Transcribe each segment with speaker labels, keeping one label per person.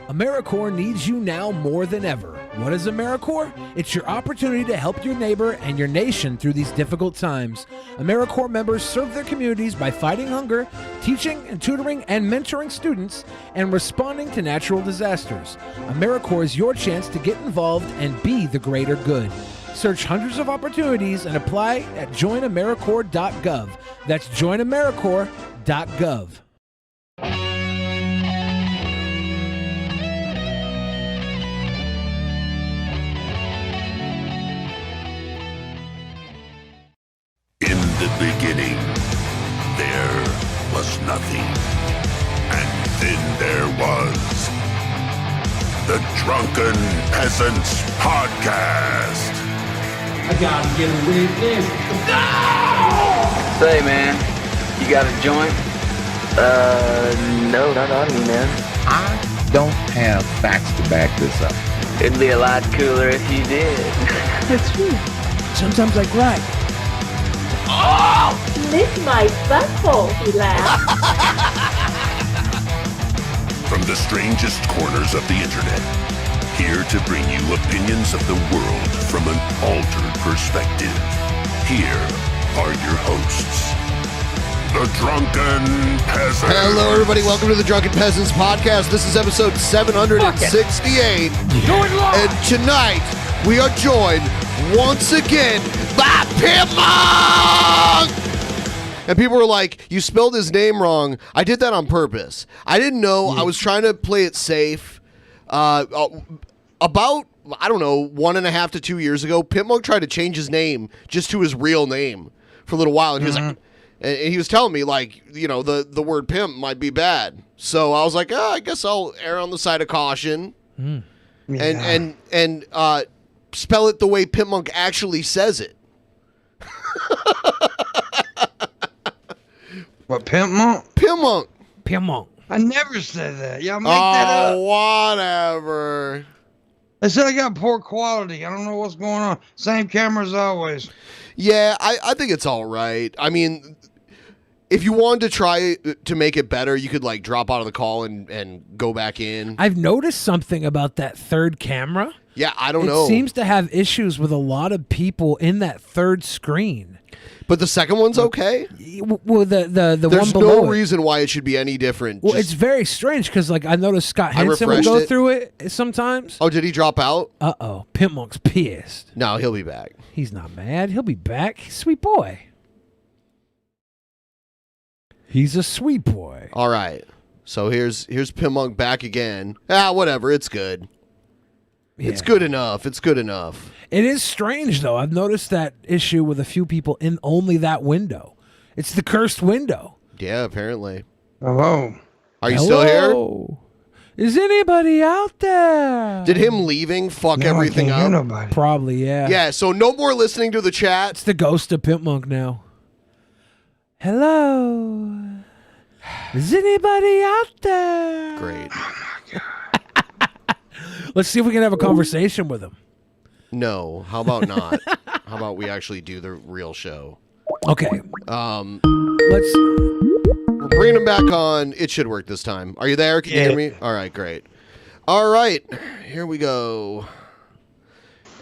Speaker 1: Americorps needs you now more than ever. What is Americorps? It's your opportunity to help your neighbor and your nation through these difficult times. Americorps members serve their communities by fighting hunger, teaching and tutoring and mentoring students, and responding to natural disasters. Americorps is your chance to get involved and be the greater good. Search hundreds of opportunities and apply at joinamericorps.gov. That's joinamericorps.gov.
Speaker 2: In the beginning, there was nothing. And then there was the Drunken Peasants Podcast.
Speaker 3: I gotta get a witness. No!
Speaker 4: Say, man, you got a joint? No, not on me, man.
Speaker 5: I don't have facts to back this up.
Speaker 4: It'd be a lot cooler if you did.
Speaker 1: That's true. Sometimes I cry.
Speaker 4: Oh!
Speaker 6: Lick my butthole, he laughed.
Speaker 2: From the strangest corners of the internet, here to bring you opinions of the world from an altered perspective. Here are your hosts, the Drunken Peasants.
Speaker 7: Hello, everybody. Welcome to the Drunken Peasants Podcast. This is episode 768. And tonight, we are joined once again by Pimmunk! And people were like, you spelled his name wrong. I did that on purpose. I didn't know. I was trying to play it safe. About, I don't know, 1.5 to 2 years ago, Pimmunk tried to change his name just to his real name for a little while. And he was like, and he was telling me, like, you know, the word pimp might be bad. So I was like, I guess I'll err on the side of caution. And spell it the way Pimmunk actually says it.
Speaker 8: What, Pimmunk?
Speaker 7: Pimmunk.
Speaker 1: Pimmunk.
Speaker 8: I never said that. Y'all make that up.
Speaker 7: Whatever.
Speaker 8: They said I got poor quality. I don't know what's going on. Same camera as always.
Speaker 7: Yeah, I think it's all right. I mean, if you wanted to try to make it better, you could, like, drop out of the call and go back in.
Speaker 1: I've noticed something about that third camera.
Speaker 7: Yeah, I don't know.
Speaker 1: It seems to have issues with a lot of people in that third screen.
Speaker 7: But the second one's okay?
Speaker 1: Well, the
Speaker 7: There's
Speaker 1: one below
Speaker 7: no reason why it should be any different.
Speaker 1: Well, it's very strange because, like, I noticed Scott Henson would go through it sometimes.
Speaker 7: Oh, did he drop out?
Speaker 1: Uh-oh. Pimmunk's pissed.
Speaker 7: No, he'll be back.
Speaker 1: He's not mad. He'll be back. Sweet boy. He's a sweet boy.
Speaker 7: All right. So here's Pimmunk back again. Whatever. It's good. Yeah. It's good enough. It's good enough.
Speaker 1: It is strange, though. I've noticed that issue with a few people in only that window. It's the cursed window.
Speaker 7: Yeah, apparently.
Speaker 8: Hello.
Speaker 7: Are you still here?
Speaker 1: Is anybody out there?
Speaker 7: Did him leaving fuck everything up?
Speaker 8: Nobody.
Speaker 1: Probably, yeah.
Speaker 7: Yeah, so no more listening to the chat.
Speaker 1: It's the ghost of Pimmunk now. Hello. Is anybody out there?
Speaker 7: Great.
Speaker 1: Let's see if we can have a conversation with him.
Speaker 7: No, how about not? How about we actually do the real show?
Speaker 1: Okay.
Speaker 7: We're bringing him back on. It should work this time. Are you there? Can you hear me? All right, great. All right, here we go.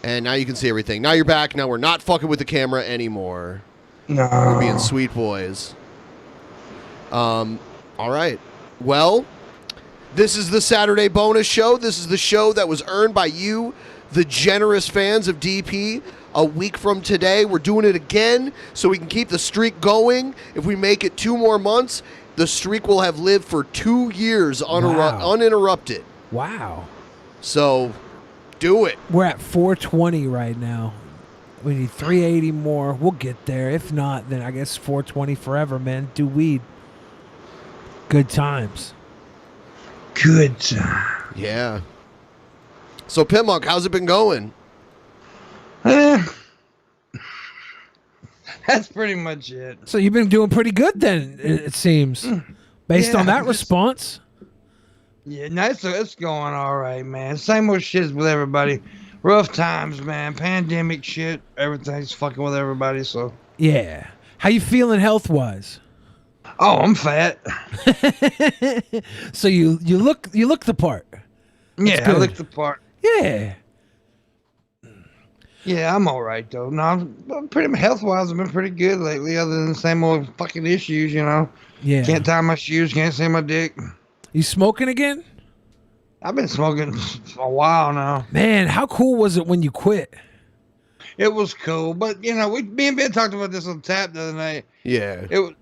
Speaker 7: And now you can see everything. Now you're back. Now we're not fucking with the camera anymore.
Speaker 8: No.
Speaker 7: We're being sweet boys. All right. Well, this is the Saturday bonus show. This is the show that was earned by you, the generous fans of DP. A week from today, we're doing it again so we can keep the streak going. If we make it 2 more months, the streak will have lived for 2 years uninterrupted.
Speaker 1: Wow.
Speaker 7: So, do it.
Speaker 1: We're at 420 right now. We need 380 more. We'll get there. If not, then I guess 420 forever, man. Do weed. Good times.
Speaker 8: Good time.
Speaker 7: Yeah. So, Pimmunk, how's it been going?
Speaker 8: That's pretty much it.
Speaker 1: So you've been doing pretty good then, it seems, based on that response.
Speaker 8: Yeah, no, it's going all right, man. Same old shit with everybody. Rough times, man. Pandemic shit. Everything's fucking with everybody, so.
Speaker 1: Yeah. How you feeling health-wise?
Speaker 8: Oh, I'm fat.
Speaker 1: So you look the part.
Speaker 8: Yeah, I looked the part.
Speaker 1: Yeah.
Speaker 8: Yeah, I'm all right though. No, I'm pretty health-wise. I've been pretty good lately, other than the same old fucking issues, you know.
Speaker 1: Yeah.
Speaker 8: Can't tie my shoes, can't see my dick.
Speaker 1: You smoking again?
Speaker 8: I've been smoking for a while now.
Speaker 1: Man, how cool was it when you quit?
Speaker 8: It was cool, but you know, me and Ben talked about this on tap the other night.
Speaker 7: Yeah.
Speaker 8: It was.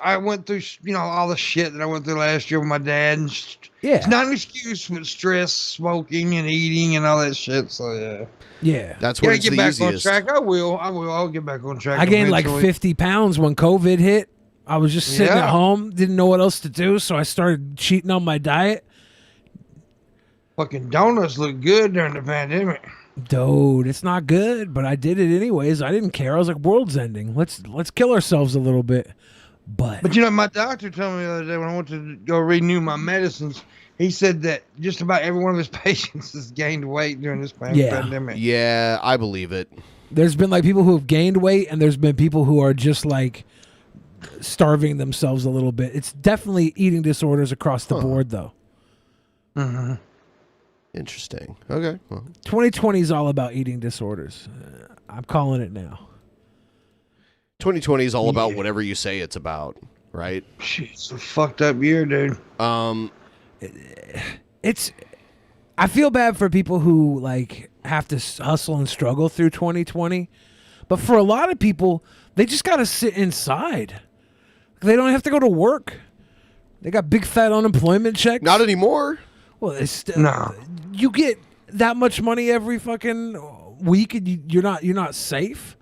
Speaker 8: I went through, you know, all the shit that I went through last year with my dad. And
Speaker 1: Yeah.
Speaker 8: It's not an excuse for stress, smoking, and eating, and all that shit. So yeah.
Speaker 1: Yeah.
Speaker 7: That's what it's
Speaker 8: get
Speaker 7: the
Speaker 8: back
Speaker 7: easiest.
Speaker 8: on track. I will. I'll get back on track.
Speaker 1: I gained like
Speaker 8: eventually.
Speaker 1: 50 pounds when COVID hit. I was just sitting at home, didn't know what else to do, so I started cheating on my diet.
Speaker 8: Fucking donuts look good during the pandemic.
Speaker 1: Dude, it's not good, but I did it anyways. I didn't care. I was like, world's ending. Let's kill ourselves a little bit. But
Speaker 8: you know, my doctor told me the other day when I went to go renew my medicines, he said that just about every one of his patients has gained weight during this pandemic.
Speaker 7: Yeah, I believe it.
Speaker 1: there's been like people who have gained weight, and there's been people who are just like starving themselves a little bit. It's definitely eating disorders across the board, though.
Speaker 8: Mm-hmm.
Speaker 7: Interesting. Okay. Well.
Speaker 1: 2020 is all about eating disorders. I'm calling it now.
Speaker 7: 2020 is all about whatever you say it's about, right?
Speaker 8: Shit, it's a fucked up year, dude.
Speaker 1: It's. I feel bad for people who like have to hustle and struggle through 2020, but for a lot of people, they just gotta sit inside. They don't have to go to work. They got big fat unemployment checks.
Speaker 7: Not anymore.
Speaker 1: Well, it's
Speaker 8: No.
Speaker 1: You get that much money every fucking week, and you're not safe.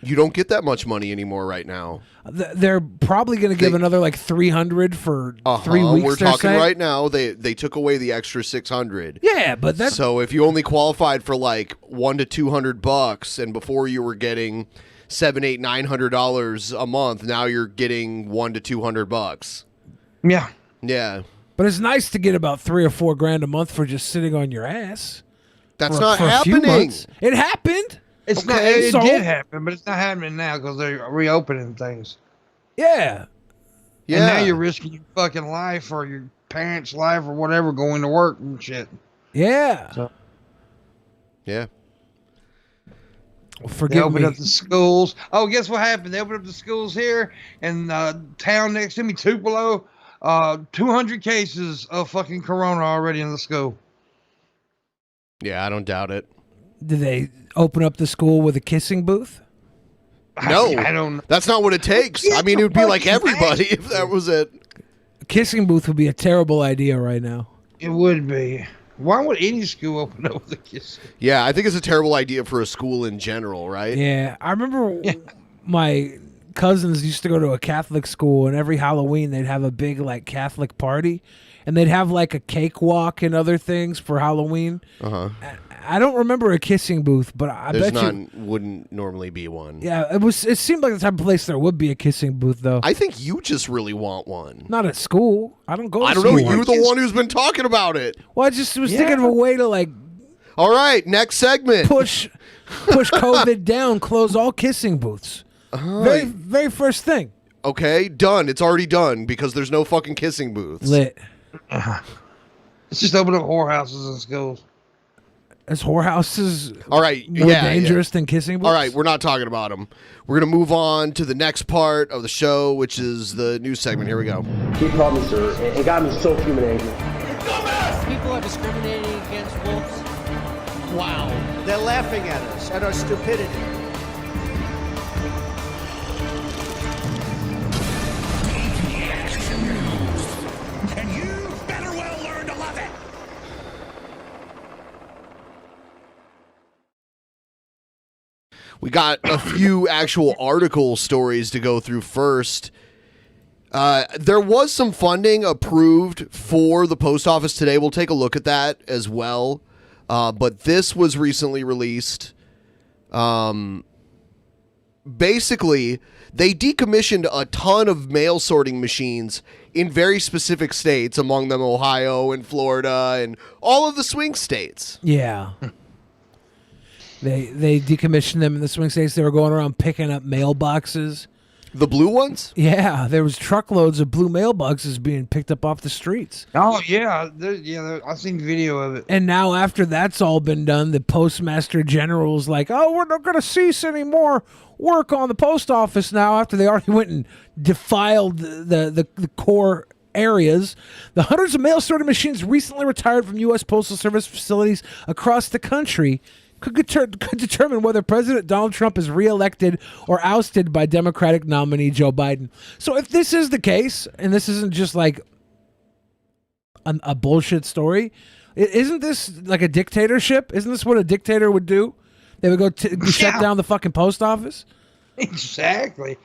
Speaker 7: You don't get that much money anymore right now.
Speaker 1: They're probably going to give another like $300 for 3 weeks.
Speaker 7: We're talking right now. They took away the extra $600.
Speaker 1: Yeah, but that's
Speaker 7: so if you only qualified for like $100 to $200, and before you were getting $700, $800, $900 a month, now you're getting $100 to $200.
Speaker 8: Yeah.
Speaker 7: Yeah.
Speaker 1: But it's nice to get about $3 or $4 grand a month for just sitting on your ass.
Speaker 7: That's
Speaker 1: for
Speaker 7: not
Speaker 1: a few
Speaker 7: happening.
Speaker 1: months. It happened.
Speaker 8: It's not. It did happen, but it's not happening now because they're reopening things.
Speaker 1: Yeah.
Speaker 8: And now you're risking your fucking life or your parents' life or whatever going to work and shit.
Speaker 1: Yeah.
Speaker 8: So,
Speaker 7: yeah.
Speaker 8: They opened up the schools. Oh, guess what happened? They opened up the schools here in town next to me, Tupelo. 200 cases of fucking corona already in the school.
Speaker 7: Yeah, I don't doubt it.
Speaker 1: Did they open up the school with a kissing booth?
Speaker 7: No,
Speaker 8: I don't know.
Speaker 7: That's not what it takes. I mean, it would be like everybody if that was it.
Speaker 1: A kissing booth would be a terrible idea right now.
Speaker 8: It would be. Why would any school open up with a kiss?
Speaker 7: Yeah, I think it's a terrible idea for a school in general, right?
Speaker 1: Yeah, I remember my cousins used to go to a Catholic school, and every Halloween they'd have a big like Catholic party, and they'd have like a cakewalk and other things for Halloween. I don't remember a kissing booth, but I bet you
Speaker 7: wouldn't normally be one.
Speaker 1: Yeah, it seemed like the type of place there would be a kissing booth, though.
Speaker 7: I think you just really want one.
Speaker 1: Not at school. I don't go.
Speaker 7: I don't know. You're the one who's been talking about it.
Speaker 1: Well, I just was thinking of a way to like.
Speaker 7: All right, next segment.
Speaker 1: Push COVID down. Close all kissing booths. Very first thing.
Speaker 7: Okay, done. It's already done because there's no fucking kissing booths.
Speaker 1: Lit.
Speaker 8: It's just open up whorehouses in schools.
Speaker 1: Is whorehouses
Speaker 7: all right,
Speaker 1: more dangerous than kissing booths?
Speaker 7: All right, we're not talking about them. We're going to move on to the next part of the show, which is the news segment. Here we go.
Speaker 9: He called me sir. It got me so human angry.
Speaker 10: People are discriminating against wolves. Wow. They're laughing at us, at our stupidity.
Speaker 2: And you better well learn to love it.
Speaker 7: We got a few actual article stories to go through first. There was some funding approved for the post office today. We'll take a look at that as well. But this was recently released. Basically, they decommissioned a ton of mail sorting machines in very specific states, among them Ohio and Florida and all of the swing states.
Speaker 1: Yeah. They decommissioned them in the swing states. They were going around picking up mailboxes.
Speaker 7: The blue ones?
Speaker 1: Yeah, there was truckloads of blue mailboxes being picked up off the streets.
Speaker 8: Oh yeah, I've seen video of it.
Speaker 1: And now after that's all been done, the Postmaster General's like, oh, we're not going to cease any more work on the post office now after they already went and defiled the core areas. The hundreds of mail sorting machines recently retired from U.S. Postal Service facilities across the country could determine whether President Donald Trump is reelected or ousted by Democratic nominee Joe Biden. So if this is the case, and this isn't just like a bullshit story, isn't this like a dictatorship? Isn't this what a dictator would do? They would go shut down the fucking post office?
Speaker 8: Exactly.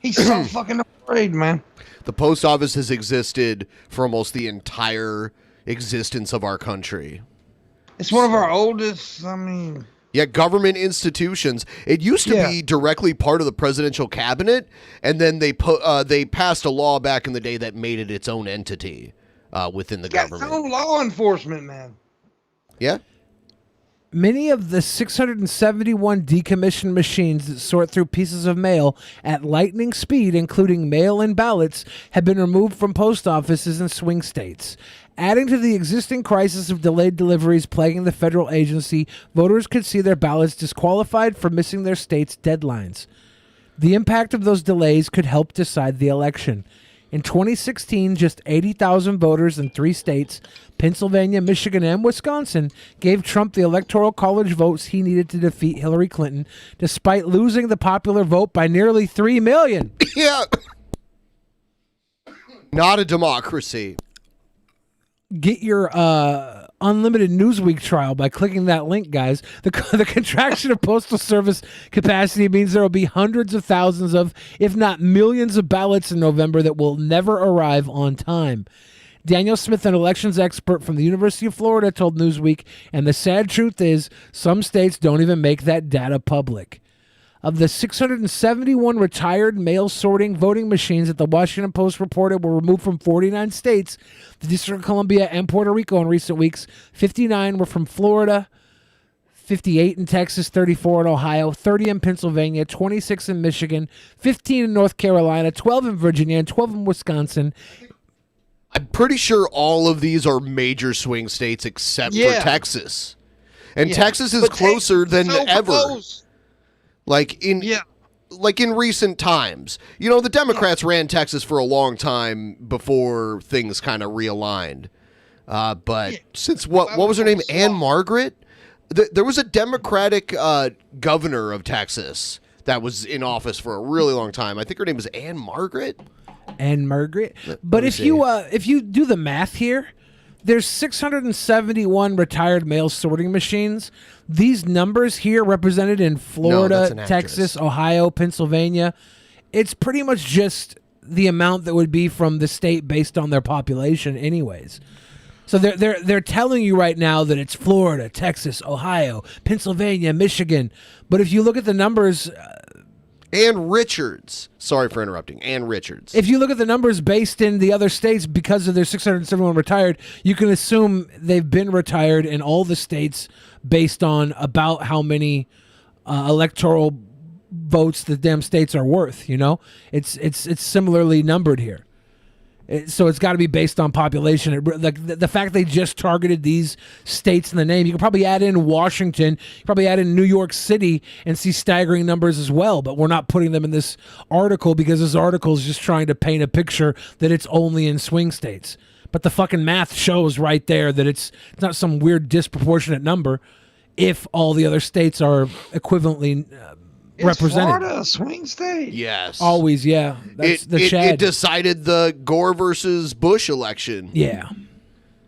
Speaker 8: He's so fucking afraid, man.
Speaker 7: The post office has existed for almost the entire existence of our country.
Speaker 8: It's one of our oldest,
Speaker 7: Yeah, government institutions. It used to be directly part of the presidential cabinet, and then they passed a law back in the day that made it its own entity within the government.
Speaker 8: Its own law enforcement, man.
Speaker 7: Yeah.
Speaker 1: Many of the 671 decommissioned machines that sort through pieces of mail at lightning speed, including mail and ballots, have been removed from post offices in swing states. Adding to the existing crisis of delayed deliveries plaguing the federal agency, voters could see their ballots disqualified for missing their state's deadlines. The impact of those delays could help decide the election. In 2016, just 80,000 voters in 3 states, Pennsylvania, Michigan, and Wisconsin, gave Trump the Electoral College votes he needed to defeat Hillary Clinton, despite losing the popular vote by nearly 3 million.
Speaker 7: Yeah. Not a democracy.
Speaker 1: Get your unlimited Newsweek trial by clicking that link, guys. The contraction of Postal Service capacity means there will be hundreds of thousands of, if not millions of ballots in November that will never arrive on time. Daniel Smith, an elections expert from the University of Florida, told Newsweek, and the sad truth is some states don't even make that data public. Of the 671 retired mail sorting voting machines that the Washington Post reported were removed from 49 states, the District of Columbia, and Puerto Rico in recent weeks, 59 were from Florida, 58 in Texas, 34 in Ohio, 30 in Pennsylvania, 26 in Michigan, 15 in North Carolina, 12 in Virginia, and 12 in Wisconsin.
Speaker 7: I'm pretty sure all of these are major swing states except for Texas. And Texas is closer than ever.
Speaker 8: Close.
Speaker 7: Like in recent times. You know, the Democrats ran Texas for a long time before things kind of realigned. But since what was her name? Ann Margaret? There was a Democratic governor of Texas that was in office for a really long time. I think her name was Ann Margaret.
Speaker 1: Ann Margaret. But if you do the math here, there's 671 retired mail sorting machines. These numbers here represented in Florida, Texas, Ohio, Pennsylvania, it's pretty much just the amount that would be from the state based on their population anyways. So they're telling you right now that it's Florida, Texas, Ohio, Pennsylvania, Michigan. But if you look at the numbers...
Speaker 7: Ann Richards. Sorry for interrupting. Ann Richards.
Speaker 1: If you look at the numbers based in the other states because of their 671 retired, you can assume they've been retired in all the states based on about how many electoral votes the damn states are worth, you know? It's similarly numbered here. So it's got to be based on population. Like the fact they just targeted these states in the name, you could probably add in Washington, you could probably add in New York City and see staggering numbers as well. But we're not putting them in this article because this article is just trying to paint a picture that it's only in swing states. But the fucking math shows right there that it's not some weird disproportionate number if all the other states are equivalently represented.
Speaker 8: Florida a swing state?
Speaker 7: Yes.
Speaker 1: Always, yeah. That's
Speaker 7: it decided the Gore versus Bush election.
Speaker 1: Yeah.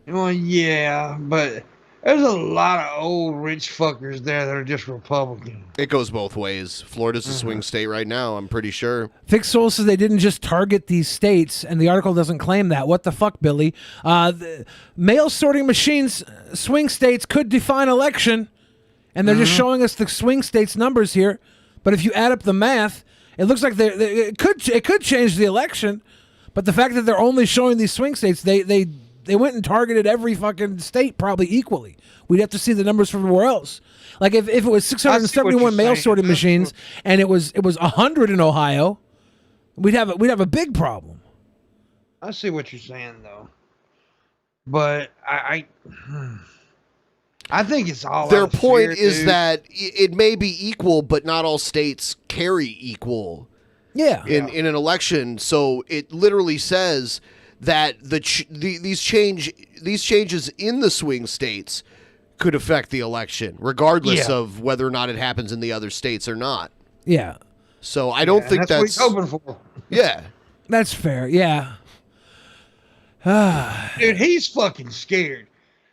Speaker 8: Well, yeah, but there's a lot of old rich fuckers there that are just Republican.
Speaker 7: It goes both ways. Florida's a swing state right now, I'm pretty sure.
Speaker 1: Fix Soul says they didn't just target these states, and the article doesn't claim that. What the fuck, Billy? The mail sorting machines, swing states could define election, and they're just showing us the swing states numbers here. But if you add up the math, it looks like it could change the election. But the fact that they're only showing these swing states, they went and targeted every fucking state probably equally. We'd have to see the numbers from everywhere else. Like if it was 671 mail sorting machines and it was 100 in Ohio, we'd have a big problem.
Speaker 8: I see what you're saying though, but I think it's all
Speaker 7: Their
Speaker 8: out of
Speaker 7: point
Speaker 8: fear,
Speaker 7: is
Speaker 8: dude.
Speaker 7: that it may be equal, but not all states carry equal.
Speaker 1: Yeah.
Speaker 7: In an election, so it literally says that these changes in the swing states could affect the election, regardless of whether or not it happens in the other states or not.
Speaker 1: Yeah.
Speaker 7: So I don't think
Speaker 8: what he's hoping for.
Speaker 7: Yeah.
Speaker 1: That's fair. Yeah.
Speaker 8: Dude, he's fucking scared.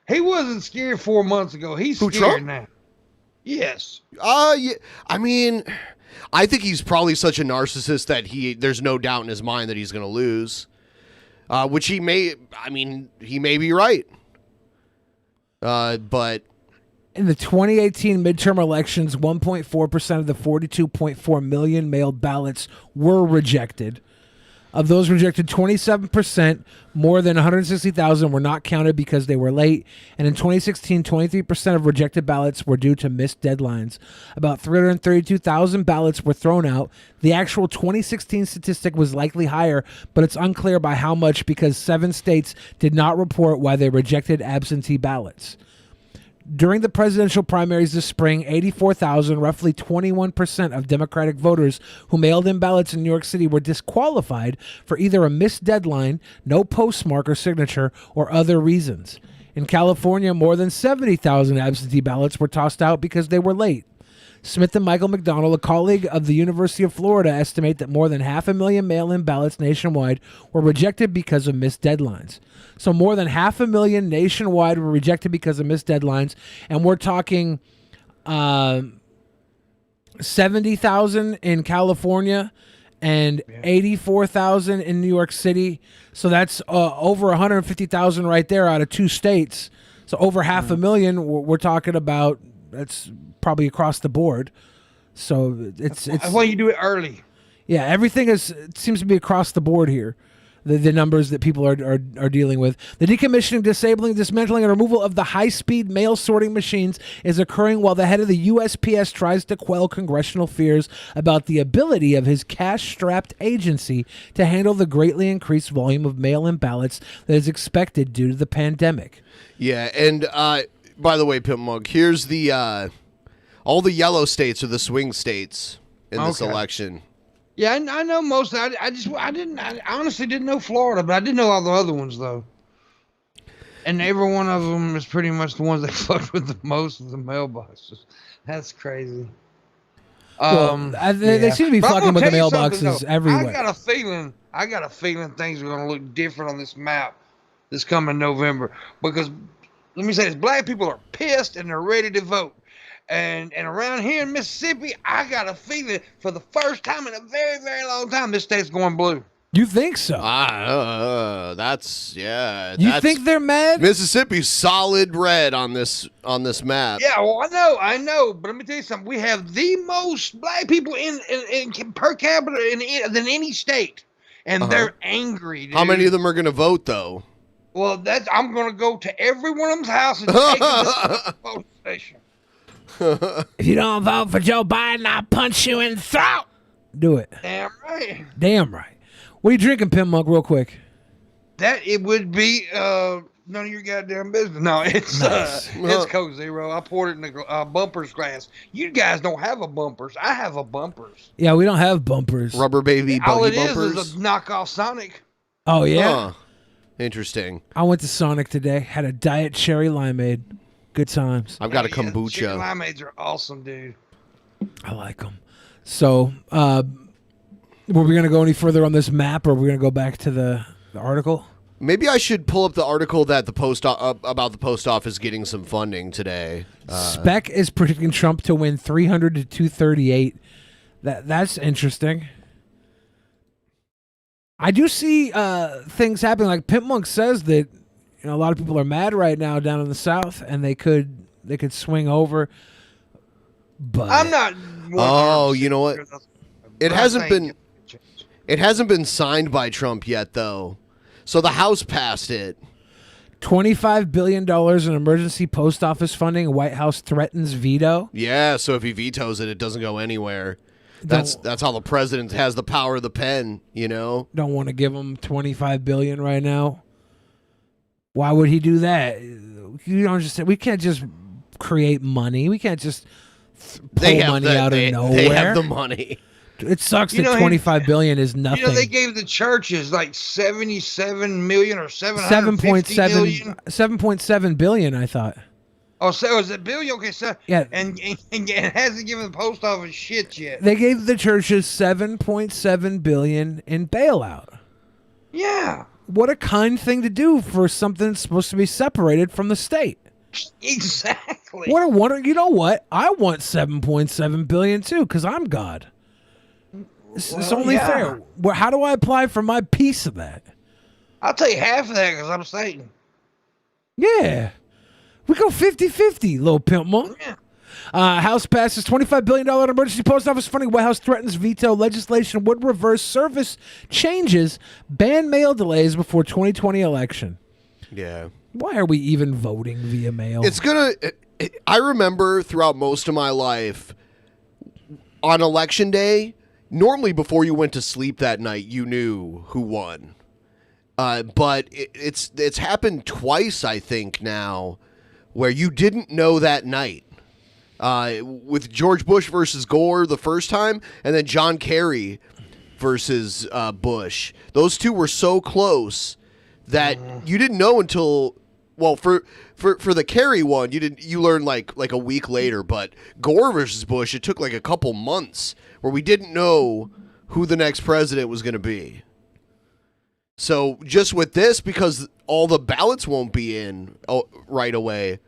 Speaker 8: He wasn't scared 4 months ago. He's
Speaker 7: Who,
Speaker 8: scared
Speaker 7: Trump?
Speaker 8: now. Yes.
Speaker 7: Yeah. I mean, I think he's probably such a narcissist that there's no doubt in his mind that he's going to lose. Which he may be right. But
Speaker 1: in the 2018 midterm elections, 1.4% of the 42.4 million mailed ballots were rejected. Of those rejected, 27%, more than 160,000, were not counted because they were late. And in 2016, 23% of rejected ballots were due to missed deadlines. About 332,000 ballots were thrown out. The actual 2016 statistic was likely higher, but it's unclear by how much because 7 states did not report why they rejected absentee ballots. During the presidential primaries this spring, 84,000, roughly 21% of Democratic voters who mailed in ballots in New York City were disqualified for either a missed deadline, no postmark or signature, or other reasons. In California, more than 70,000 absentee ballots were tossed out because they were late. Smith and Michael McDonald, a colleague of the University of Florida, estimate that more than 500,000 mail-in ballots nationwide were rejected because of missed deadlines. So more than 500,000 nationwide were rejected because of missed deadlines, and we're talking 70,000 in California and 84,000 in New York City. So that's over 150,000 right there out of 2 states. So over 500,000 we're talking about. That's probably across the board. So it's
Speaker 8: why you do it early.
Speaker 1: Yeah, everything it seems to be across the board here. The numbers that people are dealing with. The decommissioning, disabling, dismantling, and removal of the high-speed mail sorting machines is occurring while the head of the USPS tries to quell congressional fears about the ability of his cash-strapped agency to handle the greatly increased volume of mail-in ballots that is expected due to the pandemic.
Speaker 7: yeah, and by the way, Pimmunk, here's the all the yellow states are the swing states in this election.
Speaker 8: Yeah, I know most. I honestly didn't know Florida, but I did know all the other ones though. And every one of them is pretty much the ones they fucked with the most of the mailboxes. That's crazy.
Speaker 1: They seem to be fucking with the mailboxes everywhere.
Speaker 8: I got a feeling things are going to look different on this map this coming November because let me say this: black people are pissed and they're ready to vote. And around here in Mississippi, I got a feeling for the first time in a very, very long time, this state's going blue.
Speaker 1: You think so? You think they're mad?
Speaker 7: Mississippi's solid red on this map.
Speaker 8: Yeah, well, I know, but let me tell you something. We have the most black people in per capita than any state, and they're angry. Dude.
Speaker 7: How many of them are going to vote though?
Speaker 8: Well, I'm going to go to every one of them's house and take them to the voting station.
Speaker 1: If you don't vote for Joe Biden, I'll punch you in the throat. Do it.
Speaker 8: Damn right.
Speaker 1: Damn right. What are you drinking, Pimmunk, real quick?
Speaker 8: That it would be none of your goddamn business. No, it's it's Coke Zero. I poured it in the bumpers glass. You guys don't have a bumpers. I have a bumpers.
Speaker 1: Yeah, we don't have bumpers.
Speaker 7: Rubber baby buggy
Speaker 8: All it
Speaker 7: bumpers.
Speaker 8: is a knockoff Sonic.
Speaker 1: Oh yeah.
Speaker 7: Interesting.
Speaker 1: I went to Sonic today. Had a diet cherry limeade. Good times.
Speaker 7: I've got a kombucha.
Speaker 8: Cherry limeades are awesome, dude.
Speaker 1: I like them. So, were we going to go any further on this map, or are we going to go back to the article?
Speaker 7: Maybe I should pull up the article that about the post office getting some funding today.
Speaker 1: Spec is predicting Trump to win 300 to 238. That's interesting. I do see things happening. Like Pimmunk says that a lot of people are mad right now down in the South, and they could swing over. But
Speaker 8: I'm not.
Speaker 7: Oh, you know what? It hasn't been signed by Trump yet, though. So the House passed it.
Speaker 1: $25 billion in emergency post office funding. White House threatens veto.
Speaker 7: Yeah, so if he vetoes it, it doesn't go anywhere. That's how the president has the power of the pen, you know?
Speaker 1: Don't want to give him $25 billion right now. Why would he do that? You don't just. We can't just create money. We can't just pull money out of nowhere.
Speaker 7: They have the money.
Speaker 1: It sucks that $25 billion is nothing.
Speaker 8: You know, they gave the churches like 77 million or 750 million.
Speaker 1: 7.7 billion, I thought.
Speaker 8: Oh, so is it billion? Okay, so
Speaker 1: yeah,
Speaker 8: and it hasn't given the post office shit yet.
Speaker 1: They gave the churches 7.7 billion in bailout.
Speaker 8: Yeah.
Speaker 1: What a kind thing to do for something that's supposed to be separated from the state.
Speaker 8: Exactly.
Speaker 1: What a wonder. You know what? I want 7.7 billion too, because I'm God. It's only fair. How do I apply for my piece of that?
Speaker 8: I'll take half of that because I'm Satan.
Speaker 1: Yeah. We go 50-50, little Pimmunk. Yeah. House passes $25 billion emergency post office funding. White House threatens veto legislation would reverse service changes, ban mail delays before 2020 election.
Speaker 7: Yeah.
Speaker 1: Why are we even voting via mail?
Speaker 7: I remember throughout most of my life, on election day, normally before you went to sleep that night, you knew who won. But it's happened twice, I think, now, where you didn't know that night. With George Bush versus Gore the first time, and then John Kerry versus Bush. Those two were so close that you didn't know until, well, for the Kerry one, you learned like a week later, but Gore versus Bush, it took like a couple months where we didn't know who the next president was going to be. So just with this, because all the ballots won't be in right away,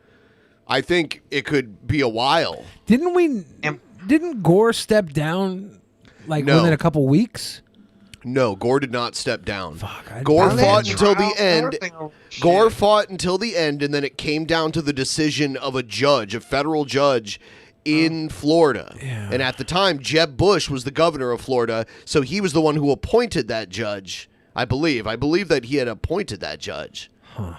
Speaker 7: I think it could be a while.
Speaker 1: Didn't Gore step down within a couple weeks?
Speaker 7: No, Gore did not step down.
Speaker 1: Fuck,
Speaker 7: Gore fought until the end. Gore fought until the end, and then it came down to the decision of a judge, a federal judge in Florida.
Speaker 1: Yeah.
Speaker 7: And at the time, Jeb Bush was the governor of Florida, so he was the one who appointed that judge, I believe. I believe that he had appointed that judge.
Speaker 1: Huh.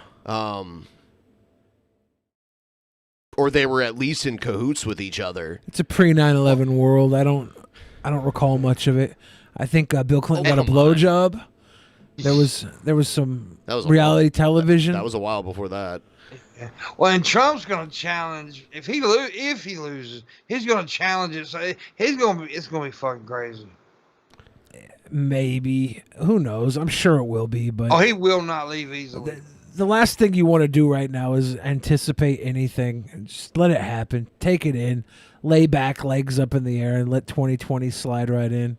Speaker 7: Or they were at least in cahoots with each other.
Speaker 1: It's a pre-9/11 world. I don't recall much of it. I think Bill Clinton got a blowjob. There was some reality television.
Speaker 7: That was a while before that.
Speaker 8: Yeah. Well, and Trump's going to challenge if he loses, he's going to challenge it. So it's going to be fucking crazy.
Speaker 1: Maybe, who knows? I'm sure it will be, but
Speaker 8: he will not leave easily.
Speaker 1: The last thing you want to do right now is anticipate anything. Just let it happen. Take it in. Lay back, legs up in the air, and let 2020 slide right in.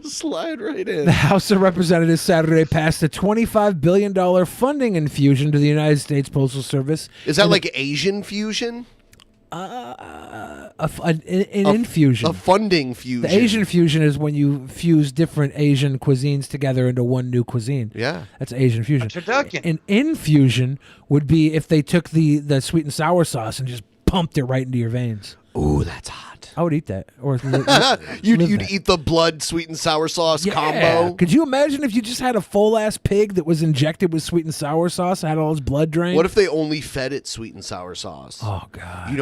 Speaker 7: Slide right in.
Speaker 1: The House of Representatives Saturday passed a $25 billion funding infusion to the United States Postal Service.
Speaker 7: Is that like Asian fusion?
Speaker 1: An infusion.
Speaker 7: A funding fusion.
Speaker 1: The Asian fusion is when you fuse different Asian cuisines together into one new cuisine.
Speaker 7: Yeah.
Speaker 1: That's Asian fusion.
Speaker 8: Turducken.
Speaker 1: An infusion would be if they took the sweet and sour sauce and just pumped it right into your veins.
Speaker 7: Ooh, that's hot.
Speaker 1: I would eat that. Or
Speaker 7: you'd eat the blood sweet and sour sauce combo.
Speaker 1: Could you imagine if you just had a full ass pig that was injected with sweet and sour sauce and had all its blood drained?
Speaker 7: What if they only fed it sweet and sour sauce?
Speaker 1: Oh god.
Speaker 7: You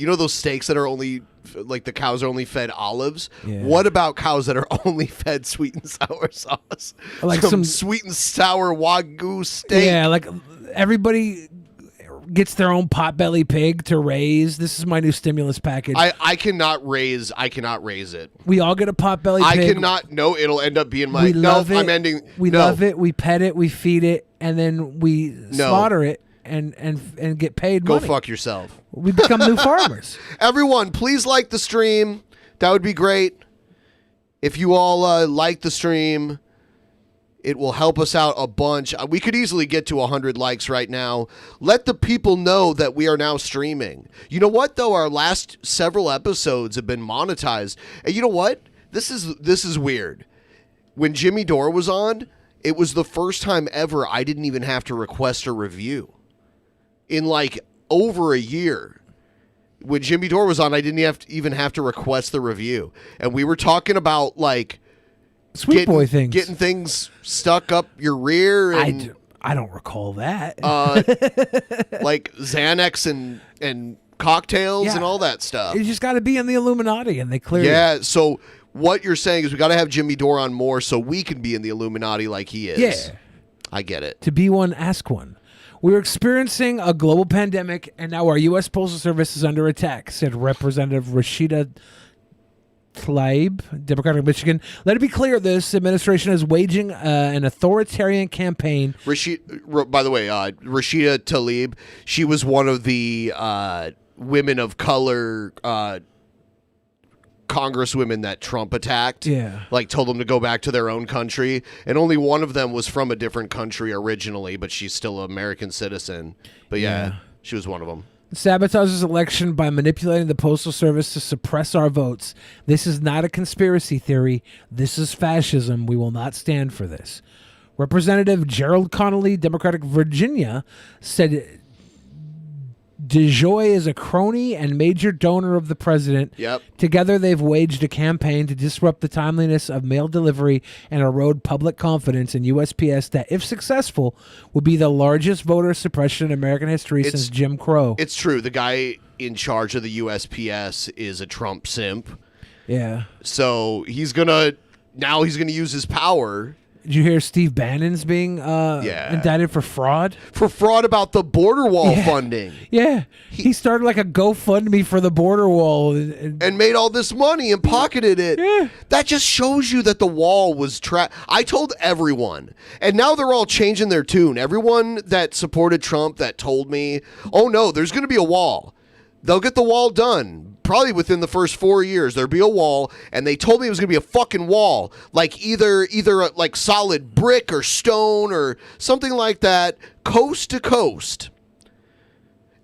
Speaker 7: know, those steaks that are only like the cows are only fed olives.
Speaker 1: Yeah.
Speaker 7: What about cows that are only fed sweet and sour sauce?
Speaker 1: Like
Speaker 7: some sweet and sour Wagyu steak.
Speaker 1: Yeah, like everybody gets their own potbelly pig to raise. This is my new stimulus package.
Speaker 7: I cannot raise it.
Speaker 1: We all get a potbelly pig.
Speaker 7: I cannot. No, it'll end up being my.
Speaker 1: We love it.
Speaker 7: I'm ending.
Speaker 1: We love it. We pet it. We feed it, and then we slaughter it and get paid money.
Speaker 7: Go fuck yourself.
Speaker 1: We become new farmers.
Speaker 7: Everyone, please like the stream. That would be great. If you all like the stream, it will help us out a bunch. We could easily get to 100 likes right now. Let the people know that we are now streaming. You know what, though? Our last several episodes have been monetized. And you know what? This is weird. When Jimmy Dore was on, it was the first time ever I didn't even have to request a review. In like over a year. When Jimmy Dore was on, I didn't even have to request the review. And we were talking about like
Speaker 1: Sweet boy things.
Speaker 7: Getting things stuck up your rear. And,
Speaker 1: I don't recall that.
Speaker 7: like Xanax and cocktails and all that stuff.
Speaker 1: You just got to be in the Illuminati, and they clearly.
Speaker 7: Yeah, so what you're saying is we got to have Jimmy Dore on more so we can be in the Illuminati like he is.
Speaker 1: Yeah.
Speaker 7: I get it.
Speaker 1: To be one, ask one. We're experiencing a global pandemic, and now our U.S. Postal Service is under attack, said Representative Rashida Tlaib, Democratic of Michigan. Let it be clear, this administration is waging an authoritarian campaign.
Speaker 7: By the way, Rashida Tlaib, she was one of the women of color congresswomen that Trump attacked.
Speaker 1: Yeah.
Speaker 7: Like, told them to go back to their own country. And only one of them was from a different country originally, but she's still an American citizen. But yeah. She was one of them.
Speaker 1: Sabotages election by manipulating the Postal Service to suppress our votes. This is not a conspiracy theory. This is fascism. We will not stand for this. Representative Gerald Connolly, Democratic Virginia, said DeJoy is a crony and major donor of the president.
Speaker 7: Yep.
Speaker 1: Together, they've waged a campaign to disrupt the timeliness of mail delivery and erode public confidence in USPS that, if successful, would be the largest voter suppression in American history since Jim Crow.
Speaker 7: It's true. The guy in charge of the USPS is a Trump simp.
Speaker 1: Yeah.
Speaker 7: So he's going to use his power.
Speaker 1: Did you hear Steve Bannon's being indicted for fraud?
Speaker 7: For fraud about the border wall funding.
Speaker 1: Yeah. He started like a GoFundMe for the border wall.
Speaker 7: And made all this money and pocketed it.
Speaker 1: Yeah.
Speaker 7: That just shows you that the wall was I told everyone. And now they're all changing their tune. Everyone that supported Trump that told me, oh no, there's going to be a wall. They'll get the wall done. Probably within the first 4 years, there'll be a wall, and they told me it was going to be a fucking wall, like either like solid brick or stone or something like that, coast to coast.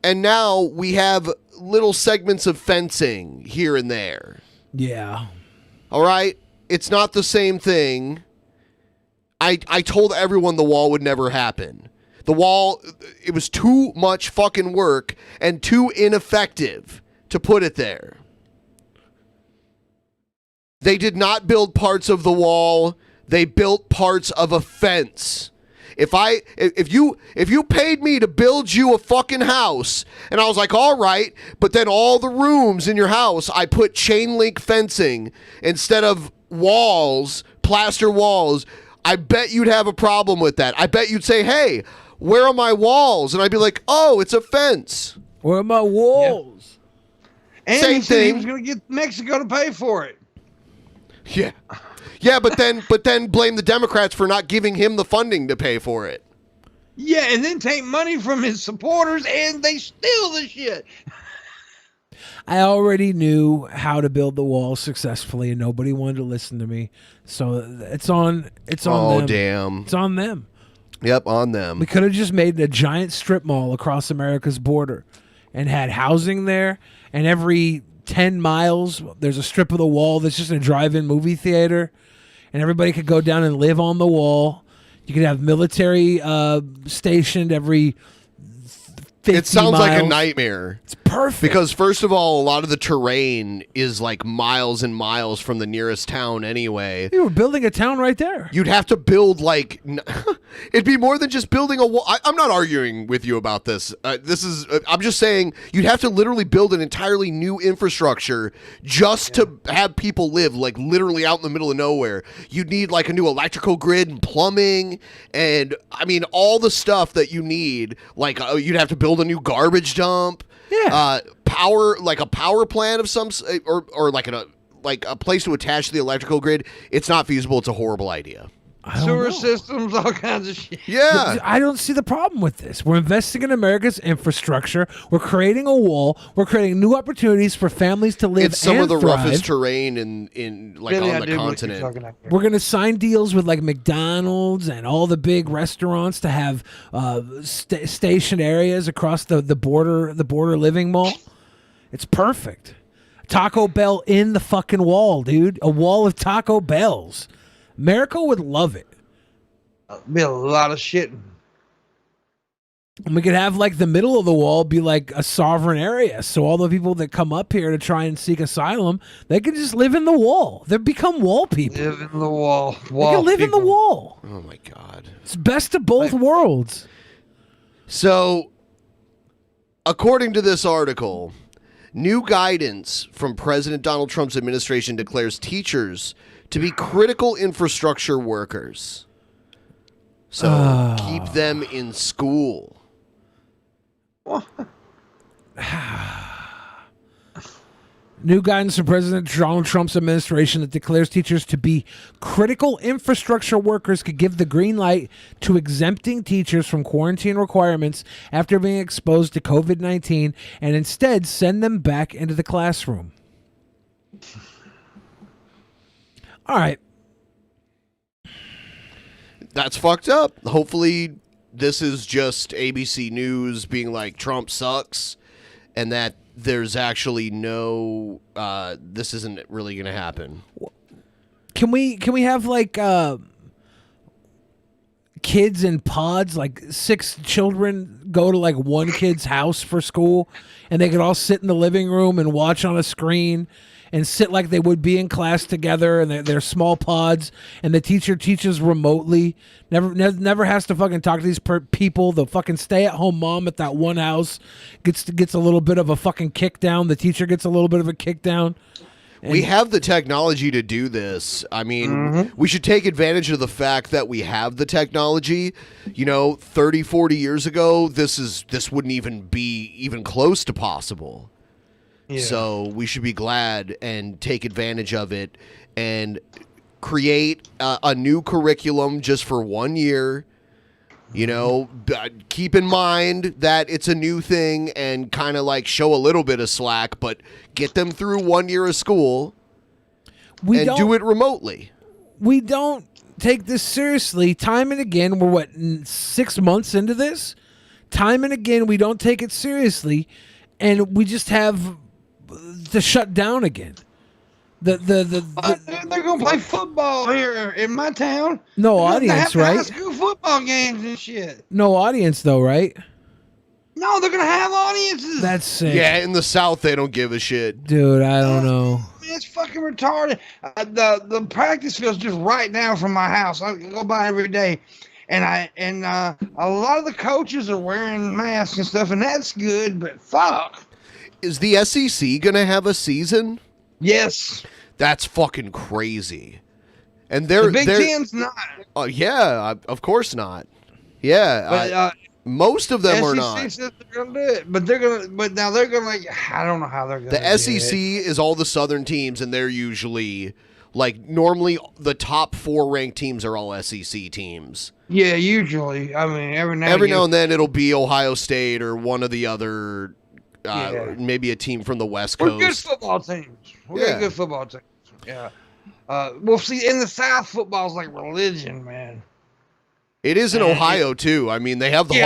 Speaker 7: And now we have little segments of fencing here and there.
Speaker 1: Yeah.
Speaker 7: All right? It's not the same thing. I told everyone the wall would never happen. The wall, it was too much fucking work and too ineffective to put it there. They did not build parts of the wall. They built parts of a fence. If you paid me to build you a fucking house, and I was like, all right, but then all the rooms in your house, I put chain link fencing instead of walls, plaster walls, I bet you'd have a problem with that. I bet you'd say, hey, where are my walls? And I'd be like, oh, it's a fence.
Speaker 1: Where are my walls?
Speaker 8: And
Speaker 7: Same
Speaker 8: he said he
Speaker 7: thing.
Speaker 8: was going to get Mexico to pay for it.
Speaker 7: Yeah. Yeah, but then blame the Democrats for not giving him the funding to pay for it.
Speaker 8: Yeah, and then take money from his supporters and they steal the shit.
Speaker 1: I already knew how to build the wall successfully, and nobody wanted to listen to me. So it's on them.
Speaker 7: Oh, damn.
Speaker 1: It's on them.
Speaker 7: Yep, on them.
Speaker 1: We could have just made a giant strip mall across America's border and had housing there, and every 10 miles there's a strip of the wall that's just a drive-in movie theater, and everybody could go down and live on the wall. You could have military stationed every 50
Speaker 7: It sounds like a
Speaker 1: miles.
Speaker 7: nightmare.
Speaker 1: It's perfect.
Speaker 7: Because first of all, a lot of the terrain is like miles and miles from the nearest town anyway.
Speaker 1: You were building a town right there.
Speaker 7: You'd have to build like it'd be more than just building a wall. I'm not arguing with you about this. I'm just saying you'd have to literally build an entirely new infrastructure just to have people live like literally out in the middle of nowhere. You'd need like a new electrical grid and plumbing and I mean all the stuff that you need. Like you'd have to build a new garbage dump.
Speaker 1: Yeah.
Speaker 7: Power, like a power plant of some, or like a place to attach to the electrical grid. It's not feasible. It's a horrible idea.
Speaker 8: Sewer systems, all kinds of shit.
Speaker 7: Yeah.
Speaker 1: I don't see the problem with this. We're investing in America's infrastructure. We're creating a wall. We're creating new opportunities for families to live
Speaker 7: It's some
Speaker 1: and
Speaker 7: of the
Speaker 1: thrive.
Speaker 7: roughest terrain in like
Speaker 8: Billy,
Speaker 7: on
Speaker 8: I
Speaker 7: the
Speaker 8: do what you're talking
Speaker 7: continent.
Speaker 8: about here.
Speaker 1: We're going to sign deals with like McDonald's and all the big restaurants to have station areas across the border living mall. It's perfect. Taco Bell in the fucking wall, dude. A wall of Taco Bells. America would love it.
Speaker 8: Be a lot of shit.
Speaker 1: And we could have like the middle of the wall be like a sovereign area. So all the people that come up here to try and seek asylum, they could just live in the wall. They become wall people.
Speaker 8: Live in the wall.
Speaker 1: They can live in the wall.
Speaker 7: Oh my God.
Speaker 1: It's best of both worlds.
Speaker 7: So, according to this article, New guidance from President Donald Trump's administration declares teachers to be critical infrastructure workers. So keep them in school.
Speaker 1: New guidance from President Donald Trump's administration that declares teachers to be critical infrastructure workers could give the green light to exempting teachers from quarantine requirements after being exposed to COVID-19 and instead send them back into the classroom. All right.
Speaker 7: That's fucked up. Hopefully this is just ABC News being like, Trump sucks, and that there's actually no, this isn't really going to happen.
Speaker 1: Can we have like kids in pods, like 6 children go to like one kid's house for school, and they could all sit in the living room and watch on a screen and sit like they would be in class together, and they're small pods, and the teacher teaches remotely. Never has to fucking talk to these people. The fucking stay-at-home mom at that one house gets a little bit of a fucking kick down. The teacher gets a little bit of a kick down.
Speaker 7: We have the technology to do this. I mean, we should take advantage of the fact that we have the technology. 30, 40 years ago, this wouldn't even be even close to possible. Yeah. So we should be glad and take advantage of it and create a new curriculum just for 1 year. Keep in mind that it's a new thing and kind of like show a little bit of slack, but get them through 1 year of school and do it remotely.
Speaker 1: We don't take this seriously. Time and again, we're 6 months into this? Time and again, we don't take it seriously, and we just have to shut down again. They're
Speaker 8: gonna play football here in my town.
Speaker 1: No audience, right?
Speaker 8: High school football games and shit.
Speaker 1: No audience though, right?
Speaker 8: No, they're gonna have audiences.
Speaker 1: That's sick.
Speaker 7: Yeah, in the South they don't give a shit,
Speaker 1: dude. I don't know.
Speaker 8: It's fucking retarded. The practice field's just right now from my house. I go by every day, and a lot of the coaches are wearing masks and stuff, and that's good. But fuck.
Speaker 7: Is the SEC gonna have a season?
Speaker 8: Yes.
Speaker 7: That's fucking crazy. And
Speaker 8: the Big Ten's not.
Speaker 7: Oh yeah, of course not. Yeah, but most of them are not.
Speaker 8: Says they're gonna do it, but now they're gonna I don't know how they're gonna.
Speaker 7: The SEC is all the Southern teams, and they're usually normally the top 4 ranked teams are all SEC teams.
Speaker 8: Yeah, usually. I mean, every
Speaker 7: now and then it'll be Ohio State or one of the other. Maybe a team from the West Coast.
Speaker 8: We're good football teams. We're good football teams. Yeah. Well, see, in the South, football's like religion, man.
Speaker 7: It is in Ohio too. I mean, they have the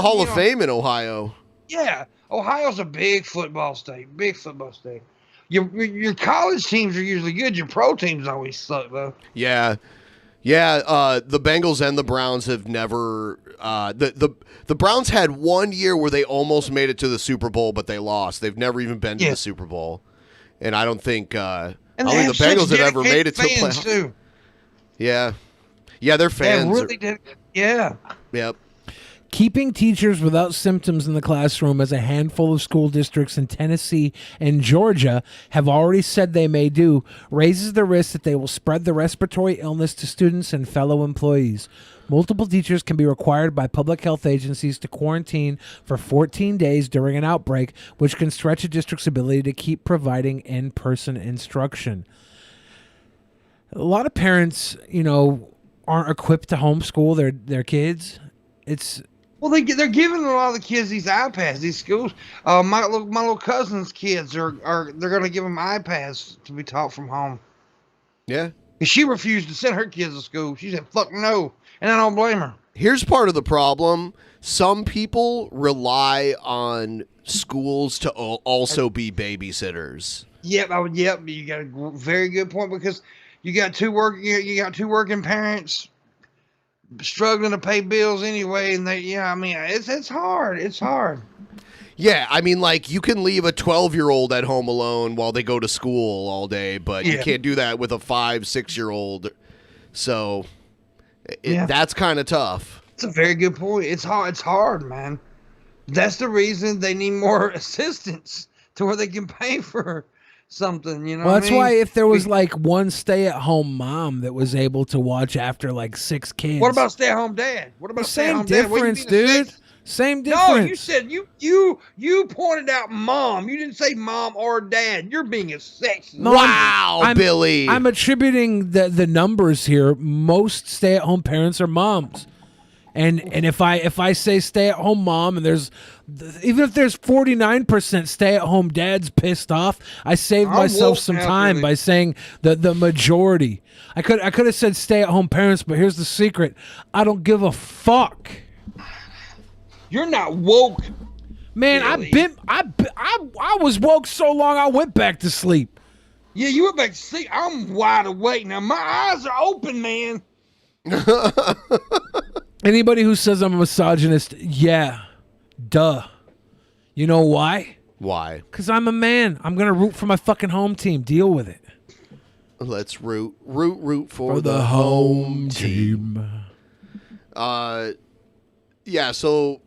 Speaker 7: Hall of Fame in Ohio.
Speaker 8: Yeah, Ohio's a big football state. Big football state. Your college teams are usually good. Your pro teams always suck, though.
Speaker 7: Yeah. Yeah, the Bengals and the Browns have never. The Browns had 1 year where they almost made it to the Super Bowl, but they lost. They've never even been to the Super Bowl, and I don't think the Bengals have ever made it to the playoffs. Too. Yeah, their fans.
Speaker 8: They really did. Yeah.
Speaker 7: Yep.
Speaker 1: Keeping teachers without symptoms in the classroom, as a handful of school districts in Tennessee and Georgia have already said they may do, raises the risk that they will spread the respiratory illness to students and fellow employees. Multiple teachers can be required by public health agencies to quarantine for 14 days during an outbreak, which can stretch a district's ability to keep providing in-person instruction. A lot of parents, aren't equipped to homeschool their kids.
Speaker 8: Well, they're giving a lot of the kids these iPads. These schools, my little cousin's kids they're going to give them iPads to be taught from home.
Speaker 7: Yeah,
Speaker 8: because she refused to send her kids to school. She said, "Fuck no," and I don't blame her.
Speaker 7: Here's part of the problem: some people rely on schools to also be babysitters.
Speaker 8: Yep. You got a very good point, because you got two working parents struggling to pay bills anyway, and it's hard. It's hard.
Speaker 7: Yeah, I mean, you can leave a 12-year-old at home alone while they go to school all day, but you can't do that with a 5-6-year-old. So that's kind of tough.
Speaker 8: It's a very good point. It's hard, man. That's the reason they need more assistants to where they can pay for something, you know.
Speaker 1: Well, that's
Speaker 8: what I mean?
Speaker 1: why if there was like one stay-at-home mom that was able to watch after like 6 kids.
Speaker 8: What about stay-at-home dad? What about
Speaker 1: same
Speaker 8: stay-at-home dad? What do you
Speaker 1: difference,
Speaker 8: mean the
Speaker 1: dude?
Speaker 8: sex-
Speaker 1: Same difference.
Speaker 8: No, you said you pointed out mom. You didn't say mom or dad. You're being a sexist.
Speaker 1: No,
Speaker 7: Wow, Billy.
Speaker 1: I'm attributing the numbers here. Most stay-at-home parents are moms. And if I say stay-at-home mom and even if there's 49% stay-at-home dads pissed off, I saved myself some time by saying the majority. I could have said stay-at-home parents, but here's the secret. I don't give a fuck.
Speaker 8: You're not woke.
Speaker 1: Man,
Speaker 8: Billy.
Speaker 1: I was woke so long I went back to sleep.
Speaker 8: Yeah, you went back to sleep. I'm wide awake now. My eyes are open, man.
Speaker 1: Anybody who says I'm a misogynist, yeah, duh. You know why?
Speaker 7: Why?
Speaker 1: Because I'm a man. I'm going to root for my fucking home team. Deal with it.
Speaker 7: Let's root for the home team. Yeah, so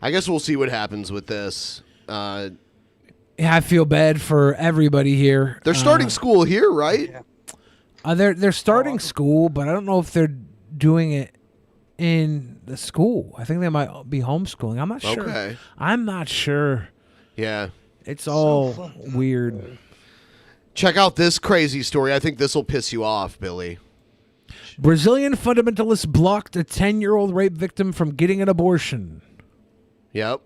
Speaker 7: I guess we'll see what happens with this.
Speaker 1: Yeah, I feel bad for everybody here.
Speaker 7: They're starting school here, right?
Speaker 1: They're starting school, but I don't know if they're doing it in the school. I think they might be homeschooling. I'm not sure.
Speaker 7: Okay.
Speaker 1: I'm not sure.
Speaker 7: Yeah.
Speaker 1: It's all weird.
Speaker 7: Check out this crazy story. I think this will piss you off, Billy.
Speaker 1: Brazilian fundamentalist blocked a 10-year-old rape victim from getting an abortion.
Speaker 7: Yep.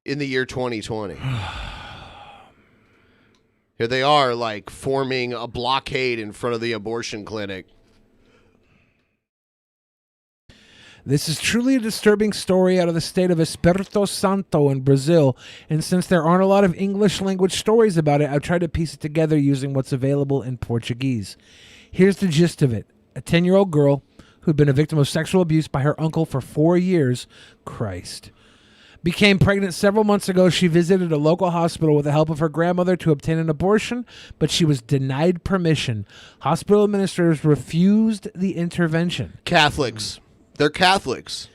Speaker 7: In the year 2020. Here they are, like, forming a blockade in front of the abortion clinic.
Speaker 1: This is truly a disturbing story out of the state of Espírito Santo in Brazil, and since there aren't a lot of English-language stories about it, I've tried to piece it together using what's available in Portuguese. Here's the gist of it. A 10-year-old girl who'd been a victim of sexual abuse by her uncle for 4 years, Christ, became pregnant several months ago. She visited a local hospital with the help of her grandmother to obtain an abortion, but she was denied permission. Hospital administrators refused the intervention.
Speaker 7: Catholics. They're Catholics.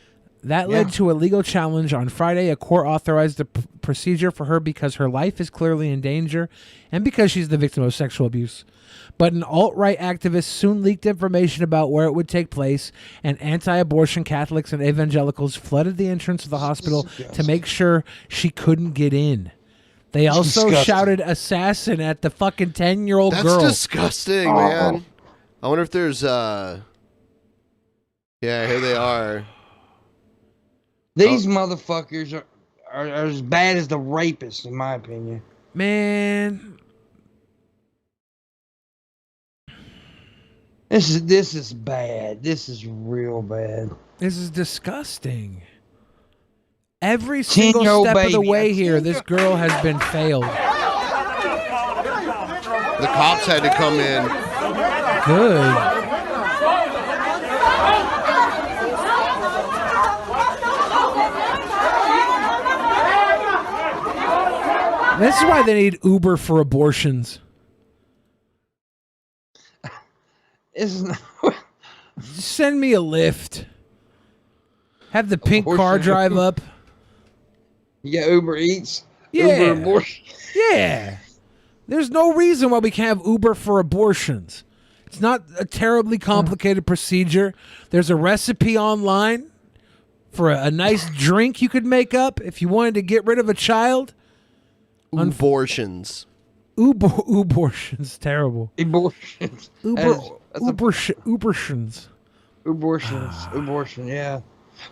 Speaker 1: That led to a legal challenge. On Friday, a court authorized the procedure for her because her life is clearly in danger and because she's the victim of sexual abuse. But an alt-right activist soon leaked information about where it would take place, and anti-abortion Catholics and evangelicals flooded the entrance of the hospital to make sure she couldn't get in. They also shouted assassin at the fucking 10-year-old girl.
Speaker 7: That's disgusting, man. I wonder if there's yeah, here they are.
Speaker 8: These motherfuckers are as bad as the rapists, in my opinion.
Speaker 1: Man,
Speaker 8: this is bad. This is real bad.
Speaker 1: this is disgusting. Every single step of the
Speaker 8: baby.
Speaker 1: way here, this girl has been failed.
Speaker 7: The cops had to come in.
Speaker 1: Good. This is why they need Uber for abortions. Send me a lift. Have the pink car drive up.
Speaker 8: You got Uber Eats?
Speaker 1: Yeah.
Speaker 8: Uber abortion?
Speaker 1: Yeah. There's no reason why we can't have Uber for abortions. It's not a terribly complicated procedure. There's a recipe online for a nice drink you could make up if you wanted to get rid of a child.
Speaker 7: Abortions.
Speaker 1: Abortions. Terrible.
Speaker 8: Abortions.
Speaker 1: Abortions.
Speaker 8: Abortion, yeah.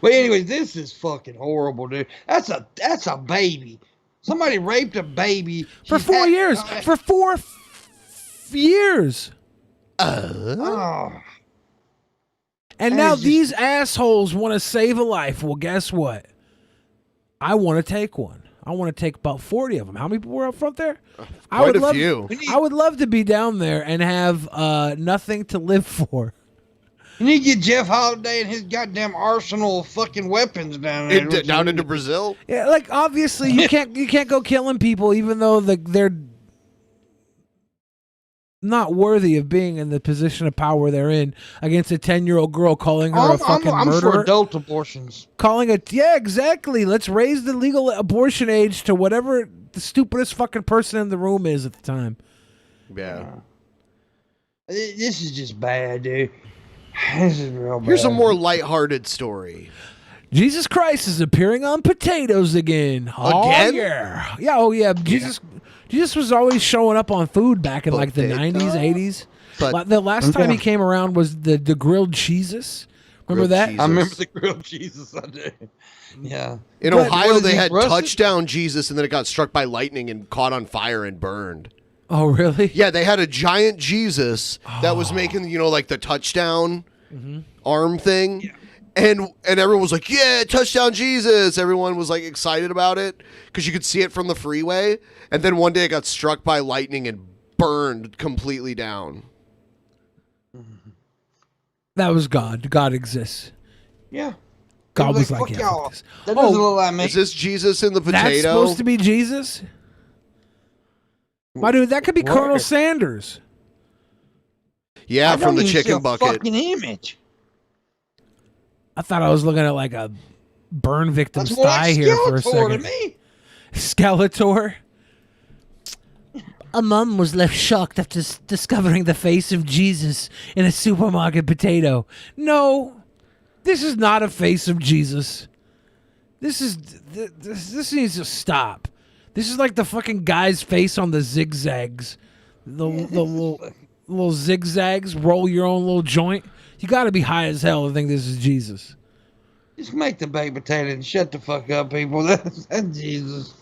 Speaker 8: But anyways, this is fucking horrible, dude. That's a baby. Somebody raped a baby.
Speaker 1: For 4 years. For 4 years.
Speaker 8: Oh.
Speaker 1: And now these assholes want to save a life. Well, guess what? I want to take one. I want to take about 40 of them. How many people were up front there?
Speaker 7: Quite a few.
Speaker 1: I would love to be down there and have nothing to live for.
Speaker 8: You need to get Jeff Holiday and his goddamn arsenal of fucking weapons down there.
Speaker 7: Down into Brazil?
Speaker 1: Yeah, like obviously you can't go killing people even though they're not worthy of being in the position of power they're in against a 10-year-old girl, calling her a fucking
Speaker 8: I'm
Speaker 1: murderer.
Speaker 8: for adult abortions.
Speaker 1: Calling it, yeah, exactly. Let's raise the legal abortion age to whatever the stupidest fucking person in the room is at the time.
Speaker 7: Yeah.
Speaker 8: This is just bad, dude. This is real bad.
Speaker 7: Here's a more lighthearted story.
Speaker 1: Jesus Christ is appearing on potatoes again. Oh,
Speaker 7: Again?
Speaker 1: yeah. Yeah, oh, yeah. Jesus was always showing up on food back in like the 90s, 80s.
Speaker 7: But
Speaker 1: the last time he came around was the grilled cheeses. Remember
Speaker 7: Grilled
Speaker 1: that?
Speaker 7: cheeses.
Speaker 8: I remember the grilled Jesus I do. Yeah.
Speaker 7: In
Speaker 8: What-
Speaker 7: Ohio,
Speaker 8: what
Speaker 7: they
Speaker 8: is he,
Speaker 7: had
Speaker 8: rusted?
Speaker 7: touchdown Jesus, and then it got struck by lightning and caught on fire and burned.
Speaker 1: Oh, really?
Speaker 7: Yeah, they had a giant Jesus that was making, like the touchdown arm thing. Yeah. And everyone was like, yeah, touchdown Jesus. Everyone was like excited about it because you could see it from the freeway. And then one day it got struck by lightning and burned completely down.
Speaker 1: That was God. God exists.
Speaker 8: Yeah.
Speaker 1: God was
Speaker 8: Fuck
Speaker 1: like, yeah,
Speaker 8: y'all.
Speaker 1: fuck this.
Speaker 8: That doesn't look like me.
Speaker 7: Is this Jesus in the potato?
Speaker 1: That's supposed to be Jesus? My dude, that could be
Speaker 8: Where?
Speaker 1: Colonel Sanders.
Speaker 7: Yeah,
Speaker 8: I
Speaker 7: from
Speaker 8: don't
Speaker 7: the
Speaker 8: even see
Speaker 7: chicken
Speaker 8: a
Speaker 7: bucket.
Speaker 8: fucking image.
Speaker 1: I thought I was looking at like a burn victim's
Speaker 8: That's more
Speaker 1: thigh
Speaker 8: like
Speaker 1: here for a
Speaker 8: Skeletor to
Speaker 1: second.
Speaker 8: me.
Speaker 1: Skeletor? A mum was left shocked after discovering the face of Jesus in a supermarket potato. No, this is not a face of Jesus. This needs to stop. This is like the fucking guy's face on the zigzags. The little zigzags, roll your own little joint. You got to be high as hell to think this is Jesus.
Speaker 8: Just make the baked potato and shut the fuck up, people. That's Jesus.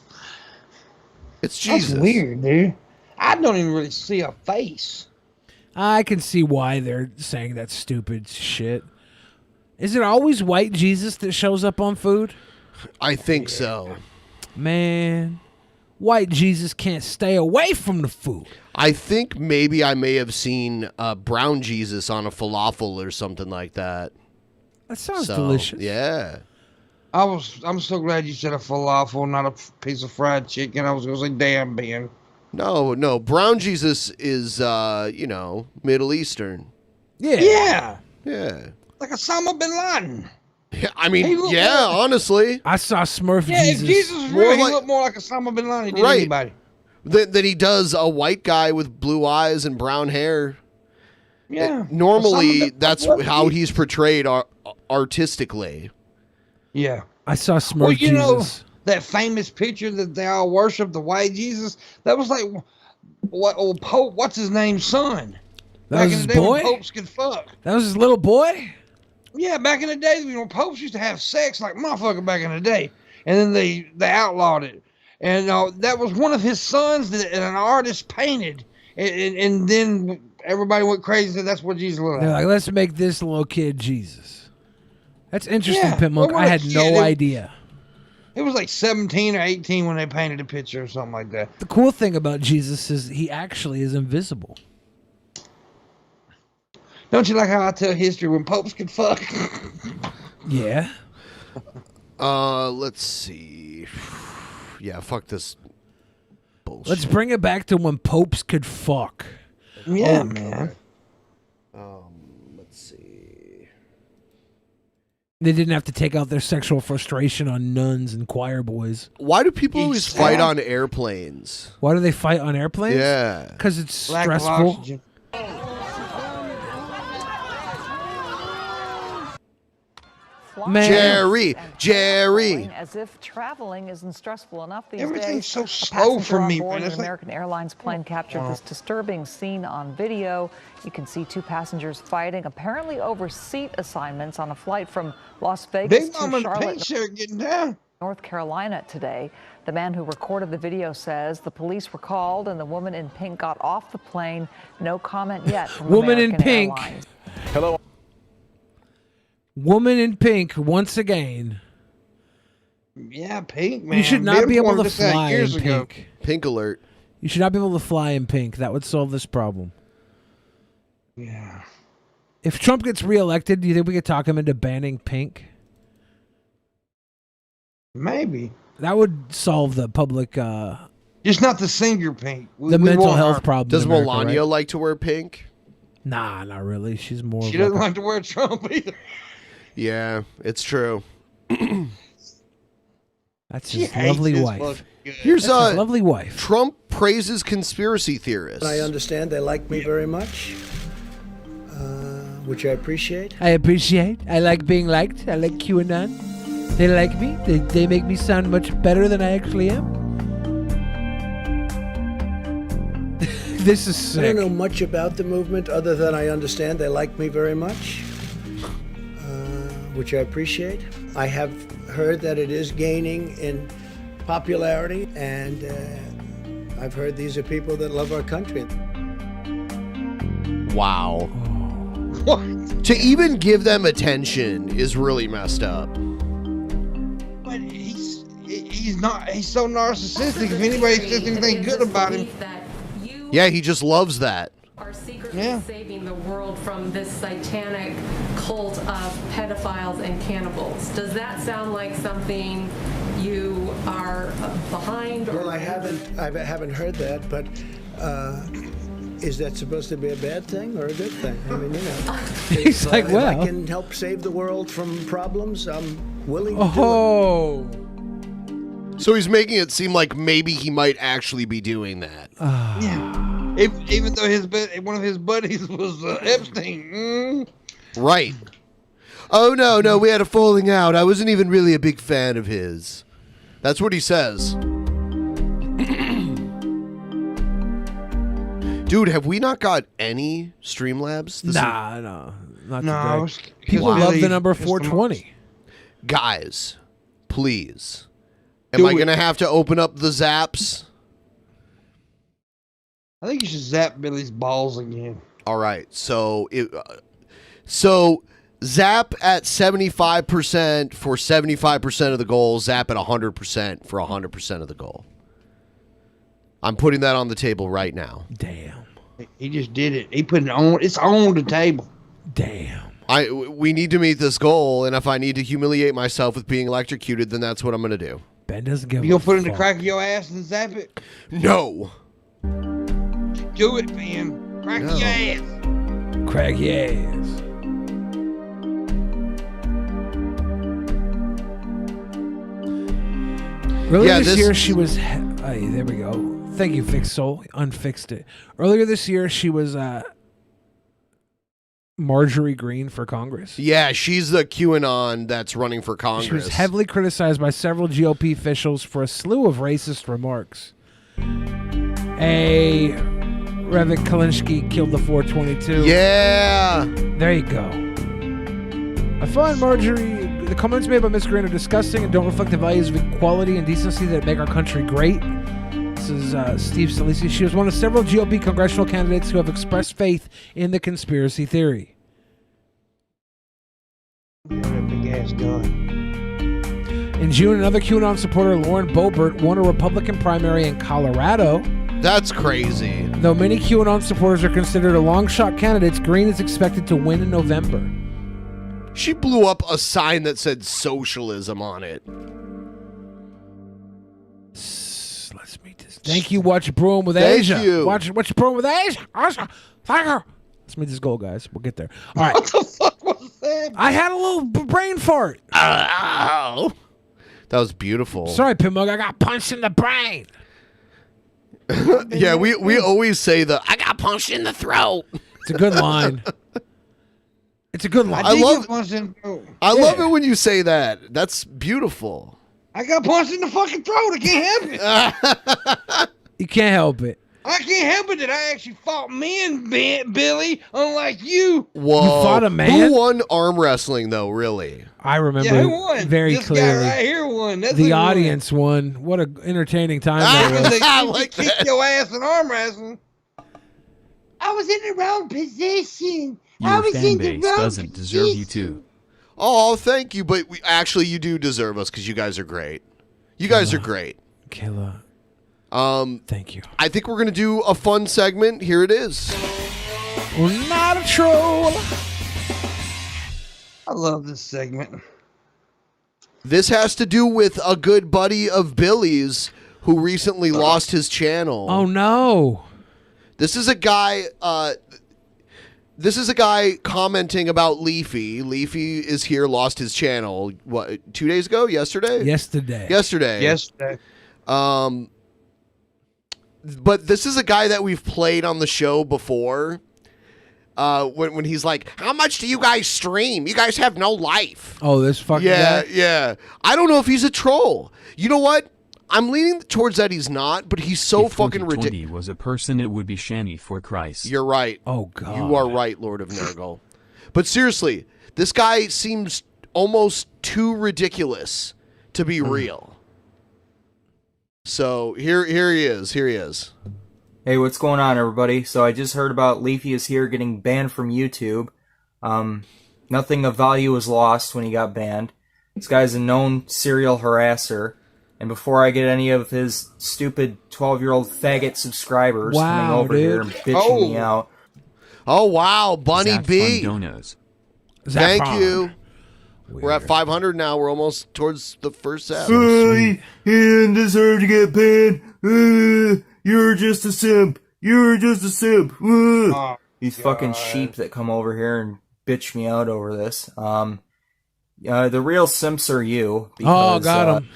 Speaker 7: It's Jesus.
Speaker 8: That's weird, dude. I don't even really see a face.
Speaker 1: I can see why they're saying that stupid shit. Is it always white Jesus that shows up on food?
Speaker 7: I think so.
Speaker 1: Man, white Jesus can't stay away from the food.
Speaker 7: I think maybe I may have seen brown Jesus on a falafel or something like that.
Speaker 1: That sounds delicious.
Speaker 7: Yeah.
Speaker 8: I'm so glad you said a falafel, not a piece of fried chicken. I was gonna say damn Ben.
Speaker 7: No. Brown Jesus is Middle Eastern.
Speaker 8: Yeah.
Speaker 7: Yeah.
Speaker 8: Like Osama bin Laden.
Speaker 7: Yeah, I mean, honestly.
Speaker 1: I saw Smurf
Speaker 8: Yeah,
Speaker 1: Jesus.
Speaker 8: if Jesus was real, he looked more like Osama bin Laden than anybody.
Speaker 7: Than he does a white guy with blue eyes and brown hair.
Speaker 8: Yeah.
Speaker 7: Normally, that's how he's portrayed artistically.
Speaker 8: Yeah.
Speaker 1: I saw Smurf
Speaker 8: Well, you know,
Speaker 1: Jesus.
Speaker 8: that famous picture that they all worship, the white Jesus, that was like what old Pope, what's his name's son?
Speaker 1: That was his boy?
Speaker 8: when popes could fuck.
Speaker 1: That was his little boy?
Speaker 8: Yeah, back in the day, popes used to have sex like motherfucker back in the day. And then they outlawed it. And that was one of his sons that an artist painted. And then everybody went crazy and said that's what Jesus looked
Speaker 1: They're
Speaker 8: like.
Speaker 1: like, let's make this little kid Jesus. That's interesting,
Speaker 8: Yeah,
Speaker 1: Pimmunk.
Speaker 8: well,
Speaker 1: I had
Speaker 8: shit,
Speaker 1: no idea.
Speaker 8: It was like 17 or 18 when they painted a picture or something like that.
Speaker 1: The cool thing about Jesus is he actually is invisible.
Speaker 8: Don't you like how I tell history when popes could fuck?
Speaker 1: Yeah.
Speaker 7: Let's see. Yeah, fuck this bullshit.
Speaker 1: Let's bring it back to when popes could fuck.
Speaker 8: Yeah, man.
Speaker 7: Let's see.
Speaker 1: They didn't have to take out their sexual frustration on nuns and choir boys.
Speaker 7: Why do people always fight on airplanes?
Speaker 1: Why do they fight on airplanes?
Speaker 7: Yeah.
Speaker 1: Because it's
Speaker 8: Lack of
Speaker 1: stressful.
Speaker 8: oxygen.
Speaker 1: Man.
Speaker 7: Jerry.
Speaker 11: As if traveling isn't stressful enough these
Speaker 8: Everything's
Speaker 11: days.
Speaker 8: so
Speaker 11: A
Speaker 8: slow
Speaker 11: passenger
Speaker 8: for
Speaker 11: on
Speaker 8: me,
Speaker 11: board
Speaker 8: man.
Speaker 11: an
Speaker 8: It's like-
Speaker 11: American Airlines plane captured this disturbing scene on video. You can see two passengers fighting, apparently over seat assignments on a flight from Las Vegas
Speaker 8: Big
Speaker 11: to
Speaker 8: Mama and the
Speaker 11: Charlotte,
Speaker 8: pink shirt getting down.
Speaker 11: North Carolina today. The man who recorded the video says the police were called and the woman in pink got off the plane. No comment yet from
Speaker 1: Woman in
Speaker 11: American
Speaker 1: pink.
Speaker 11: Airlines.
Speaker 5: Hello.
Speaker 1: Woman in pink once again.
Speaker 8: Yeah, pink, man.
Speaker 1: You should not
Speaker 8: Ben
Speaker 1: be able
Speaker 8: pointed
Speaker 1: to
Speaker 8: this out
Speaker 1: fly in
Speaker 8: years ago.
Speaker 1: pink.
Speaker 7: Pink alert.
Speaker 1: You should not be able to fly in pink. That would solve this problem.
Speaker 8: Yeah.
Speaker 1: If Trump gets reelected, do you think we could talk him into banning pink?
Speaker 8: Maybe.
Speaker 1: That would solve the public
Speaker 8: Just not the singer pink.
Speaker 1: The mental health problem.
Speaker 7: Does
Speaker 1: in America,
Speaker 7: Melania
Speaker 1: right?
Speaker 7: like to wear pink?
Speaker 1: Nah, not really. She's more.
Speaker 8: She doesn't like to wear Trump either.
Speaker 7: Yeah, it's true.
Speaker 1: That's his lovely wife.
Speaker 7: Here's
Speaker 1: That's his lovely wife.
Speaker 7: Trump praises conspiracy theorists.
Speaker 10: I understand they like me very much, which I appreciate.
Speaker 1: I appreciate. I like being liked. I like QAnon. They like me. They make me sound much better than I actually am. This is sick.
Speaker 10: I don't know much about the movement other than I understand they like me very much, which I appreciate. I have heard that it is gaining in popularity, and I've heard these are people that love our country.
Speaker 7: Wow. What? To even give them attention is really messed up.
Speaker 8: But he's so narcissistic. If anybody says anything good about him,
Speaker 7: yeah, he just loves that.
Speaker 12: Are secretly saving the world from this satanic cult of pedophiles and cannibals. Does that sound like something you are behind?
Speaker 10: Well, I haven't heard that, but is that supposed to be a bad thing or a good thing? I mean, you know,
Speaker 1: He's like,
Speaker 10: if
Speaker 1: well,
Speaker 10: I can help save the world from problems, I'm willing to
Speaker 1: do it.
Speaker 7: So he's making it seem like maybe he might actually be doing that.
Speaker 8: yeah. Even though one of his buddies was Epstein.
Speaker 7: Right. Oh, no, we had a falling out. I wasn't even really a big fan of his. That's what he says. Dude, have we not got any Streamlabs?
Speaker 1: No. Not
Speaker 8: No,
Speaker 1: today. People love the number 420.
Speaker 7: Guys, please. Am I going to have to open up the zaps?
Speaker 8: I think you should zap Billy's balls again.
Speaker 7: All right. So zap at 75% for 75% of the goal. Zap at 100% for 100% of the goal. I'm putting that on the table right now.
Speaker 1: Damn.
Speaker 8: He just did it. He put it on. It's on the table.
Speaker 1: Damn.
Speaker 7: We need to meet this goal, and if I need to humiliate myself with being electrocuted, then that's what I'm going to do.
Speaker 1: Ben doesn't give
Speaker 8: You gonna put it in the crack of your ass and zap it?
Speaker 7: No.
Speaker 8: Do it, Ben. Crack your ass.
Speaker 1: Crack your ass. Earlier this year, she was... Hey, there we go. Thank you, Fix Soul. Unfixed it. Earlier this year, she was Marjorie Greene for Congress.
Speaker 7: Yeah, she's the QAnon that's running for Congress.
Speaker 1: She was heavily criticized by several GOP officials for a slew of racist remarks. Revik Kalinsky killed the 422.
Speaker 7: Yeah.
Speaker 1: There you go. I find the comments made by Ms. Greene are disgusting and don't reflect the values of equality and decency that make our country great. This is Steve Scalise. She was one of several GOP congressional candidates who have expressed faith in the conspiracy theory.
Speaker 8: Big ass gun.
Speaker 1: In June, another QAnon supporter, Lauren Boebert, won a Republican primary in Colorado.
Speaker 7: That's crazy.
Speaker 1: Though many QAnon supporters are considered a long shot candidates, Greene is expected to win in November.
Speaker 7: She blew up a sign that said socialism on it.
Speaker 1: Let's meet this. Thank you, Watch Brewing with
Speaker 7: Thank
Speaker 1: Asia.
Speaker 7: you.
Speaker 1: Watch Brewing with Asia. Thank you. Let's meet this goal, guys. We'll get there. All right.
Speaker 8: What the fuck was that?
Speaker 1: I had a little brain fart.
Speaker 7: Ow. That was beautiful.
Speaker 1: Sorry, Pimmunk. I got punched in the brain.
Speaker 7: Yeah, we always say I got punched in the throat.
Speaker 1: It's a good line. It's a good line.
Speaker 7: I love
Speaker 1: it
Speaker 7: when you say that. That's beautiful.
Speaker 8: I got punched in the fucking throat. I can't help it.
Speaker 1: You can't help it.
Speaker 8: I can't help it that I actually fought men, Billy, unlike you.
Speaker 7: Whoa.
Speaker 1: You fought a man?
Speaker 7: Who won arm wrestling, though, really?
Speaker 1: I remember
Speaker 8: Yeah, who won?
Speaker 1: very
Speaker 8: this
Speaker 1: clearly.
Speaker 8: Guy right here won. That's
Speaker 1: The
Speaker 8: who won.
Speaker 1: audience won. What an entertaining time that was.
Speaker 8: I like kick your ass in arm wrestling. I was in the wrong position.
Speaker 13: Your fan base doesn't deserve you too.
Speaker 7: Oh, thank you. But you do deserve us because you guys are great. You guys are great.
Speaker 1: Kayla.
Speaker 7: Thank you. I think we're going to do a fun segment. Here it is.
Speaker 1: We're not a troll.
Speaker 8: I love this segment.
Speaker 7: This has to do with a good buddy of Billy's who recently lost his channel.
Speaker 1: Oh no!
Speaker 7: This is a guy. This is a guy commenting about Leafy. Leafy is here, lost his channel. What? 2 days ago? Yesterday?
Speaker 8: Yesterday.
Speaker 7: But this is a guy that we've played on the show before. When he's like, how much do you guys stream? You guys have no life.
Speaker 1: Oh, this fucking guy?
Speaker 7: Yeah. I don't know if he's a troll. You know what? I'm leaning towards that he's not, but he's so
Speaker 13: if
Speaker 7: fucking
Speaker 13: 2020
Speaker 7: ridiculous.
Speaker 13: was a person, it would be Shani for Christ.
Speaker 7: You're right.
Speaker 1: Oh, God.
Speaker 7: You are right, Lord of Nergal. But seriously, this guy seems almost too ridiculous to be real. So here he is.
Speaker 14: Hey, what's going on, everybody? So I just heard about LeafyIsHere getting banned from YouTube. Nothing of value was lost when he got banned. This guy's a known serial harasser. And before I get any of his stupid 12-year-old faggot subscribers coming over here and bitching me out.
Speaker 7: Oh, wow, Bunny
Speaker 13: Zap
Speaker 7: B.
Speaker 13: Fundonos.
Speaker 7: Thank you. We're at 500 now. We're almost towards the first zap.
Speaker 14: He didn't deserve to get banned. You're just a simp. These fucking sheep that come over here and bitch me out over this. The real simps are you. Because,
Speaker 1: got him.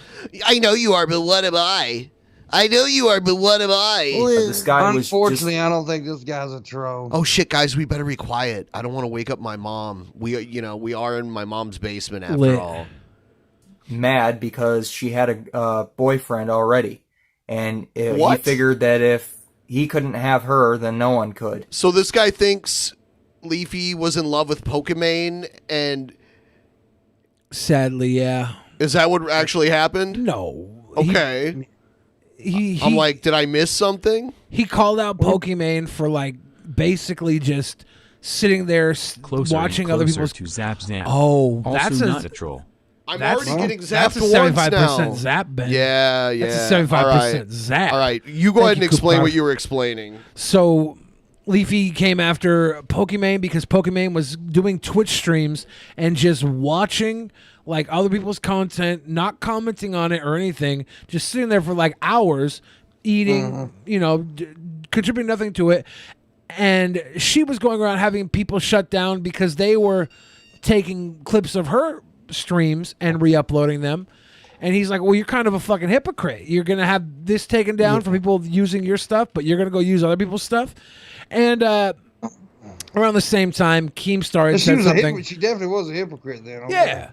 Speaker 7: I know you are, but what am I?
Speaker 14: This guy
Speaker 8: Unfortunately, I don't think this guy's a troll.
Speaker 7: Oh shit, guys, we better be quiet. I don't want to wake up my mom. We are in my mom's basement after all.
Speaker 14: Mad because she had a boyfriend already, and he
Speaker 7: What?
Speaker 14: figured that if he couldn't have her, then no one could.
Speaker 7: So this guy thinks Leafy was in love with Pokimane, and
Speaker 1: sadly, yeah.
Speaker 7: Is that what actually happened?
Speaker 1: No.
Speaker 7: Okay. I'm like, did I miss something?
Speaker 1: He called out Pokimane for like basically just sitting there
Speaker 13: Closer
Speaker 1: watching
Speaker 13: and
Speaker 1: other
Speaker 13: closer
Speaker 1: people's.
Speaker 13: to Zap Zam.
Speaker 1: Oh,
Speaker 13: Also
Speaker 1: that's
Speaker 13: not a troll.
Speaker 7: I'm already getting zapped
Speaker 1: That's a
Speaker 7: once
Speaker 1: 75%
Speaker 7: now.
Speaker 1: zap, Ben.
Speaker 7: Yeah.
Speaker 1: That's a 75% zap.
Speaker 7: All right, you go
Speaker 1: Thank
Speaker 7: ahead and
Speaker 1: you,
Speaker 7: explain
Speaker 1: Kupar.
Speaker 7: what you were explaining.
Speaker 1: So Leafy came after Pokimane because Pokimane was doing Twitch streams and just watching like other people's content, not commenting on it or anything, just sitting there for like hours, eating, contributing nothing to it. And she was going around having people shut down because they were taking clips of her streams and re-uploading them. And he's like, well, you're kind of a fucking hypocrite. You're going to have this taken down for people using your stuff, but you're going to go use other people's stuff. And around the same time, Keemstar had said something.
Speaker 8: She definitely was a hypocrite then.
Speaker 1: Yeah.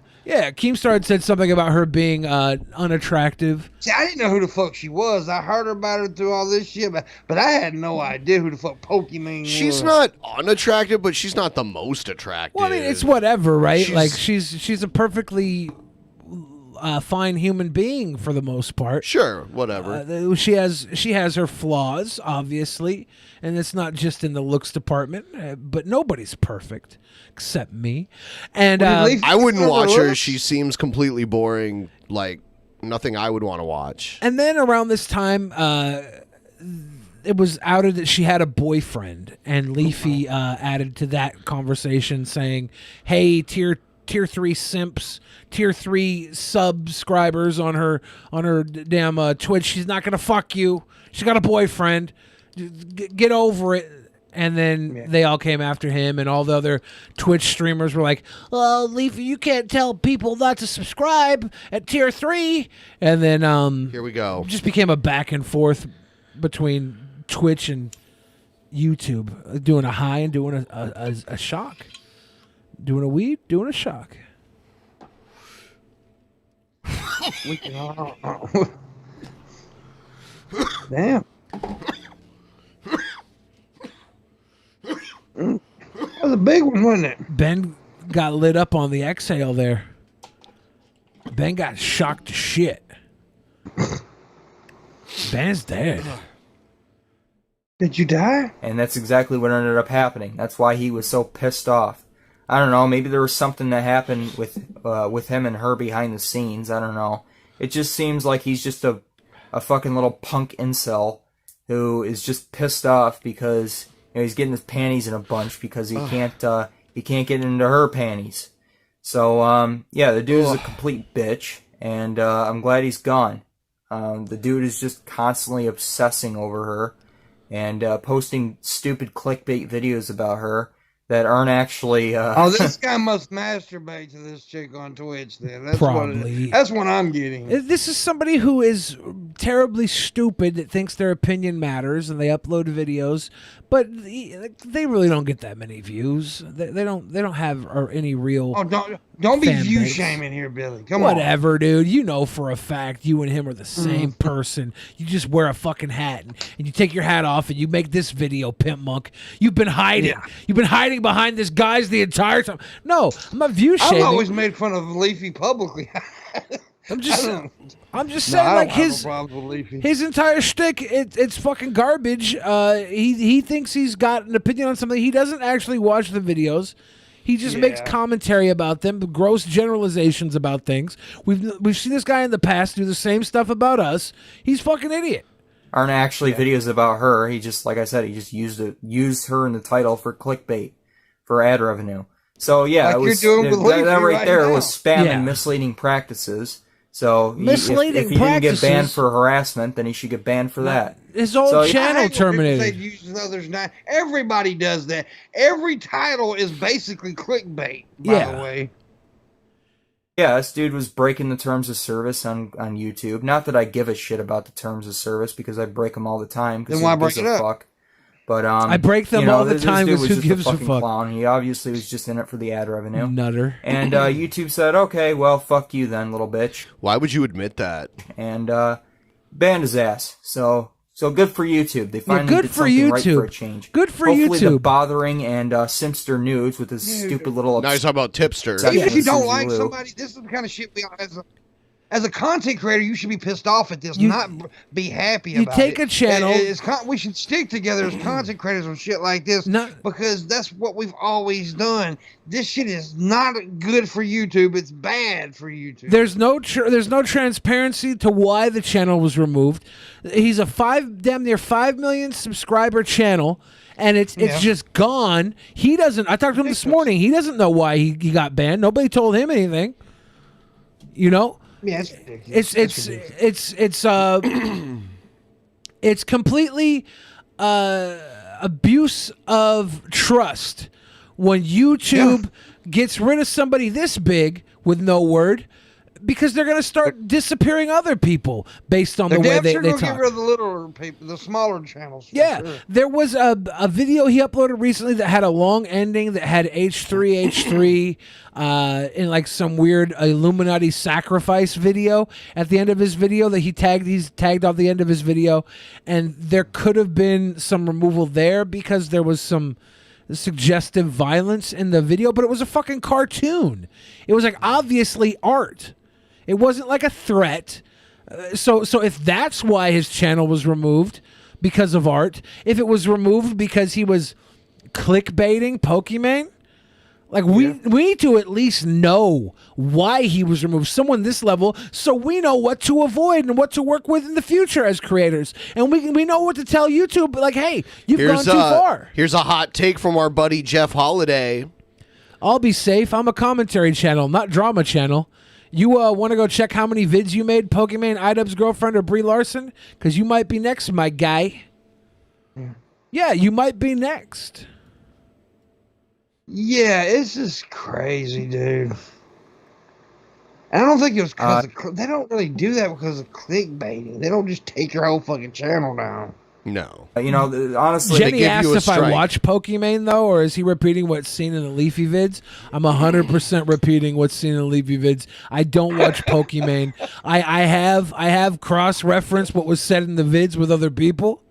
Speaker 1: Keemstar had said something about her being unattractive.
Speaker 8: See, I didn't know who the fuck she was. I heard about her through all this shit, but I had no idea who the fuck Pokimane was.
Speaker 7: She's not unattractive, but she's not the most attractive.
Speaker 1: Well, I mean, it's whatever, right? Like she's a perfectly fine human being for the most part.
Speaker 7: Sure, whatever.
Speaker 1: She has her flaws, obviously, and it's not just in the looks department. But nobody's perfect except me. And
Speaker 7: I wouldn't watch her. She seems completely boring. Like nothing I would want to watch.
Speaker 1: And then around this time, it was outed that she had a boyfriend, and Leafy added to that conversation saying, "Hey, tier 3 simps, tier 3 subscribers on her damn Twitch. She's not gonna fuck you. She got a boyfriend. Get over it." And then they all came after him, and all the other Twitch streamers were like, "Oh, Leafy, you can't tell people not to subscribe at tier 3." And then
Speaker 7: here we go.
Speaker 1: Just became a back and forth between Twitch and YouTube, doing a high and doing a shock. Doing a weed, doing a shock.
Speaker 8: Damn. That was a big one, wasn't it?
Speaker 1: Ben got lit up on the exhale there. Ben got shocked to shit. Ben's dead.
Speaker 8: Did you die?
Speaker 14: And that's exactly what ended up happening. That's why he was so pissed off. I don't know, maybe there was something that happened with him and her behind the scenes. I don't know. It just seems like he's just a fucking little punk incel who is just pissed off because he's getting his panties in a bunch because he can't get into her panties. So yeah, the dude's a complete bitch, and I'm glad he's gone. The dude is just constantly obsessing over her and posting stupid clickbait videos about her that aren't actually...
Speaker 8: this guy must masturbate to this chick on Twitch then. That's
Speaker 1: Probably.
Speaker 8: That's what I'm getting.
Speaker 1: This is somebody who is terribly stupid that thinks their opinion matters and they upload videos, but they really don't get that many views. They don't have any real...
Speaker 8: Oh, don't be
Speaker 1: fan
Speaker 8: view
Speaker 1: base.
Speaker 8: shaming here, Billy. Come on.
Speaker 1: Whatever, dude. You know for a fact you and him are the same person. You just wear a fucking hat and you take your hat off and you make this video, Pimmunk. You've been hiding.
Speaker 8: Yeah.
Speaker 1: You've been hiding behind this guise the entire time. No, I'm not view shaming.
Speaker 8: I've always made fun of Leafy publicly.
Speaker 1: I'm just saying,
Speaker 8: I
Speaker 1: like
Speaker 8: don't have a problem with Leafy.
Speaker 1: his entire shtick, it's fucking garbage. He thinks he's got an opinion on something. He doesn't actually watch the videos. He just makes commentary about them, gross generalizations about things. We've seen this guy in the past do the same stuff about us. He's fucking idiot.
Speaker 14: Aren't actually videos about her. He just, like I said, he just used her in the title for clickbait, for ad revenue. So yeah,
Speaker 8: Like
Speaker 14: it was
Speaker 8: you're doing with
Speaker 14: that
Speaker 8: Leafy
Speaker 14: right
Speaker 8: right
Speaker 14: there
Speaker 8: now.
Speaker 14: was spamming
Speaker 1: Yeah.
Speaker 14: misleading practices. So
Speaker 1: Misleading
Speaker 14: if he didn't get
Speaker 1: practices.
Speaker 14: banned for harassment, then he should get banned for that.
Speaker 1: His whole
Speaker 14: So,
Speaker 1: channel
Speaker 8: I hate when people say
Speaker 1: terminated.
Speaker 8: uses others not. Everybody does that. Every title is basically clickbait, by
Speaker 1: Yeah.
Speaker 8: the way.
Speaker 14: Yeah, this dude was breaking the terms of service on YouTube. Not that I give a shit about the terms of service because I break them all the time.
Speaker 8: Then why break it up?
Speaker 14: Fuck. But
Speaker 1: I break them all the time
Speaker 14: because
Speaker 1: because who gives a fuck?
Speaker 14: Clown. He obviously was just in it for the ad revenue.
Speaker 1: Nutter.
Speaker 14: And YouTube said, "Okay, well, fuck you then, little bitch,"
Speaker 7: Why would you admit that?
Speaker 14: and banned his ass. So good for YouTube. They finally
Speaker 1: good
Speaker 14: did
Speaker 1: for
Speaker 14: something right
Speaker 1: YouTube.
Speaker 14: for a change.
Speaker 1: Good for
Speaker 14: Hopefully the
Speaker 1: YouTube.
Speaker 14: bothering and Simpster nudes with his stupid little.
Speaker 7: Now you're talking about tipster.
Speaker 14: Obsession
Speaker 8: Even if you
Speaker 14: with
Speaker 8: don't
Speaker 14: Suzy
Speaker 8: like
Speaker 14: Lou.
Speaker 8: somebody, this is the kind of shit we as a content creator, you should be pissed off at this, not be happy
Speaker 1: you
Speaker 8: about
Speaker 1: take
Speaker 8: it.
Speaker 1: a channel-
Speaker 8: We should stick together as content creators on shit like this because that's what we've always done. This shit is not good for YouTube. It's bad for YouTube.
Speaker 1: There's no transparency to why the channel was removed. He's a damn near 5 million subscriber channel, and it's just gone. He doesn't. I talked to him this morning. He doesn't know why he got banned. Nobody told him anything. You know.
Speaker 8: Yeah, it's ridiculous.
Speaker 1: It's completely abuse of trust when YouTube gets rid of somebody this big with no word, because they're going to start disappearing other people based on the way they
Speaker 8: gonna
Speaker 1: talk.
Speaker 8: get rid of the littler people, the smaller channels. for
Speaker 1: Yeah,
Speaker 8: sure.
Speaker 1: there was a video he uploaded recently that had a long ending that had H3 in like some weird Illuminati sacrifice video at the end of his video that he's tagged off the end of his video, and there could have been some removal there because there was some suggestive violence in the video, but it was a fucking cartoon. It was like obviously art. It wasn't like a threat. So if that's why his channel was removed because of art, if it was removed because he was clickbaiting Pokimane, like we need to at least know why he was removed. Someone this level, so we know what to avoid and what to work with in the future as creators, and we know what to tell YouTube. Like, hey, you've gone too far.
Speaker 7: Here's a hot take from our buddy Jeff Holiday.
Speaker 1: I'll be safe. I'm a commentary channel, not drama channel. You want to go check how many vids you made, Pokimane, Idub's girlfriend, or Brie Larson? Because you might be next, my guy. Yeah, you might be next.
Speaker 8: Yeah, it's just crazy, dude. And I don't think it was because they don't really do that because of clickbaiting. They don't just take your whole fucking channel down.
Speaker 7: No.
Speaker 14: Honestly,
Speaker 1: Jenny asked if I watch Pokimane, though, or is he repeating what's seen in the Leafy vids? I'm 100% repeating what's seen in the Leafy vids. I don't watch Pokimane. I have cross-referenced what was said in the vids with other people,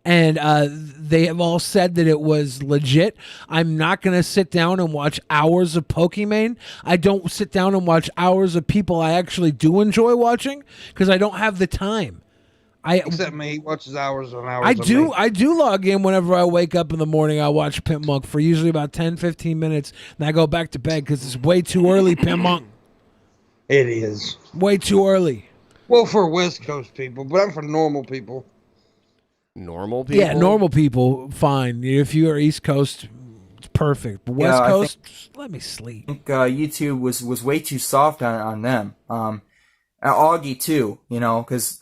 Speaker 1: and they have all said that it was legit. I'm not going to sit down and watch hours of Pokimane. I don't sit down and watch hours of people I actually do enjoy watching because I don't have the time.
Speaker 8: Except me, he watches hours and hours.
Speaker 1: I
Speaker 8: of
Speaker 1: do.
Speaker 8: me.
Speaker 1: I do log in whenever I wake up in the morning. I watch Pimmunk for usually about 10, 15 minutes, and I go back to bed because it's way too early, Pimmunk.
Speaker 8: It is.
Speaker 1: Way too early.
Speaker 8: Well, for West Coast people, but I'm for normal people.
Speaker 7: Normal people?
Speaker 1: Yeah, normal people, fine. If you are East Coast, it's perfect. But West Coast, just let me sleep.
Speaker 14: I think YouTube was way too soft on them. Augie too, you know, because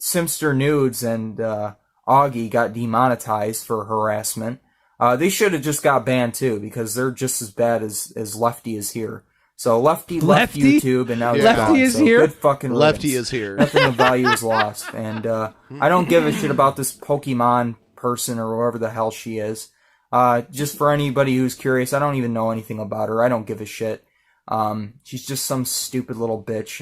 Speaker 14: Simster Nudes and Augie got demonetized for harassment. They should have just got banned too, because they're just as bad as Lefty is here. So Lefty left YouTube, and now he's
Speaker 1: Lefty
Speaker 14: gone.
Speaker 1: is
Speaker 14: So
Speaker 1: here.
Speaker 14: Good fucking riddance.
Speaker 7: Lefty is here.
Speaker 14: Nothing of value is lost, and I don't give a shit about this Pokemon person or whoever the hell she is. Just for anybody who's curious, I don't even know anything about her. I don't give a shit. She's just some stupid little bitch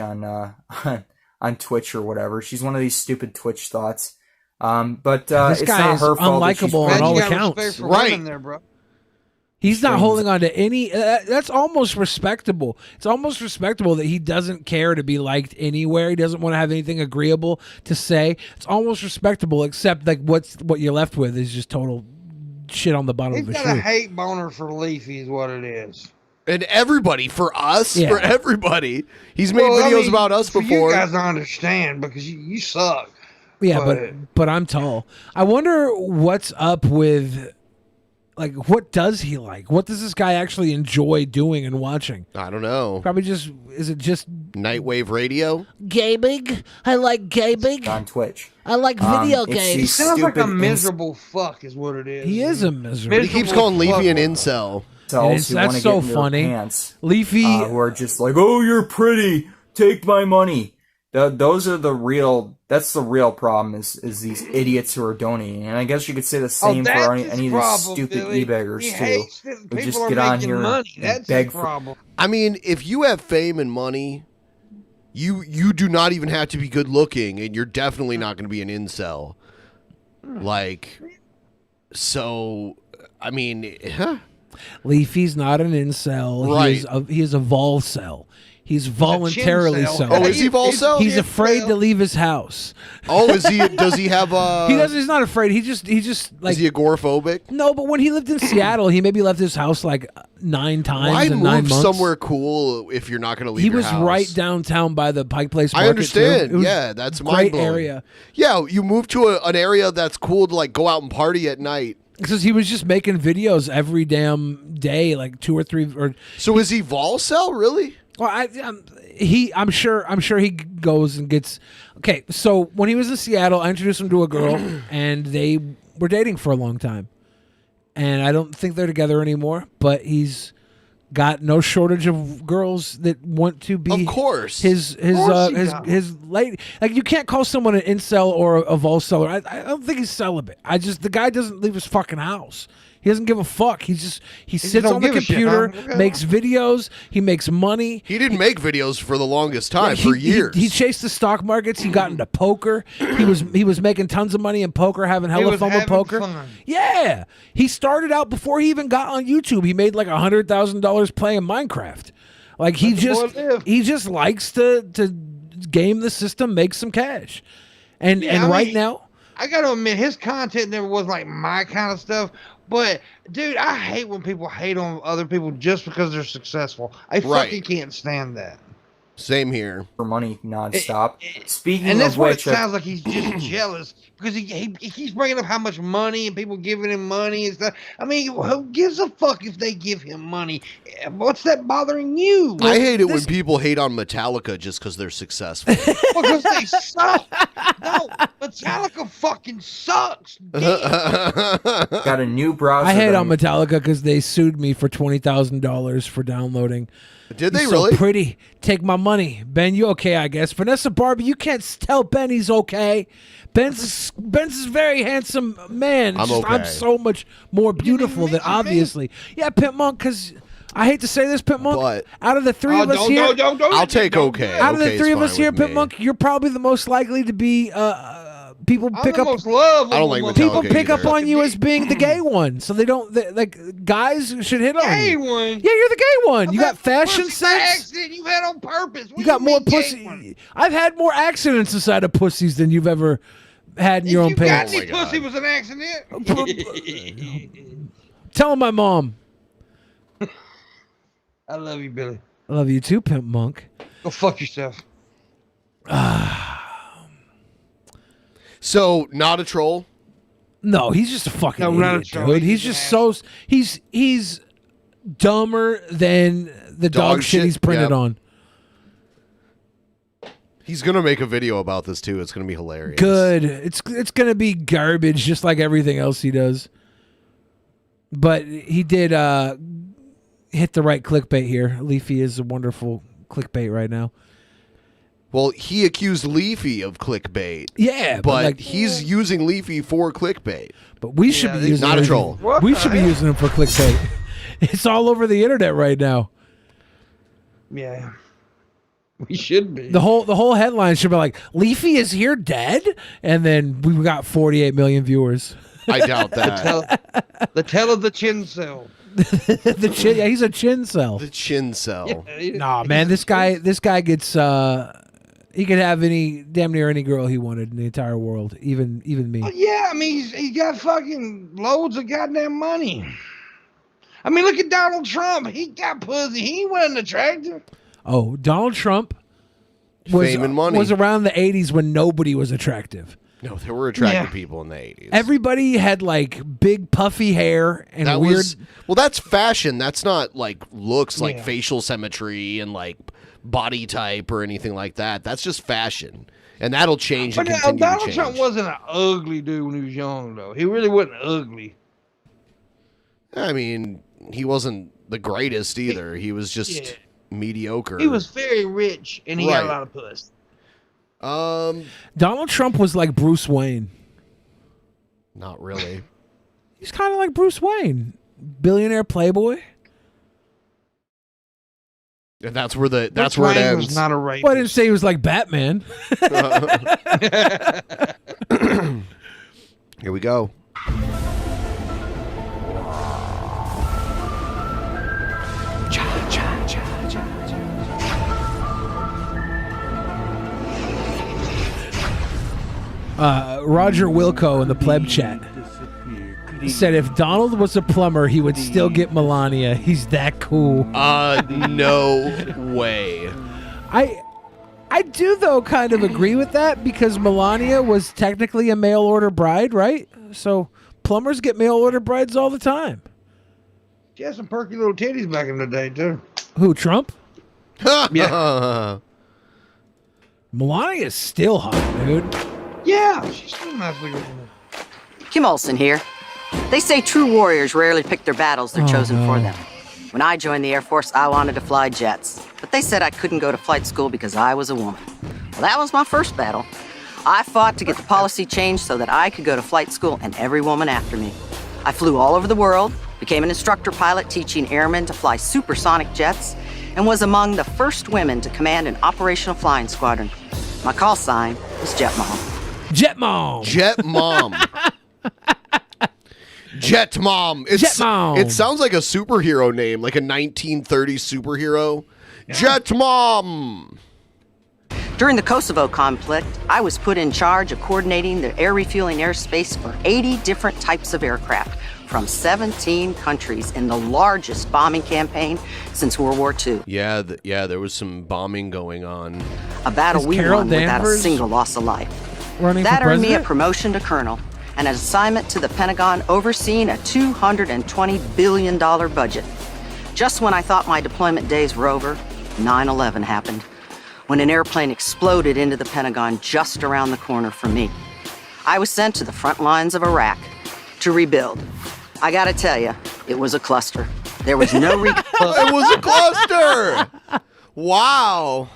Speaker 14: on Twitch or whatever. She's one of these stupid Twitch thoughts. But
Speaker 1: this
Speaker 14: it's
Speaker 1: guy
Speaker 14: not
Speaker 1: is
Speaker 14: her fault.
Speaker 1: unlikable on all accounts.
Speaker 8: Right there, bro.
Speaker 1: He's not holding on to any. That's almost respectable. It's almost respectable that he doesn't care to be liked anywhere. He doesn't want to have anything agreeable to say. It's almost respectable, except like what you're left with is just total shit on the bottom
Speaker 8: He's
Speaker 1: of the
Speaker 8: got
Speaker 1: shoe.
Speaker 8: a hate boner for Leafy, is what it is.
Speaker 7: And everybody, for us,
Speaker 1: Yeah.
Speaker 7: for everybody. He's made videos about us
Speaker 8: for
Speaker 7: before.
Speaker 8: You guys don't understand because you suck.
Speaker 1: Yeah, but I'm tall. I wonder what's up with, like, what does he like? What does this guy actually enjoy doing and watching?
Speaker 7: I don't know.
Speaker 1: Probably just, is it just
Speaker 7: Nightwave radio?
Speaker 1: gaming? I like gaming.
Speaker 14: On Twitch.
Speaker 1: I like video
Speaker 14: it's
Speaker 1: games.
Speaker 8: He sounds like a
Speaker 14: stupid
Speaker 8: miserable fuck is what it is.
Speaker 1: He is a miserable.
Speaker 7: He keeps calling Leafy an incel.
Speaker 14: Incels who
Speaker 1: That's
Speaker 14: wanna
Speaker 1: so
Speaker 14: get in their
Speaker 1: funny.
Speaker 14: pants,
Speaker 1: Leafy,
Speaker 14: who are just like, oh, you're pretty, take my money. Those are the real. That's the real problem. Is these idiots who are donating, and I guess you could say the same for any of these stupid e-beggars too. Who just get on here and beg for.
Speaker 7: I mean, if you have fame and money, you do not even have to be good looking, and you're definitely not going to be an incel. Like, so, I mean,
Speaker 1: Leafy's not an incel.
Speaker 7: Right.
Speaker 1: He is a volcel. He's voluntarily so.
Speaker 7: Oh, is he volcel?
Speaker 1: He's afraid to leave his house.
Speaker 7: Oh, is he? Does he have a?
Speaker 1: He doesn't. He's not afraid. He just like.
Speaker 7: Is he agoraphobic?
Speaker 1: No, but when he lived in Seattle, he maybe left his house like 9 times
Speaker 7: Why
Speaker 1: in 9
Speaker 7: move
Speaker 1: months.
Speaker 7: somewhere cool if you're not going to leave
Speaker 1: He
Speaker 7: your
Speaker 1: was
Speaker 7: house?
Speaker 1: right downtown by the Pike Place Market.
Speaker 7: I understand.
Speaker 1: Too. It was
Speaker 7: Yeah, that's
Speaker 1: a great
Speaker 7: mind-blowing.
Speaker 1: area.
Speaker 7: Yeah, you move to an area that's cool to like go out and party at night.
Speaker 1: Because he was just making videos every damn day, like 2 or 3. Or
Speaker 7: so is he volcel really?
Speaker 1: Well, I'm sure he goes and gets. Okay, so when he was in Seattle, I introduced him to a girl, and they were dating for a long time, and I don't think they're together anymore. But he's got no shortage of girls that want to be.
Speaker 7: Of course,
Speaker 1: his lady. Like, you can't call someone an incel or a volcel. I don't think he's celibate. The guy doesn't leave his fucking house. He doesn't give a fuck. He sits on the computer, makes videos. He makes money.
Speaker 7: He didn't make videos for the longest time, for years.
Speaker 1: He chased the stock markets. He got into poker. He was making tons of money in poker, having hella fun with poker.
Speaker 8: Fun.
Speaker 1: Yeah, he started out before he even got on YouTube. He made like $100,000 playing Minecraft. Like he just likes to game the system, make some cash, and right now.
Speaker 8: I gotta admit, his content never was like my kind of stuff. But dude, I hate when people hate on other people just because they're successful. I fucking can't stand that.
Speaker 7: Same here.
Speaker 14: For money nonstop. Speaking
Speaker 8: and that's
Speaker 14: of
Speaker 8: what
Speaker 14: which,
Speaker 8: it sounds like he's just jealous because he keeps bringing up how much money and people giving him money and stuff. I mean, who gives a fuck if they give him money? What's that bothering you?
Speaker 7: I hate it when people hate on Metallica just because they're successful.
Speaker 8: Because they suck. No, Metallica fucking sucks.
Speaker 14: got a new browser.
Speaker 1: I hate on Metallica because they sued me for $20,000 for downloading.
Speaker 7: Did they
Speaker 1: He's
Speaker 7: really?
Speaker 1: So pretty. Take my money. Ben, you okay, I guess. Vanessa Barbie, you can't tell Ben he's okay. Ben's a very handsome man.
Speaker 7: I'm okay.
Speaker 1: I'm so much more beautiful than obviously. Yeah, Pimmunk, because I hate to say this, Pimmunk.
Speaker 7: But
Speaker 1: out of the three of us here,
Speaker 7: I'll take okay.
Speaker 1: Out of the
Speaker 7: Okay is
Speaker 1: three of us
Speaker 7: fine
Speaker 1: here,
Speaker 7: with me.
Speaker 1: Pimmunk, you're probably the most likely to be people pick up.
Speaker 7: I don't like Metallica
Speaker 1: People pick up
Speaker 7: either.
Speaker 1: on you as being the gay one, so they don't like guys should hit on
Speaker 8: Gay
Speaker 1: you.
Speaker 8: one?
Speaker 1: Yeah, you're the gay one. You got fashion
Speaker 8: Pussy
Speaker 1: sense.
Speaker 8: accident you had on purpose. What
Speaker 1: You
Speaker 8: do
Speaker 1: got more
Speaker 8: mean gay
Speaker 1: pussy.
Speaker 8: one?
Speaker 1: I've had more accidents inside of pussies than you've ever had in your own
Speaker 8: You got
Speaker 1: pants.
Speaker 8: any pussy was an accident.
Speaker 1: Tell my mom.
Speaker 8: I love you, Billy.
Speaker 1: I love you too, Pimp Monk.
Speaker 8: Go fuck yourself.
Speaker 7: So, not a troll?
Speaker 1: No, he's just a fucking
Speaker 8: No, not a
Speaker 1: idiot,
Speaker 8: troll.
Speaker 1: dude. He's
Speaker 8: He's
Speaker 1: just
Speaker 8: an
Speaker 1: so he's dumber than the dog shit he's printed
Speaker 7: Yep.
Speaker 1: on.
Speaker 7: He's going to make a video about this, too. It's going to be hilarious.
Speaker 1: Good. It's going to be garbage, just like everything else he does. But he did hit the right clickbait here. Leafy is a wonderful clickbait right now.
Speaker 7: Well, he accused Leafy of clickbait.
Speaker 1: Yeah,
Speaker 7: but he's using Leafy for clickbait.
Speaker 1: But we should be using
Speaker 7: not
Speaker 1: him.
Speaker 7: a troll.
Speaker 1: We should be using him for clickbait. It's all over the internet right now.
Speaker 8: Yeah. We should be.
Speaker 1: The whole headline should be like, Leafy is here dead? And then we got 48 million viewers.
Speaker 7: I doubt that.
Speaker 8: The tell of the chin cell.
Speaker 1: Yeah, he's a chin cell.
Speaker 7: The chin cell.
Speaker 8: Yeah,
Speaker 1: Nah, man, this guy gets he could have damn near any girl he wanted in the entire world, even me.
Speaker 8: Oh, yeah, I mean he's got fucking loads of goddamn money. I mean, look at Donald Trump. He got pussy. He wasn't attractive.
Speaker 1: Oh, Donald Trump was
Speaker 7: Fame and money.
Speaker 1: was around the 80s when nobody was attractive.
Speaker 7: No, there were attractive people in the 80s.
Speaker 1: Everybody had like big puffy hair and
Speaker 7: that
Speaker 1: weird.
Speaker 7: Well, that's fashion. That's not like looks like
Speaker 8: Yeah.
Speaker 7: facial symmetry and like body type or anything like that. That's just fashion. And that'll change and
Speaker 8: But
Speaker 7: continue to
Speaker 8: Donald
Speaker 7: change.
Speaker 8: Trump wasn't an ugly dude when he was young, though. He really wasn't ugly.
Speaker 7: I mean, he wasn't the greatest either. He was just mediocre.
Speaker 8: He was very rich, and he got
Speaker 7: Right.
Speaker 8: a lot of puss.
Speaker 1: Donald Trump was like Bruce Wayne.
Speaker 7: Not really.
Speaker 1: He's kind of like Bruce Wayne, billionaire playboy.
Speaker 7: And that's where it
Speaker 8: Bruce
Speaker 7: ends.
Speaker 8: Wayne was not a rapist.
Speaker 1: Well, I didn't say he was like Batman.
Speaker 7: Here we go.
Speaker 1: Roger Wilco in the pleb chat said if Donald was a plumber, he would still get Melania. He's that cool.
Speaker 7: No way.
Speaker 1: I do, though, kind of agree with that because Melania was technically a mail order bride, right? So plumbers get mail order brides all the time.
Speaker 8: She had some perky little titties back in the day, too.
Speaker 1: Who, Trump?
Speaker 8: Yeah.
Speaker 1: Melania's still hot, dude.
Speaker 8: Yeah, she's still nice looking.
Speaker 15: Kim Olson here. They say true warriors rarely pick their battles, they're chosen for them. When I joined the Air Force, I wanted to fly jets, but they said I couldn't go to flight school because I was a woman. Well, that was my first battle. I fought to get the policy changed so that I could go to flight school and every woman after me. I flew all over the world, became an instructor pilot teaching airmen to fly supersonic jets, and was among the first women to command an operational flying squadron. My call sign was Jet Mom.
Speaker 1: Jet Mom.
Speaker 7: Jet Mom. Jet Mom.
Speaker 1: Jet Mom.
Speaker 7: It sounds like a superhero name, like a 1930s superhero. Jet Mom.
Speaker 15: During the Kosovo conflict, I was put in charge of coordinating the air refueling airspace for 80 different types of aircraft from 17 countries in the largest bombing campaign since World War II.
Speaker 7: Yeah, there was some bombing going on.
Speaker 15: A battle
Speaker 1: Is
Speaker 15: we
Speaker 1: Carol
Speaker 15: won without a
Speaker 1: Danvers
Speaker 15: single loss of life.
Speaker 1: running
Speaker 15: That
Speaker 1: for
Speaker 15: earned me a
Speaker 1: president?
Speaker 15: promotion to colonel and an assignment to the Pentagon overseeing a $220 billion budget. Just when I thought my deployment days were over, 9/11 happened, when an airplane exploded into the Pentagon just around the corner from me. I was sent to the front lines of Iraq to rebuild. I gotta tell you, it was a cluster. There was no
Speaker 7: It was a cluster. Wow.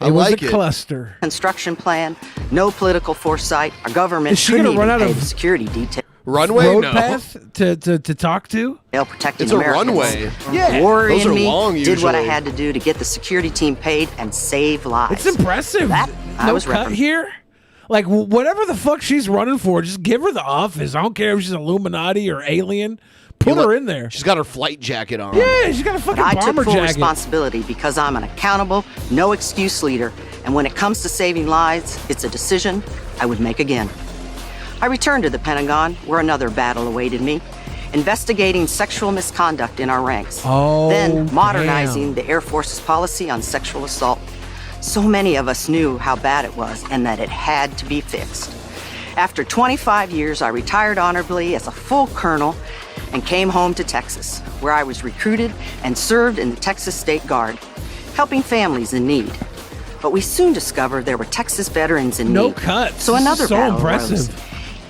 Speaker 1: It was a cluster.
Speaker 15: Construction plan, no political foresight. Our government
Speaker 1: Is she
Speaker 15: couldn't
Speaker 1: gonna run
Speaker 15: even
Speaker 1: out
Speaker 15: pay
Speaker 1: of
Speaker 15: the security detail.
Speaker 7: Runway?
Speaker 1: Road
Speaker 7: No.
Speaker 1: path to talk to?
Speaker 15: Protecting
Speaker 7: It's a
Speaker 15: Americans.
Speaker 7: runway.
Speaker 1: Yeah.
Speaker 15: Warrior
Speaker 7: Those are
Speaker 15: in me
Speaker 7: long
Speaker 15: did what I
Speaker 7: usually.
Speaker 15: had to do to get the security team paid and save lives.
Speaker 1: It's impressive.
Speaker 15: That I
Speaker 1: no
Speaker 15: was
Speaker 1: cut
Speaker 15: repping.
Speaker 1: here. Like, whatever the fuck she's running for, just give her the office. I don't care if she's Illuminati or alien. Put her in there.
Speaker 7: She's got her flight jacket on.
Speaker 1: Yeah, she's got a
Speaker 15: But
Speaker 1: fucking
Speaker 15: I
Speaker 1: bomber
Speaker 15: took full
Speaker 1: jacket.
Speaker 15: responsibility because I'm an accountable, no excuse leader. And when it comes to saving lives, it's a decision I would make again. I returned to the Pentagon, where another battle awaited me, investigating sexual misconduct in our ranks.
Speaker 1: Oh,
Speaker 15: then modernizing the Air Force's policy on sexual assault. So many of us knew how bad it was and that it had to be fixed. After 25 years, I retired honorably as a full colonel and came home to Texas, where I was recruited and served in the Texas State Guard, helping families in need. But we soon discovered there were Texas veterans in need.
Speaker 1: No cuts.
Speaker 15: So another
Speaker 1: so
Speaker 15: battle
Speaker 1: impressive.
Speaker 15: arose.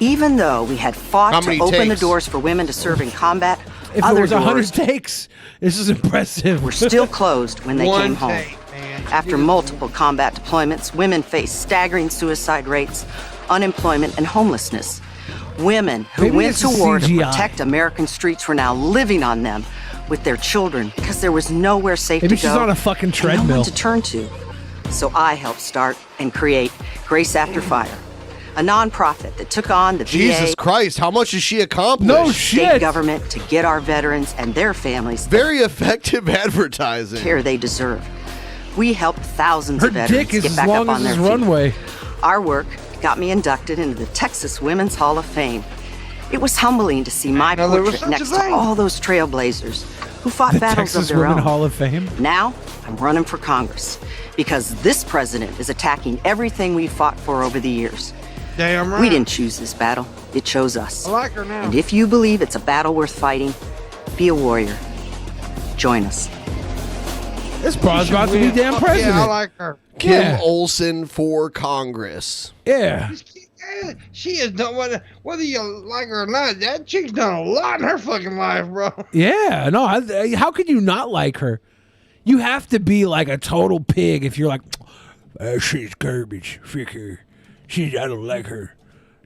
Speaker 15: Even though we had fought to open the doors for women to serve in combat,
Speaker 1: if
Speaker 15: other
Speaker 1: it was 100
Speaker 15: doors
Speaker 1: takes, this is impressive.
Speaker 15: were still closed when they
Speaker 8: One
Speaker 15: came home.
Speaker 8: take, man.
Speaker 15: After multiple combat deployments, women faced staggering suicide rates, unemployment, and homelessness. Women who
Speaker 1: Maybe
Speaker 15: went
Speaker 1: this
Speaker 15: to
Speaker 1: is
Speaker 15: war to
Speaker 1: CGI.
Speaker 15: protect American streets were now living on them with their children because there was nowhere safe
Speaker 1: Maybe
Speaker 15: to
Speaker 1: she's
Speaker 15: go.
Speaker 1: on a fucking
Speaker 15: and no
Speaker 1: treadmill.
Speaker 15: one to turn to. So I helped start and create Grace After Fire, a nonprofit that took on the
Speaker 7: Jesus
Speaker 15: VA
Speaker 7: Christ, how much has she accomplished?
Speaker 1: No
Speaker 15: state
Speaker 1: shit.
Speaker 15: government to get our veterans and their families
Speaker 7: Very effective advertising.
Speaker 15: the care they deserve. We helped thousands
Speaker 1: Her
Speaker 15: of veterans
Speaker 1: dick is
Speaker 15: get
Speaker 1: as
Speaker 15: back
Speaker 1: long
Speaker 15: up
Speaker 1: as
Speaker 15: on their
Speaker 1: his
Speaker 15: feet.
Speaker 1: runway.
Speaker 15: Our work got me inducted into the Texas Women's Hall of Fame. It was humbling to see my
Speaker 8: Now, there was
Speaker 15: portrait
Speaker 8: such a
Speaker 15: next to
Speaker 8: thing.
Speaker 15: all those trailblazers who fought
Speaker 1: The
Speaker 15: battles
Speaker 1: Texas
Speaker 15: of their
Speaker 1: Women
Speaker 15: own.
Speaker 1: Hall of Fame.
Speaker 15: Now, I'm running for Congress because this president is attacking everything we fought for over the years.
Speaker 8: Damn right.
Speaker 15: We didn't choose this battle. It chose us.
Speaker 8: I like her now.
Speaker 15: And if you believe it's a battle worth fighting, be a warrior. Join us.
Speaker 1: This broad's
Speaker 8: She should
Speaker 1: about to be
Speaker 8: win.
Speaker 1: damn
Speaker 8: Fuck
Speaker 1: president.
Speaker 8: Yeah, I like her.
Speaker 7: Kim
Speaker 1: Yeah.
Speaker 7: Olson for Congress.
Speaker 1: Yeah.
Speaker 8: She has done whether you like her or not. That chick's done a lot in her fucking life, bro.
Speaker 1: Yeah. No, how could you not like her? You have to be like a total pig if you're like, she's garbage. Fuck her. I don't like her.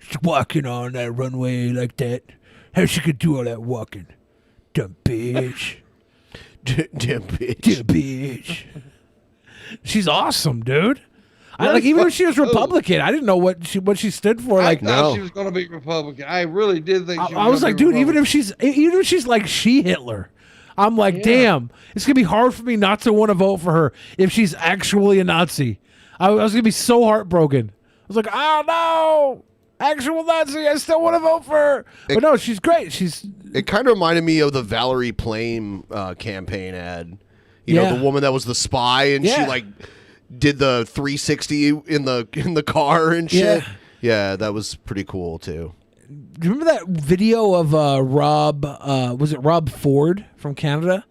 Speaker 1: She's walking on that runway like that. How she could do all that walking? Dumb bitch.
Speaker 7: Damn bitch.
Speaker 1: Dumb bitch. She's awesome, dude. Even if she was Republican, I didn't know what she stood for.
Speaker 8: I
Speaker 1: Like,
Speaker 8: thought she was going to be Republican. I really did think she was
Speaker 1: I was
Speaker 8: gonna
Speaker 1: like,
Speaker 8: be
Speaker 1: dude,
Speaker 8: Republican.
Speaker 1: even if she's like Hitler, I'm like, damn, it's gonna be hard for me not to want to vote for her if she's actually a Nazi. I was gonna be so heartbroken. I was like, oh no, actual Nazi, I still want to vote for her. But no, she's great.
Speaker 7: It kind of reminded me of the Valerie Plame campaign ad. You know, the woman that was the spy and she like did the 360 in the car and shit. Yeah, that was pretty cool too.
Speaker 1: Do you remember that video of Rob? Was it Rob Ford from Canada?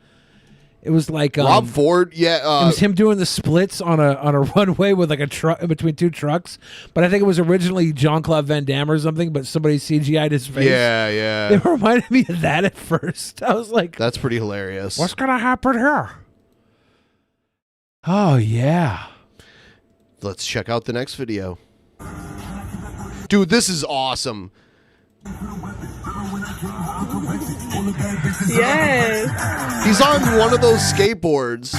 Speaker 1: It was like
Speaker 7: Rob Ford. Yeah,
Speaker 1: it was him doing the splits on a runway with like a truck between two trucks. But I think it was originally Jean-Claude Van Damme or something. But somebody CGI'd his face.
Speaker 7: Yeah.
Speaker 1: It reminded me of that at first. I was like,
Speaker 7: that's pretty hilarious.
Speaker 1: What's gonna happen here? Oh yeah.
Speaker 7: Let's check out the next video. Dude, this is awesome.
Speaker 6: Yes.
Speaker 7: He's on one of those skateboards.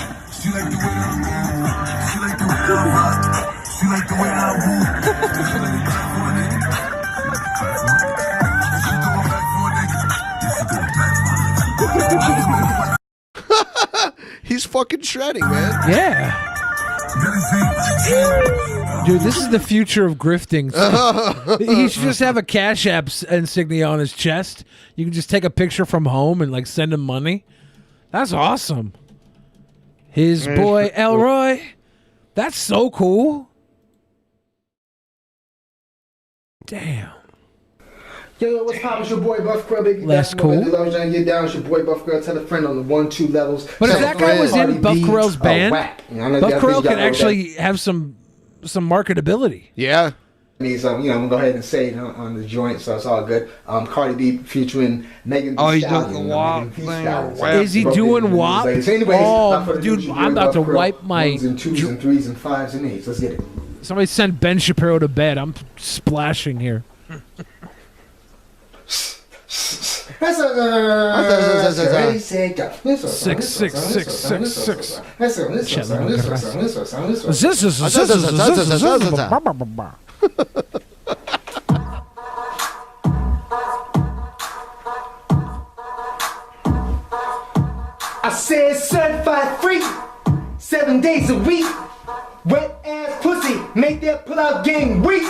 Speaker 7: He's fucking shredding, man.
Speaker 1: Yeah. Dude, this is the future of grifting. He should just have a Cash App insignia on his chest. You can just take a picture from home and like send him money. That's awesome. His boy Elroy. That's so cool. Damn.
Speaker 16: Yo, what's poppin'? It's your boy Buff Grub.
Speaker 1: Less cool.
Speaker 16: Get down. It's your boy Buff Grub. Tell a friend on the 1-2 levels.
Speaker 1: But if that guy was in Buff Correll's band, Buff Correll could actually have some marketability.
Speaker 7: Yeah.
Speaker 16: I'm gonna go ahead and say it on the joint, so it's all good. Cardi B featuring Megan Thee
Speaker 8: he's
Speaker 16: Stallion.
Speaker 8: doing the WAP thing.
Speaker 1: Is he doing WAP?
Speaker 16: Anyways,
Speaker 1: dude, I'm about to wipe my
Speaker 16: 1s and 2s and 3s and 5s and 8s. Let's get it.
Speaker 1: Somebody send Ben Shapiro to bed. I'm splashing here.
Speaker 16: Ready, set, go. I said certified free, 7 days a week. Wet ass pussy, make that pull out game weak.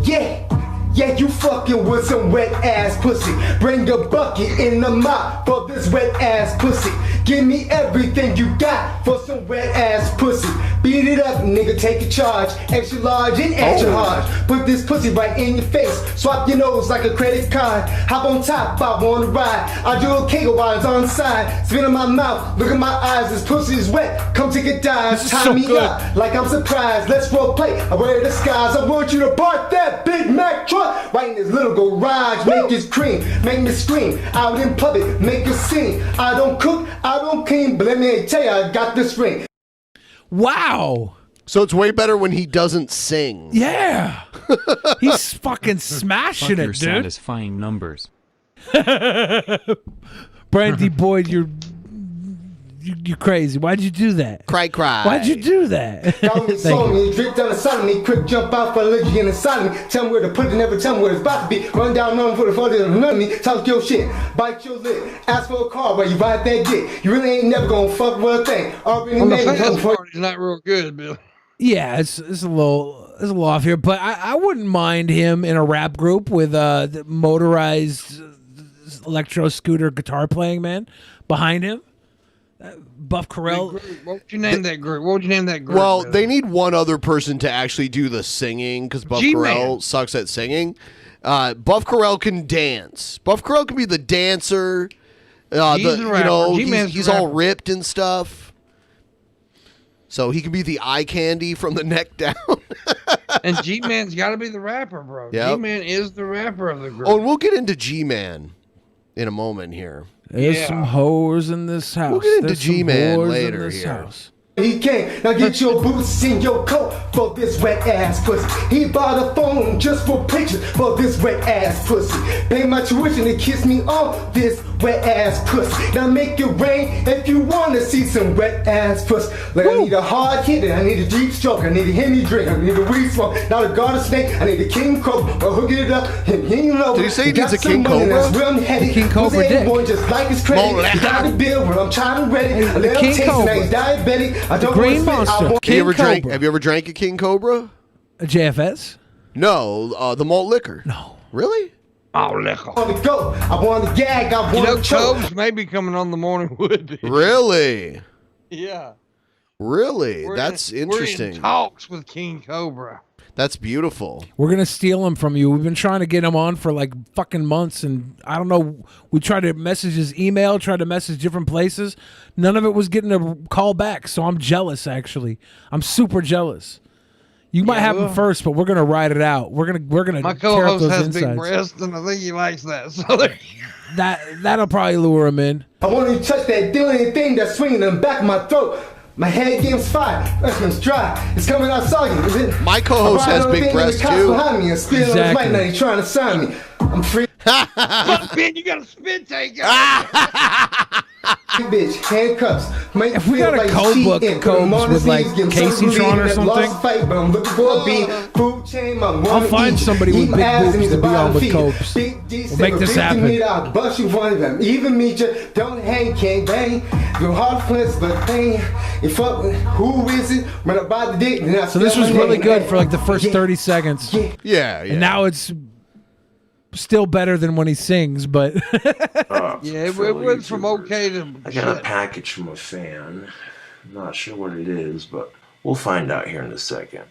Speaker 16: Yeah. Yeah, you fucking with some wet ass pussy. Bring a bucket in the mop for this wet ass pussy. Give me everything you got for some wet ass pussy. Beat it up, nigga, take a charge. Extra large and extra hard. Put this pussy right in your face. Swap your nose like a credit card. Hop on top, I wanna ride. I do a kegel while it's on the side. Spin in my mouth, look in my eyes. This pussy is wet. Come take a dive. Tie me up like I'm surprised. Let's role play. I wear the skies. I want you to park that Big Mac truck right in this little garage. Make it scream, make me scream. Out in public, make a scene. I don't cook, I don't clean, but let me tell you, I got this ring.
Speaker 1: Wow.
Speaker 7: So it's way better when he doesn't sing.
Speaker 1: Yeah. He's fucking smashing
Speaker 13: Fuck your
Speaker 1: it, dude.
Speaker 13: satisfying numbers.
Speaker 1: Brandy Boyd, you're crazy. Why'd you do that?
Speaker 7: Cry.
Speaker 1: Why'd you do that?
Speaker 16: Call me Sony, drip down the side of me, quick jump out for allergy and inside of me. Tell me where to put it, never tell me where it's about to be. Run down on for the photo and none of me. Talk your shit, bite your lip. Ask for a car where you ride that dick. You really ain't never gonna fuck with a thing. Already made it.
Speaker 8: It's not real good, Bill.
Speaker 1: Yeah, it's a little off here, but I wouldn't mind him in a rap group with the motorized electro scooter guitar playing man behind him. Buff Corell.
Speaker 8: What would you name that group? What would you name that group?
Speaker 7: Well,
Speaker 8: Bill?
Speaker 7: they need one other person to actually do the singing because Buff
Speaker 8: G-Man.
Speaker 7: Corell sucks at singing. Buff Corell can dance. Buff Corell can be the dancer.
Speaker 8: He's the rapper. G-Man's
Speaker 7: he's
Speaker 8: the
Speaker 7: all
Speaker 8: rapper.
Speaker 7: ripped and stuff. So he can be the eye candy from the neck down.
Speaker 8: And G-Man's got to be the rapper, bro.
Speaker 7: Yep.
Speaker 8: G-Man is the rapper of the group.
Speaker 7: Oh, and we'll get into G-Man in a moment here.
Speaker 1: There's some whores in this house.
Speaker 7: We'll get into
Speaker 1: There's some
Speaker 7: G-Man
Speaker 1: whores
Speaker 7: later
Speaker 1: in this
Speaker 7: here.
Speaker 1: house.
Speaker 16: He came, now get your boots in your coat for this wet ass pussy. He bought a phone just for pictures for this wet ass pussy. Pay my tuition to kiss me on this wet ass pussy. Now make it rain if you want to see some wet ass pussy. Like I need a hard hit, I need a deep stroke, I need a Henny drink, I need a weed smoke, not a garden snake, I need a king cobra, or hook it up and you know.
Speaker 7: Did he say he
Speaker 16: got
Speaker 7: needs a
Speaker 16: some
Speaker 7: king
Speaker 16: money
Speaker 7: cobra?
Speaker 16: that's real heady.
Speaker 1: King Cobra dick.
Speaker 16: Boy, just like his credit.
Speaker 7: Mola.
Speaker 16: He got the bill when I'm trying to ready. I let him
Speaker 1: King
Speaker 16: taste it, now
Speaker 1: Cobra.
Speaker 16: he's diabetic. I don't
Speaker 1: Green
Speaker 16: want to spit, I
Speaker 1: Monster.
Speaker 16: want
Speaker 1: King Cobra.
Speaker 7: Have you ever drank a King Cobra?
Speaker 1: A JFS?
Speaker 7: No, the malt liquor.
Speaker 1: No.
Speaker 7: Really?
Speaker 8: Oh, liquor.
Speaker 16: I want to go. I want to gag. I
Speaker 8: You
Speaker 16: want
Speaker 8: know,
Speaker 16: to choke.
Speaker 8: Cobes may be coming on the morning wood.
Speaker 7: Really?
Speaker 8: Yeah.
Speaker 7: Really?
Speaker 8: We're
Speaker 7: That's
Speaker 8: We're
Speaker 7: interesting.
Speaker 8: in talks with King Cobra.
Speaker 7: That's beautiful.
Speaker 1: We're going to steal him from you. We've been trying to get him on for like fucking months, and I don't know. We tried to message his email, tried to message different places. None of it was getting a call back, so I'm jealous, actually. I'm super jealous. You might have him first, but we're going to ride it out. We're gonna
Speaker 8: My
Speaker 1: tear up
Speaker 8: co-host
Speaker 1: those
Speaker 8: has
Speaker 1: insides.
Speaker 8: big breasts, and I think he likes that. So there you go.
Speaker 1: That'll probably lure him in.
Speaker 16: I want to touch that dilly thing that's swinging in the back of my throat. My head game's fire. That one's dry. It's coming out soggy. Is it?
Speaker 7: My co-host has big breasts too.
Speaker 16: Behind me and spit on his
Speaker 1: Exactly.
Speaker 16: mic. Now he's trying to sign me. I'm free.
Speaker 8: Ben, you got a spit taker.
Speaker 16: Bitch, handcuffs.
Speaker 1: If we got a code book, Cobes, with like Casey Tron or something,
Speaker 16: fight, but I'm looking for a beat. Food chain,
Speaker 1: I'll find somebody with big boobs to be on with Copes. We'll make this happen.
Speaker 16: I'll bust you one of them. Even meet you. Don't hang, can't bang. Your heart flints, but dang. You fuck with who is it? Run up by the dick. Then I
Speaker 1: so this
Speaker 16: spell
Speaker 1: was
Speaker 16: my
Speaker 1: really
Speaker 16: name.
Speaker 1: good for like the first 30 seconds.
Speaker 7: Yeah.
Speaker 1: And now it's still better than when he sings, but
Speaker 8: Yeah, it went from okay to
Speaker 17: I got a
Speaker 8: shit.
Speaker 17: package from a fan. I'm not sure what it is, but we'll find out here in a second.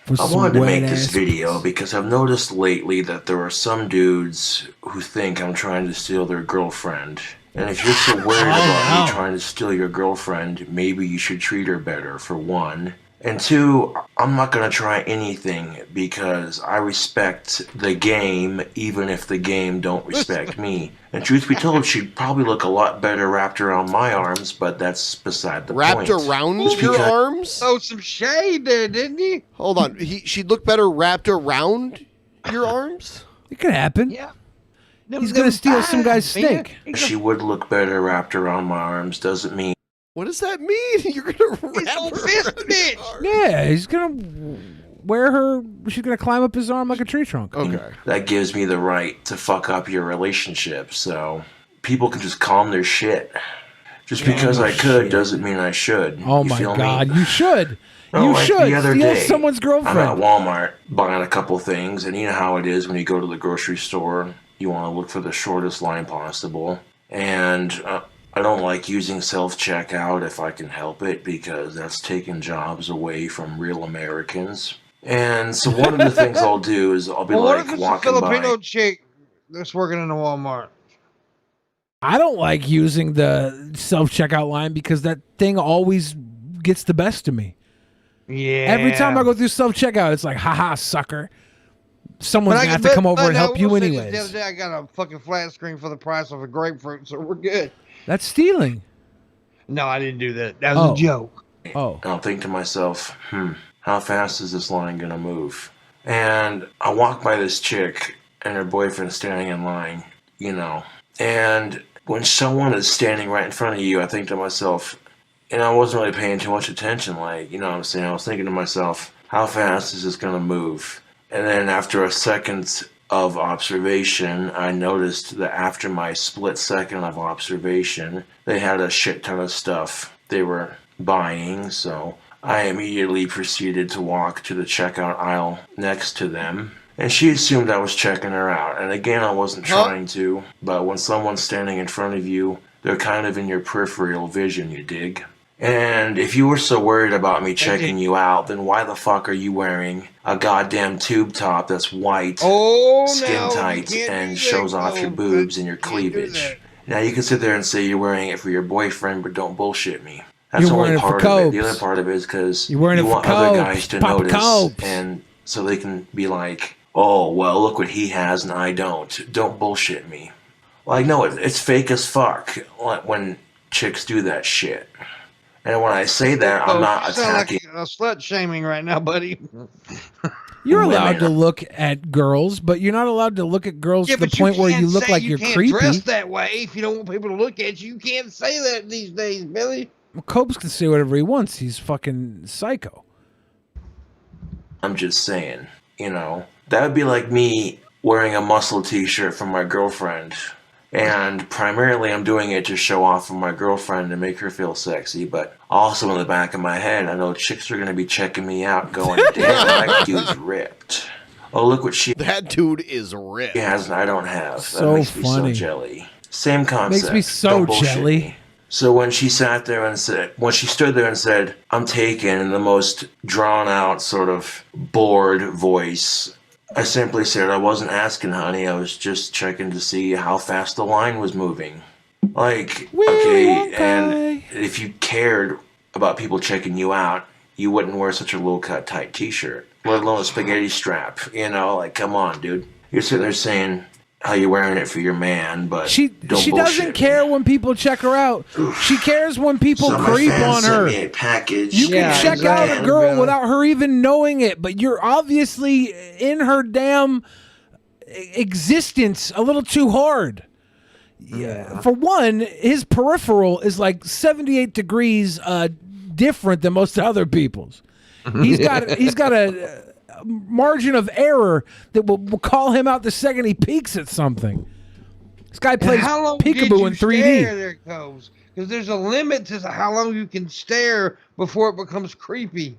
Speaker 1: For
Speaker 17: I
Speaker 1: some
Speaker 17: wanted to make
Speaker 1: wet
Speaker 17: this
Speaker 1: ass
Speaker 17: video because I've noticed lately that there are some dudes who think I'm trying to steal their girlfriend. And if you're so worried about me trying to steal your girlfriend, maybe you should treat her better, for one. And two, I'm not going to try anything because I respect the game even if the game don't respect me. And truth be told, she'd probably look a lot better wrapped around my arms, but that's beside the point.
Speaker 7: Wrapped around
Speaker 17: Just
Speaker 7: your
Speaker 17: because-
Speaker 7: arms?
Speaker 8: Oh, some shade there, didn't he?
Speaker 7: Hold on. She'd look better wrapped around your arms?
Speaker 1: It could happen.
Speaker 8: Yeah.
Speaker 1: He's going to steal some guy's steak.
Speaker 17: She would look better wrapped around my arms, doesn't mean
Speaker 7: What does that mean? You're going to wrap her
Speaker 8: fist
Speaker 7: around
Speaker 8: bitch.
Speaker 1: Yeah, he's going to wear her. She's going to climb up his arm like a tree trunk.
Speaker 7: Okay.
Speaker 17: that gives me the right to fuck up your relationship, so people can just calm their shit. Just because I could doesn't mean I should.
Speaker 1: Oh
Speaker 17: You
Speaker 1: my
Speaker 17: feel me?
Speaker 1: God, you should.
Speaker 17: No,
Speaker 1: You
Speaker 17: like
Speaker 1: should
Speaker 17: the other
Speaker 1: steal
Speaker 17: day,
Speaker 1: someone's girlfriend.
Speaker 17: I'm at Walmart buying a couple things, and you know how it is when you go to the grocery store, you want to look for the shortest line possible. And I don't like using self-checkout if I can help it, because that's taking jobs away from real Americans. And so one of the things I'll do is I'll be
Speaker 8: What if
Speaker 17: like
Speaker 8: it's a
Speaker 17: walking
Speaker 8: Filipino
Speaker 17: by.
Speaker 8: chick that's working in the Walmart?
Speaker 1: I don't like using the self-checkout line because that thing always gets the best of me.
Speaker 8: Yeah.
Speaker 1: Every time I go through self-checkout, it's like, haha, sucker. Someone's going to have to come over and help you anyways.
Speaker 8: The other day I got a fucking flat screen for the price of a grapefruit, so we're good.
Speaker 1: That's stealing.
Speaker 8: No, I didn't do that. That was a joke.
Speaker 1: Oh.
Speaker 17: And I'll think to myself, how fast is this line going to move? And I walk by this chick and her boyfriend standing in line, you know. And when someone is standing right in front of you, I think to myself, and I wasn't really paying too much attention, like, you know what I'm saying? I was thinking to myself, how fast is this going to move? And then after a second of observation, I noticed that after my split second of observation, they had a shit ton of stuff they were buying, so I immediately proceeded to walk to the checkout aisle next to them. And she assumed I was checking her out. And again, I wasn't trying to, but when someone's standing in front of you, they're kind of in your peripheral vision, you dig? And if you were so worried about me checking you out, then why the fuck are you wearing a goddamn tube top that's white, skin tight, and shows off your boobs and your cleavage? Now you can sit there and say you're wearing it for your boyfriend, but don't bullshit me. That's only part of it. The other part of it is because you want other guys to notice, and so they can be like, oh, well, look what he has and I don't. Don't bullshit me. Like, no, it's fake as fuck when chicks do that shit. And when I say that, I'm not attacking.
Speaker 8: Like a slut shaming right now, buddy.
Speaker 1: You're allowed to look at girls, but you're not allowed to look at girls to the point where you look like you're creepy.
Speaker 8: You can't dress that way if you don't want people to look at you. You can't say that these days, Billy.
Speaker 1: Well, Copes can say whatever he wants. He's fucking psycho.
Speaker 17: I'm just saying, you know, that would be like me wearing a muscle t-shirt from my girlfriend. And primarily I'm doing it to show off for my girlfriend and make her feel sexy. But also in the back of my head, I know chicks are going to be checking me out going, damn, that dude's ripped. Oh, look what
Speaker 7: that dude is ripped.
Speaker 17: He has and I don't have.
Speaker 1: So
Speaker 17: that makes me
Speaker 1: funny.
Speaker 17: so jelly. Same concept.
Speaker 1: Makes me so jelly.
Speaker 17: Me. So when she stood there and said, I'm taken, in the most drawn out sort of bored voice, I simply said, I wasn't asking, honey. I was just checking to see how fast the line was moving. Like, okay, and if you cared about people checking you out, you wouldn't wear such a low-cut tight t-shirt, let alone a spaghetti strap. You know, like, come on, dude. You're sitting there saying how you're wearing it for your man, but
Speaker 1: she doesn't care when people check her out. She cares when people creep on her.
Speaker 17: Sent me a package.
Speaker 1: You can check out a girl without her even knowing it, but you're obviously in her damn existence a little too hard. Yeah. For one, his peripheral is like 78 degrees different than most other people's. He's got a margin of error that will call him out the second he peeks at something. This guy plays peekaboo in 3D.
Speaker 8: Because there's a limit to how long you can stare before it becomes creepy.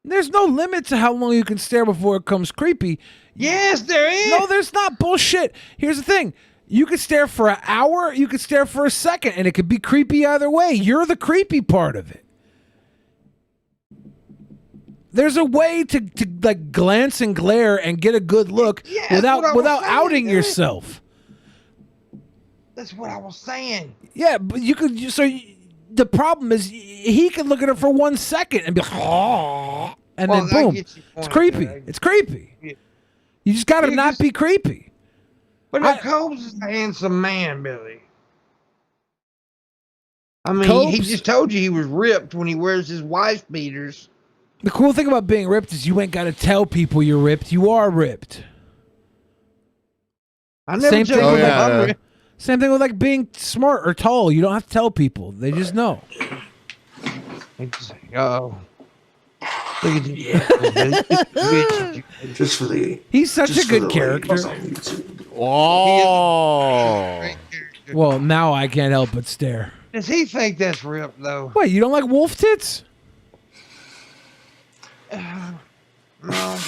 Speaker 1: There's no limit to how long you can stare before it becomes creepy.
Speaker 8: Yes, there is.
Speaker 1: No, there's not. Bullshit. Here's the thing. You could stare for an hour, you could stare for a second, and it could be creepy either way. You're the creepy part of it. There's a way to like glance and glare and get a good look without outing yourself.
Speaker 8: That's what I was saying.
Speaker 1: Yeah, but you could. The problem is he could look at her for 1 second and be like, oh, and then boom, it's creepy. It's creepy. Yeah. You just got to not be creepy.
Speaker 8: But Cobes is a handsome man, Billy. I mean, he just told you he was ripped when he wears his wife beaters.
Speaker 1: The cool thing about being ripped is you ain't got to tell people you're ripped. You are ripped.
Speaker 8: I never tell people I'm ripped.
Speaker 1: Same thing with like being smart or tall. You don't have to tell people. They just know.
Speaker 8: Oh. Look at you.
Speaker 17: Just for the.
Speaker 1: He's such a good character.
Speaker 7: Oh.
Speaker 1: Well, now I can't help but stare.
Speaker 8: Does he think that's ripped though?
Speaker 1: Wait, you don't like wolf tits?
Speaker 8: No.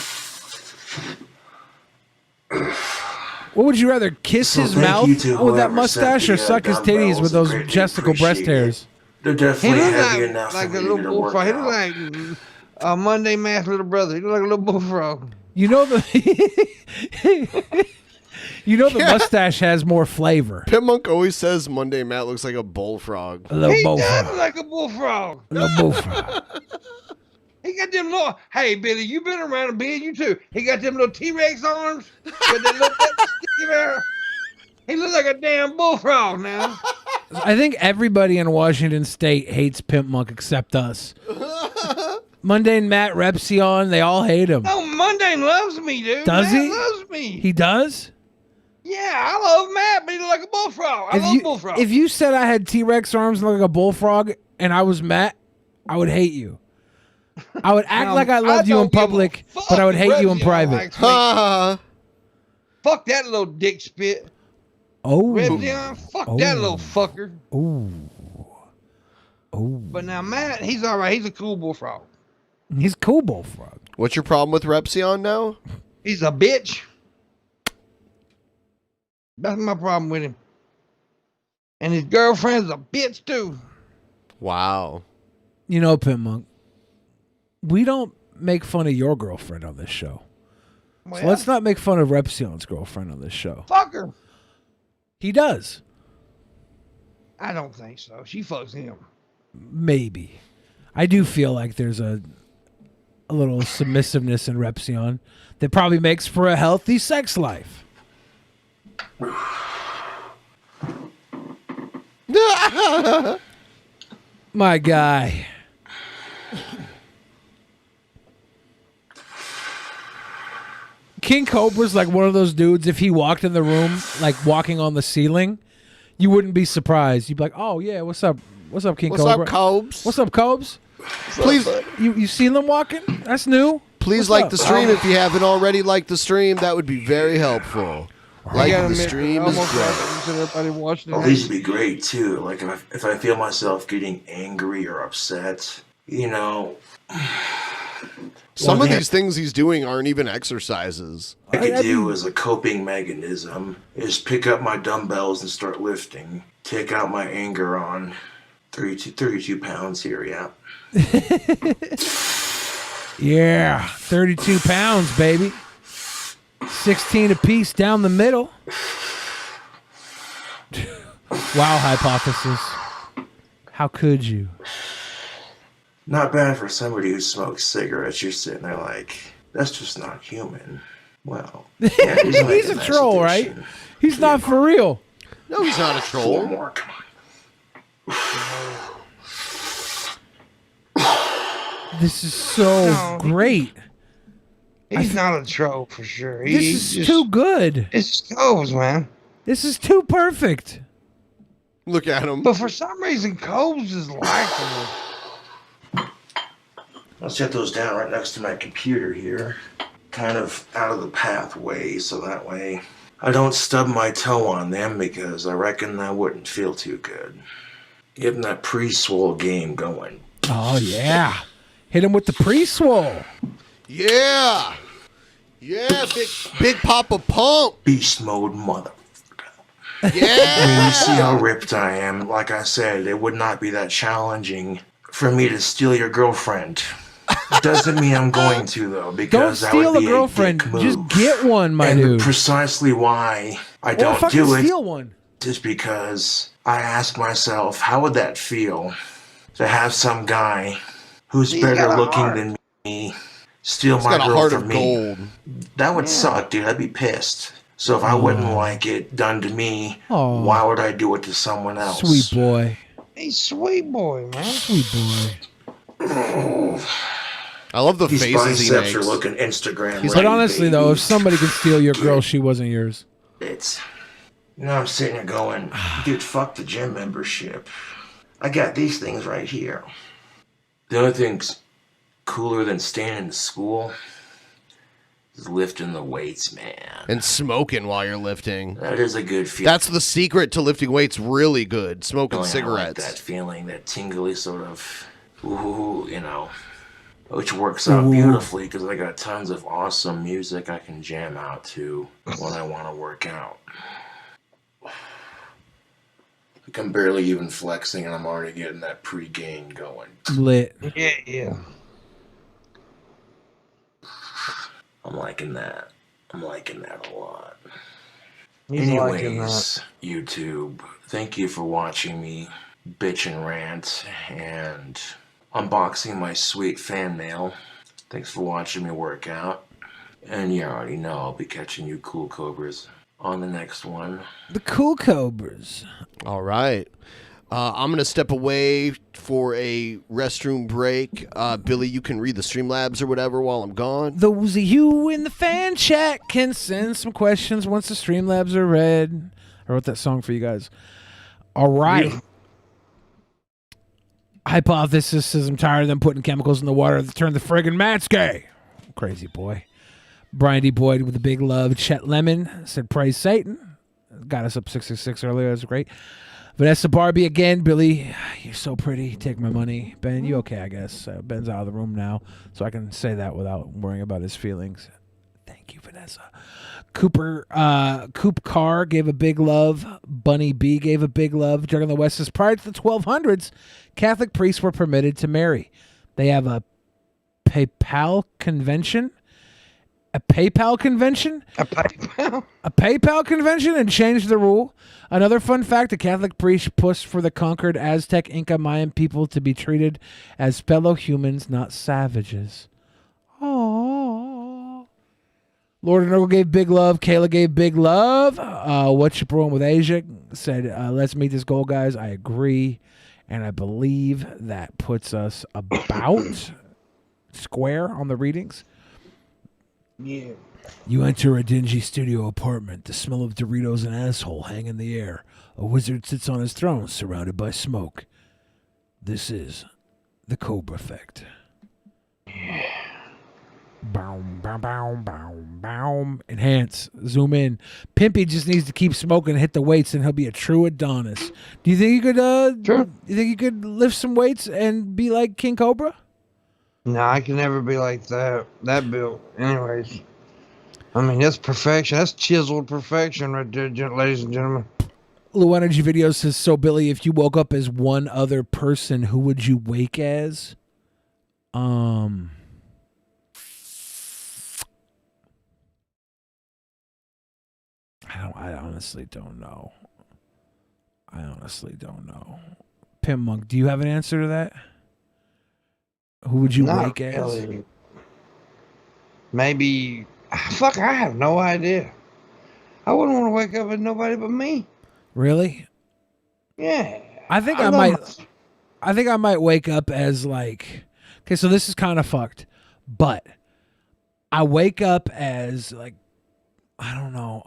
Speaker 1: What would you rather, kiss his mouth with that mustache or suck his titties with those chesticle breast hairs?
Speaker 17: They're
Speaker 8: He
Speaker 17: definitely
Speaker 8: look
Speaker 17: heavy
Speaker 8: like,
Speaker 17: enough
Speaker 8: like
Speaker 17: for
Speaker 8: a
Speaker 17: me
Speaker 8: little
Speaker 17: to work
Speaker 8: bullfrog. He
Speaker 17: out.
Speaker 8: look like a Monday Mass little brother. He look like a little bullfrog.
Speaker 1: You know the mustache has more flavor.
Speaker 7: Pimmunk always says Monday Matt looks like a bullfrog.
Speaker 1: A little
Speaker 8: He
Speaker 1: bullfrog.
Speaker 8: does look like a bullfrog.
Speaker 1: A little bullfrog.
Speaker 8: He got them little. Hey, Billy, you been around a bit, you too. He got them little T-Rex arms with that little sticky there. He looks like a damn bullfrog now.
Speaker 1: I think everybody in Washington State hates Pimmunk except us. Mundane Matt, Repsion, they all hate him.
Speaker 8: No, Mundane loves me, dude.
Speaker 1: Does
Speaker 8: Matt
Speaker 1: he?
Speaker 8: loves me.
Speaker 1: He does?
Speaker 8: Yeah, I love Matt, but he look like a bullfrog. I love bullfrogs.
Speaker 1: If you said I had T-Rex arms and looked like a bullfrog and I was Matt, I would hate you. I would act like I loved you in public, but I would hate you in private.
Speaker 8: Fuck that little dick spit.
Speaker 1: Oh.
Speaker 8: Repsion, fuck that little fucker.
Speaker 1: Ooh.
Speaker 8: But now Matt, he's all right. He's a cool bullfrog.
Speaker 1: He's a cool bullfrog.
Speaker 7: What's your problem with Repsion now?
Speaker 8: He's a bitch. That's my problem with him. And his girlfriend's a bitch too.
Speaker 7: Wow.
Speaker 1: You know, Pimmunk, we don't make fun of your girlfriend on this show.
Speaker 8: Well,
Speaker 1: So let's not make fun of Repsion's girlfriend on this show.
Speaker 8: fuck her.
Speaker 1: He does.
Speaker 8: I don't think so. She fucks him.
Speaker 1: Maybe. I do feel like there's a little submissiveness in Repsion that probably makes for a healthy sex life. My guy. King Cobra's like one of those dudes, if he walked in the room, like walking on the ceiling, you wouldn't be surprised. You'd be like, oh, yeah, what's up? What's up, King
Speaker 7: What's
Speaker 1: Cobra?
Speaker 7: up, Cobes?
Speaker 1: What's up, Cobes?
Speaker 7: Please,
Speaker 1: You seen them walking? That's new.
Speaker 7: please
Speaker 1: What's
Speaker 7: like
Speaker 1: up?
Speaker 7: the stream if you haven't already liked the stream. That would be very helpful. Like the stream is great.
Speaker 8: Everybody watching
Speaker 17: Oh, these would be great too. Like if I feel myself getting angry or upset, you know.
Speaker 7: Some of these things he's doing aren't even exercises.
Speaker 17: I could do as a coping mechanism is pick up my dumbbells and start lifting. Take out my anger on 32 pounds here, yeah.
Speaker 1: Yeah, 32 pounds, baby. 16 apiece down the middle. Wow, hypothesis. How could you?
Speaker 17: Not bad for somebody who smokes cigarettes. You're sitting there like, that's just not human. Well, yeah,
Speaker 1: He's a troll, right? He's not for real.
Speaker 7: No, he's not a troll.
Speaker 17: 4 more, come on.
Speaker 1: This is so great.
Speaker 8: He's not a troll for sure.
Speaker 1: This is too good.
Speaker 8: It's Coves, man.
Speaker 1: This is too perfect.
Speaker 7: Look at him.
Speaker 8: But for some reason, Coves is likable.
Speaker 17: I'll set those down right next to my computer here. Kind of out of the pathway, so that way I don't stub my toe on them because I reckon that wouldn't feel too good. Getting that pre-swole game going.
Speaker 1: Oh, yeah. Hit him with the pre-swole.
Speaker 7: Yeah. Yeah, big Papa Pump.
Speaker 17: Beast mode, mother.
Speaker 7: Yeah.
Speaker 17: You see how ripped I am. Like I said, it would not be that challenging for me to steal your girlfriend. Doesn't mean I'm going to, though, because
Speaker 1: Don't
Speaker 17: that would
Speaker 1: steal
Speaker 17: be
Speaker 1: a girlfriend.
Speaker 17: a dick move.
Speaker 1: Just get one, my
Speaker 17: and
Speaker 1: dude.
Speaker 17: Precisely why I
Speaker 1: Or
Speaker 17: don't
Speaker 1: fucking
Speaker 17: do it
Speaker 1: steal one.
Speaker 17: is because I ask myself, how would that feel to have some guy who's
Speaker 8: He's got
Speaker 17: better
Speaker 8: a
Speaker 17: looking
Speaker 8: heart.
Speaker 17: than me steal
Speaker 7: He's
Speaker 17: my
Speaker 7: got a
Speaker 17: girl
Speaker 7: heart
Speaker 17: from
Speaker 7: of
Speaker 17: me?
Speaker 7: gold.
Speaker 17: That would suck, dude. I'd be pissed. So if I wouldn't like it done to me,
Speaker 1: Aw.
Speaker 17: why would I do it to someone else?
Speaker 1: Sweet boy.
Speaker 8: He's sweet boy, man.
Speaker 1: Sweet boy.
Speaker 7: I love the
Speaker 17: These
Speaker 7: faces he
Speaker 17: biceps
Speaker 7: makes.
Speaker 17: are looking Instagram.
Speaker 1: But
Speaker 17: ready,
Speaker 1: honestly,
Speaker 17: baby.
Speaker 1: though, if somebody could steal your girl, she wasn't yours.
Speaker 17: It's, you know, I'm sitting here going, dude, fuck the gym membership. I got these things right here. The only thing's cooler than staying in school lifting the weights, man.
Speaker 7: And smoking while you're lifting.
Speaker 17: That is a good feeling.
Speaker 7: That's the secret to lifting weights really good. Smoking
Speaker 17: I
Speaker 7: cigarettes.
Speaker 17: like that feeling, that tingly sort of, ooh, you know, which works out beautifully because I got tons of awesome music I can jam out to when I want to work out. Like I'm barely even flexing and I'm already getting that pre-gain going.
Speaker 1: Lit.
Speaker 8: Yeah.
Speaker 17: I'm liking that. I'm liking that a lot.
Speaker 8: He's liking
Speaker 17: Anyways, YouTube, thank you for watching me bitch and rant and unboxing my sweet fan mail. Thanks for watching me work out. And you already know I'll be catching you cool cobras on the next one.
Speaker 1: The cool cobras.
Speaker 7: All right. I'm going to step away for a restroom break. Billy, you can read the Streamlabs or whatever while I'm gone.
Speaker 1: Those of you in the fan chat can send some questions once the Streamlabs are read. I wrote that song for you guys. All right. Yeah. Hypothesis says I'm tired of them putting chemicals in the water that turn the friggin' mats gay. Crazy boy. Brian D. Boyd with a big love. Chet Lemon said praise Satan. Got us up 666 earlier. That was great. Vanessa Barbie again. Billy, you're so pretty. Take my money. Ben, you okay, I guess. Ben's out of the room now, so I can say that without worrying about his feelings. Thank you, Vanessa. Coop Carr gave a big love. Bunny B gave a big love. Jug on the West says, prior to the 1200s, Catholic priests were permitted to marry. They have a PayPal convention. A PayPal convention?
Speaker 8: A PayPal?
Speaker 1: A PayPal convention and changed the rule. Another fun fact, a Catholic priest pushed for the conquered Aztec, Inca, Mayan people to be treated as fellow humans, not savages. Oh. Lord and Earl gave big love. Kayla gave big love. What's your problem with Asia? Said, let's meet this goal, guys. I agree. And I believe that puts us about square on the readings.
Speaker 8: Yeah.
Speaker 1: You enter a dingy studio apartment. The smell of Doritos and asshole hang in the air. A wizard sits on his throne, surrounded by smoke. This is the Cobra effect. Yeah. Boom, boom, boom, boom, boom. Enhance. Zoom in. Pimpy just needs to keep smoking and hit the weights, and he'll be a true Adonis. Do you think you could?
Speaker 8: Sure.
Speaker 1: You think you could lift some weights and be like King Cobra?
Speaker 8: No, I can never be like that. That built. Anyways. I mean, that's perfection. That's chiseled perfection right there, ladies and gentlemen.
Speaker 1: Low Energy Video says, so Billy, if you woke up as one other person, who would you wake as? I honestly don't know. Pimmunk, do you have an answer to that? Who would you wake as?
Speaker 8: Really. Maybe. Fuck, I have no idea. I wouldn't want to wake up with nobody but me.
Speaker 1: Really?
Speaker 8: Yeah.
Speaker 1: I think I might wake up as like, okay, so this is kind of fucked, but I wake up as like, I don't know,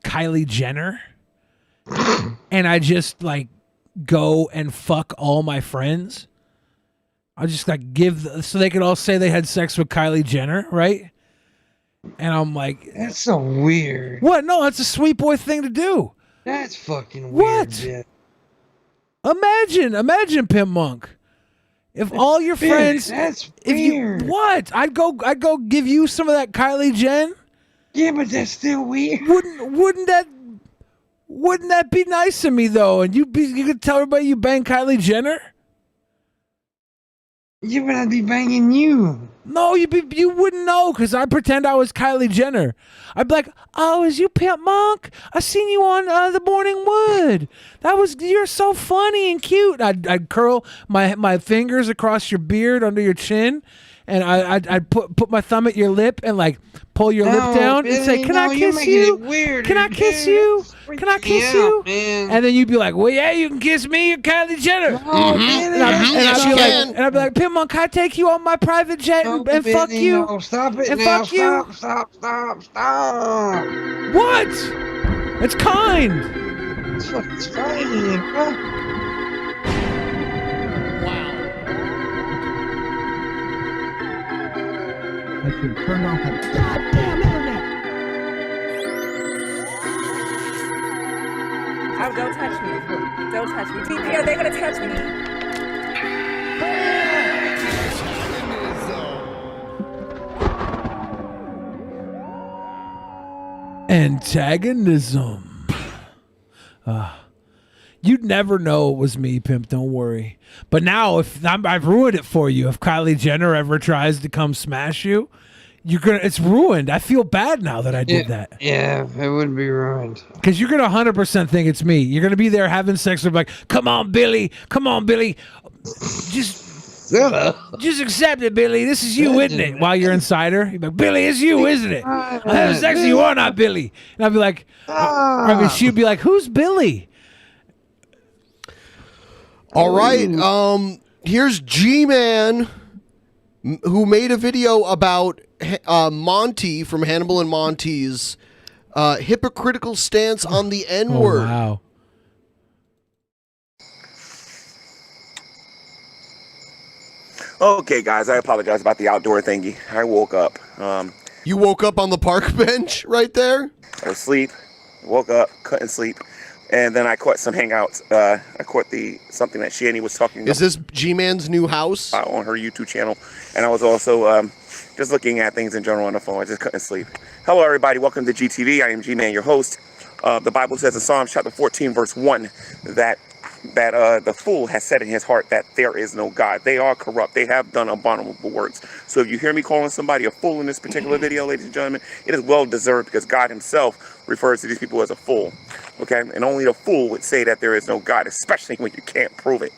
Speaker 1: Kylie Jenner, and I just like go and fuck all my friends. I'll just like so they could all say they had sex with Kylie Jenner, right? And I'm like,
Speaker 8: that's so weird.
Speaker 1: What? No, that's a sweet boy thing to do.
Speaker 8: That's fucking weird.
Speaker 1: What?
Speaker 8: Yeah.
Speaker 1: Imagine Pimmunk. If all your friends,
Speaker 8: that's weird.
Speaker 1: What? I'd go give you some of that Kylie Jen.
Speaker 8: Yeah, but that's still weird.
Speaker 1: Wouldn't that be nice of me though? And you could tell everybody you bang Kylie Jenner.
Speaker 8: Yeah, but I'd be banging you.
Speaker 1: No, you wouldn't know because I pretend I was Kylie Jenner. I'd be like, "Oh, is you Pimmunk? I seen you on The Morning Wood. You're so funny and cute." I'd curl my fingers across your beard under your chin, and I'd put my thumb at your lip and like pull your lip down and say, "Can I kiss you? Can I kiss you? Can I kiss you?" And then you'd be like, "Well, yeah, you can kiss me, you're Kylie Jenner." And I'd be like, "Pimmunk, can I take you on my private jet and fuck you?"
Speaker 8: No, stop it
Speaker 1: and
Speaker 8: now.
Speaker 1: fuck you.
Speaker 8: Stop.
Speaker 1: What? It's kind.
Speaker 8: It's fine.
Speaker 18: I should have turned off that goddamn internet.
Speaker 19: Oh, don't touch me. Don't touch me. TV, are they going to touch me?
Speaker 1: Antagonism. You'd never know it was me, Pimp. Don't worry. But now, I've ruined it for you. If Kylie Jenner ever tries to come smash you, it's ruined. I feel bad now that I did that.
Speaker 8: Yeah, it would be ruined.
Speaker 1: Because you're gonna 100% think it's me. You're gonna be there having sex with like, come on, Billy, just accept it, Billy. This is you, isn't it? While you're inside her, you're like, Billy, it's you, isn't it? I'm having sex with you or not, Billy? And I'd be like, she'd be like, who's Billy?
Speaker 7: All right, here's G-Man, who made a video about Monty from Hannibal and Monty's hypocritical stance on the N-word.
Speaker 1: Oh, wow.
Speaker 20: Okay, guys, I apologize about the outdoor thingy. I woke up.
Speaker 7: You woke up on the park bench right there?
Speaker 20: I was asleep, woke up, couldn't sleep. And then I caught some hangouts. I caught something that Shani was talking about.
Speaker 7: Is this G-Man's new house?
Speaker 20: On her YouTube channel. And I was also just looking at things in general on the phone. I just couldn't sleep. Hello, everybody. Welcome to GTV. I am G-Man, your host. The Bible says in Psalms chapter 14, verse 1, that the fool has said in his heart that there is no God. They are corrupt. They have done abominable works. So if you hear me calling somebody a fool in this particular video, ladies and gentlemen, it is well deserved because God himself refers to these people as a fool. Okay? And only the fool would say that there is no God, especially when you can't prove it.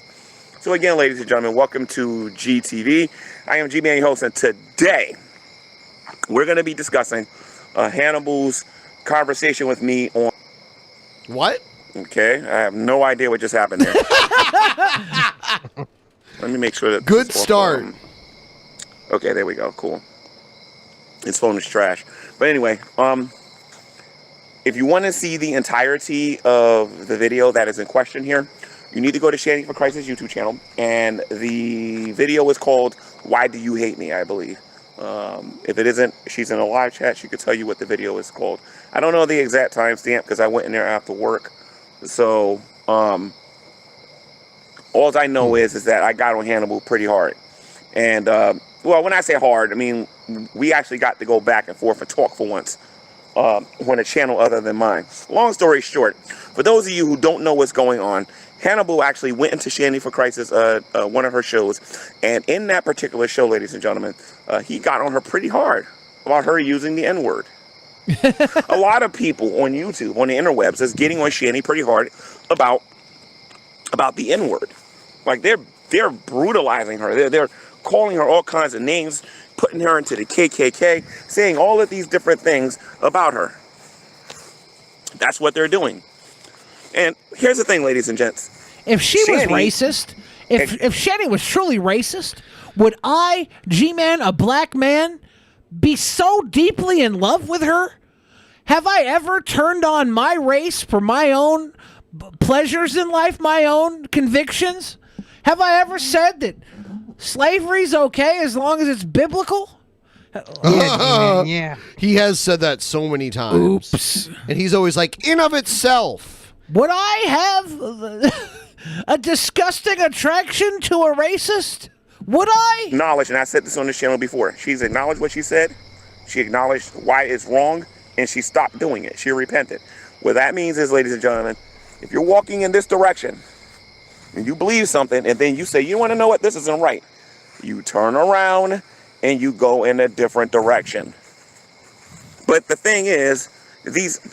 Speaker 20: So again, ladies and gentlemen, welcome to GTV. I am G-Man, your host, and today we're going to be discussing Hannibal's conversation with me on...
Speaker 7: What?
Speaker 20: Okay, I have no idea what just happened there. Let me make sure that...
Speaker 7: Good start.
Speaker 20: Okay, there we go. Cool. His phone is trash. But anyway, if you want to see the entirety of the video that is in question here, you need to go to Shani for Christ's YouTube channel. And the video is called Why Do You Hate Me, I believe. If it isn't, she's in a live chat. She could tell you what the video is called. I don't know the exact timestamp because I went in there after work. So, all I know is that I got on Hannibal pretty hard. And, well, when I say hard, I mean, we actually got to go back and forth and talk for once on a channel other than mine. Long story short, for those of you who don't know what's going on, Hannibal actually went into Shani for Christ's, one of her shows. And in that particular show, ladies and gentlemen, he got on her pretty hard about her using the N-word. A lot of people on YouTube, on the interwebs, is getting on Shani pretty hard about the N-word. Like they're brutalizing her. They're calling her all kinds of names, putting her into the KKK, saying all of these different things about her. That's what they're doing. And here's the thing, ladies and gents.
Speaker 1: If she was racist, if Shani was truly racist, would I, G-Man, a black man, be so deeply in love with her? Have I ever turned on my race for my own pleasures in life, my own convictions? Have I ever said that slavery's okay as long as it's biblical?
Speaker 7: Yeah. He has said that so many times.
Speaker 1: Oops.
Speaker 7: And he's always like, in of itself.
Speaker 1: Would I have a disgusting attraction to a racist? Would I?
Speaker 20: Acknowledge, and I said this on this channel before, she's acknowledged what she said, she acknowledged why it's wrong, and she stopped doing it. She repented. What that means is, ladies and gentlemen, if you're walking in this direction, and you believe something, and then you say, you want to know what, this isn't right, you turn around, and you go in a different direction. But the thing is,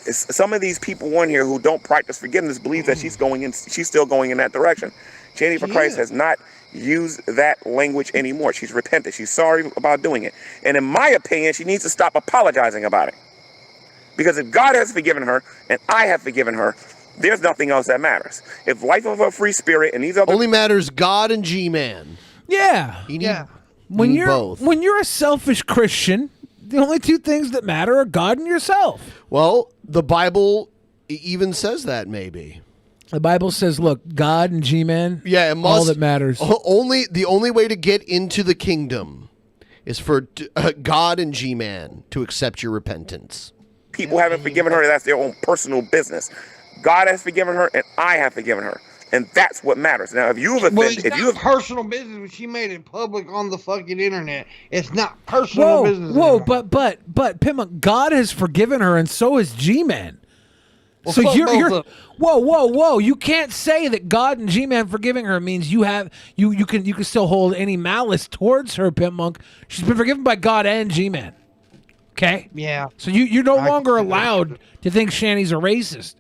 Speaker 20: some of these people on here who don't practice forgiveness believe that she's still going in that direction. Shani for Christ has not used that language anymore. She's repented. She's sorry about doing it. And in my opinion, she needs to stop apologizing about it. Because if God has forgiven her and I have forgiven her, there's nothing else that matters. If life of a free spirit and these other
Speaker 7: only matters God and G-Man.
Speaker 1: Yeah. When you're
Speaker 7: both.
Speaker 1: When you're a selfish Christian, the only two things that matter are God and yourself.
Speaker 7: Well, the Bible even says that maybe.
Speaker 1: The Bible says, look, God and G-Man,
Speaker 7: it must,
Speaker 1: all that matters.
Speaker 7: The only way to get into the kingdom is for God and G-Man to accept your repentance.
Speaker 20: People haven't forgiven her. That's their own personal business. God has forgiven her, and I have forgiven her. And that's what matters. Now, if you've offended,
Speaker 8: it's not personal business when she made it public on the fucking internet. It's not personal business.
Speaker 1: Whoa, but Pimmunk, God has forgiven her, and so has G-Man.
Speaker 8: Well,
Speaker 1: So
Speaker 8: you're
Speaker 1: whoa! You can't say that God and G-Man forgiving her means you can still hold any malice towards her, Pimmunk. She's been forgiven by God and G-Man. Okay.
Speaker 8: Yeah.
Speaker 1: So you're no longer allowed to think Shanny's a racist.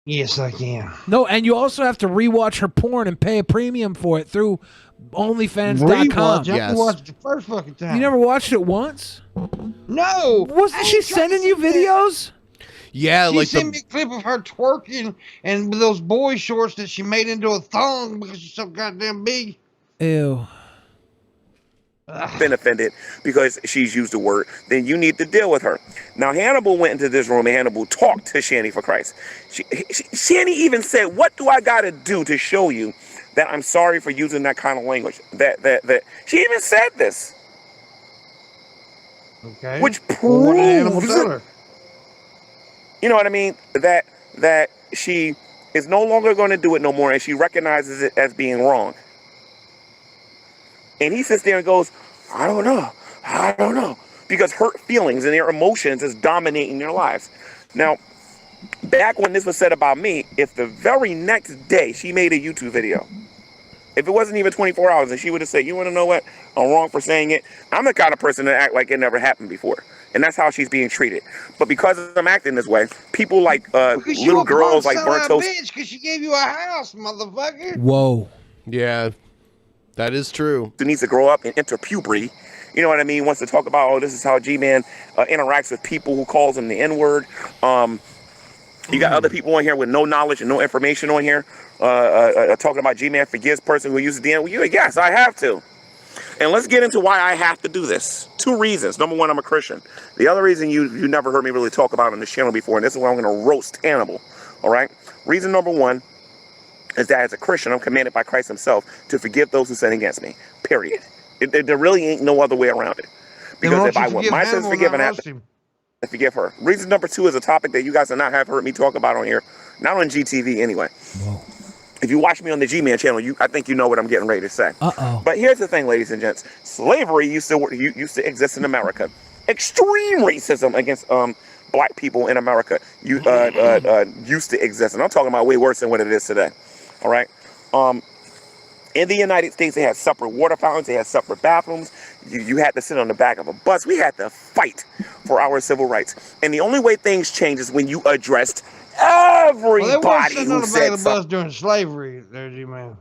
Speaker 8: Yes, I can.
Speaker 1: No, and you also have to rewatch her porn and pay a premium for it through OnlyFans.com.
Speaker 8: Rewatch? I watched the first fucking time.
Speaker 1: You never watched it once?
Speaker 8: No.
Speaker 1: Wasn't she sending you videos?
Speaker 7: Yeah,
Speaker 8: she sent me a clip of her twerking and with those boy shorts that she made into a thong because she's so goddamn big.
Speaker 1: Ew.
Speaker 20: Been offended because she's used the word, then you need to deal with her. Now, Hannibal went into this room and Hannibal talked to Shanny for Christ. Shanny even said, what do I got to do to show you that I'm sorry for using that kind of language? That she even said this.
Speaker 8: Okay.
Speaker 20: Which proves, you know what I mean? That she is no longer going to do it no more, and she recognizes it as being wrong. And he sits there and goes, I don't know. Because hurt feelings and their emotions is dominating their lives. Now, back when this was said about me, if the very next day she made a YouTube video, if it wasn't even 24 hours and she would have said, you want to know what? I'm wrong for saying it. I'm the kind of person that act like it never happened before. And that's how she's being treated. But because I'm acting this way, people like little girls like Bertos.
Speaker 8: Because she gave you a house, motherfucker.
Speaker 1: Whoa.
Speaker 7: Yeah. That is true.
Speaker 20: Who needs to grow up and enter puberty, you know what I mean, wants to talk about, oh, this is how G-Man interacts with people who calls him the N-word. You got other people on here with no knowledge and no information on here talking about G-Man forgives person who uses the N-word. Yes, I have to. And let's get into why I have to do this. 2 reasons. Number one, I'm a Christian. The other reason you never heard me really talk about on this channel before, and this is why I'm going to roast Hannibal, all right? Reason number one is that as a Christian, I'm commanded by Christ himself to forgive those who sin against me, period. There really ain't no other way around it. Because if I want my sins forgiven, I forgive her. Reason number 2 is a topic that you guys have not have heard me talk about on here, not on GTV anyway. Whoa. If you watch me on the G-Man channel, I think you know what I'm getting ready to say.
Speaker 1: Uh-oh.
Speaker 20: But here's the thing, ladies and gents. Slavery used to exist in America. Extreme racism against black people in America used to exist. And I'm talking about way worse than what it is today. All right. In the United States, they had separate water fountains. They had separate bathrooms. You had to sit on the back of a bus. We had to fight for our civil rights. And the only way things change is when you addressed everybody who said
Speaker 8: the bus during slavery, there, G-Man.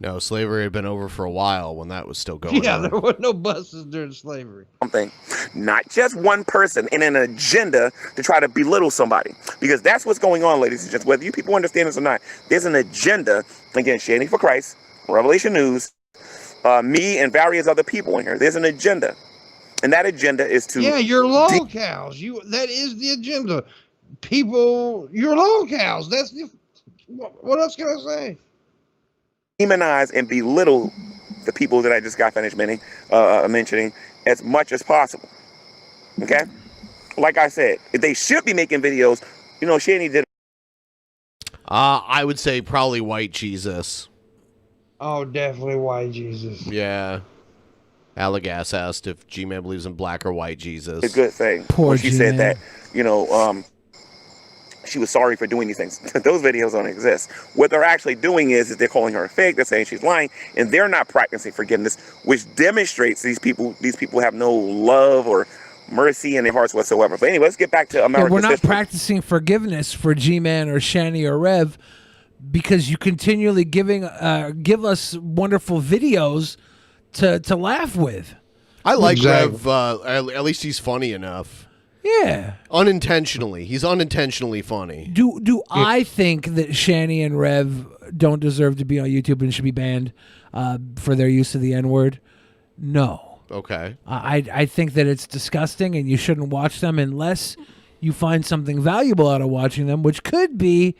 Speaker 7: No, slavery had been over for a while when that was still going on.
Speaker 8: Yeah, there were no buses during slavery.
Speaker 20: Something, not just one person in an agenda to try to belittle somebody. Because that's what's going on, ladies and gents. Whether you people understand this or not, there's an agenda against Shanny for Christ, Revelation News, me, and various other people in here. There's an agenda. And that agenda is to...
Speaker 8: Yeah, your locals. That is the agenda. People, your locals. That's the... What else can I say?
Speaker 20: Demonize and belittle the people that I just got finished mentioning as much as possible. Okay? Like I said, if they should be making videos, you know, Shanny did...
Speaker 7: I would say probably White Jesus.
Speaker 8: Oh, definitely White Jesus.
Speaker 7: Yeah. Allegas asked if G-Man believes in black or white Jesus.
Speaker 20: A good thing.
Speaker 1: Poor
Speaker 20: she said that, you know, she was sorry for doing these things. Those videos don't exist. What they're actually doing is they're calling her a fake. They're saying she's lying, and they're not practicing forgiveness, which demonstrates these people have no love or mercy in their hearts whatsoever. But anyway, let's get back to America's
Speaker 1: we're not
Speaker 20: history.
Speaker 1: practicing forgiveness for G-Man or Shanny or Rev because you continually give us wonderful videos to laugh with.
Speaker 7: I like Rev. At least he's funny enough.
Speaker 1: Yeah.
Speaker 7: Unintentionally. He's unintentionally funny.
Speaker 1: Do I think that Shanny and Rev don't deserve to be on YouTube and should be banned for their use of the N-word? No.
Speaker 7: Okay.
Speaker 1: I think that it's disgusting and you shouldn't watch them unless you find something valuable out of watching them, which could be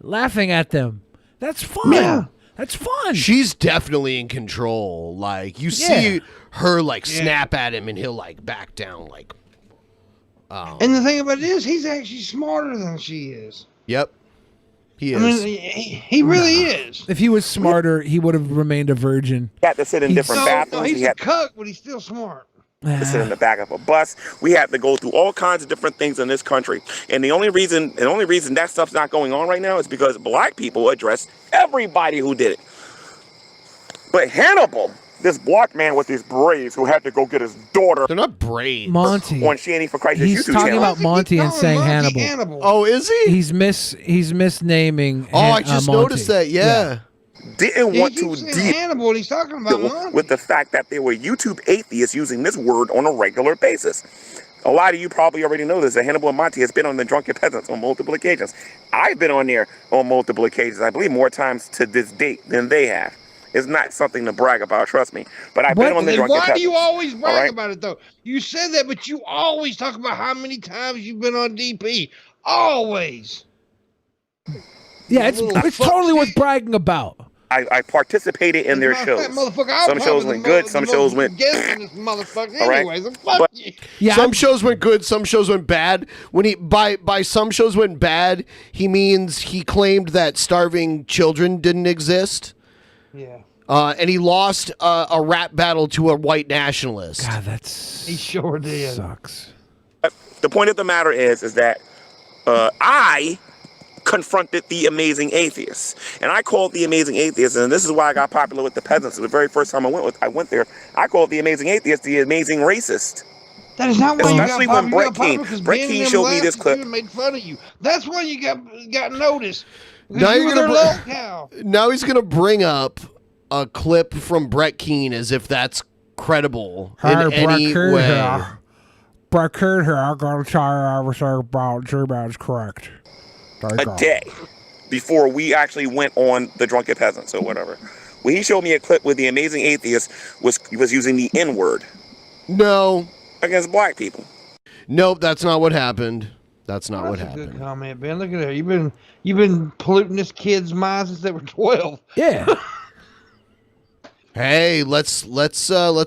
Speaker 1: laughing at them. That's fine.
Speaker 8: Yeah.
Speaker 1: That's fun.
Speaker 7: She's definitely in control. Like, you see her, like, snap at him, and he'll, like, back down, like...
Speaker 8: And the thing about it is, he's actually smarter than she is.
Speaker 7: Yep. He is.
Speaker 8: I mean, he really is.
Speaker 1: If he was smarter, he would have remained a virgin.
Speaker 20: He had to sit in different bathrooms.
Speaker 8: No, he's a cuck, but he's still smart.
Speaker 20: To sit in the back of a bus. We have to go through all kinds of different things in this country. And the only reason that stuff's not going on right now is because black people address everybody who did it. But Hannibal, this black man with these braids who had to go get his daughter.
Speaker 7: They're not braids.
Speaker 1: Monty.
Speaker 20: On Shanny for Christ's
Speaker 1: He's
Speaker 20: YouTube
Speaker 1: talking
Speaker 20: channel.
Speaker 1: about Monty and saying Hannibal.
Speaker 7: Oh, is he?
Speaker 1: He's misnaming.
Speaker 7: Oh, I just
Speaker 1: Monty.
Speaker 7: noticed that. Yeah.
Speaker 20: Didn't want to deal
Speaker 8: Hannibal, he's talking about Monty.
Speaker 20: with the fact that there were YouTube atheists using this word on a regular basis. A lot of you probably already know this, that Hannibal and Monty has been on the Drunken Peasants on multiple occasions. I've been on there on multiple occasions. I believe more times to this date than they have. It's not something to brag about, trust me. But I've been on the Drunken Peasants.
Speaker 8: Why do you always brag about it, though? You said that, but you always talk about how many times you've been on DP. Always.
Speaker 1: Yeah, it's totally worth bragging about.
Speaker 20: I participated in their shows. Some shows went good, some shows went...
Speaker 8: All right?
Speaker 7: Some shows went good, some shows went bad. When he by some shows went bad, he means he claimed that starving children didn't exist.
Speaker 8: Yeah.
Speaker 7: And he lost a rap battle to a white nationalist.
Speaker 1: God, that's...
Speaker 8: He sure did.
Speaker 1: Sucks.
Speaker 20: The point of the matter is that I confronted the amazing atheists, and I called the amazing atheists, and this is why I got popular with the peasants. The very first time I went there, I called the amazing atheist the amazing racist.
Speaker 8: That is not why
Speaker 20: Especially
Speaker 8: you got
Speaker 20: when
Speaker 8: popular.
Speaker 20: Brett Keane showed me this clip.
Speaker 8: Made fun of you. That's why you got noticed.
Speaker 7: Now
Speaker 8: You
Speaker 7: you're
Speaker 8: were
Speaker 7: gonna
Speaker 8: their locale.
Speaker 7: now he's gonna bring up a clip from Brett Keane as if that's credible in any way.
Speaker 1: Brett Keane here. I gotta tell you everything about G-Man's correct.
Speaker 20: A day before we actually went on the Drunken Peasants or whatever. When he showed me a clip where the amazing atheist was using the N-word.
Speaker 7: No.
Speaker 20: Against black people.
Speaker 7: Nope, that's not what happened. That's not what
Speaker 8: That's a
Speaker 7: happened.
Speaker 8: good comment, Ben. Look at that. You've been polluting this kid's mind since they were 12.
Speaker 1: Yeah.
Speaker 7: Hey, let's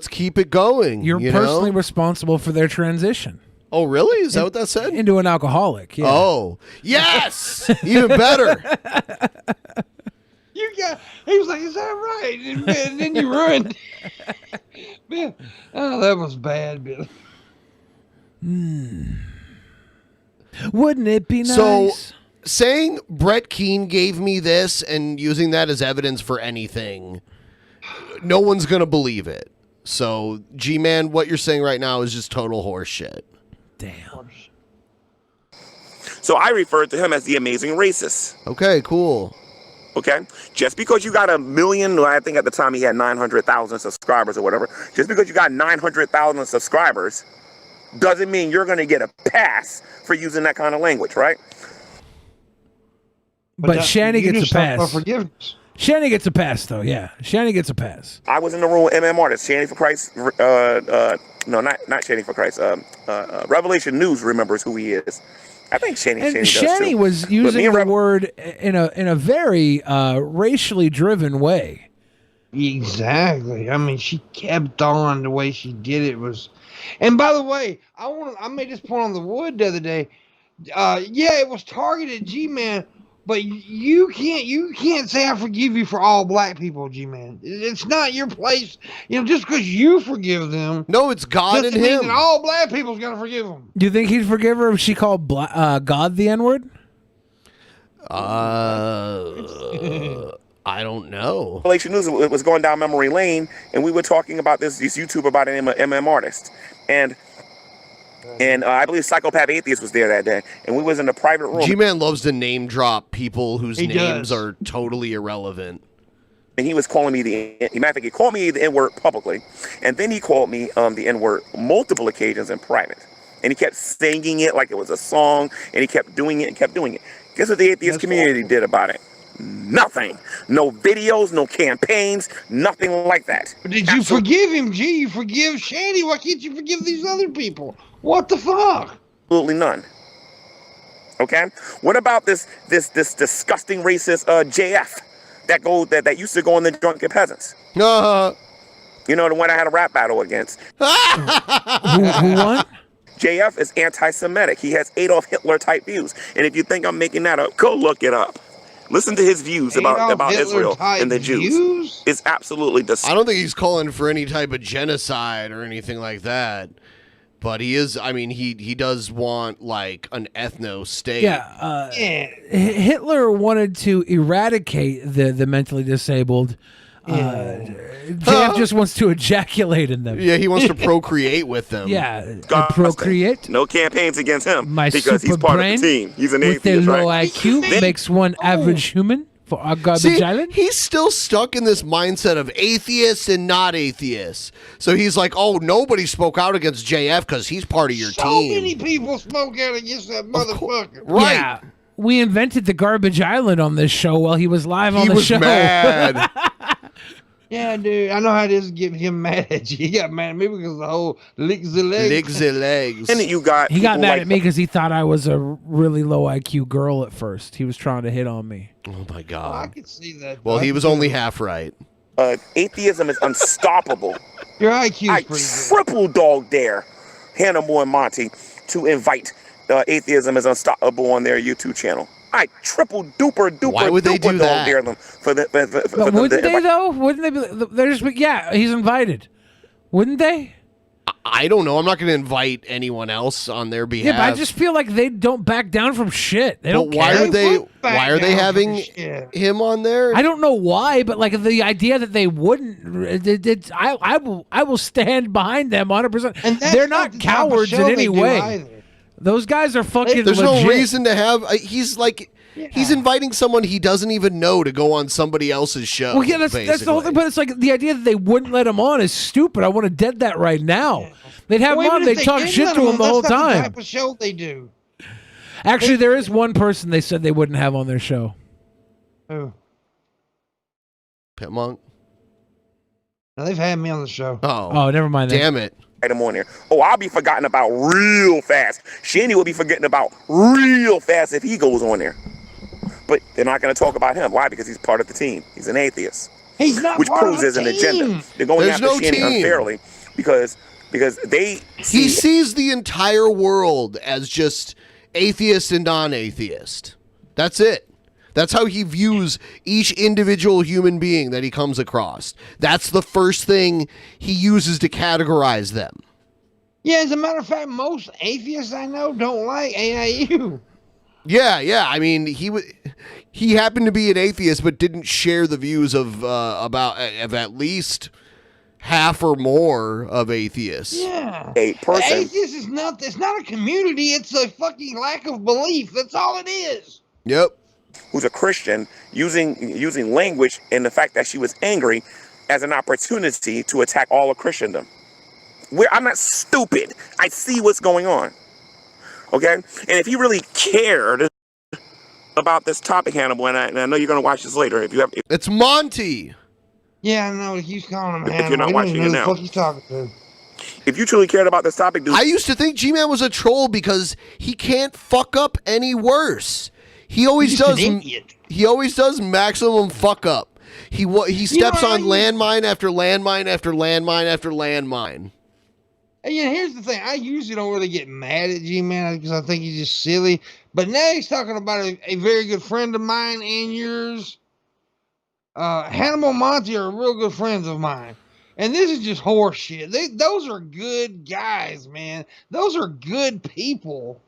Speaker 7: keep it going.
Speaker 1: You're personally responsible for their transition.
Speaker 7: Oh, really? Is that what that said?
Speaker 1: Into an alcoholic. Yeah.
Speaker 7: Oh, yes. Even better.
Speaker 8: He was like, is that right? And then you ruined Ben. Oh, that was bad, Ben.
Speaker 1: Wouldn't it be nice?
Speaker 7: So, saying Brett Keane gave me this and using that as evidence for anything, no one's going to believe it. So, G-Man, what you're saying right now is just total horse shit.
Speaker 1: Damn.
Speaker 20: So I referred to him as the amazing racist.
Speaker 7: Okay, cool.
Speaker 20: Okay? Just because you got 1 million, I think at the time he had 900,000 subscribers or whatever, just because you got 900,000 subscribers doesn't mean you're going to get a pass for using that kind of language, right?
Speaker 1: But Shanny gets a pass.
Speaker 8: Forgiveness.
Speaker 1: Shanny gets a pass, though. Yeah, Shanny gets a pass.
Speaker 20: I was in the room with MM artists, Shanny for Christ. No, not Shanny for Christ. Revelation News remembers who he is. I think Shanny does
Speaker 1: Shanny
Speaker 20: too.
Speaker 1: was using the word in a very racially driven way.
Speaker 8: Exactly. I mean, she kept on the way she did it was. And by the way, I made this point on the wood the other day. Yeah, it was targeted, G-Man. But you can't say I forgive you for all black people, G-Man. It's not your place. Just because you forgive them.
Speaker 7: No, it's God and him.
Speaker 8: That all black people's got to forgive them.
Speaker 1: Do you think he'd forgive her if she called God the N-word?
Speaker 7: I don't know.
Speaker 20: Revelation News was going down memory lane, and we were talking about this YouTuber by the name of MM Artist. And I believe Psychopath Atheist was there that day. And we was in a private room.
Speaker 7: G-Man loves to name drop people whose names are totally irrelevant.
Speaker 20: And he was calling me he called me the N-word publicly. And then he called me the N-word multiple occasions in private. And he kept singing it like it was a song. And he kept doing it and kept doing it. Guess what the atheist community did about it? Nothing. No videos, no campaigns, nothing like that.
Speaker 8: But did you forgive him, G? You forgive Shanny. Why can't you forgive these other people? What the fuck?
Speaker 20: Absolutely none. Okay? What about this disgusting racist JF? that used to go on the Drunken Peasants. You know, the one I had a rap battle against.
Speaker 1: Who won?
Speaker 20: JF is anti-Semitic. He has Adolf Hitler type views. And if you think I'm making that up, go look it up. Listen to his views about Israel and the Jews. It's absolutely disgusting.
Speaker 7: I don't think he's calling for any type of genocide or anything like that. But he is, I mean, he does want, like, an ethno-state.
Speaker 1: Yeah, Hitler wanted to eradicate the mentally disabled. JF just wants to ejaculate in them.
Speaker 7: Yeah, he wants to procreate with them.
Speaker 1: Yeah, procreate.
Speaker 20: No campaigns against him
Speaker 1: My
Speaker 20: because he's
Speaker 1: super
Speaker 20: part
Speaker 1: brain
Speaker 20: of the team. He's an
Speaker 1: with
Speaker 20: atheist,
Speaker 1: the low
Speaker 20: right?
Speaker 1: IQ makes one average human for our garbage
Speaker 7: See,
Speaker 1: island.
Speaker 7: he's still stuck in this mindset of atheists and not atheists. So he's like, oh, nobody spoke out against JF because he's part of your
Speaker 8: So
Speaker 7: team.
Speaker 8: many people spoke out against that motherfucker.
Speaker 7: Right.
Speaker 1: Yeah, we invented the garbage island on this show while he was live on
Speaker 7: He
Speaker 1: the
Speaker 7: was
Speaker 1: show.
Speaker 7: mad.
Speaker 8: Yeah, dude, I know how this get him mad at you. He got mad at me because of the whole lick the legs.
Speaker 7: Lick the legs.
Speaker 20: And you got
Speaker 1: He got
Speaker 20: people
Speaker 1: mad
Speaker 20: like
Speaker 1: at me because he thought I was a really low IQ girl at first. He was trying to hit on me.
Speaker 7: Oh my
Speaker 8: I
Speaker 7: God.
Speaker 8: can see that.
Speaker 7: Well,
Speaker 8: I
Speaker 7: he
Speaker 8: can
Speaker 7: was
Speaker 8: see
Speaker 7: only
Speaker 8: that.
Speaker 7: half right.
Speaker 20: atheism is unstoppable.
Speaker 8: Your IQ
Speaker 20: I
Speaker 8: is pretty good.
Speaker 20: triple dog dare Hannibal and Monty to invite Atheism is Unstoppable on their YouTube channel. I triple duper
Speaker 7: Why would they do
Speaker 20: dog
Speaker 7: that?
Speaker 20: dare them for the for
Speaker 1: But
Speaker 20: them
Speaker 1: wouldn't
Speaker 20: to
Speaker 1: they
Speaker 20: invite.
Speaker 1: though? Wouldn't they be? They're just, yeah, he's invited. Wouldn't they?
Speaker 7: I don't know. I'm not going to invite anyone else on their behalf.
Speaker 1: Yeah, but I just feel like they don't back down from shit. They don't
Speaker 7: But why
Speaker 1: care.
Speaker 7: would they? Why are they having him on there?
Speaker 1: I don't know why, but like the idea that they wouldn't, I will stand behind them 100%.
Speaker 8: And that's
Speaker 1: They're
Speaker 8: not
Speaker 1: not
Speaker 8: the type of
Speaker 1: cowards
Speaker 8: show
Speaker 1: in
Speaker 8: they
Speaker 1: any
Speaker 8: do
Speaker 1: way.
Speaker 8: either.
Speaker 1: Those guys are fucking.
Speaker 7: There's
Speaker 1: legit.
Speaker 7: no reason to have. He's like. He's inviting someone he doesn't even know to go on somebody else's show.
Speaker 1: Well, yeah, that's the whole thing. But it's like the idea that they wouldn't let him on is stupid. I want to dead that right now. They'd have him
Speaker 8: Well,
Speaker 1: on.
Speaker 8: even if
Speaker 1: They'd
Speaker 8: they
Speaker 1: talk
Speaker 8: did
Speaker 1: shit
Speaker 8: let
Speaker 1: to him the
Speaker 8: on,
Speaker 1: whole
Speaker 8: that's not the
Speaker 1: time.
Speaker 8: type of show they do.
Speaker 1: Actually, there is one person they said they wouldn't have on their show.
Speaker 8: Who?
Speaker 7: Pimmunk.
Speaker 8: No, they've had me on the show.
Speaker 1: Oh, never mind.
Speaker 7: Damn it.
Speaker 20: Him on there. Oh, I'll be forgotten about real fast. Shanny will be forgetting about real fast if he goes on there. But they're not going to talk about him. Why? Because he's part of the team. He's an atheist.
Speaker 8: He's not
Speaker 20: which
Speaker 8: part
Speaker 20: proves
Speaker 8: of
Speaker 20: there's
Speaker 8: the
Speaker 20: an agenda.
Speaker 8: team.
Speaker 20: They're going
Speaker 7: There's
Speaker 20: after
Speaker 7: no
Speaker 20: Shanny
Speaker 7: team.
Speaker 20: unfairly because they see
Speaker 7: He sees the entire world as just atheist and non-atheist. That's it. That's how he views each individual human being that he comes across. That's the first thing he uses to categorize them.
Speaker 8: Yeah, as a matter of fact, most atheists I know don't like AIU.
Speaker 7: Yeah. I mean, he happened to be an atheist, but didn't share the views of at least half or more of atheists.
Speaker 8: Yeah.
Speaker 20: a person.
Speaker 8: Atheist is not. It's not a community. It's a fucking lack of belief. That's all it is.
Speaker 7: Yep.
Speaker 20: Who's a Christian using language and the fact that she was angry as an opportunity to attack all of Christendom. I'm not stupid. I see what's going on. Okay? And if he really cared about this topic, Hannibal, and I know you're going to watch this later.
Speaker 7: It's Monty.
Speaker 8: Yeah, I know. He's calling him
Speaker 20: If
Speaker 8: Hannibal.
Speaker 20: you're not
Speaker 8: He don't
Speaker 20: watching
Speaker 8: even
Speaker 20: it
Speaker 8: know
Speaker 20: now.
Speaker 8: the fuck he's talking to.
Speaker 20: If you truly cared about this topic, dude.
Speaker 7: I used to think G-Man was a troll because he can't fuck up any worse. He always
Speaker 8: He's
Speaker 7: does.
Speaker 8: an idiot.
Speaker 7: He always does maximum fuck up. He steps on landmine after landmine after landmine after landmine.
Speaker 8: And yeah, here's the thing. I usually don't really get mad at G-Man because I think he's just silly. But now he's talking about a very good friend of mine and yours. Hannibal and Monty are real good friends of mine. And this is just horse shit. Those are good guys, man. Those are good people.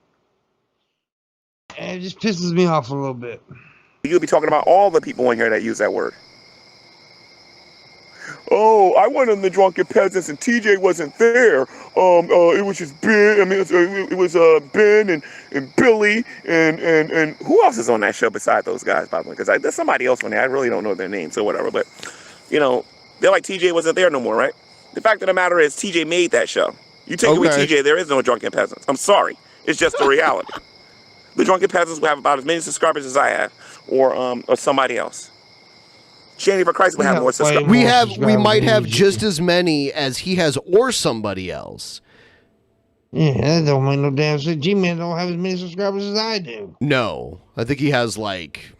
Speaker 8: And it just pisses me off a little bit.
Speaker 20: You'll be talking about all the people in here that use that word. Oh, I went on the Drunken Peasants and TJ wasn't there. It was just Ben. I mean, it was Ben and Billy and who else is on that show besides those guys? By the way, because there's somebody else on there. I really don't know their names or whatever. But they're like TJ wasn't there no more, right? The fact of the matter is TJ made that show. You take away TJ, there is no Drunken Peasants. I'm sorry, it's just the reality. The Drunken Peasants will have about as many subscribers as I have, or somebody else. Shanny for Christ will have more subscribers.
Speaker 7: We might have just as many as he has, or somebody else.
Speaker 8: Yeah, that don't make no damn sense. G-Man don't have as many subscribers as I do.
Speaker 7: No, I think he has like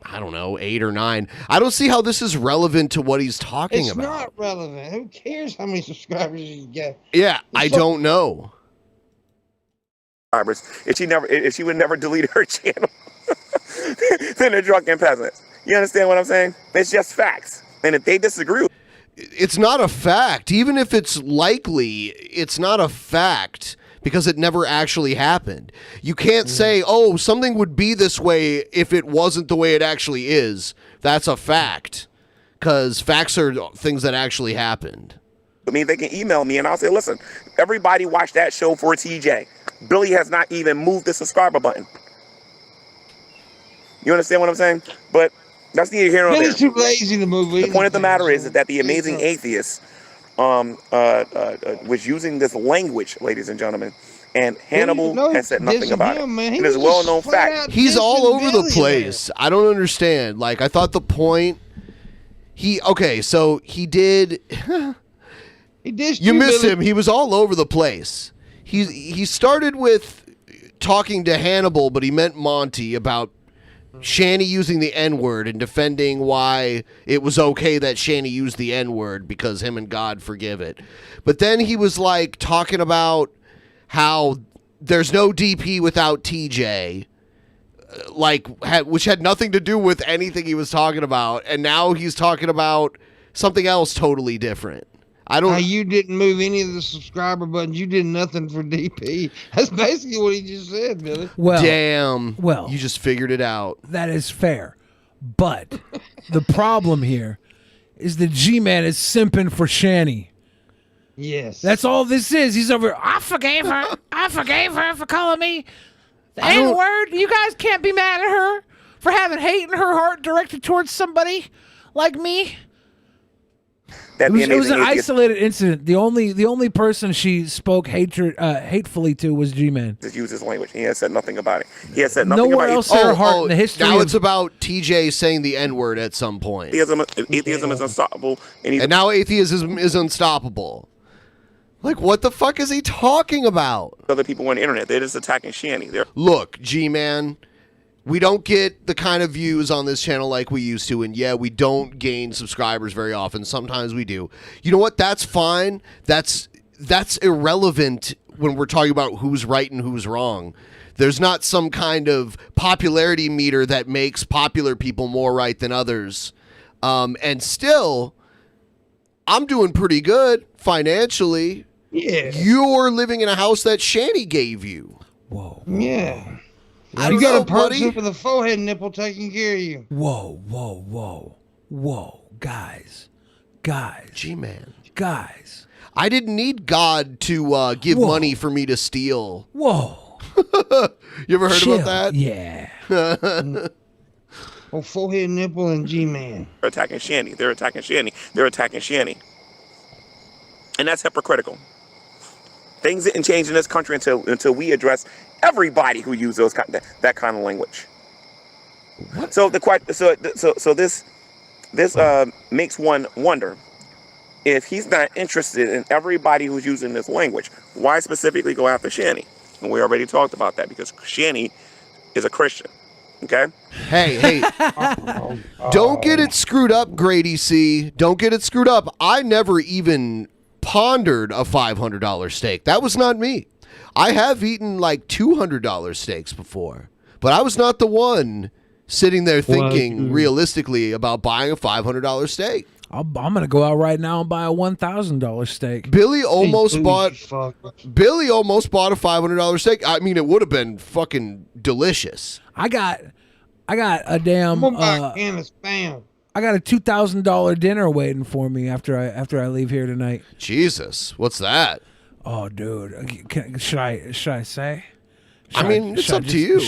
Speaker 7: I don't know, 8 or 9. I don't see how this is relevant to what he's talking
Speaker 8: It's
Speaker 7: about.
Speaker 8: not relevant. Who cares how many subscribers you get?
Speaker 7: Yeah, I don't know.
Speaker 20: If she would never delete her channel, then they're drunken peasants. You understand what I'm saying? It's just facts. And if they disagree,
Speaker 7: it's not a fact. Even if it's likely, it's not a fact because it never actually happened. You can't say, oh, something would be this way if it wasn't the way it actually is. That's a fact. Because facts are things that actually happened.
Speaker 20: I mean, they can email me and I'll say, listen, everybody watch that show for TJ. Billy has not even moved the subscriber button. You understand what I'm saying? But that's neither here nor there.
Speaker 8: Billy's too lazy to move.
Speaker 20: The point of the matter is that the amazing atheist was using this language, ladies and gentlemen, and Hannibal has said nothing about it. It is a well-known fact.
Speaker 7: He's all over the place. I don't understand. Like, I thought the point... so he did...
Speaker 8: He did.
Speaker 7: You missed him. He was all over the place. He started with talking to Hannibal, but he meant Monty about Shanny using the N-word and defending why it was okay that Shanny used the N-word because him and God forgive it. But then he was like talking about how there's no DP without TJ, which had nothing to do with anything he was talking about. And now he's talking about something else totally different. How
Speaker 8: you didn't move any of the subscriber buttons. You did nothing for DP. That's basically what he just said, Billy.
Speaker 1: Well,
Speaker 7: damn.
Speaker 1: Well,
Speaker 7: you just figured it out.
Speaker 1: That is fair. But the problem here is that G-Man is simping for Shanny.
Speaker 8: Yes.
Speaker 1: That's all this is. He's over, I forgave her. I forgave her for calling me the N-word. You guys can't be mad at her for having hate in her heart directed towards somebody like me. It was an isolated incident. The only person she spoke hatefully to was G-Man.
Speaker 20: Just use his language. He has said nothing about it. He has said nothing
Speaker 1: Nowhere
Speaker 20: about
Speaker 1: else in her heart in the history.
Speaker 7: Now it's about TJ saying the N-word at some point.
Speaker 20: Atheism is unstoppable.
Speaker 7: And now atheism is unstoppable. Like, what the fuck is he talking about?
Speaker 20: Other people on the internet, they're just attacking Shanny.
Speaker 7: Look, G-Man, we don't get the kind of views on this channel like we used to, and yeah, we don't gain subscribers very often. Sometimes we do. You know what? That's fine. That's irrelevant when we're talking about who's right and who's wrong. There's not some kind of popularity meter that makes popular people more right than others. And still, I'm doing pretty good financially.
Speaker 8: Yeah.
Speaker 7: You're living in a house that Shanny gave you.
Speaker 1: Whoa.
Speaker 8: Yeah.
Speaker 7: You
Speaker 8: got a person for the forehead nipple taking care of you.
Speaker 1: Whoa. Guys.
Speaker 7: G-Man.
Speaker 1: Guys.
Speaker 7: I didn't need God to give money for me to steal.
Speaker 1: Whoa.
Speaker 7: You ever heard about that?
Speaker 1: Yeah.
Speaker 8: Forehead nipple and G-Man.
Speaker 20: They're attacking Shanny. They're attacking Shanny. And that's hypocritical. Things didn't change in this country until we address everybody who uses that kind of language. What? So this makes one wonder, if he's not interested in everybody who's using this language, why specifically go after Shanny? And we already talked about that because Shanny is a Christian. Okay?
Speaker 7: Hey. Don't get it screwed up, Grady C. Don't get it screwed up. I never even pondered a $500 steak. That was not me. I have eaten like $200 steaks before, but I was not the one sitting there thinking realistically about buying a $500 steak.
Speaker 1: I'm going to go out right now and buy a $1,000 steak.
Speaker 7: Billy almost bought a $500 steak. I mean, it would have been fucking delicious.
Speaker 1: I got a damn I got a $2,000 dinner waiting for me after I leave here tonight.
Speaker 7: Jesus, what's that?
Speaker 1: Oh, dude, should I say?
Speaker 7: It's up to you.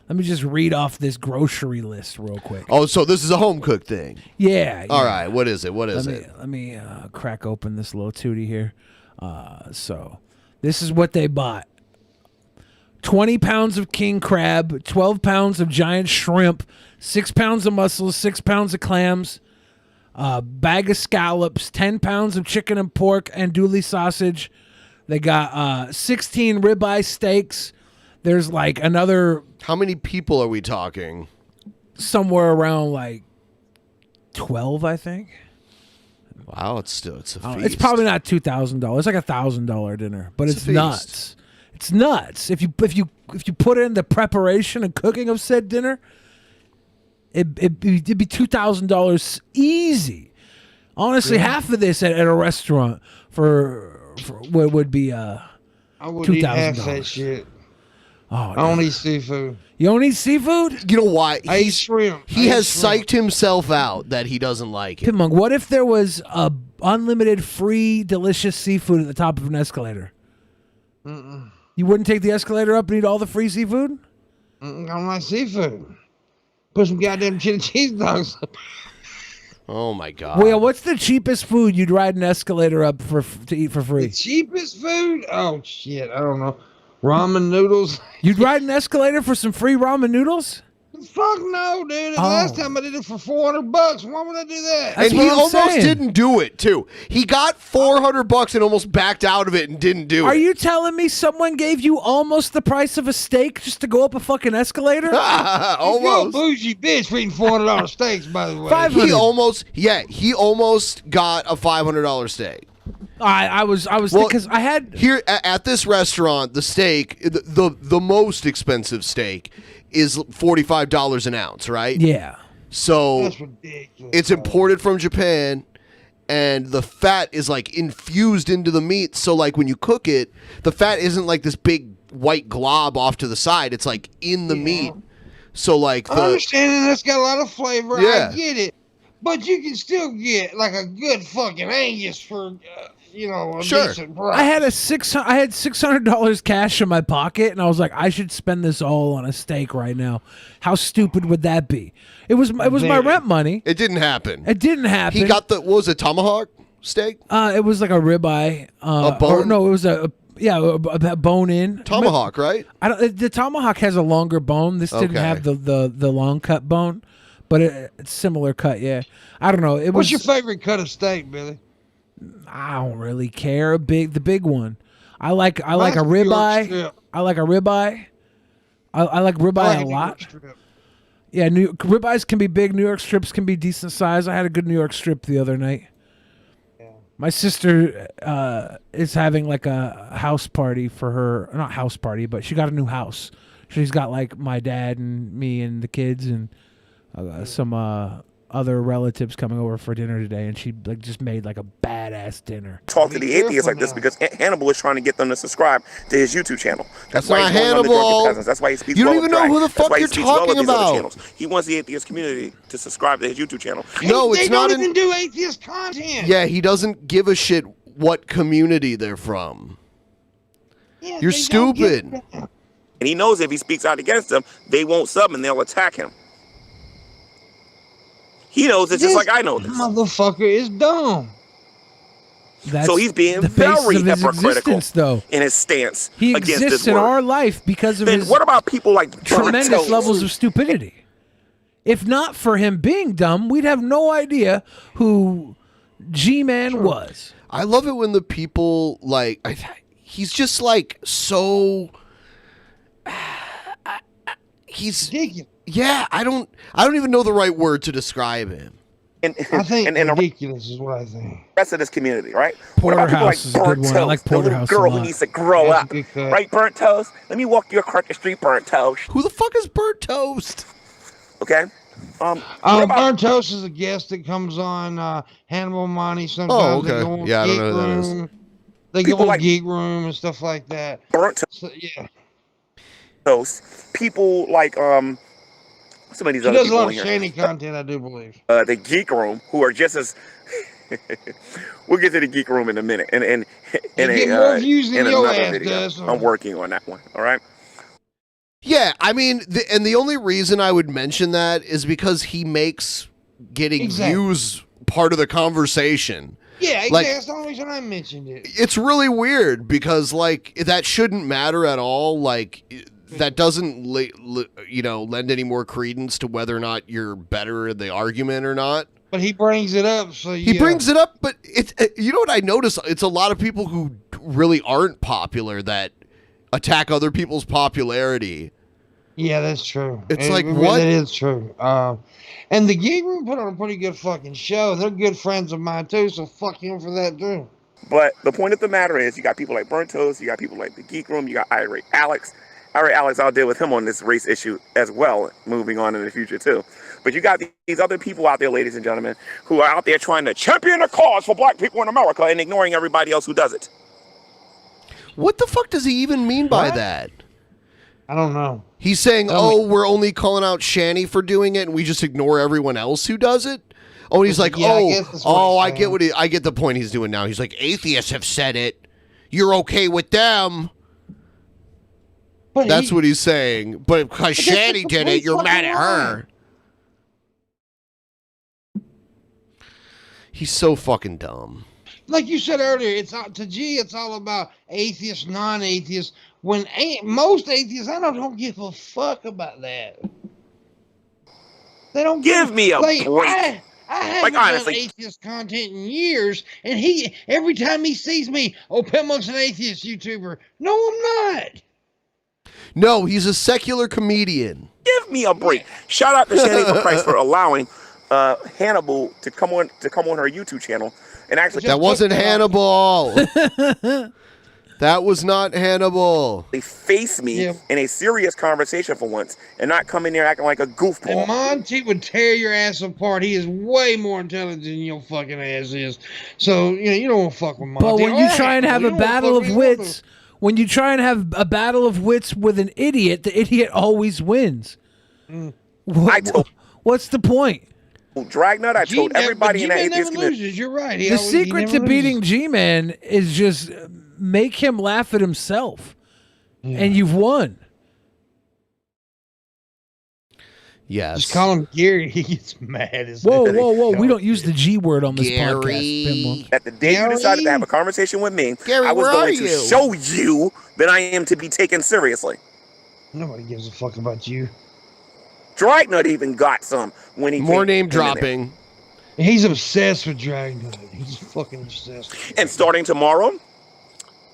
Speaker 1: Let me just read off this grocery list real quick.
Speaker 7: Oh, so this is a home cooked thing.
Speaker 1: Yeah.
Speaker 7: All right. What is it?
Speaker 1: Let me crack open this little tootie here. So this is what they bought. 20 pounds of king crab, 12 pounds of giant shrimp, 6 pounds of mussels, 6 pounds of clams, bag of scallops, 10 pounds of chicken and pork and andouille sausage. They got 16 ribeye steaks. There's like another.
Speaker 7: How many people are we talking?
Speaker 1: Somewhere around like 12, I think.
Speaker 7: Wow, it's a feast.
Speaker 1: It's probably not $2,000. It's like $1,000 dinner, but it's nuts. It's nuts. If you put in the preparation and cooking of said dinner, it'd be $2,000 easy. Honestly, half of this at a restaurant for would be
Speaker 8: I would eat half that shit.
Speaker 1: Oh,
Speaker 8: I don't eat seafood.
Speaker 1: You don't eat seafood?
Speaker 7: You know why?
Speaker 8: I eat shrimp.
Speaker 7: He has psyched himself out that he doesn't like it.
Speaker 1: Pimmunk, what if there was a unlimited free delicious seafood at the top of an escalator?
Speaker 8: Mm-mm.
Speaker 1: You wouldn't take the escalator up and eat all the free seafood?
Speaker 8: I don't like seafood. Put some goddamn chili cheese dogs.
Speaker 7: Oh my god.
Speaker 1: Well, what's the cheapest food you'd ride an escalator up to eat for free?
Speaker 8: The cheapest food? Oh shit, I don't know. Ramen noodles.
Speaker 1: You'd ride an escalator for some free ramen noodles?
Speaker 8: Fuck no, dude. The last time I did it for $400. Why would I do that?
Speaker 7: And he almost didn't do it too. He got $400 and almost backed out of it and didn't do it.
Speaker 1: Are you telling me someone gave you almost the price of a steak just to go up a fucking escalator?
Speaker 7: Almost.
Speaker 8: You're a bougie bitch for eating $400 steaks, by the way.
Speaker 7: He almost got a $500 steak.
Speaker 1: I was because I had
Speaker 7: here at this restaurant the steak, the most expensive steak is $45 an ounce, right?
Speaker 1: Yeah.
Speaker 7: So
Speaker 8: That's ridiculous.
Speaker 7: it's imported from Japan, and the fat is like infused into the meat. So like when you cook it, the fat isn't like this big white glob off to the side. It's like in the meat. So like
Speaker 8: I understand that's got a lot of flavor.
Speaker 7: Yeah.
Speaker 8: I get it, but you can still get like a good fucking Angus for a decent price.
Speaker 1: I had $600 cash in my pocket, and I was like, I should spend this all on a steak right now. How stupid would that be? It was my rent money.
Speaker 7: It didn't happen.
Speaker 1: It didn't happen.
Speaker 7: He got what was it, tomahawk steak?
Speaker 1: It was like a ribeye.
Speaker 7: A bone?
Speaker 1: No, it was a bone in
Speaker 7: Tomahawk, right?
Speaker 1: The tomahawk has a longer bone. This didn't have the long cut bone, but it's similar cut. Yeah, I don't know.
Speaker 8: What's your favorite cut of steak, Billy?
Speaker 1: I don't really care. The big one. I like a ribeye. I like a ribeye. I like ribeye a lot. Yeah, New York ribeyes can be big. New York strips can be decent size. I had a good New York strip the other night. Yeah. My sister is having like a house party for her. Not house party, but she got a new house. She's got like my dad and me and the kids and some other relatives coming over for dinner today, and she like just made like a badass dinner.
Speaker 20: Talk to the atheists like this because Hannibal is trying to get them to subscribe to his YouTube channel.
Speaker 7: That's
Speaker 20: why
Speaker 7: not
Speaker 20: he's going on the Drunken
Speaker 7: Hannibal.
Speaker 20: Peasants. That's why he speaks
Speaker 7: You don't
Speaker 20: well
Speaker 7: even
Speaker 20: with
Speaker 7: know
Speaker 20: drag.
Speaker 7: who the
Speaker 20: That's
Speaker 7: fuck
Speaker 20: why he
Speaker 7: you're
Speaker 20: speaks well
Speaker 7: talking
Speaker 20: with these other
Speaker 7: about.
Speaker 20: channels. He wants the atheist community to subscribe to his YouTube channel.
Speaker 7: No, it's
Speaker 8: they
Speaker 7: not.
Speaker 8: don't even do atheist content.
Speaker 7: Yeah, he doesn't give a shit what community they're from.
Speaker 8: Yeah,
Speaker 7: You're stupid.
Speaker 20: And he knows if he speaks out against them, they won't sub and they'll attack him. He knows it just like I know this.
Speaker 8: Motherfucker is dumb.
Speaker 20: So he's being
Speaker 1: the basis
Speaker 20: very
Speaker 1: of his
Speaker 20: hypocritical
Speaker 1: existence, though.
Speaker 20: in his stance
Speaker 1: He
Speaker 20: against
Speaker 1: exists
Speaker 20: this
Speaker 1: in
Speaker 20: word.
Speaker 1: our life because of
Speaker 20: Then
Speaker 1: his
Speaker 20: what about people like
Speaker 1: tremendous
Speaker 20: Burnt
Speaker 1: levels
Speaker 20: Toast?
Speaker 1: of stupidity. If not for him being dumb, we'd have no idea who G-Man was.
Speaker 7: I love it when the people like he's just like so. He's
Speaker 8: ridiculous.
Speaker 7: Yeah, I don't even know the right word to describe him.
Speaker 8: I think ridiculous is what I think.
Speaker 20: Rest of this community, right? What about people
Speaker 1: Porterhouse is a good
Speaker 20: Burnt
Speaker 1: one. I
Speaker 20: Toast,
Speaker 1: like
Speaker 20: the little
Speaker 1: Porterhouse a
Speaker 20: girl who
Speaker 1: lot.
Speaker 20: needs to grow
Speaker 8: That's
Speaker 20: up,
Speaker 8: a good cut.
Speaker 20: right? Burnt Toast. Let me walk you across the street, Burnt Toast.
Speaker 7: Who the fuck is Burnt Toast?
Speaker 20: Okay. What about-
Speaker 8: Burnt Toast is a guest that comes on Hannibal Money sometimes.
Speaker 7: Oh, okay.
Speaker 8: They go on
Speaker 7: Yeah, I don't
Speaker 8: Geek
Speaker 7: know who that is.
Speaker 8: Room. They
Speaker 20: People
Speaker 8: go on
Speaker 20: like-
Speaker 8: Geek Room and stuff like that.
Speaker 20: Burnt
Speaker 8: So, yeah.
Speaker 20: Toast. People like some of these
Speaker 8: She
Speaker 20: other
Speaker 8: does a
Speaker 20: people
Speaker 8: lot
Speaker 20: in
Speaker 8: of
Speaker 20: here.
Speaker 8: shady content, I do believe.
Speaker 20: The Geek Room, who are just as we'll get to the Geek Room in a minute, and in
Speaker 8: get more views than
Speaker 20: in
Speaker 8: your
Speaker 20: another
Speaker 8: ass
Speaker 20: video.
Speaker 8: does.
Speaker 20: I'm working on that one. All right.
Speaker 7: Yeah, I mean, and the only reason I would mention that is because he makes getting views part of the conversation.
Speaker 8: Yeah, exactly.
Speaker 7: Like,
Speaker 8: That's the only reason I mentioned it.
Speaker 7: it's really weird because like that shouldn't matter at all. Like that doesn't lend any more credence to whether or not you're better in the argument or not.
Speaker 8: But he brings it up, so yeah.
Speaker 7: He brings it up, but it's you know what I notice? It's a lot of people who really aren't popular that attack other people's popularity.
Speaker 8: Yeah, that's true.
Speaker 7: It's like, what?
Speaker 8: That is true. And the Geek Room put on a pretty good fucking show. They're good friends of mine, too, so fuck him for that, too.
Speaker 20: But the point of the matter is, you got people like Burnt Toast, you got people like the Geek Room, you got Irate Alex. Irate Alex, I'll deal with him on this race issue as well, moving on in the future, too. But you got these other people out there, ladies and gentlemen, who are out there trying to champion a cause for black people in America and ignoring everybody else who does it.
Speaker 7: What the fuck does he even mean by that?
Speaker 8: I don't know.
Speaker 7: He's saying, we're only calling out Shanny for doing it, and we just ignore everyone else who does it? Oh, and he's like, I get the point he's doing now. He's like, atheists have said it. You're okay with them. That's what he's saying. But because Shanny did it, you're mad at her. He's so fucking dumb.
Speaker 8: Like you said earlier, it's all about atheists, non-atheists. When most atheists, I don't give a fuck about that. They don't
Speaker 20: give me a break.
Speaker 8: I haven't done atheist content in years, and every time he sees me, Pimmunk's an atheist YouTuber. No, I'm not.
Speaker 7: No, he's a secular comedian.
Speaker 20: Give me a break. Shout out to Shanny for Christ for allowing Hannibal to come on her YouTube channel and actually.
Speaker 7: That wasn't Hannibal. That was not Hannibal.
Speaker 20: They face me in a serious conversation for once and not come in there acting like a goofball.
Speaker 8: And Monty would tear your ass apart. He is way more intelligent than your fucking ass is. So, you don't want to fuck with Monty.
Speaker 1: But when you try and have a battle of wits, when you try and have a battle of wits with an idiot, the idiot always wins. What's the point?
Speaker 20: Dragnut, I told everybody in that atheist community.
Speaker 8: You're right.
Speaker 1: The secret to beating G-Man is just make him laugh at himself, and you've won.
Speaker 7: Yes.
Speaker 8: Just call him Gary. He gets mad.
Speaker 1: Whoa. We don't use the G word on this podcast.
Speaker 20: At the day you decided to have a conversation with me, I was going to show you that I am to be taken seriously.
Speaker 8: Nobody gives a fuck about you.
Speaker 20: Dragnut even got some when he
Speaker 7: more name dropping.
Speaker 8: He's obsessed with Dragnut. He's fucking obsessed.
Speaker 20: And starting tomorrow,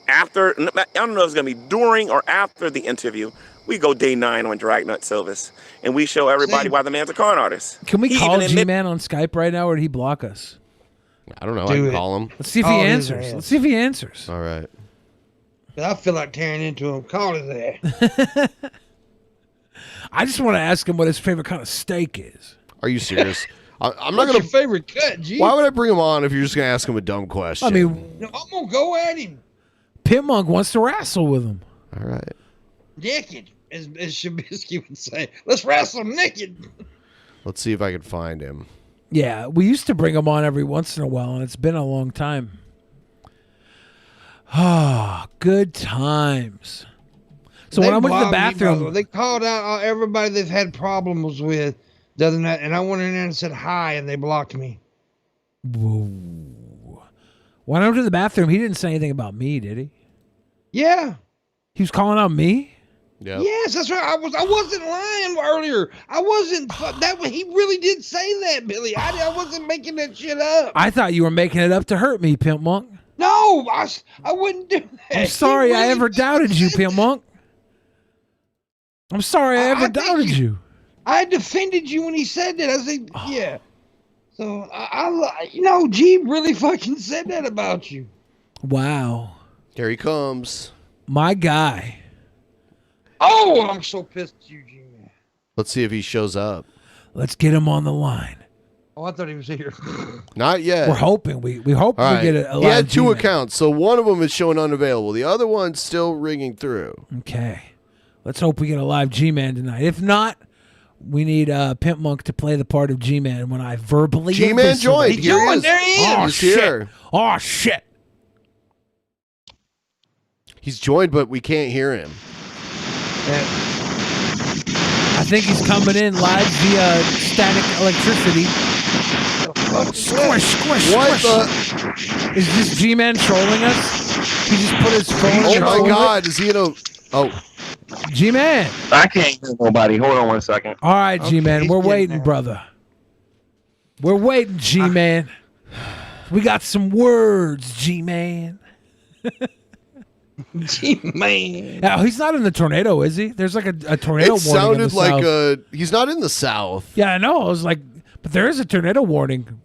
Speaker 20: after, I don't know if it's going to be during or after the interview, we go day 9 on Dragnut Silvis, and we show everybody why the man's a con artist.
Speaker 1: Can we call G-Man on Skype right now, or did he block us?
Speaker 7: I don't know. I can call him.
Speaker 1: Let's see if he answers. Let's see if he answers.
Speaker 7: All right.
Speaker 8: I feel like tearing into him. Call his ass.
Speaker 1: I just want to ask him what his favorite kind of steak is.
Speaker 7: Are you serious? I'm not
Speaker 8: What's
Speaker 7: going
Speaker 8: your favorite cut, G?
Speaker 7: Why would I bring him on if you're just going to ask him a dumb question?
Speaker 1: I mean,
Speaker 8: no, I'm going to go at him.
Speaker 1: Pimmunk wants to wrestle with him.
Speaker 7: All right.
Speaker 8: Naked, as Shabisky would say. Let's wrestle naked.
Speaker 7: Let's see if I can find him.
Speaker 1: Yeah, we used to bring him on every once in a while, and it's been a long time. Ah, good times. So when I went to the bathroom,
Speaker 8: they called out everybody they've had problems with the other night, and I went in there and said hi, and they blocked me.
Speaker 1: Whoa. When I went to the bathroom, he didn't say anything about me, did he?
Speaker 8: Yeah.
Speaker 1: He was calling out me?
Speaker 7: Yeah.
Speaker 8: Yes, that's right. I wasn't lying earlier. I wasn't. He really did say that, Billy. I wasn't making that shit up.
Speaker 1: I thought you were making it up to hurt me, Pimmunk.
Speaker 8: No, I wouldn't do that.
Speaker 1: I'm sorry I ever doubted you, Pimmunk. I'm sorry I ever doubted you.
Speaker 8: I defended you when he said that. I said, yeah. So, G really fucking said that about you.
Speaker 1: Wow.
Speaker 7: Here he comes.
Speaker 1: My guy.
Speaker 8: Oh, I'm so pissed at you, G.
Speaker 7: Let's see if he shows up.
Speaker 1: Let's get him on the line.
Speaker 8: Oh, I thought he was here.
Speaker 7: Not yet.
Speaker 1: We're hoping. We hope we get a
Speaker 7: He had 2 accounts, so one of them is showing unavailable. The other one's still ringing through.
Speaker 1: Okay. Let's hope we get a live G-Man tonight. If not, we need Pimmunk to play the part of G-Man when I verbally
Speaker 7: G-Man joined.
Speaker 8: There he is.
Speaker 1: Oh,
Speaker 7: He's
Speaker 1: shit.
Speaker 7: here.
Speaker 1: Oh, shit.
Speaker 7: He's joined, but we can't hear him.
Speaker 1: I think he's coming in live via static electricity. Squish.
Speaker 7: What the?
Speaker 1: Is this G-Man trolling us? He just put his phone in.
Speaker 7: Oh my God! Is he in a? Oh,
Speaker 1: G-Man.
Speaker 21: I can't hear nobody. Hold on 1 second.
Speaker 1: All right, G-Man. We're waiting, brother. We're waiting, G-Man. We got some words, G-Man.
Speaker 8: Man.
Speaker 1: Now, he's not in the tornado, is he? There's like a tornado
Speaker 7: It
Speaker 1: warning.
Speaker 7: sounded
Speaker 1: in the
Speaker 7: like
Speaker 1: South.
Speaker 7: he's not in the South.
Speaker 1: Yeah, I know. I was like, but there is a tornado warning.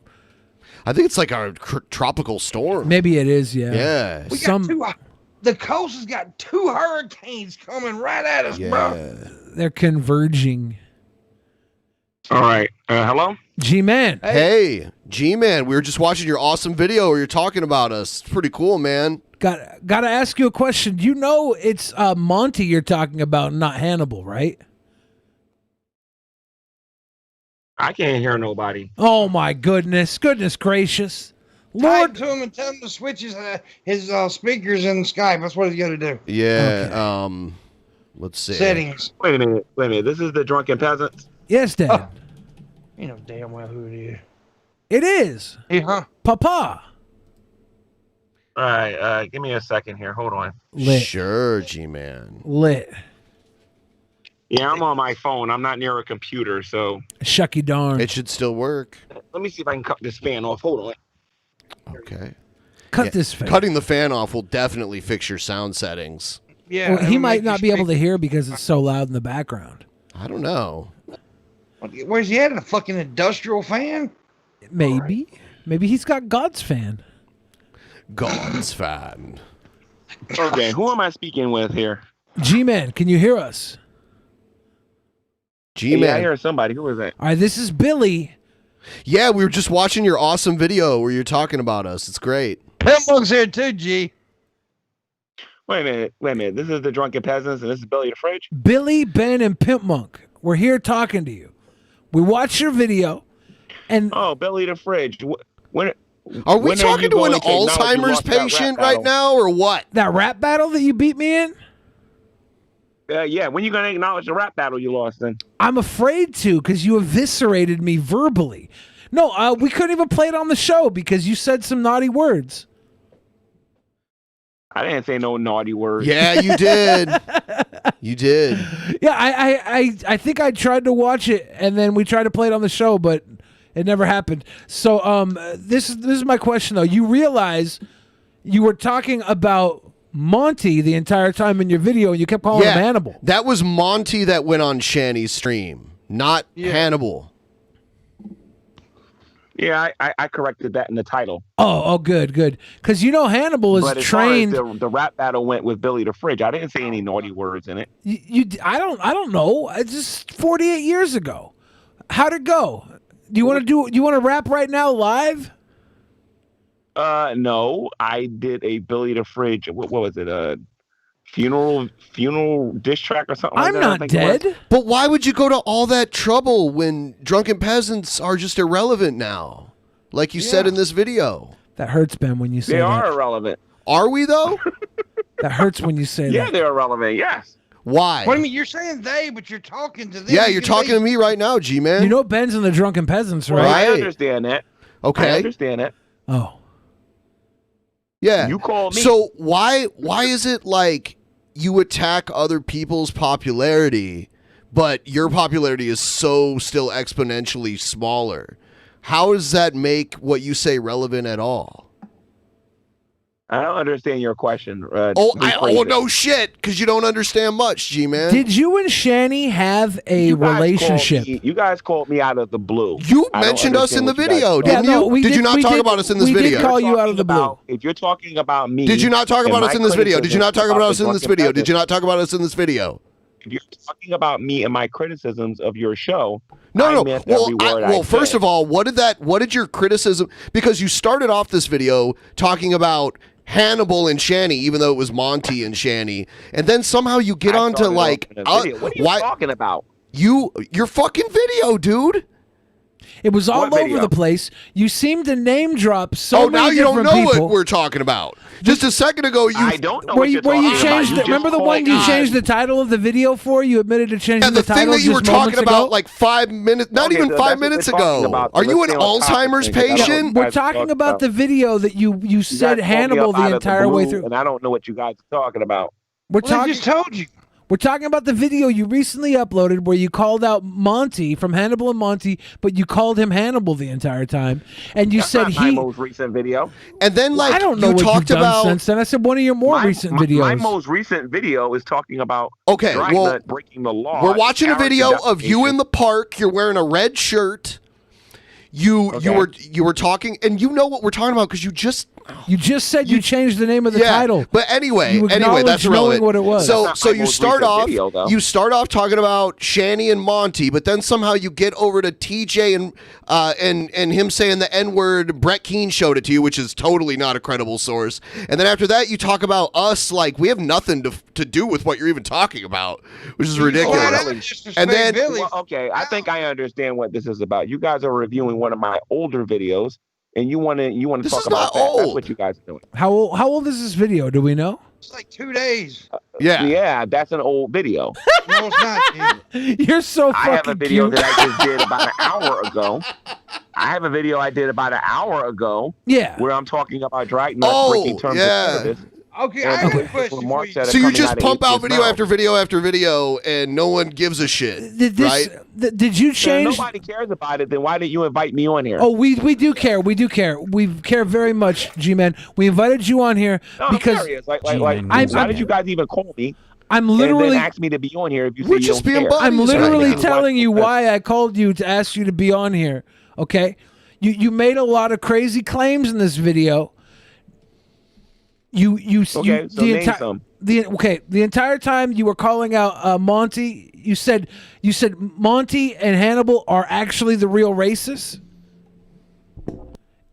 Speaker 7: I think it's like a tropical storm.
Speaker 1: Maybe it is, yeah.
Speaker 7: Yeah.
Speaker 8: We got the coast has got 2 hurricanes coming right at us, bro.
Speaker 1: They're converging.
Speaker 21: All right. Hello?
Speaker 1: G-Man.
Speaker 7: Hey, G-Man. We were just watching your awesome video where you're talking about us. It's pretty cool, man.
Speaker 1: Got to ask you a question. You know it's Monty you're talking about, not Hannibal, right?
Speaker 21: I can't hear nobody.
Speaker 1: Oh, my goodness. Goodness gracious.
Speaker 8: Lord, to him and tell him to switch his speakers in Skype. That's what he's got to do.
Speaker 7: Yeah. Let's see.
Speaker 8: Settings.
Speaker 21: Wait a minute. This is the Drunken Peasants?
Speaker 1: Yes, Dad.
Speaker 8: You know damn well who it is.
Speaker 1: It is.
Speaker 8: Hey, huh?
Speaker 1: Papa.
Speaker 21: All right. Give me a second here. Hold on.
Speaker 1: Lit.
Speaker 7: Sure, G-Man.
Speaker 1: Lit.
Speaker 21: Yeah, I'm on my phone. I'm not near a computer, so.
Speaker 1: Shucky darn.
Speaker 7: It should still work.
Speaker 21: Let me see if I can cut this fan off. Hold on.
Speaker 7: Okay.
Speaker 1: Cut this fan.
Speaker 7: Cutting the fan off will definitely fix your sound settings.
Speaker 8: Yeah.
Speaker 1: Well, he might not be able to hear because it's so loud in the background.
Speaker 7: I don't know.
Speaker 8: Where's he at? A fucking industrial fan?
Speaker 1: Maybe. Maybe he's got God's fan.
Speaker 7: God's fan.
Speaker 21: Okay, who am I speaking with here?
Speaker 1: G-Man, can you hear us?
Speaker 7: G-Man.
Speaker 21: Yeah, I hear somebody. Who is that?
Speaker 1: All right, this is Billy.
Speaker 7: Yeah, we were just watching your awesome video where you're talking about us. It's great.
Speaker 8: Pimmunk's here too, G.
Speaker 21: Wait a minute. This is the Drunken Peasants, and this is Billy the Fridge?
Speaker 1: Billy, Ben, and Pimmunk. We're here talking to you. We watched your video, and
Speaker 21: Billy the Fridge. When
Speaker 7: are we talking to an
Speaker 21: going to acknowledge you
Speaker 7: Alzheimer's
Speaker 21: lost that rap
Speaker 7: patient
Speaker 21: battle?
Speaker 7: right now, or what?
Speaker 1: That rap battle that you beat me in?
Speaker 21: Yeah, when you going to acknowledge the rap battle you lost then?
Speaker 1: I'm afraid to, because you eviscerated me verbally. No, we couldn't even play it on the show because you said some naughty words.
Speaker 21: I didn't say no naughty words.
Speaker 7: Yeah, you did. You did.
Speaker 1: Yeah, I think I tried to watch it, and then we tried to play it on the show, but it never happened. So this is my question, though. You realize you were talking about Monty the entire time in your video, and you kept calling him Hannibal.
Speaker 7: That was Monty that went on Shanny's stream, not Hannibal.
Speaker 21: Yeah, I corrected that in the title.
Speaker 1: Oh, good. Because you know Hannibal is
Speaker 21: but as
Speaker 1: trained.
Speaker 21: Far as the rap battle went with Billy the Fridge, I didn't say any naughty words in it.
Speaker 1: I don't know. It's just 48 years ago. How'd it go? Do you want to rap right now live?
Speaker 21: No, I did a Billy the Fridge. What was it? Funeral diss track or something.
Speaker 1: I'm not dead.
Speaker 7: But why would you go to all that trouble when Drunken Peasants are just irrelevant now? Like you said in this video.
Speaker 1: That hurts, Ben, when you say
Speaker 21: they
Speaker 1: that.
Speaker 21: are irrelevant.
Speaker 7: Are we though?
Speaker 1: That hurts when you say that.
Speaker 21: Yeah, they're irrelevant. Yes.
Speaker 7: Why?
Speaker 8: What do you mean? You're saying they, but you're talking to them.
Speaker 7: Yeah, you're talking to me right now, G-Man.
Speaker 1: You know Ben's in the Drunken Peasants, right?
Speaker 21: Well, I understand that.
Speaker 7: Okay.
Speaker 21: I understand that.
Speaker 1: Oh.
Speaker 7: Yeah.
Speaker 21: You call me.
Speaker 7: So why is it like you attack other people's popularity, but your popularity is so still exponentially smaller? How does that make what you say relevant at all?
Speaker 21: I don't understand your question.
Speaker 7: No shit, because you don't understand much, G-Man.
Speaker 1: Did you and Shanny have a relationship?
Speaker 21: You guys called me out of the blue.
Speaker 7: You mentioned us in the video, didn't you? Did you not talk about us in this video?
Speaker 1: We did call you out of the blue.
Speaker 21: If you're talking about me.
Speaker 7: Did you not talk about us in this video? Did you not talk about us in this video? Did you not talk about us in this video?
Speaker 21: If you're talking about me and my criticisms of your show,
Speaker 7: No.
Speaker 21: Well,
Speaker 7: first of all, what did your criticism? Because you started off this video talking about Hannibal and Shanny, even though it was Monty and Shanny, and then somehow you get on to like,
Speaker 21: what are you talking about?
Speaker 7: Your fucking video, dude.
Speaker 1: It was all over the place. You seem to name drop so many
Speaker 7: now you don't
Speaker 1: different
Speaker 7: know
Speaker 1: people.
Speaker 7: what we're talking about. Just a second ago,
Speaker 21: I don't know
Speaker 1: where
Speaker 21: what you're talking
Speaker 1: you changed
Speaker 21: about.
Speaker 1: remember the one you changed the title of the video for? You admitted to changing the title.
Speaker 7: thing that you were talking about
Speaker 1: ago?
Speaker 7: like 5 minutes, not even 5 minutes ago. Are you an Alzheimer's patient?
Speaker 1: We're talking about the video that you said Hannibal the entire way through.
Speaker 21: And I don't know what you guys are talking about.
Speaker 1: I just
Speaker 8: told you.
Speaker 1: We're talking about the video you recently uploaded where you called out Monty from Hannibal and Monty, but you called him Hannibal the entire time, and you said
Speaker 21: my most recent video.
Speaker 7: And then, like,
Speaker 1: I don't know
Speaker 7: you
Speaker 1: what
Speaker 7: talked
Speaker 1: you've done
Speaker 7: about
Speaker 1: since then. I said one of your more recent videos.
Speaker 21: My most recent video is talking about breaking the law.
Speaker 7: We're watching a video of you in the park. You're wearing a red shirt. You were talking, and you know what we're talking about because you just
Speaker 1: said you changed the name of the title.
Speaker 7: But anyway,
Speaker 1: You
Speaker 7: that's
Speaker 1: acknowledged knowing
Speaker 7: relevant.
Speaker 1: what it was.
Speaker 7: So you start off talking about Shanny and Monty, but then somehow you get over to TJ and him saying the N-word. Brett Keane showed it to you, which is totally not a credible source. And then after that, you talk about us like we have nothing to do with what you're even talking about, which is ridiculous. And then
Speaker 21: I think I understand what this is about. You guys are reviewing one of my older videos. And you want to talk about that. That's what you guys are doing.
Speaker 1: How old is this video? Do we know?
Speaker 8: It's like 2 days.
Speaker 21: Yeah, that's an old video.
Speaker 8: No, it's not. Dude.
Speaker 1: You're so fucking
Speaker 21: I have a video
Speaker 1: cute.
Speaker 21: that I just did about an hour ago. I have a video I did about an hour ago.
Speaker 1: Yeah.
Speaker 21: Where I'm talking about Dragnet breaking terms of service.
Speaker 8: Okay, I have a question for you.
Speaker 7: So you just pump out video after video after video, and no one gives a shit, right?
Speaker 1: Did you change?
Speaker 21: If nobody cares about it, then why did you invite me on here?
Speaker 1: Oh, we do care. We do care. We care very much, G-Man. We invited you on here because
Speaker 21: I'm curious. Why did you guys even call me?
Speaker 1: I'm literally
Speaker 21: and then ask me to be on here if you
Speaker 7: We're
Speaker 21: say
Speaker 7: just
Speaker 21: you don't
Speaker 7: being
Speaker 21: care.
Speaker 1: I'm literally
Speaker 21: Right.
Speaker 1: telling you why I called you to ask you to be on here. Okay, you made a lot of crazy claims in this video. The entire time you were calling out Monty, you said Monty and Hannibal are actually the real racists.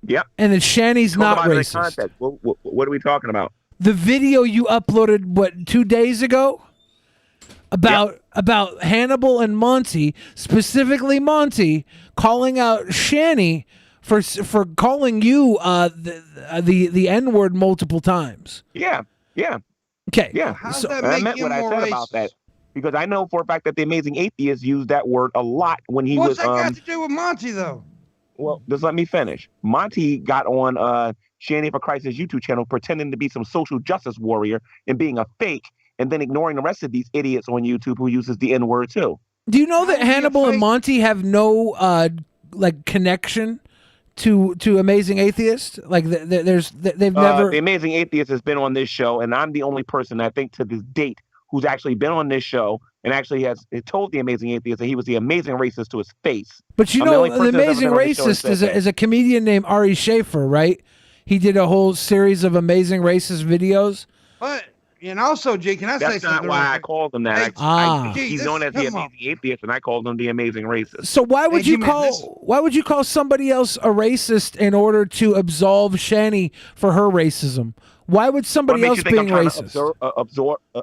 Speaker 21: Yep.
Speaker 1: And that Shanny's not racist.
Speaker 21: What are we talking about?
Speaker 1: The video you uploaded 2 days ago about Hannibal and Monty, specifically Monty, calling out Shanny for calling you the N-word multiple times.
Speaker 21: Yeah.
Speaker 1: Okay.
Speaker 21: Yeah. I meant what I said about that because I know for a fact that the Amazing Atheist used that word a lot when he was.
Speaker 8: What's that got to do with Monty though?
Speaker 21: Well, just let me finish. Monty got on Shanny for Christ's YouTube channel pretending to be some social justice warrior and being a fake, and then ignoring the rest of these idiots on YouTube who uses the N-word too.
Speaker 1: Do you know that Hannibal and Monty have no connection to Amazing Atheist? Like they've never.
Speaker 21: The Amazing Atheist has been on this show, and I'm the only person I think to this date who's actually been on this show and actually has told the Amazing Atheist that he was the amazing racist to his face.
Speaker 1: But you know, the Amazing Racist is a comedian named Ari Schaefer, right? He did a whole series of Amazing Racist videos.
Speaker 8: But and also, Jay, can I say something?
Speaker 21: That's not why I called him that. He's known as the Amazing Atheist, and I called him the Amazing Racist.
Speaker 1: So why would you call somebody else a racist in order to absolve Shanny for her racism? Why would somebody else being racist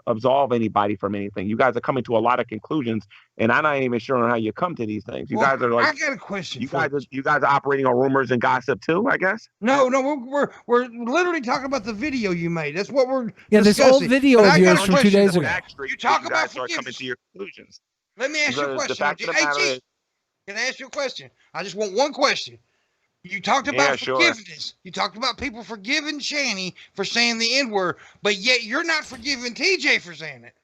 Speaker 21: absolve anybody from anything? You guys are coming to a lot of conclusions, and I'm not even sure on how you come to these things. You guys are like,
Speaker 8: I got a question.
Speaker 21: You guys are operating on rumors and gossip too, I guess.
Speaker 8: No, we're literally talking about the video you made. That's what we're
Speaker 1: this
Speaker 8: discussing.
Speaker 1: old video of yours from 2 days ago.
Speaker 8: You talk about
Speaker 21: forgiveness. Coming to your conclusions.
Speaker 8: Let me ask you a question. Can I ask you a question? I just want one question. You talked about forgiveness. Sure. You talked about people forgiving Shanny for saying the N-word, but yet you're not forgiving TJ for saying it.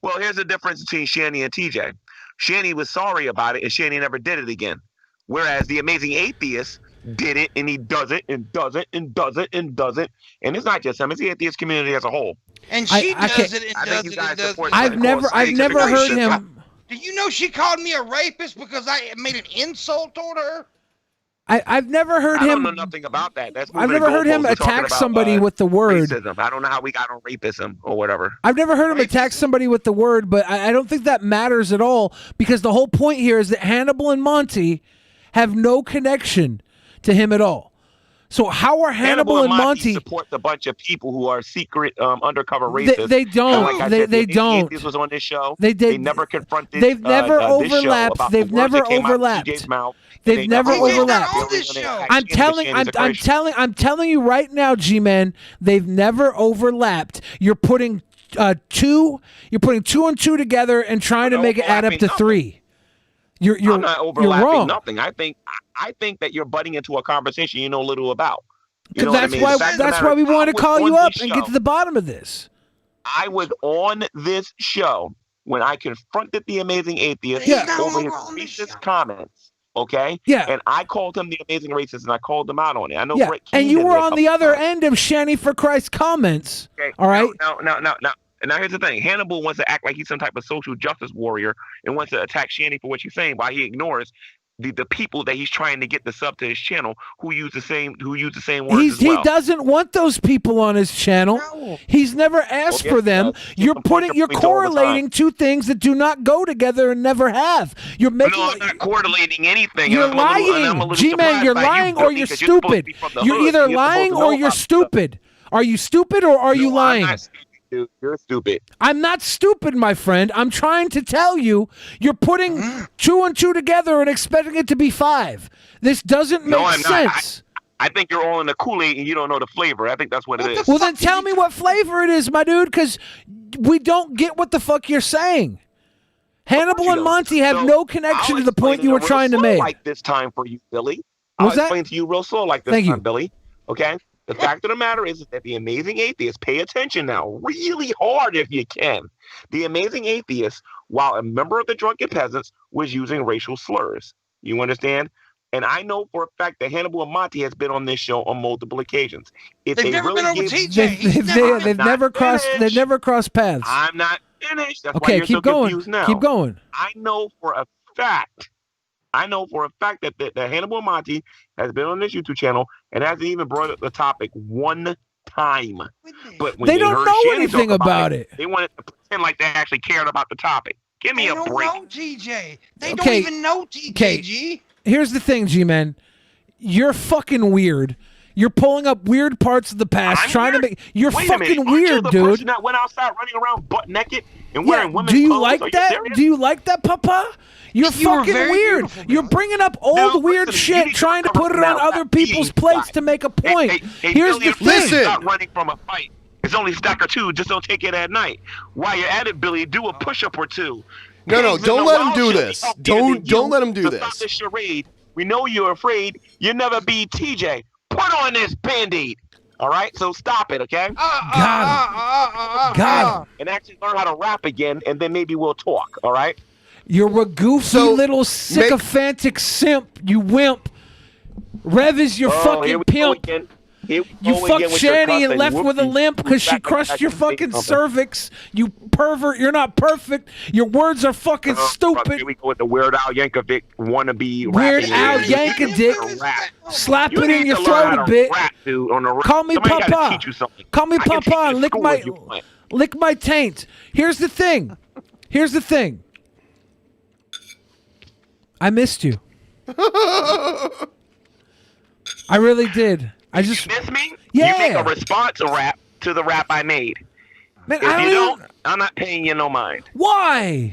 Speaker 21: Well, here's the difference between Shanny and TJ. Shanny was sorry about it, and Shanny never did it again. Whereas the Amazing Atheist did it, and he does it, and does it, and does it, and does it. And it's not just him; it's the atheist community as a whole.
Speaker 8: And she does it, and does it, and does it.
Speaker 1: I've never heard him.
Speaker 8: Do you know she called me a rapist because I made an insult toward her?
Speaker 1: I've never heard him.
Speaker 21: I don't know nothing about that.
Speaker 1: I've never heard him attack somebody with the word.
Speaker 21: Racism. I don't know how we got on rapism or whatever.
Speaker 1: I've never heard him attack somebody with the word, but I don't think that matters at all because the whole point here is that Hannibal and Monty have no connection to him at all. So how are Hannibal and Monty
Speaker 21: support a bunch of people who are secret undercover racists?
Speaker 1: They don't. They don't.
Speaker 21: This was on this show.
Speaker 1: They
Speaker 21: never confronted.
Speaker 1: They've never overlapped. They've never overlapped. They've never overlapped. I'm telling you right now, G-Man, they've never overlapped. You're putting two and two together and trying to make it add up to three.
Speaker 21: I'm not overlapping
Speaker 1: wrong.
Speaker 21: Nothing. I think that you're butting into a conversation you know little about.
Speaker 1: That's why we want to call you up and get to the bottom of this.
Speaker 21: I was on this show when I confronted the Amazing Atheist over his racist comments. Okay?
Speaker 1: Yeah.
Speaker 21: And I called him the Amazing Racist, and I called him out on it. I know
Speaker 1: Yeah,
Speaker 21: Brett
Speaker 1: and
Speaker 21: Keane
Speaker 1: you
Speaker 21: did
Speaker 1: were
Speaker 21: it a
Speaker 1: on the
Speaker 21: couple
Speaker 1: other
Speaker 21: times.
Speaker 1: end of Shanny for Christ comments.
Speaker 21: Okay,
Speaker 1: all right?
Speaker 21: Now, and now here's the thing. Hannibal wants to act like he's some type of social justice warrior and wants to attack Shanny for what she's saying, while he ignores the people that he's trying to get to sub to his channel who use the same words as well.
Speaker 1: He doesn't want those people on his channel. He's never asked for them. You're correlating two things that do not go together and never have. You're making.
Speaker 21: No, I'm not correlating anything.
Speaker 1: You're
Speaker 21: I'm a little
Speaker 1: lying, G-Man.
Speaker 21: surprised
Speaker 1: You're
Speaker 21: by
Speaker 1: lying
Speaker 21: you,
Speaker 1: or
Speaker 21: Billy,
Speaker 1: you're
Speaker 21: 'cause you're supposed to
Speaker 1: stupid.
Speaker 21: be from the
Speaker 1: You're
Speaker 21: hood.
Speaker 1: either
Speaker 21: You're supposed
Speaker 1: lying
Speaker 21: to
Speaker 1: or
Speaker 21: know
Speaker 1: you're
Speaker 21: about
Speaker 1: stupid. Are you stupid or are you lying?
Speaker 21: I'm not stupid, dude. You're stupid.
Speaker 1: I'm not stupid, my friend. I'm trying to tell you, you're putting 2 and 2 together and expecting it to be 5. This doesn't make
Speaker 21: I'm
Speaker 1: sense.
Speaker 21: not. I think you're all in the Kool-Aid and you don't know the flavor. I think that's what it is.
Speaker 1: Well, then tell me what flavor it is, my dude, because we don't get what the fuck you're saying. Hannibal and Monty have no connection to the point you were trying to make.
Speaker 21: Like this time for you, Billy. I'll
Speaker 1: What's that?
Speaker 21: explain to you real slow like this
Speaker 1: Thank
Speaker 21: time,
Speaker 1: you.
Speaker 21: Billy. Okay? The fact of the matter is that the Amazing Atheist, pay attention now, really hard if you can. The Amazing Atheist, while a member of the Drunken Peasants, was using racial slurs. You understand? And I know for a fact that Hannibal and Monty has been on this show on multiple occasions. If
Speaker 8: They've
Speaker 21: they
Speaker 8: never
Speaker 21: really
Speaker 8: been over
Speaker 21: gave-
Speaker 8: TJ.
Speaker 1: They've never crossed paths.
Speaker 21: I'm not finished. That's why
Speaker 1: Okay,
Speaker 21: you're
Speaker 1: keep
Speaker 21: so
Speaker 1: going.
Speaker 21: confused now.
Speaker 1: Keep going.
Speaker 21: I know for a fact that Hannibal and Monty has been on this YouTube channel and hasn't even brought up the topic one time. But when
Speaker 1: They don't
Speaker 21: heard
Speaker 1: know
Speaker 21: Shanny
Speaker 1: anything
Speaker 21: talk
Speaker 1: about it.
Speaker 21: They wanted to pretend like they actually cared about the topic. Give me
Speaker 8: They
Speaker 21: a
Speaker 8: don't
Speaker 21: break.
Speaker 8: know TJ. They
Speaker 1: Okay.
Speaker 8: don't even know TKG.
Speaker 1: Here's the thing, G-Man. You're fucking weird. You're pulling up weird parts of the past, trying to make. You're
Speaker 21: Wait a minute,
Speaker 1: fucking
Speaker 21: aren't you
Speaker 1: weird,
Speaker 21: the
Speaker 1: dude.
Speaker 21: person that went outside running around butt naked and wearing women's
Speaker 1: do you
Speaker 21: clothes?
Speaker 1: like
Speaker 21: Are you
Speaker 1: that?
Speaker 21: serious?
Speaker 1: Do you like that, Papa? You're
Speaker 21: You were
Speaker 1: fucking
Speaker 21: very
Speaker 1: weird.
Speaker 21: beautiful,
Speaker 1: You're bringing up old weird shit, trying to put it on other people's plates to make a point. Here's
Speaker 21: Billy,
Speaker 1: the thing.
Speaker 21: Stop running from a fight. It's only a stack or two. Just don't take it at night. While you're at it, Billy, do a push-up or two.
Speaker 7: No,
Speaker 21: Pigs in
Speaker 7: don't
Speaker 21: the
Speaker 7: let him
Speaker 21: wild
Speaker 7: do
Speaker 21: should be
Speaker 7: this.
Speaker 21: healthier than
Speaker 7: Don't
Speaker 21: you
Speaker 7: let him do
Speaker 21: to
Speaker 7: this.
Speaker 21: Stop this charade. We know you're afraid. You'll never be TJ. Put on this Band-Aid. All right? So stop it, okay?
Speaker 1: God.
Speaker 21: And actually learn how to rap again, and then maybe we'll talk, all right?
Speaker 1: You're a goofy little sycophantic simp, you wimp. Rev is your
Speaker 21: Here
Speaker 1: fucking
Speaker 21: we go
Speaker 1: pimp.
Speaker 21: again. Here we
Speaker 1: You
Speaker 21: go again
Speaker 1: fucked
Speaker 21: with your
Speaker 1: Shanny and
Speaker 21: cussing.
Speaker 1: left with a
Speaker 21: Whoopsie.
Speaker 1: limp because she
Speaker 21: Back,
Speaker 1: crushed
Speaker 21: back,
Speaker 1: your
Speaker 21: back,
Speaker 1: fucking
Speaker 21: something.
Speaker 1: cervix. You pervert. You're not perfect. Your words are fucking stupid.
Speaker 21: Here we go with the Weird Al Yankovic wannabe
Speaker 1: Weird
Speaker 21: rapping.
Speaker 1: Al
Speaker 21: You need
Speaker 1: Yankovic.
Speaker 21: to rap.
Speaker 1: Slap
Speaker 21: You
Speaker 1: it
Speaker 21: need
Speaker 1: in your
Speaker 21: to learn
Speaker 1: throat
Speaker 21: how
Speaker 1: a
Speaker 21: to
Speaker 1: bit.
Speaker 21: rap, dude, on the
Speaker 1: Call me
Speaker 21: Somebody gotta
Speaker 1: Papa.
Speaker 21: teach you something.
Speaker 1: Call me
Speaker 21: I can teach
Speaker 1: Papa and
Speaker 21: you
Speaker 1: lick
Speaker 21: school
Speaker 1: my
Speaker 21: if you want.
Speaker 1: taint. Here's the thing. I missed you. I really did. I just
Speaker 21: miss me?
Speaker 1: Yeah.
Speaker 21: You make a response rap to the rap I made.
Speaker 1: Man,
Speaker 21: If
Speaker 1: I
Speaker 21: you
Speaker 1: don't
Speaker 21: don't, I'm not paying you no mind.
Speaker 1: Why?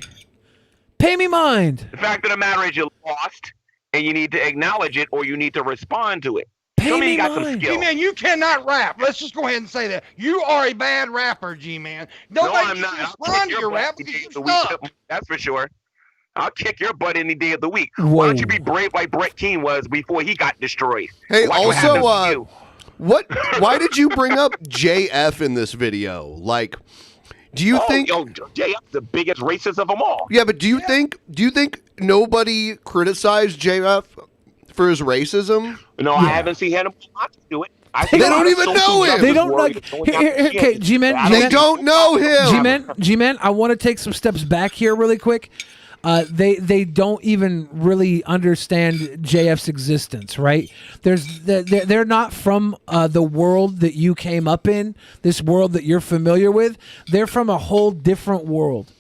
Speaker 1: Pay me mind.
Speaker 21: The fact of the matter is you lost, and you need to acknowledge it, or you need to respond to it. Show me you got some skill.
Speaker 8: G-Man, you cannot rap. Let's just go ahead and say that. You are a bad rapper, G-Man.
Speaker 21: No,
Speaker 8: Nobody
Speaker 21: I'm not.
Speaker 8: should
Speaker 21: I'll
Speaker 8: respond
Speaker 21: kick
Speaker 8: to
Speaker 21: your
Speaker 8: your rap
Speaker 21: butt
Speaker 8: because
Speaker 21: any day
Speaker 8: you
Speaker 21: of the week.
Speaker 8: suck.
Speaker 21: That's for sure. I'll kick your butt any day of the week.
Speaker 1: Whoa.
Speaker 21: Why don't you be brave like Brett Keane was before he got destroyed?
Speaker 7: Hey,
Speaker 21: Watch what happens to
Speaker 7: also,
Speaker 21: you.
Speaker 7: why did you bring up JF in this video? Like, do you think?
Speaker 21: JF's the biggest racist of them all.
Speaker 7: Yeah, but do you think nobody criticized JF for his racism?
Speaker 21: No, I haven't seen Hannibal do it.
Speaker 7: They don't even know him.
Speaker 1: They don't like. Okay, G-Man.
Speaker 7: They don't know him.
Speaker 1: G-Man. I want to take some steps back here really quick. They don't even really understand JF's existence, right? They're not from the world that you came up in, this world that you're familiar with. They're from a whole different world.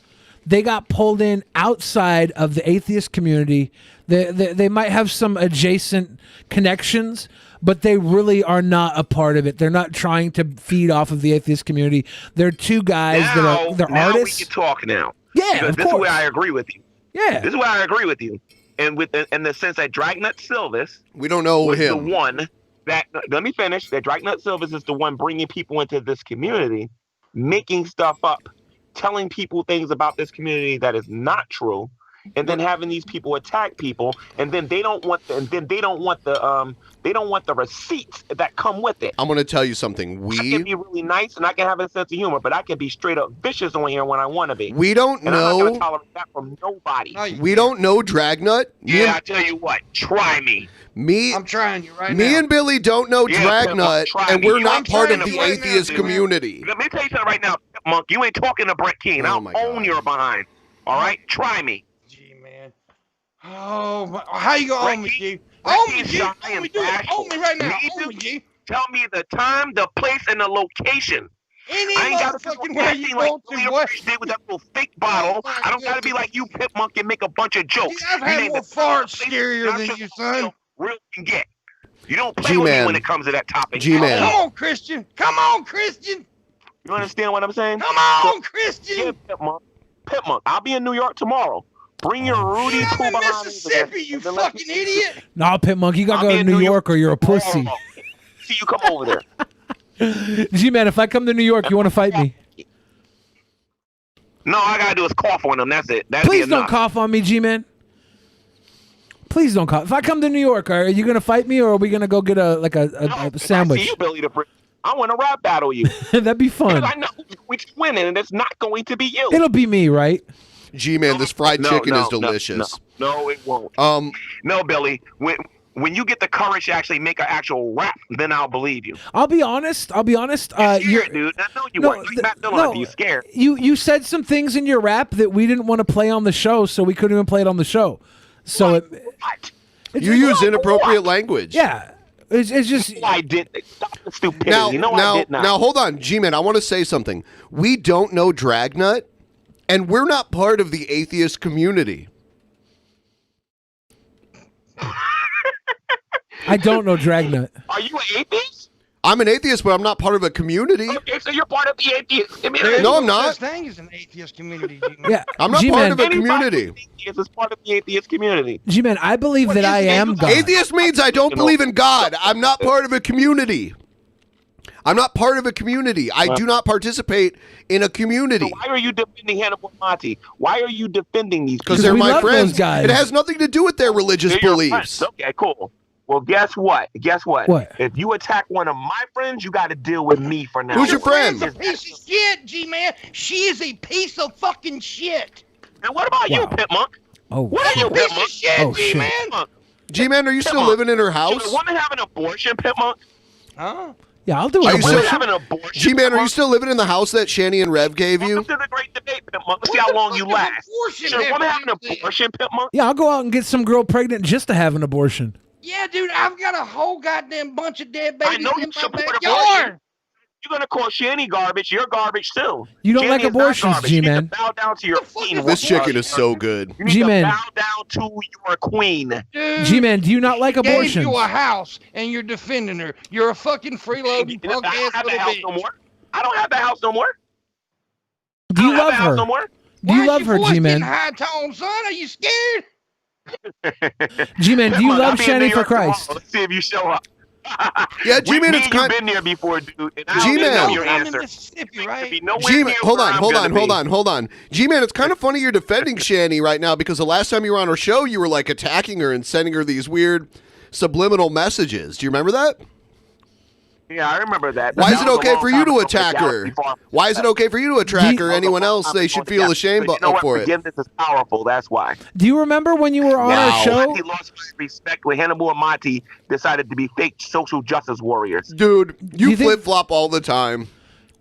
Speaker 1: They got pulled in outside of the atheist community. They might have some adjacent connections, but they really are not a part of it. They're not trying to feed off of the athist community. They're two guys they're
Speaker 21: now
Speaker 1: artists.
Speaker 21: we can talk now.
Speaker 1: Yeah,
Speaker 21: because
Speaker 1: of
Speaker 21: this is
Speaker 1: course.
Speaker 21: where I agree with you.
Speaker 1: Yeah,
Speaker 21: this is where I agree with you, and in the sense that Dragnut Silvis,
Speaker 7: we don't know
Speaker 21: was
Speaker 7: him.
Speaker 21: The one that let me finish. That Dragnut Silvis is the one bringing people into this community, making stuff up, telling people things about this community that is not true, and then having these people attack people, and then they don't want the receipts that come with it.
Speaker 7: I'm going to tell you something.
Speaker 21: I can be really nice and I can have a sense of humor, but I can be straight up vicious on here when I want to be.
Speaker 7: We don't
Speaker 21: and I'm not
Speaker 7: know.
Speaker 21: going to tolerate that from nobody.
Speaker 7: We don't know Dragnut.
Speaker 21: Yeah, I tell you what. Try me.
Speaker 8: I'm trying you right now.
Speaker 7: Me and Billy don't know Dragnut, and we're not part of the atheist community.
Speaker 21: Let me tell you something right now, Monk. You ain't talking to Brett Keane. I'll own your behind. All right? Try me.
Speaker 8: Gee, man. Oh, how you going to own me, G? Own me, G. Own me, do it. Own me right now. Own me, G.
Speaker 21: Tell me the time, the place, and the location.
Speaker 8: I ain't got to fucking where you want to, boy.
Speaker 21: Did with that little fake bottle. I don't got to be like you, Pimmunk, and make a bunch of jokes.
Speaker 8: I've had more farts scarier than you, son.
Speaker 21: Real can get. You don't play with me when it comes to that topic.
Speaker 7: G-Man.
Speaker 8: Come on, Christian. Come on, Christian.
Speaker 21: You understand what I'm saying?
Speaker 8: Come on, Christian.
Speaker 21: Yeah, Pimmunk. I'll be in New York tomorrow. Bring your Rudy Poo
Speaker 8: I'm in Mississippi, you fucking idiot.
Speaker 1: Nah, Pimmunk, you gotta go to New York or you're a pussy.
Speaker 21: See you come over there.
Speaker 1: G-Man, if I come to New York, you want to fight me?
Speaker 21: No, all I gotta do is cough on them. That's it.
Speaker 1: Please don't cough on me, G-Man. Please don't cough. If I come to New York, are you gonna fight me, or are we gonna go get a sandwich?
Speaker 21: I see you, Billy the I want to rap battle you.
Speaker 1: That'd be fun.
Speaker 21: I know which winning, and it's not going to be you.
Speaker 1: It'll be me, right?
Speaker 7: G-Man, this fried chicken is delicious.
Speaker 21: No, it won't. No, Billy. When you get the courage to actually make an actual rap, then I'll believe you.
Speaker 1: I'll be honest.
Speaker 21: You're scared, dude. I know you weren't. You're scared.
Speaker 1: You said some things in your rap that we didn't want to play on the show, so we couldn't even play it on the show. So
Speaker 7: you use inappropriate language.
Speaker 1: Yeah. It's just.
Speaker 21: I didn't. Stop the stupidity. I did not.
Speaker 7: Now, hold on, G-Man. I want to say something. We don't know Dragnut, and we're not part of the atheist community.
Speaker 1: I don't know Dragnut.
Speaker 21: Are you an atheist?
Speaker 7: I'm an atheist, but I'm not part of a community.
Speaker 21: Okay, so you're part of the atheist community.
Speaker 7: No, I'm not.
Speaker 8: Such thing as an atheist community.
Speaker 1: Yeah,
Speaker 7: I'm not part of a community.
Speaker 21: Atheist is part of the atheist community.
Speaker 1: G-Man, I believe that I am God.
Speaker 7: Atheist means I don't believe in God. I'm not part of a community. I'm not part of a community. I do not participate in a community.
Speaker 21: So why are you defending Hannibal and Monty? Why are you defending these people?
Speaker 7: Because they're my friends.
Speaker 1: Guys.
Speaker 7: It has nothing to do with their religious beliefs.
Speaker 21: Okay, cool. Well, guess what?
Speaker 1: What?
Speaker 21: If you attack one of my friends, you got to deal with me for now.
Speaker 7: Who's your friend?
Speaker 8: A piece of shit, G-Man. She is a piece of fucking shit.
Speaker 21: And what about you, Pimmunk?
Speaker 1: Oh,
Speaker 21: what are you,
Speaker 8: piece of shit,
Speaker 1: Oh,
Speaker 8: G-Man?
Speaker 7: G-Man, are you still living in her house?
Speaker 21: Should a woman have an abortion, Pimmunk?
Speaker 8: Huh?
Speaker 1: Yeah, I'll do
Speaker 7: Are
Speaker 1: it.
Speaker 7: you still
Speaker 21: have an abortion?
Speaker 7: G-Man, are you still living in the house that Shanny and Rev gave you?
Speaker 21: Welcome to the great debate, Pimmunk. Let's see how long you last. Should a woman have an abortion, Pimmunk?
Speaker 1: Yeah, I'll go out and get some girl pregnant just to have an abortion.
Speaker 8: Yeah, dude, I've got a whole goddamn bunch of dead babies
Speaker 21: I know
Speaker 8: in
Speaker 21: you
Speaker 8: my
Speaker 21: support
Speaker 8: backyard.
Speaker 21: abortion. You're gonna call Shanny garbage. You're garbage too.
Speaker 1: You don't
Speaker 21: Shanny
Speaker 1: like
Speaker 21: is not
Speaker 1: abortions,
Speaker 21: garbage. You need
Speaker 1: G-Man.
Speaker 21: to bow down to your queen.
Speaker 7: This chicken is so good.
Speaker 21: You need
Speaker 1: G-Man.
Speaker 21: to bow down to your queen.
Speaker 8: Dude,
Speaker 1: G-Man, do you not like
Speaker 8: gave
Speaker 1: abortions?
Speaker 8: you a house and you're defending her. You're a fucking freeloading punk
Speaker 21: I
Speaker 8: ass
Speaker 21: don't have the
Speaker 8: little
Speaker 21: house
Speaker 8: bitch.
Speaker 21: no more. I don't have the house no more.
Speaker 1: Do you love
Speaker 21: I don't have the house
Speaker 1: her?
Speaker 21: no more.
Speaker 1: Do you love her, G-Man?
Speaker 8: High tone, son. Are you scared?
Speaker 1: G-Man, do you
Speaker 21: Pimmunk,
Speaker 1: love
Speaker 21: I'll be in
Speaker 1: Shanny
Speaker 21: New
Speaker 1: for
Speaker 21: York tomorrow.
Speaker 1: Christ?
Speaker 21: Let's see if you show up.
Speaker 7: Yeah, G-Man, it's
Speaker 21: You've been there before, dude. And I
Speaker 7: G-Man.
Speaker 21: don't know your
Speaker 8: I'm in
Speaker 21: answer.
Speaker 8: Mississippi, right?
Speaker 7: G-Man, hold on. G-Man, it's kind of funny you're defending Shanny right now because the last time you were on her show, you were like attacking her and sending her these weird subliminal messages. Do you remember that?
Speaker 21: Yeah, I remember that.
Speaker 7: Why is
Speaker 21: That
Speaker 7: it
Speaker 21: was a
Speaker 7: okay
Speaker 21: long
Speaker 7: for you
Speaker 21: time
Speaker 7: to
Speaker 21: ago.
Speaker 7: attack
Speaker 21: That was
Speaker 7: her?
Speaker 21: before-
Speaker 7: Why is it okay for you to attack her? Anyone else, they should feel ashamed
Speaker 21: But you know what?
Speaker 7: for it.
Speaker 21: Forgiveness is powerful. That's why.
Speaker 1: Do you remember when you were on our show?
Speaker 21: He lost respect when Hannibal and Monty decided to be fake social justice warriors.
Speaker 7: Dude, you flip-flop all the time.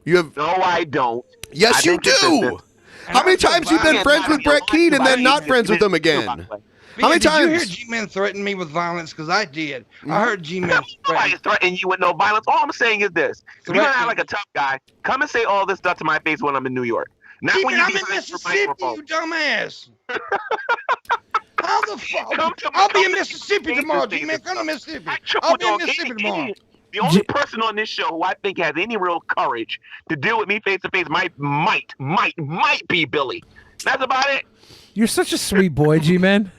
Speaker 7: You have.
Speaker 21: No, I don't.
Speaker 7: Yes,
Speaker 21: I
Speaker 7: you
Speaker 21: think it's
Speaker 7: do. How many times you been friends with Brett Keane and then not friends with him again? How many
Speaker 8: Did you hear
Speaker 7: times?
Speaker 8: G-Man threaten me with violence? Because I did. I heard G-Man
Speaker 21: Nobody threatening you with no violence. All I'm saying is this: if you're gonna act like a tough guy, come and say all this stuff to my face when I'm in New York. Not when you
Speaker 8: I'm
Speaker 21: be
Speaker 8: in
Speaker 21: behind your
Speaker 8: Mississippi,
Speaker 21: microphone.
Speaker 8: you dumbass. How the fuck? I'll be in Mississippi tomorrow, G-Man. Come to Mississippi. I'll be in Mississippi tomorrow.
Speaker 21: The only person on this show who I think has any real courage to deal with me face to face might be Billy. That's about it.
Speaker 1: You're such a sweet boy, G-Man.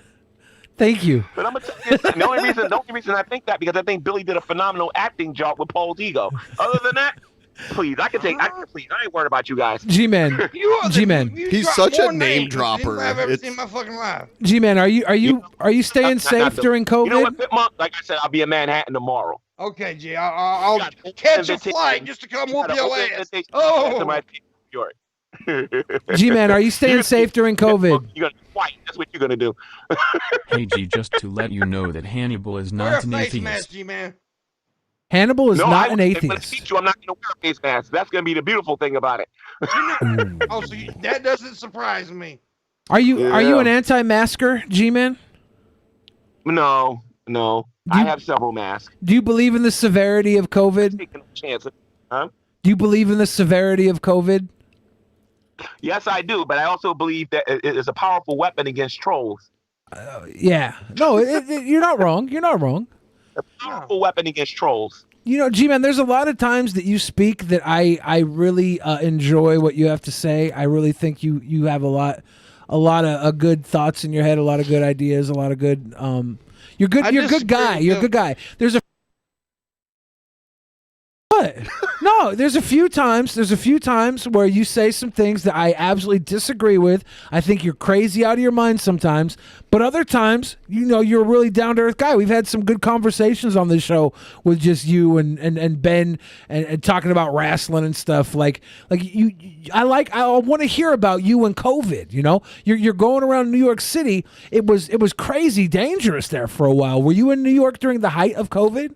Speaker 1: Thank you.
Speaker 21: But I'm gonna tell you, the only reason I think that because I think Billy did a phenomenal acting job with Paul's ego. Other than that, Please, I can take. Please, I ain't worried about you guys.
Speaker 1: G-Man. G-Man.
Speaker 7: He's such a name dropper.
Speaker 8: I've ever seen in my fucking life.
Speaker 1: G-Man, are you staying safe during COVID?
Speaker 21: You know what, Pimmunk? Like I said, I'll be in Manhattan tomorrow.
Speaker 8: Okay, G. I'll catch a flight just to come whoop your ass. Oh.
Speaker 1: G-Man, are you staying safe during COVID?
Speaker 21: You're gonna fight. That's what you're gonna do.
Speaker 13: Hey G, just to let you know that Hannibal is not an atheist.
Speaker 8: Mask, G-Man.
Speaker 1: Hannibal is not an
Speaker 21: When I
Speaker 1: atheist.
Speaker 21: teach you, I'm not gonna wear a face mask. That's gonna be the beautiful thing about it.
Speaker 8: Oh, so that doesn't surprise me.
Speaker 1: Are you an anti-masker, G-Man?
Speaker 21: No. I have several masks.
Speaker 1: Do you believe in the severity of COVID?
Speaker 21: Taking a chance. Huh?
Speaker 1: Do you believe in the severity of COVID?
Speaker 21: Yes, I do, but I also believe that it is a powerful weapon against trolls.
Speaker 1: Yeah. No, you're not wrong. You're not wrong.
Speaker 21: A powerful weapon against trolls.
Speaker 1: You know, G-Man, there's a lot of times that you speak that I really enjoy what you have to say. I really think you have a lot of good thoughts in your head, a lot of good ideas, a lot of good. You're good. You're a good guy. You're a good guy. There's a. What? No, there's a few times where you say some things that I absolutely disagree with. I think you're crazy out of your mind sometimes, but other times, you're a really down to earth guy. We've had some good conversations on this show with just you and Ben and talking about wrestling and stuff. Like you, I want to hear about you and COVID. You're going around New York City. It was crazy dangerous there for a while. Were you in New York during the height of COVID?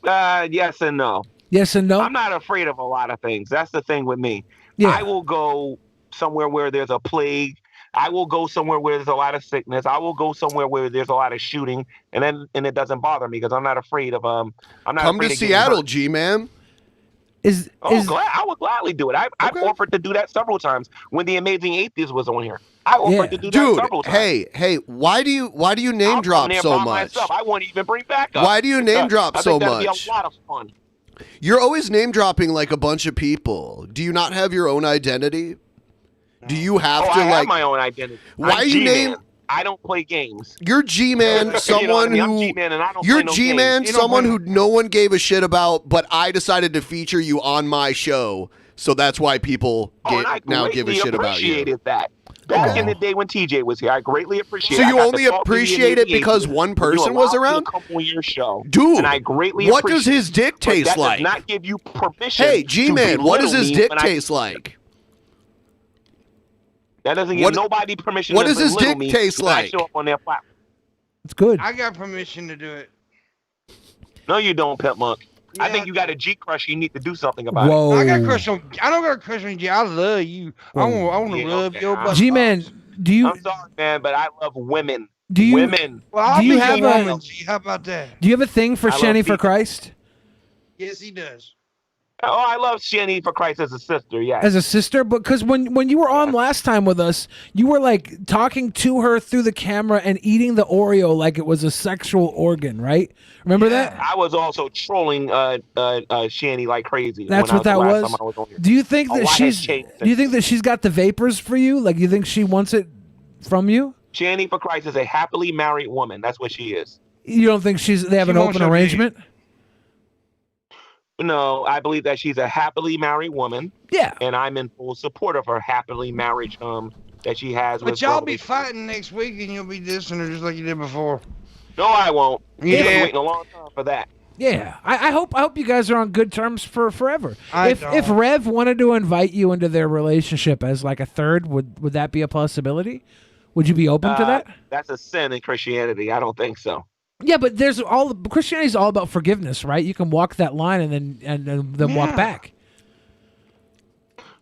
Speaker 21: Yes and no.
Speaker 1: Yes and no?
Speaker 21: I'm not afraid of a lot of things. That's the thing with me.
Speaker 1: Yeah.
Speaker 21: I will go somewhere where there's a plague. I will go somewhere where there's a lot of sickness. I will go somewhere where there's a lot of shooting, and it doesn't bother me because I'm not afraid of
Speaker 7: Come to Seattle, G-Man.
Speaker 21: I would gladly do it. I've offered to do that several times when the Amazing Atheist was on here. I offered to do that several times.
Speaker 7: Hey, why do you name drop so much?
Speaker 21: I won't even bring back up.
Speaker 7: Why do you name drop so much?
Speaker 21: That'd be a lot of fun.
Speaker 7: You're always name dropping like a bunch of people. Do you not have your own identity? Do you have to
Speaker 21: I have my own identity.
Speaker 7: Why you name?
Speaker 21: I don't play games.
Speaker 7: You're G-Man, someone
Speaker 21: I'm G-Man and I don't
Speaker 7: you're
Speaker 21: play no
Speaker 7: G-Man,
Speaker 21: games.
Speaker 7: someone who no one gave a shit about, but I decided to feature you on my show, so that's why people now give a shit about you.
Speaker 21: Appreciated that. Back in the day when TJ was here, I greatly appreciated.
Speaker 7: So you only appreciate it because one person was around?
Speaker 21: A couple year show,
Speaker 7: dude.
Speaker 21: And I greatly
Speaker 7: what does his dick taste like?
Speaker 21: That does not give you permission.
Speaker 7: Hey, G-Man, what does his dick taste like?
Speaker 21: That doesn't give nobody permission.
Speaker 7: What does his dick taste like?
Speaker 21: I show up on their platform.
Speaker 1: It's good.
Speaker 8: I got permission to do it.
Speaker 21: No, you don't, Pimmunk. I think you got a G crush. You need to do something about
Speaker 1: it.
Speaker 8: I got a crush on. I don't got a crush on you. I love you. I want to rub your butt.
Speaker 1: G-Man, do you?
Speaker 21: I'm sorry, man, but I love women.
Speaker 1: Do you?
Speaker 21: Women.
Speaker 8: Well,
Speaker 1: do you have a?
Speaker 8: Woman, How about that?
Speaker 1: Do you have a thing for Shanny for Christ?
Speaker 8: Yes, he does.
Speaker 21: Oh, I love Shanny for Christ as a sister, yeah.
Speaker 1: As a sister? Because when you were on last time with us, you were like talking to her through the camera and eating the Oreo like it was a sexual organ, right? Remember that?
Speaker 21: I was also trolling Shanny like crazy.
Speaker 1: That's what that was? Do you think that she's got the vapors for you? Like, you think she wants it from you?
Speaker 21: Shanny for Christ is a happily married woman. That's what she is.
Speaker 1: You don't think they have an open arrangement?
Speaker 21: No, I believe that she's a happily married woman.
Speaker 1: Yeah.
Speaker 21: And I'm in full support of her happily marriage that she has with.
Speaker 8: But y'all be fighting next week and you'll be dissing her just like you did before.
Speaker 21: No, I won't.
Speaker 8: Yeah.
Speaker 21: You've been waiting a long time for that.
Speaker 1: Yeah. I hope you guys are on good terms for forever. If Rev wanted to invite you into their relationship as like a third, would that be a possibility? Would you be open to that?
Speaker 21: That's a sin in Christianity. I don't think so.
Speaker 1: Yeah, but Christianity is all about forgiveness, right? You can walk that line and then walk back.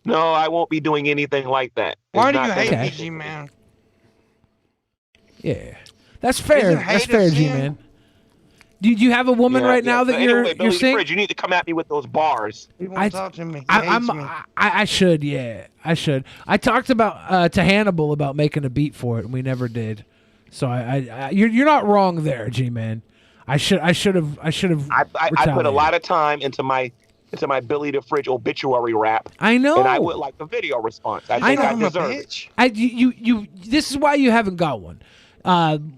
Speaker 21: No, I won't be doing anything like that.
Speaker 8: Why do you hate me, G-Man?
Speaker 1: Yeah, that's fair. That's fair, G-Man. Do you have a woman right now that you're seeing?
Speaker 21: You need to come at me with those bars.
Speaker 8: He won't talk to me.
Speaker 1: I should. Yeah, I should. I talked about to Hannibal about making a beat for it, and we never did. So you're not wrong there, G-Man. I should have. I
Speaker 21: put a lot of time into my Billy the Fridge obituary rap.
Speaker 1: I know,
Speaker 21: and I would like a video response. I think I deserve it.
Speaker 1: You. This is why you haven't got one.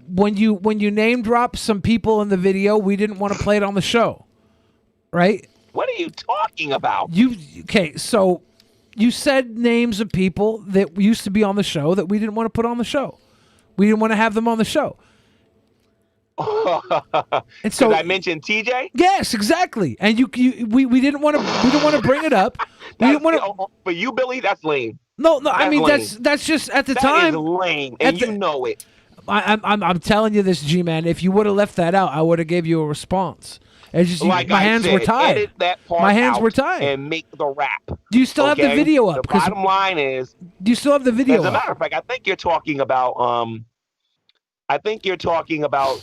Speaker 1: When you name drop some people in the video, we didn't want to play it on the show, right?
Speaker 21: What are you talking about?
Speaker 1: Okay, so you said names of people that used to be on the show that we didn't want to put on the show. We didn't want to have them on the show.
Speaker 21: And so I mentioned TJ.
Speaker 1: Yes, exactly. And we didn't want to bring it up. We didn't want to.
Speaker 21: For you, Billy, that's lame.
Speaker 1: No,
Speaker 21: That's
Speaker 1: I mean
Speaker 21: lame.
Speaker 1: that's just at the
Speaker 21: That
Speaker 1: time.
Speaker 21: is lame, and you know it.
Speaker 1: I'm telling you this, G-Man. If you would have left that out, I would have gave you a response. It's just
Speaker 21: Like
Speaker 1: my
Speaker 21: I
Speaker 1: hands
Speaker 21: said,
Speaker 1: were tied.
Speaker 21: edit that part
Speaker 1: My hands
Speaker 21: out
Speaker 1: were tied.
Speaker 21: and make the rap.
Speaker 1: Do you still have the video up?
Speaker 21: The
Speaker 1: 'Cause-
Speaker 21: bottom line is,
Speaker 1: Do you still have the video
Speaker 21: as a
Speaker 1: up?
Speaker 21: matter of fact, I think you're talking about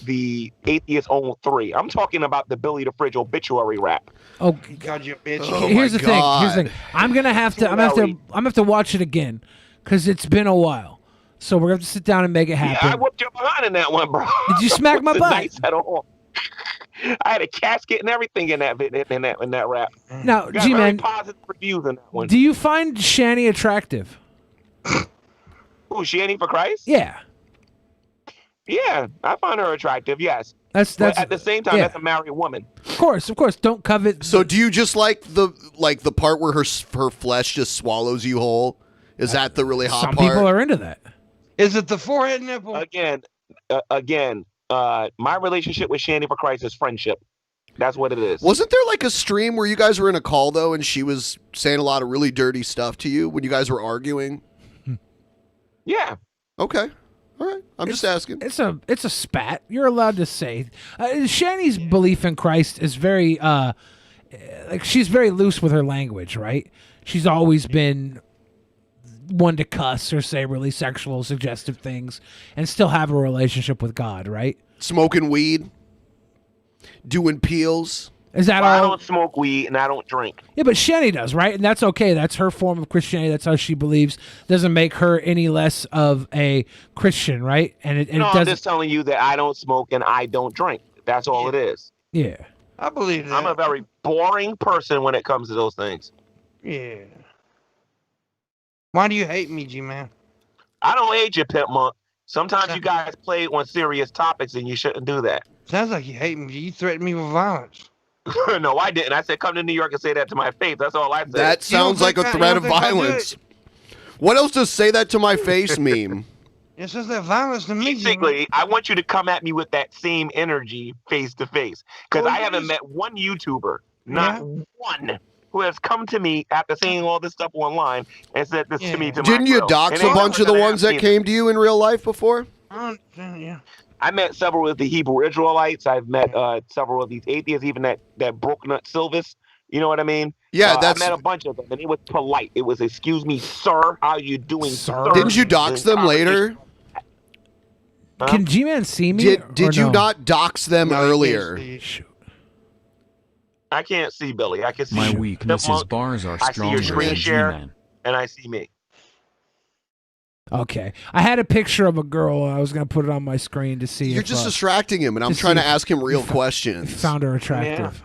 Speaker 21: the Atheist Own 3. I'm talking about the Billy the Fridge obituary rap.
Speaker 1: Oh,
Speaker 8: God, you bitch.
Speaker 1: Here's the thing. I'm gonna have to watch it again because it's been a while. So we're gonna have to sit down and make it happen.
Speaker 21: Yeah, I whooped your behind in that one, bro.
Speaker 1: Did you smack my
Speaker 21: Wasn't
Speaker 1: butt?
Speaker 21: Nice at all. I had a casket and everything in that rap.
Speaker 1: Now,
Speaker 21: Got
Speaker 1: G-Man,
Speaker 21: very positive reviews in that one.
Speaker 1: do you find Shani attractive?
Speaker 21: Who, Shani for Christ?
Speaker 1: Yeah.
Speaker 21: Yeah, I find her attractive. Yes.
Speaker 1: That's
Speaker 21: But at the same time,
Speaker 1: yeah.
Speaker 21: that's a married woman.
Speaker 1: Of course. Don't covet.
Speaker 7: So do you just like the part where her flesh just swallows you whole? Is that the really hot
Speaker 1: Some
Speaker 7: part?
Speaker 1: people are into that.
Speaker 8: Is it the forehead nipple?
Speaker 21: Again, my relationship with Shani for Christ is friendship. That's what it is.
Speaker 7: Wasn't there like a stream where you guys were in a call though, and she was saying a lot of really dirty stuff to you when you guys were arguing?
Speaker 21: Yeah.
Speaker 7: Okay. All right. I'm just asking.
Speaker 1: It's a spat. You're allowed to say. Shani's belief in Christ is very like she's very loose with her language, right? She's always been one to cuss or say really sexual, suggestive things, and still have a relationship with God, right?
Speaker 7: Smoking weed, doing peels.
Speaker 1: Is that
Speaker 21: I
Speaker 1: all?
Speaker 21: don't smoke weed and I don't drink.
Speaker 1: Yeah, but Shani does, right? And that's okay. That's her form of Christianity. That's how she believes. Doesn't make her any less of a Christian, right? And it
Speaker 21: I'm
Speaker 1: doesn't.
Speaker 21: just telling you that I don't smoke and I don't drink. That's all it is.
Speaker 1: Yeah.
Speaker 8: I believe that.
Speaker 21: I'm a very boring person when it comes to those things.
Speaker 8: Yeah. Why do you hate me, G-Man?
Speaker 21: I don't hate you, Pimmunk. Sometimes you guys play on serious topics and you shouldn't do that.
Speaker 8: Sounds like you hate me. You threatened me with violence.
Speaker 21: No, I didn't. I said come to New York and say that to my face. That's all I said.
Speaker 7: That sounds like a threat of violence. What else does "say that to my face" mean?
Speaker 8: It says that violence to me.
Speaker 21: Basically, I want you to come at me with that same energy face to face. Because I haven't met one YouTuber, not one, who has come to me after seeing all this stuff online and said this to me.
Speaker 7: Didn't you dox a bunch of the ones that came to you in real life before?
Speaker 8: Yeah.
Speaker 21: I met several of the Hebrew Israelites. I've met several of these atheists, even that broke nut Silvis. You know what I mean?
Speaker 7: Yeah,
Speaker 21: I met a bunch of them, and it was polite. It was, "Excuse me, sir, how you doing, sir?"
Speaker 7: Didn't you dox them later?
Speaker 1: Can G-Man see me?
Speaker 7: Did you not dox them earlier?
Speaker 21: I can't see Billy. I can see
Speaker 13: My
Speaker 21: you.
Speaker 13: weakness is
Speaker 21: Pimmunk.
Speaker 13: bars are
Speaker 21: I see your
Speaker 13: stronger
Speaker 21: screen
Speaker 13: than
Speaker 21: share,
Speaker 13: G-Man.
Speaker 21: and I see me.
Speaker 1: Okay. I had a picture of a girl. I was going to put it on my screen to see.
Speaker 7: You're
Speaker 1: if,
Speaker 7: just distracting him, and I'm trying to ask him real questions.
Speaker 1: Found her attractive.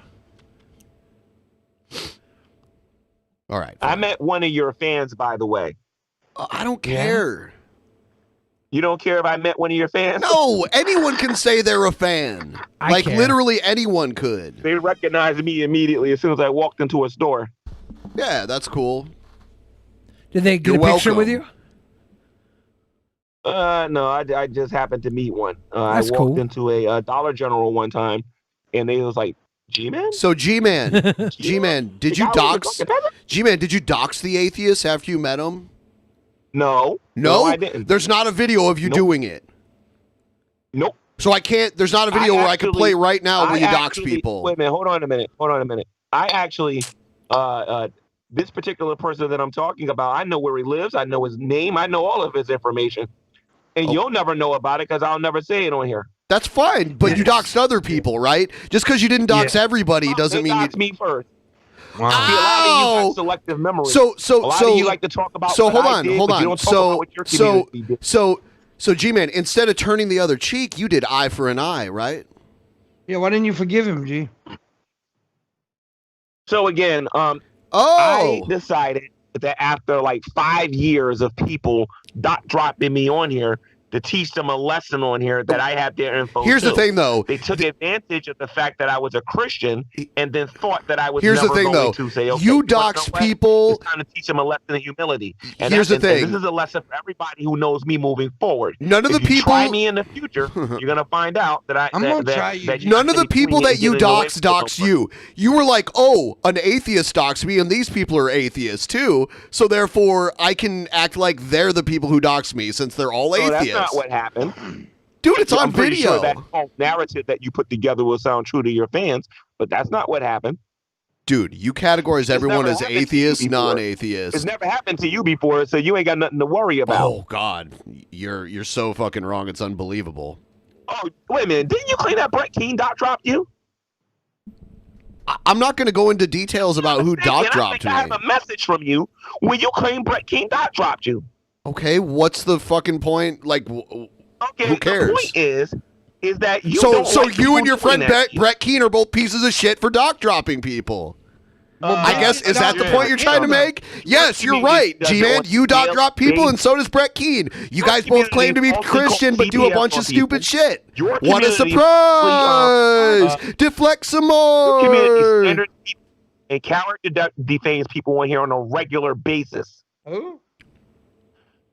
Speaker 7: All right.
Speaker 21: I met one of your fans, by the way.
Speaker 7: I don't care.
Speaker 21: You don't care if I met one of your fans?
Speaker 7: No, anyone can say they're a fan. Like
Speaker 21: care.
Speaker 7: literally anyone could.
Speaker 21: They recognized me immediately as soon as I walked into a store.
Speaker 7: Yeah, that's cool.
Speaker 1: Did they get
Speaker 7: You're
Speaker 1: a picture with
Speaker 7: welcome.
Speaker 1: you?
Speaker 21: No, I just happened to meet one.
Speaker 1: That's
Speaker 21: I walked
Speaker 1: cool.
Speaker 21: into a Dollar General one time, and they was like, "G-Man."
Speaker 7: So G-Man, G-Man, did you dox? G-Man, did you dox the atheist after you met him?
Speaker 21: No.
Speaker 7: No,
Speaker 21: I didn't.
Speaker 7: There's not a video of you doing it.
Speaker 21: Nope.
Speaker 7: So I can't. There's not a video where I can play right now where you dox people.
Speaker 21: Wait a minute. Hold on a minute. I actually, this particular person that I'm talking about, I know where he lives. I know his name. I know all of his information. And you'll never know about it because I'll never say it on here.
Speaker 7: That's fine, but you doxed other people, right? Just because you didn't dox everybody doesn't mean you
Speaker 21: doxed me first.
Speaker 7: Wow.
Speaker 21: See, a lot of you have selective memory.
Speaker 7: So
Speaker 21: a lot of you like to talk about.
Speaker 7: So
Speaker 21: what
Speaker 7: hold
Speaker 21: I
Speaker 7: on,
Speaker 21: did,
Speaker 7: hold
Speaker 21: but you
Speaker 7: on.
Speaker 21: don't talk about what your community did.
Speaker 7: So G-Man, instead of turning the other cheek, you did eye for an eye, right?
Speaker 8: Yeah, why didn't you forgive him, G?
Speaker 21: So again, I decided that after like 5 years of people dropping me on here, to teach them a lesson on here that I have their info.
Speaker 7: Here's the thing, though.
Speaker 21: They took advantage of the fact that I was a Christian and then thought that I was
Speaker 7: Here's
Speaker 21: never
Speaker 7: the thing,
Speaker 21: going
Speaker 7: though.
Speaker 21: to say, okay,
Speaker 7: You dox people.
Speaker 21: It's time to teach them a lesson of humility. And
Speaker 7: Here's the thing.
Speaker 21: This is a lesson for everybody who knows me moving forward.
Speaker 7: None of the
Speaker 21: if you
Speaker 7: people
Speaker 21: try me in the future, you're gonna find out that
Speaker 7: None of the people that you dox you. You were like, oh, an atheist doxed me, and these people are atheists too. So therefore, I can act like they're the people who dox me since they're all atheists.
Speaker 21: That's not what happened.
Speaker 7: Dude, it's on
Speaker 21: I'm pretty
Speaker 7: video.
Speaker 21: Sure that whole narrative that you put together will sound true to your fans, but that's not what happened.
Speaker 7: Dude, you categorize everyone as atheist, non-atheist.
Speaker 21: It's never happened to you before, so you ain't got nothing to worry about.
Speaker 7: Oh God, you're so fucking wrong. It's unbelievable.
Speaker 21: Oh, wait a minute. Didn't you claim that Brett Keane doc dropped you?
Speaker 7: I'm not going to go into details about who doc dropped me.
Speaker 21: I have a message from you when you claim Brett Keane doc dropped you.
Speaker 7: Okay, what's the fucking point? Like,
Speaker 21: okay,
Speaker 7: who cares?
Speaker 21: The point is that you
Speaker 7: so
Speaker 21: don't like
Speaker 7: you and your
Speaker 21: people
Speaker 7: friend
Speaker 21: doing that.
Speaker 7: Brett Keane are both pieces of shit for doc dropping people. I guess, is that the point you're trying to make? Yes, you're right, G-Man. You doc drop people, and so does Brett Keane. You guys both claim to be Christian, but do a bunch of stupid shit. What a surprise! Deflect some more!
Speaker 21: Your community standard and character defames people on here on a regular basis.
Speaker 8: Who?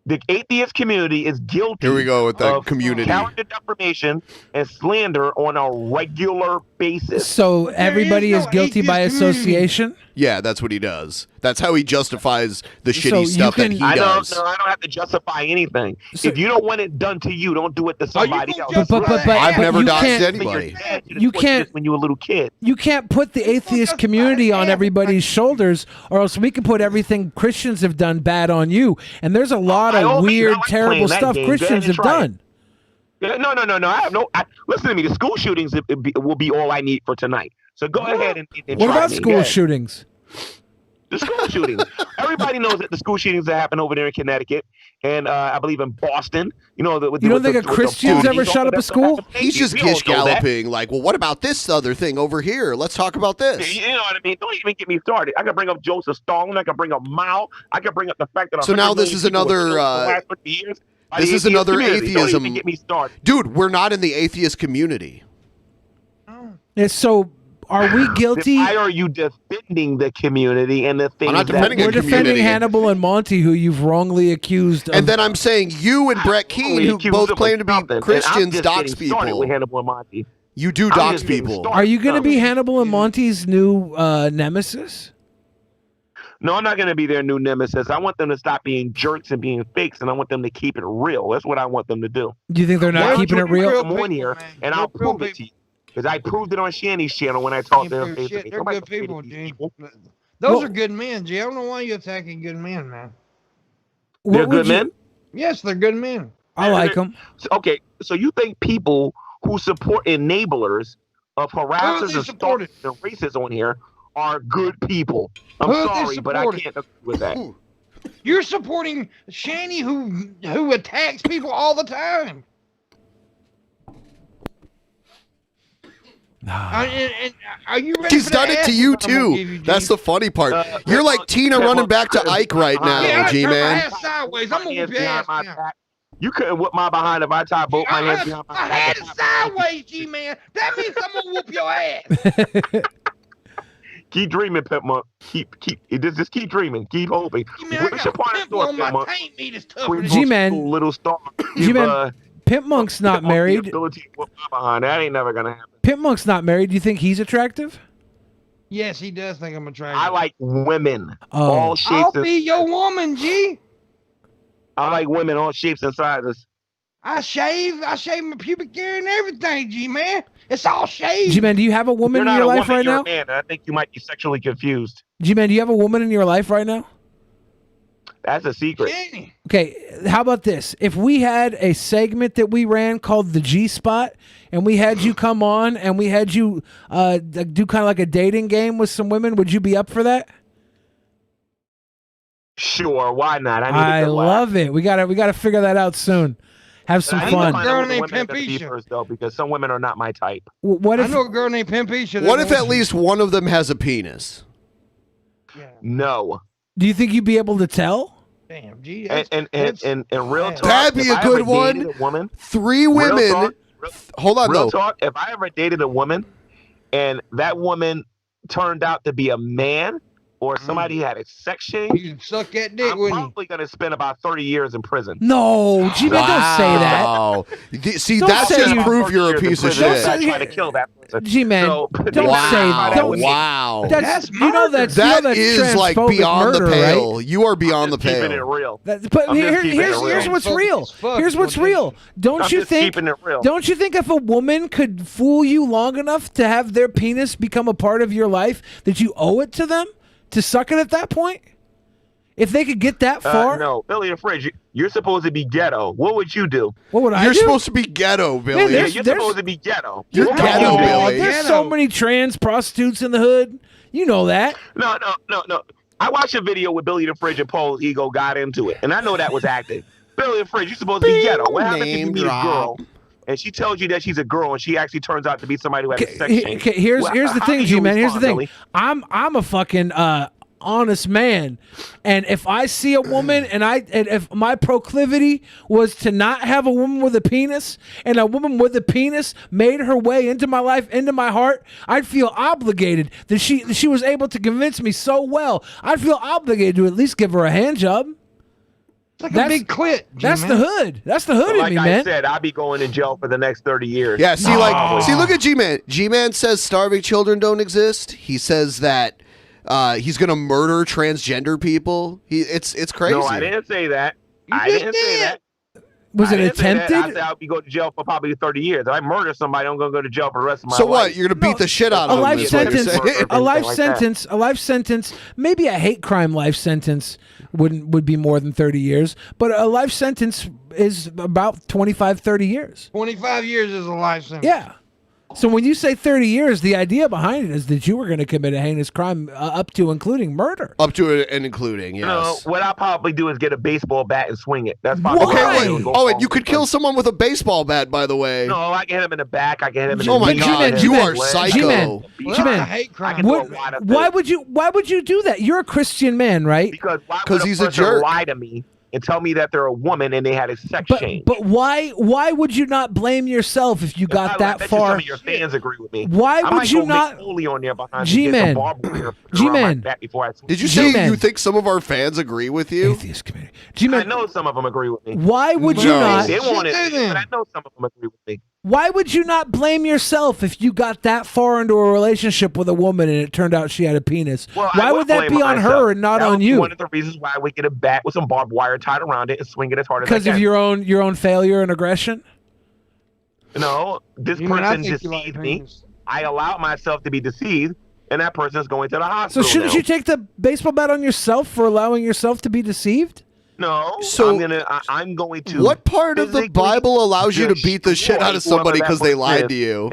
Speaker 21: The atheist community is guilty.
Speaker 7: Here we go with the community.
Speaker 21: Character defamation and slander on a regular basis.
Speaker 1: So everybody is guilty by association?
Speaker 7: Yeah, that's what he does. That's how he justifies the shitty stuff that he does.
Speaker 21: I don't have to justify anything. If you don't want it done to you, don't do it to somebody else.
Speaker 1: But
Speaker 7: I've never doxed anybody.
Speaker 1: You can't
Speaker 21: when you were a little kid.
Speaker 1: You can't put the atheist community on everybody's shoulders, or else we can put everything Christians have done bad on you. And there's a lot of weird, terrible stuff Christians have done.
Speaker 21: No. I have no. Listen to me. The school shootings will be all I need for tonight. So go ahead and
Speaker 1: what
Speaker 21: try
Speaker 1: about
Speaker 21: me.
Speaker 1: school shootings?
Speaker 21: The school shootings. Everybody knows that the school shootings that happen over there in Connecticut, and I believe in Boston. You know,
Speaker 1: you don't think a Christian's ever shut up a school?
Speaker 7: He's just gish galloping. Like, well, what about this other thing over here? Let's talk about this.
Speaker 21: You know what I mean? Don't even get me started. I can bring up Joseph Stalin. I can bring up Mao. I can bring up the fact that.
Speaker 7: So now this is another. This is another atheism.
Speaker 21: Don't even get me started.
Speaker 7: Dude, we're not in the atheist community.
Speaker 1: Yeah, so are we guilty?
Speaker 21: Why are you defending the community and the things
Speaker 7: I'm not defending
Speaker 1: We're defending Hannibal and Monty, who you've wrongly accused of.
Speaker 7: And then I'm saying you and Brett Keane, who both claim to be Christians, dox people.
Speaker 21: With Hannibal and Monty.
Speaker 7: You do dox people.
Speaker 1: Are you going to be Hannibal and Monty's new nemesis?
Speaker 21: No, I'm not going to be their new nemesis. I want them to stop being jerks and being fakes, and I want them to keep it real. That's what I want them to do.
Speaker 1: Do you think they're not keeping it real?
Speaker 21: Come on here, and I'll prove it to you. Because I proved it on Shanny's channel when I talked to them.
Speaker 8: They're good people, G. Those are good men, G. I don't know why you're attacking good men, man.
Speaker 21: They're good men?
Speaker 8: Yes, they're good men.
Speaker 1: I like them.
Speaker 21: Okay, so you think people who support enablers of harassers and stalkers and racists on here are good people? I'm sorry, but I can't agree with that.
Speaker 8: You're supporting Shanny, who attacks people all the time. Are you ready?
Speaker 7: He's done it to you too. That's the funny part. You're like Tina running back to Ike right now, G-Man.
Speaker 8: Sideways. I'm gonna whip your ass now.
Speaker 21: You couldn't whip my behind if I tied both my hands behind my back.
Speaker 8: I had it sideways, G-Man. That means I'm gonna whoop your ass.
Speaker 21: Keep dreaming, Pimmunk. Just keep dreaming. Keep hoping. What's your point of story, Pimmunk?
Speaker 1: G-Man.
Speaker 21: Little star.
Speaker 1: G-Man. Pimmunk not married.
Speaker 21: That ain't never gonna happen.
Speaker 1: Pimmunk not married. Do you think he's attractive?
Speaker 8: Yes, he does think I'm attractive.
Speaker 21: I like women. All shapes.
Speaker 8: I'll be your woman, G.
Speaker 21: I like women, all shapes and sizes.
Speaker 8: I shave my pubic hair and everything, G-Man. It's all shaved.
Speaker 1: G-Man, do you have a woman in your life right now?
Speaker 21: Man. I think you might be sexually confused.
Speaker 1: G-Man, do you have a woman in your life right now?
Speaker 21: That's a secret.
Speaker 1: Okay, how about this? If we had a segment that we ran called the G-Spot, and we had you come on, and we had you do kind of like a dating game with some women, would you be up for that?
Speaker 21: Sure, why not?
Speaker 1: I love it. We gotta figure that out soon. Have some fun.
Speaker 8: I know a girl named Pimpisha.
Speaker 21: Though, because some women are not my type.
Speaker 1: What if,
Speaker 8: I know a girl named Pimpisha.
Speaker 7: What if at least one of them has a penis?
Speaker 21: No.
Speaker 1: Do you think you'd be able to tell?
Speaker 8: Damn, G.
Speaker 21: And real talk,
Speaker 7: That'd be
Speaker 21: if
Speaker 7: a
Speaker 21: I
Speaker 7: good
Speaker 21: ever
Speaker 7: one.
Speaker 21: dated a woman,
Speaker 7: 3
Speaker 21: real
Speaker 7: women.
Speaker 21: talk,
Speaker 7: Hold on,
Speaker 21: real
Speaker 7: though.
Speaker 21: talk, if I ever dated a woman and that woman turned out to be a man or somebody had a sex change,
Speaker 8: you can suck that dick.
Speaker 21: I'm probably going to spend about 30 years in prison.
Speaker 1: No, G-Man, don't say that.
Speaker 7: Wow. See,
Speaker 1: Don't
Speaker 7: that's
Speaker 1: say
Speaker 7: just
Speaker 1: you-
Speaker 7: proof you're a piece of shit.
Speaker 21: Trying to kill that person.
Speaker 1: G-Man,
Speaker 21: So,
Speaker 1: don't
Speaker 7: Wow.
Speaker 1: say. Don't,
Speaker 7: Wow.
Speaker 1: That's you know that's
Speaker 7: That
Speaker 1: you know that's
Speaker 7: is like
Speaker 1: transphobic
Speaker 7: beyond
Speaker 1: murder,
Speaker 7: the pale.
Speaker 1: Right?
Speaker 7: You are beyond the
Speaker 21: Keeping it
Speaker 7: pale.
Speaker 21: real.
Speaker 1: But
Speaker 21: I'm just keeping it
Speaker 1: here's
Speaker 21: real.
Speaker 1: what's real. Here's what's real. Don't
Speaker 21: I'm
Speaker 1: you
Speaker 21: just
Speaker 1: think?
Speaker 21: keeping it real.
Speaker 1: Don't you think if a woman could fool you long enough to have their penis become a part of your life, that you owe it to them to suck it at that point? If they could get that far,
Speaker 21: No, Billy the Fridge, you're supposed to be ghetto. What would you do?
Speaker 1: what would I
Speaker 7: You're
Speaker 1: do?
Speaker 7: supposed to be ghetto, Billy.
Speaker 21: Yeah, you're supposed to be ghetto.
Speaker 7: You're
Speaker 21: What would
Speaker 7: ghetto,
Speaker 21: you do?
Speaker 7: Billy.
Speaker 1: There's so many trans prostitutes in the hood. You know that.
Speaker 21: No. I watched a video with Billy the Fridge and Paul's ego got into it, and I know that was acting. Billy the Fridge, you're supposed to be ghetto. What happens if you
Speaker 7: Name
Speaker 21: meet a
Speaker 7: drop.
Speaker 21: girl and she tells you that she's a girl and she actually turns out to be somebody who had a sex change?
Speaker 1: Okay, here's the
Speaker 21: how
Speaker 1: thing,
Speaker 21: do you
Speaker 1: G-Man. Here's the
Speaker 21: respond,
Speaker 1: thing.
Speaker 21: Billy?
Speaker 1: I'm a fucking honest man, and if I see a woman and if my proclivity was to not have a woman with a penis, and a woman with a penis made her way into my life, into my heart, I'd feel obligated that she was able to convince me so well. I'd feel obligated to at least give her a hand job.
Speaker 8: It's like a big clit.
Speaker 1: That's the hood. That's the hood
Speaker 21: But
Speaker 1: in
Speaker 21: like
Speaker 1: me,
Speaker 21: I
Speaker 1: man.
Speaker 21: said, I'll be going to jail for the next 30 years.
Speaker 7: Yeah, see, look at G-Man. G-Man says starving children don't exist. He says that he's gonna murder transgender people. It's crazy.
Speaker 21: No, I didn't say that. I didn't say that.
Speaker 1: Was
Speaker 21: I
Speaker 1: it
Speaker 21: didn't say that.
Speaker 1: attempted?
Speaker 21: I said I'll be going to jail for probably 30 years. If I murder somebody, I'm going to go to jail for the rest of my
Speaker 7: So
Speaker 21: life.
Speaker 7: what? You're gonna beat the shit out
Speaker 1: A
Speaker 7: of him.
Speaker 1: life
Speaker 7: is what you're
Speaker 1: sentence,
Speaker 7: saying.
Speaker 1: a life
Speaker 21: like that.
Speaker 1: sentence, a life sentence. Maybe a hate crime life sentence would be more than 30 years, but a life sentence is about 25, 30 years.
Speaker 8: 25 years is a life sentence.
Speaker 1: Yeah. So when you say 30 years, the idea behind it is that you were going to commit a heinous crime up to including murder.
Speaker 7: Up to it and including, yes.
Speaker 21: No, what I'll probably do is get a baseball bat and swing it. That's probably
Speaker 7: Okay,
Speaker 21: what
Speaker 7: wait.
Speaker 21: I'll do.
Speaker 7: Oh, and you could kill someone with a baseball bat, by the way.
Speaker 21: No, I can hit him in the back. I can hit him in the
Speaker 7: Oh my
Speaker 21: knee,
Speaker 7: God,
Speaker 21: I can hit
Speaker 7: you
Speaker 21: him in
Speaker 7: are
Speaker 21: the leg.
Speaker 7: psycho.
Speaker 1: G-Man,
Speaker 21: Well,
Speaker 1: G-Man,
Speaker 21: I hate crime. I can do a lot of
Speaker 1: why
Speaker 21: things.
Speaker 1: would you do that? You're a Christian man, right?
Speaker 21: Because why
Speaker 7: 'Cause
Speaker 21: would
Speaker 7: he's a
Speaker 21: person
Speaker 7: jerk.
Speaker 21: lie to me and tell me that they're a woman and they had a sex change?
Speaker 1: But why would you not blame yourself if you got
Speaker 21: I
Speaker 1: that
Speaker 21: bet you
Speaker 1: far?
Speaker 21: some of your fans agree with me.
Speaker 1: Why
Speaker 21: I
Speaker 1: would
Speaker 21: might
Speaker 1: you
Speaker 21: go
Speaker 1: not-
Speaker 21: Mick Foley on there behind
Speaker 1: G-Man.
Speaker 21: some barbed wire around my
Speaker 1: G-Man.
Speaker 21: back before I swing.
Speaker 7: Did you say
Speaker 1: G-Man.
Speaker 7: you think some of our fans agree with you?
Speaker 1: Atheist community. G-Man,
Speaker 21: I know some of them agree with me.
Speaker 1: why would you
Speaker 7: No.
Speaker 1: not?
Speaker 21: They won't
Speaker 8: Shit,
Speaker 21: admit
Speaker 8: then.
Speaker 21: it, but I know some of them agree with me.
Speaker 1: Why would you not blame yourself if you got that far into a relationship with a woman and it turned out she had a penis?
Speaker 21: Well, I
Speaker 1: Why
Speaker 21: would
Speaker 1: would that
Speaker 21: blame
Speaker 1: be on
Speaker 21: myself.
Speaker 1: her and not
Speaker 21: That
Speaker 1: on
Speaker 21: would be
Speaker 1: you?
Speaker 21: One of the reasons why we get a bat with some barbed wire tied around it and swing it as hard as I
Speaker 1: Because
Speaker 21: can.
Speaker 1: of your own failure and aggression?
Speaker 21: No, this
Speaker 8: You mean, I
Speaker 21: person
Speaker 8: think you like
Speaker 21: deceived me.
Speaker 8: penis.
Speaker 21: I allowed myself to be deceived, and that person's going to the
Speaker 1: So
Speaker 21: hospital.
Speaker 1: shouldn't
Speaker 21: now.
Speaker 1: you take the baseball bat on yourself for allowing yourself to be deceived?
Speaker 21: No,
Speaker 7: So,
Speaker 21: I'm going to.
Speaker 7: What part of the
Speaker 21: physically
Speaker 7: Bible allows you to beat the shit
Speaker 21: destroy
Speaker 7: out of somebody
Speaker 21: whoever
Speaker 7: because
Speaker 21: that
Speaker 7: they
Speaker 21: person
Speaker 7: lied
Speaker 21: is,
Speaker 7: to you?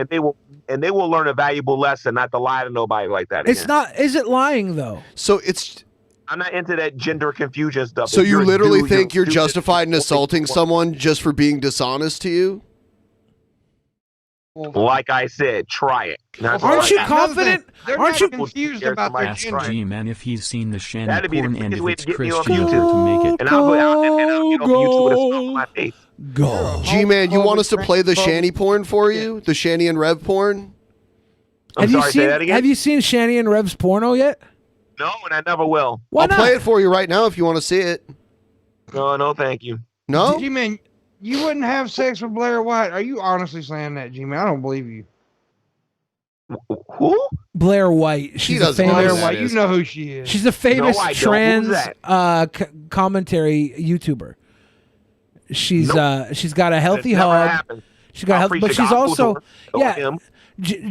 Speaker 21: and they will learn a valuable lesson not to lie to nobody like that.
Speaker 1: It's
Speaker 21: again.
Speaker 1: not. Is it lying though?
Speaker 7: So it's
Speaker 21: I'm not into that gender confusion stuff.
Speaker 7: so
Speaker 21: If
Speaker 7: you
Speaker 21: you're a
Speaker 7: literally
Speaker 21: dude,
Speaker 7: think you're
Speaker 21: stupid.
Speaker 7: justified in assaulting someone just for being dishonest to you?
Speaker 21: Like I said, try it. That's all
Speaker 1: Aren't
Speaker 21: I
Speaker 1: you
Speaker 21: got.
Speaker 1: confident?
Speaker 8: They're
Speaker 1: Aren't
Speaker 8: not
Speaker 1: you
Speaker 8: confused about their
Speaker 13: Ask
Speaker 8: gender.
Speaker 13: G-Man if he's seen the Shanny
Speaker 21: That'd be the
Speaker 13: porn and
Speaker 21: quickest
Speaker 13: if
Speaker 21: way
Speaker 13: it's
Speaker 21: to get me off
Speaker 13: Christian
Speaker 21: YouTube.
Speaker 13: to make it.
Speaker 21: And I'll get off YouTube with a smile on my face.
Speaker 1: Go.
Speaker 7: G-Man, you want us to play the shanty porn for you? The shanty and rev porn?
Speaker 21: I'm sorry, say that again?
Speaker 1: Have you seen Shanny and Rev's porno yet?
Speaker 21: No, and I never will.
Speaker 1: Why
Speaker 7: I'll
Speaker 1: not?
Speaker 7: play it for you right now if you want to see it.
Speaker 21: No, thank you.
Speaker 7: No?
Speaker 8: G-Man, you wouldn't have sex with Blair White. Are you honestly saying that, G-Man? I don't believe you.
Speaker 21: Who?
Speaker 1: Blair White. She's a
Speaker 7: doesn't know
Speaker 1: famous.
Speaker 7: who that
Speaker 8: White, you
Speaker 7: is.
Speaker 8: know who she is.
Speaker 1: She's a famous
Speaker 21: No, I don't.
Speaker 1: trans
Speaker 21: Who's that?
Speaker 1: commentary YouTuber. She's she's got a healthy
Speaker 21: It's never
Speaker 1: hog.
Speaker 21: happened.
Speaker 1: She's got a
Speaker 21: I'll
Speaker 1: healthy,
Speaker 21: preach
Speaker 1: but
Speaker 21: the
Speaker 1: she's
Speaker 21: gospel
Speaker 1: also
Speaker 21: to her, or
Speaker 1: yeah.
Speaker 21: him.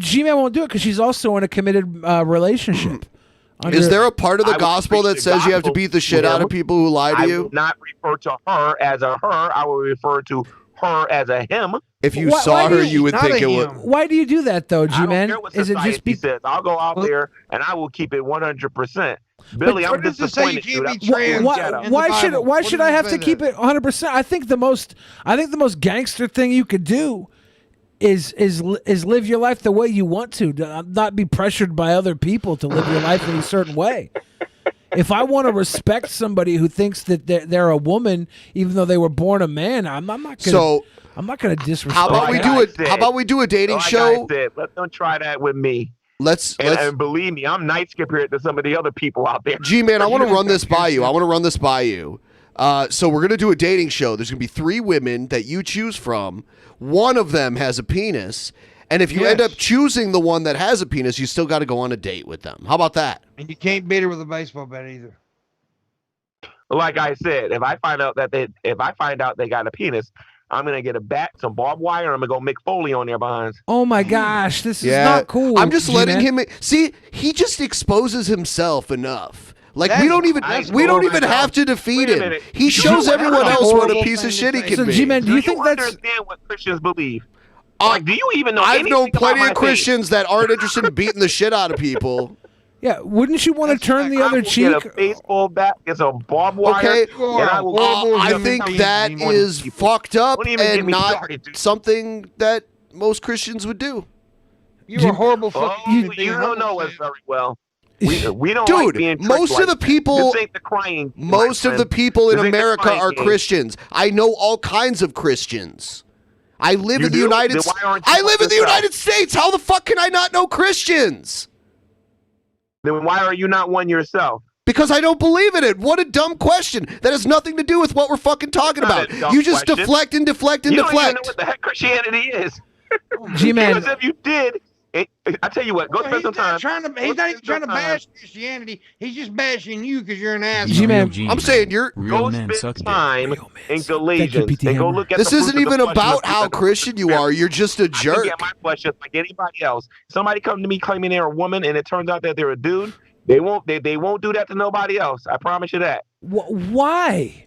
Speaker 1: G-Man won't do it because she's also in a committed relationship.
Speaker 7: Is there a part of
Speaker 21: I
Speaker 7: the
Speaker 21: would
Speaker 7: gospel
Speaker 21: preach
Speaker 7: that
Speaker 21: the
Speaker 7: says you have to
Speaker 21: gospel
Speaker 7: beat the shit
Speaker 21: to
Speaker 7: out
Speaker 21: him.
Speaker 7: of people who lie to
Speaker 21: I
Speaker 7: you?
Speaker 21: will not refer to her as a her. I will refer to her as a him.
Speaker 7: If you
Speaker 1: Why-
Speaker 7: saw
Speaker 1: why do
Speaker 7: her,
Speaker 1: you-
Speaker 7: you would
Speaker 8: not
Speaker 7: think
Speaker 8: a
Speaker 7: it would.
Speaker 8: him.
Speaker 1: Why do you do that though,
Speaker 21: I don't
Speaker 1: G-Man?
Speaker 21: care what
Speaker 1: Is it
Speaker 21: society
Speaker 1: just be?
Speaker 21: says. I'll go out there and I will keep it 100%. Billy,
Speaker 8: But
Speaker 21: I'm
Speaker 8: does it say you
Speaker 21: disappointed,
Speaker 8: can't
Speaker 21: dude.
Speaker 8: be trans?
Speaker 1: Why,
Speaker 8: In the
Speaker 1: why should
Speaker 8: Bible.
Speaker 1: why
Speaker 8: What
Speaker 1: should
Speaker 8: does
Speaker 1: I
Speaker 8: it
Speaker 1: have
Speaker 8: say
Speaker 1: to keep
Speaker 8: there?
Speaker 1: it 100%? I think the most gangster thing you could do is live your life the way you want to not be pressured by other people to live your life in a certain way. If I want to respect somebody who thinks that they're a woman, even though they were born a man, I'm not going.
Speaker 7: So
Speaker 1: I'm not going to disrespect.
Speaker 7: how about we do a dating show?
Speaker 21: Let them try that with me.
Speaker 7: And
Speaker 21: believe me, I'm nice compared to some of the other people out there.
Speaker 7: G-Man, I want to run this by you. So we're going to do a dating show. There's going to be 3 women that you choose from. One of them has a penis. And if you end up choosing the one that has a penis, you still got to go on a date with them. How about that?
Speaker 8: And you can't beat her with a baseball bat either.
Speaker 21: Like I said, if I find out they got a penis, I'm gonna get a bat, some barbed wire, and I'm gonna go Mick Foley on their behinds.
Speaker 1: Oh my gosh, this is not cool.
Speaker 7: I'm just letting him see. He just exposes himself enough. Like we don't even have to defeat him. He shows everyone else what a piece of shit he can
Speaker 1: so,
Speaker 7: be.
Speaker 1: G-Man, do you think that's
Speaker 21: understand what Christians believe? Like, do you even know?
Speaker 7: I've known plenty of
Speaker 21: faith?
Speaker 7: Christians that aren't interested in beating the shit out of people.
Speaker 1: Yeah, wouldn't you want to turn the other cheek?
Speaker 21: Get a baseball bat, get some barbed wire.
Speaker 7: Okay,
Speaker 21: and
Speaker 7: I think that is fucked up and not something that most Christians would do.
Speaker 8: You're a horrible fucking.
Speaker 21: You don't know us very well. We don't
Speaker 7: Dude,
Speaker 21: like being
Speaker 7: most of the people,
Speaker 21: this ain't the crying.
Speaker 7: most of the people in America are Christians. I know all kinds of Christians. I live in the United States. I live in the United States. How the fuck can I not know Christians?
Speaker 21: Then why are you not one yourself?
Speaker 7: Because I don't believe in it. What a dumb question. That has nothing to do with what we're fucking talking about. You just deflect and deflect and deflect.
Speaker 21: You don't even know what the heck Christianity is.
Speaker 1: G-Man.
Speaker 21: Because if you did, I tell you what, go spend some time.
Speaker 8: He's not even trying to bash Christianity. He's just bashing you because you're an asshole.
Speaker 1: G-Man,
Speaker 7: I'm saying you're
Speaker 21: go spend time in Galatians and go look at
Speaker 7: this
Speaker 21: the
Speaker 7: isn't
Speaker 21: fruits of
Speaker 7: even
Speaker 21: the flesh
Speaker 7: about
Speaker 21: and the
Speaker 7: how Christian you are. You're just a
Speaker 21: I
Speaker 7: jerk.
Speaker 21: can get my flesh just like anybody else. Somebody come to me claiming they're a woman and it turns out that they're a dude. They won't do that to nobody else. I promise you that.
Speaker 1: Why?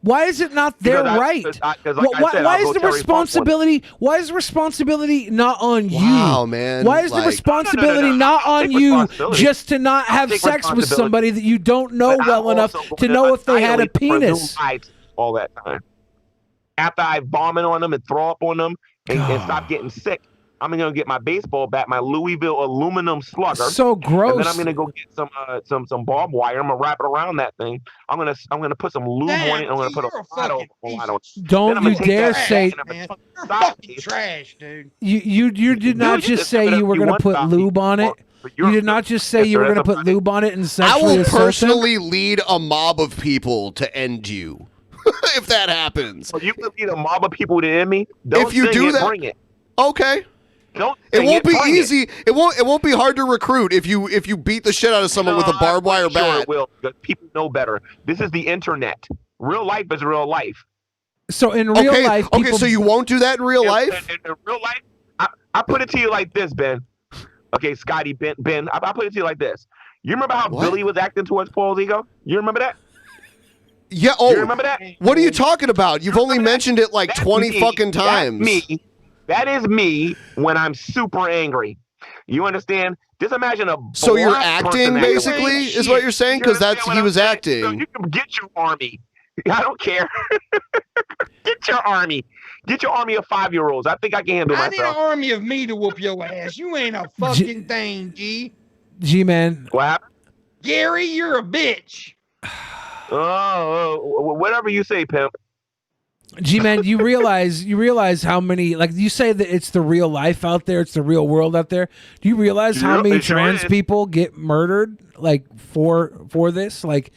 Speaker 1: Why is it not their right? Why is the responsibility? Why is the responsibility not on you?
Speaker 7: Wow, man.
Speaker 1: Why is the responsibility not on you just to not have sex with somebody that you don't know well enough to know if they had a penis?
Speaker 21: All that time. After I vomit on them and throw up on them and stop getting sick, I'm gonna get my baseball bat, my Louisville aluminum slugger.
Speaker 1: So gross.
Speaker 21: And then I'm gonna go get some barbed wire. I'm gonna wrap it around that thing. I'm gonna put some lube on it. I'm gonna put a light on it.
Speaker 1: Don't you dare say.
Speaker 8: You're fucking trash, dude.
Speaker 1: You did not just say you were gonna put lube on it. You did not just say you were gonna put lube on it and
Speaker 7: I
Speaker 1: sexually
Speaker 7: will
Speaker 1: assault them?
Speaker 7: personally lead a mob of people to end you. If that happens.
Speaker 21: So you can lead a mob of people to end me? If you do that, bring it.
Speaker 7: Okay. It won't be easy. It won't be hard to recruit if you beat the shit out of someone with a barbed wire bat.
Speaker 21: Sure it will, because people know better. This is the internet. Real life is real life.
Speaker 1: So in real life, people...
Speaker 7: so you won't do that in real life?
Speaker 21: In real life, I put it to you like this, Ben. Okay, Scotty, Ben. I put it to you like this. You remember how Billy was acting towards Paul's ego? You remember that?
Speaker 7: Yeah.
Speaker 21: You remember that?
Speaker 7: What are you talking about? You've only mentioned it like 20 fucking times.
Speaker 21: That is me when I'm super angry. You understand? Just imagine a
Speaker 7: So you're
Speaker 21: black
Speaker 7: acting,
Speaker 21: person
Speaker 7: basically, is what you're saying? Because he was acting.
Speaker 21: So you can get your army. I don't care. Get your army. Get your army of 5-year-olds. I think I can handle myself.
Speaker 8: I need an army of me to whoop your ass. You ain't a fucking thing, G.
Speaker 1: G-Man.
Speaker 21: What happened?
Speaker 8: Gary, you're a bitch.
Speaker 21: Oh, whatever you say, pimp.
Speaker 1: G-Man, you realize how many, like you say that it's the real life out there, it's the real world out there. Do you realize how many trans people get murdered like for this? Like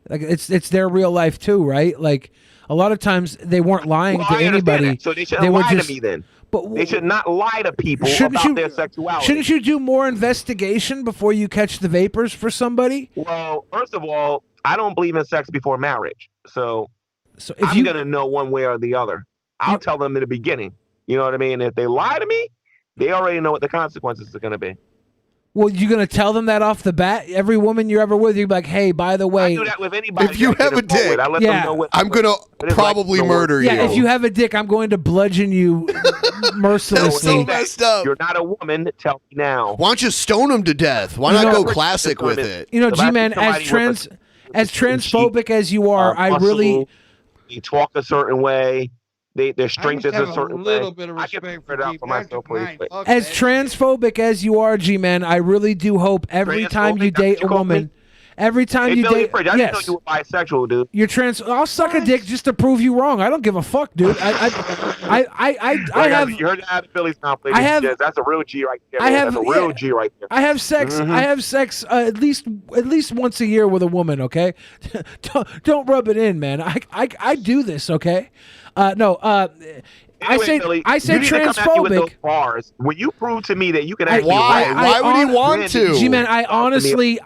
Speaker 1: it's their real life too, right? Like a lot of times they weren't lying to anybody.
Speaker 21: So they shouldn't lie to me then. But they should not lie to people about their sexuality.
Speaker 1: Shouldn't you do more investigation before you catch the vapors for somebody?
Speaker 21: Well, first of all, I don't believe in sex before marriage. So if I'm going to know one way or the other. I'll tell them in the beginning. You know what I mean? If they lie to me, they already know what the consequences are going to be.
Speaker 1: Well, you're going to tell them that off the bat? Every woman you're ever with, you're like, hey, by the way.
Speaker 21: I do that with anybody.
Speaker 7: If you have a dick,
Speaker 21: I let them know what,
Speaker 7: I'm going to probably murder you.
Speaker 1: Yeah, if you have a dick, I'm going to bludgeon you mercilessly.
Speaker 7: That's so messed up.
Speaker 21: You're not a woman. Tell me now.
Speaker 7: Why don't you stone him to death? Why not go classic with it?
Speaker 1: You know, G-Man, as transphobic as you are, I really...
Speaker 21: You talk a certain way. Their strength is a certain way.
Speaker 8: Bit of respect
Speaker 21: I can figure it out for myself pretty quick.
Speaker 1: As transphobic as you are, G-Man, I really do hope every time you date a woman, Every time
Speaker 21: Hey,
Speaker 1: you
Speaker 21: Billy
Speaker 1: date,
Speaker 21: Fridge, I didn't know you were bisexual, dude.
Speaker 1: You're trans. I'll suck a dick just to prove you wrong. I don't give a fuck, dude. I have.
Speaker 21: You heard that Billy's not
Speaker 1: I have-
Speaker 21: That's a real G right there.
Speaker 1: I
Speaker 21: man.
Speaker 1: have-
Speaker 21: That's a real
Speaker 1: yeah.
Speaker 21: G right there.
Speaker 1: I have sex.
Speaker 21: Mhm.
Speaker 1: I have sex at least once a year with a woman. Okay, don't rub it in, man. I do this. Okay, no.
Speaker 21: Anyway,
Speaker 1: I say
Speaker 21: you need to come at me with those
Speaker 1: transphobic.
Speaker 21: bars. When you prove to me that you can actually
Speaker 7: Why would he want to?
Speaker 1: G-Man, I'm honestly.